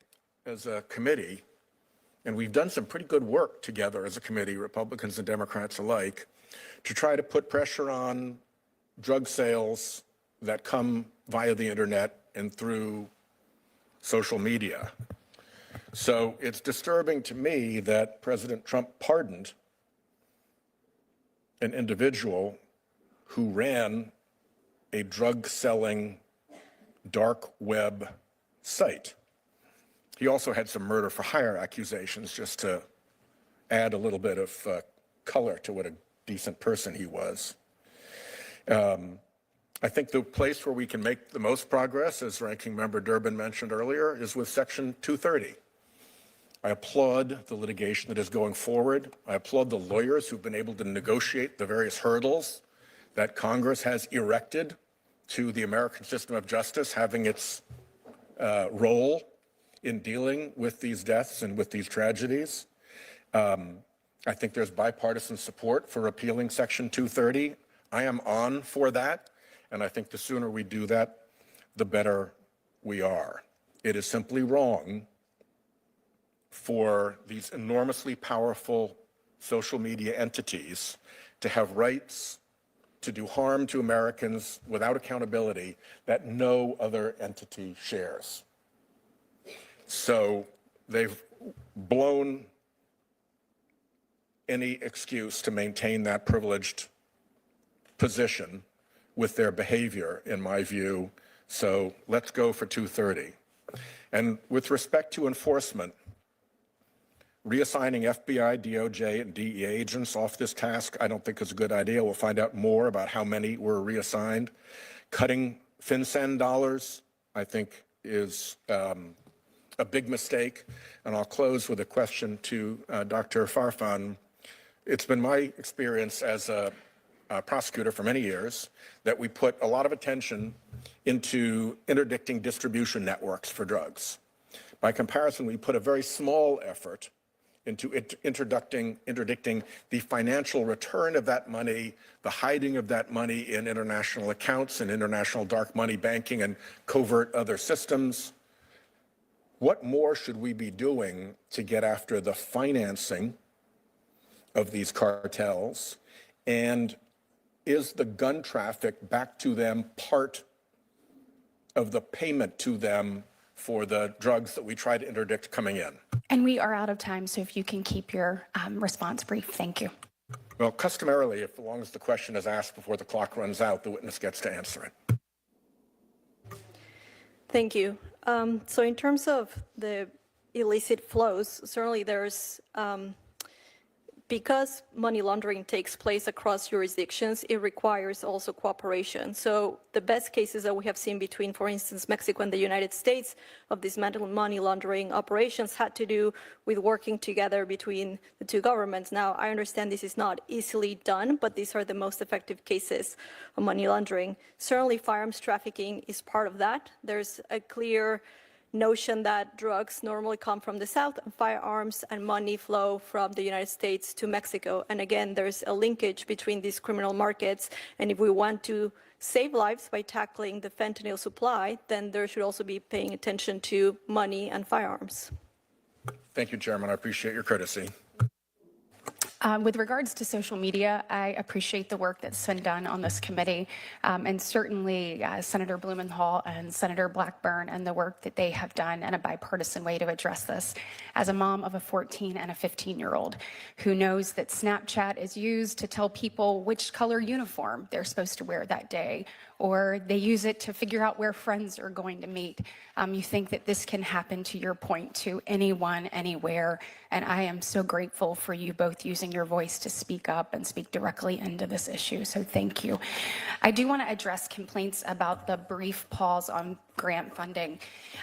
as a committee, and we've done some pretty good work together as a committee, Republicans and Democrats alike, to try to put pressure on drug sales that come via the internet and through social media. So it's disturbing to me that President Trump pardoned an individual who ran a drug-selling dark web site. He also had some murder for hire accusations, just to add a little bit of color to what a decent person he was. I think the place where we can make the most progress, as Ranking Member Durbin mentioned earlier, is with Section 230. I applaud the litigation that is going forward. I applaud the lawyers who've been able to negotiate the various hurdles that Congress has erected to the American system of justice having its role in dealing with these deaths and with these tragedies. I think there's bipartisan support for repealing Section 230. I am on for that, and I think the sooner we do that, the better we are. It is simply wrong for these enormously powerful social media entities to have rights to do harm to Americans without accountability that no other entity shares. So they've blown any excuse to maintain that privileged position with their behavior, in my view. So let's go for 230. And with respect to enforcement, reassigning FBI, DOJ, and DEA agents off this task, I don't think is a good idea. We'll find out more about how many were reassigned. Cutting FinCEN dollars, I think, is a big mistake. And I'll close with a question to Dr. Farfan. It's been my experience as a prosecutor for many years, that we put a lot of attention into interdicting distribution networks for drugs. By comparison, we put a very small effort into interdicting the financial return of that money, the hiding of that money in international accounts and international dark money banking and covert other systems. What more should we be doing to get after the financing of these cartels? And is the gun traffic back to them part of the payment to them for the drugs that we try to interdict coming in? And we are out of time, so if you can keep your response brief. Thank you. Well, customarily, as long as the question is asked before the clock runs out, the witness gets to answer it. Thank you. So in terms of the illicit flows, certainly there's, because money laundering takes place across jurisdictions, it requires also cooperation. So the best cases that we have seen between, for instance, Mexico and the United States of dismantling money laundering operations had to do with working together between the two governments. Now, I understand this is not easily done, but these are the most effective cases of money laundering. Certainly, firearms trafficking is part of that. There's a clear notion that drugs normally come from the South and firearms and money flow from the United States to Mexico. And again, there's a linkage between these criminal markets. And if we want to save lives by tackling the fentanyl supply, then there should also be paying attention to money and firearms. Thank you, Chairman. I appreciate your courtesy. With regards to social media, I appreciate the work that's been done on this committee, and certainly Senator Blumenthal and Senator Blackburn and the work that they have done in a bipartisan way to address this. As a mom of a 14 and a 15-year-old who knows that Snapchat is used to tell people which color uniform they're supposed to wear that day, or they use it to figure out where friends are going to meet. You think that this can happen, to your point, to anyone, anywhere. And I am so grateful for you both using your voice to speak up and speak directly into this issue. So thank you. I do want to address complaints about the brief pause on grant funding.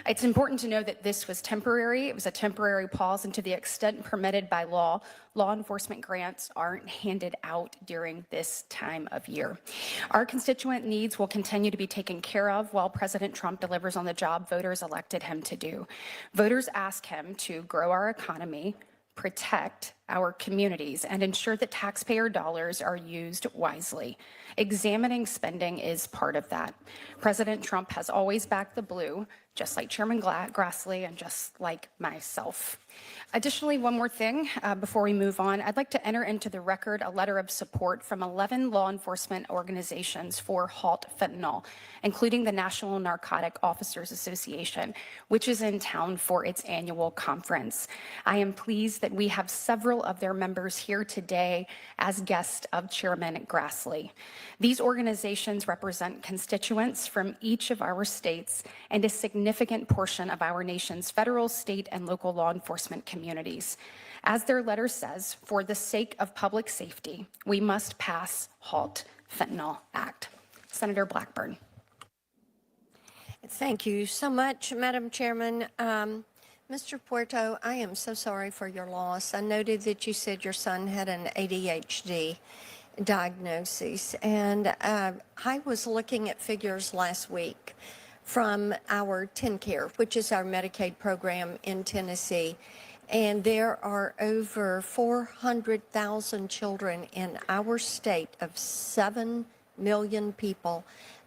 It's important to know that this was temporary. It was a temporary pause, and to the extent permitted by law, law enforcement grants aren't handed out during this time of year. Our constituent needs will continue to be taken care of while President Trump delivers on the job voters elected him to do. Voters ask him to grow our economy, protect our communities, and ensure that taxpayer dollars are used wisely. Examining spending is part of that. President Trump has always backed the blue, just like Chairman Grassley and just like myself. Additionally, one more thing before we move on, I'd like to enter into the record a letter of support from 11 law enforcement organizations for Halt Fentanyl, including the National Narcotic Officers Association, which is in town for its annual conference. I am pleased that we have several of their members here today as guests of Chairman Grassley. These organizations represent constituents from each of our states and a significant portion of our nation's federal, state, and local law enforcement communities. As their letter says, for the sake of public safety, we must pass Halt Fentanyl Act. Senator Blackburn. Thank you so much, Madam Chairman. Mr. Puerto, I am so sorry for your loss. I noted that you said your son had an ADHD diagnosis, and I was looking at figures last week from our TennCare, which is our Medicaid program in Tennessee, and there are over 400,000 children in our state of 7 million people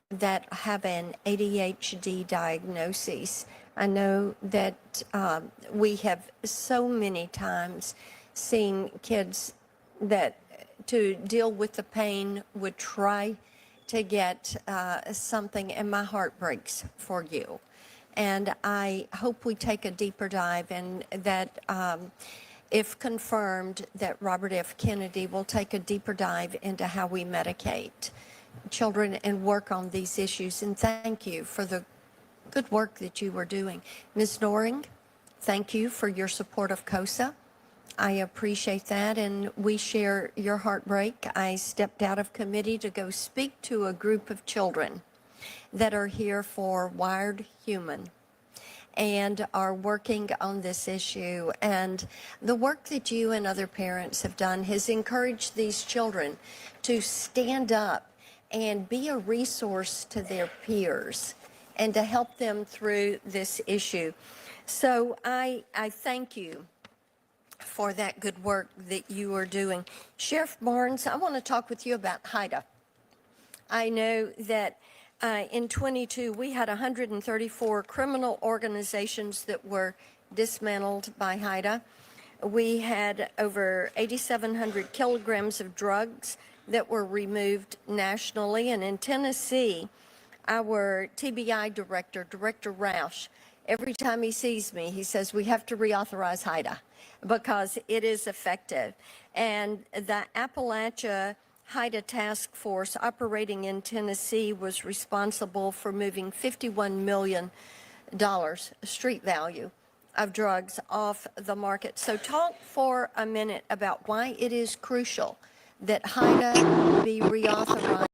that have an ADHD diagnosis. I know that we have so many times seen kids that to deal with the pain would try to get something, and my heart breaks for you. And I hope we take a deeper dive, and that if confirmed, that Robert F. Kennedy will take a deeper dive into how we medicate children and work on these issues. And thank you for the good work that you were doing. Ms. Noring, thank you for your support of COSA. I appreciate that, and we share your heartbreak. I stepped out of committee to go speak to a group of children that are here for Wired Human. and are working on this issue. And the work that you and other parents have done has encouraged these children to stand up and be a resource to their peers and to help them through this issue. So I thank you for that good work that you are doing. Sheriff Barnes, I want to talk with you about HIDA. I know that in 22, we had 134 criminal organizations that were dismantled by HIDA. We had over 8,700 kilograms of drugs that were removed nationally. And in Tennessee, our TBI director, Director Roush, every time he sees me, he says, we have to reauthorize HIDA because it is effective. And the Appalachia HIDA task force operating in Tennessee was responsible for moving $51 million street value of drugs off the market. So talk for a minute about why it is crucial that HIDA be reauthorized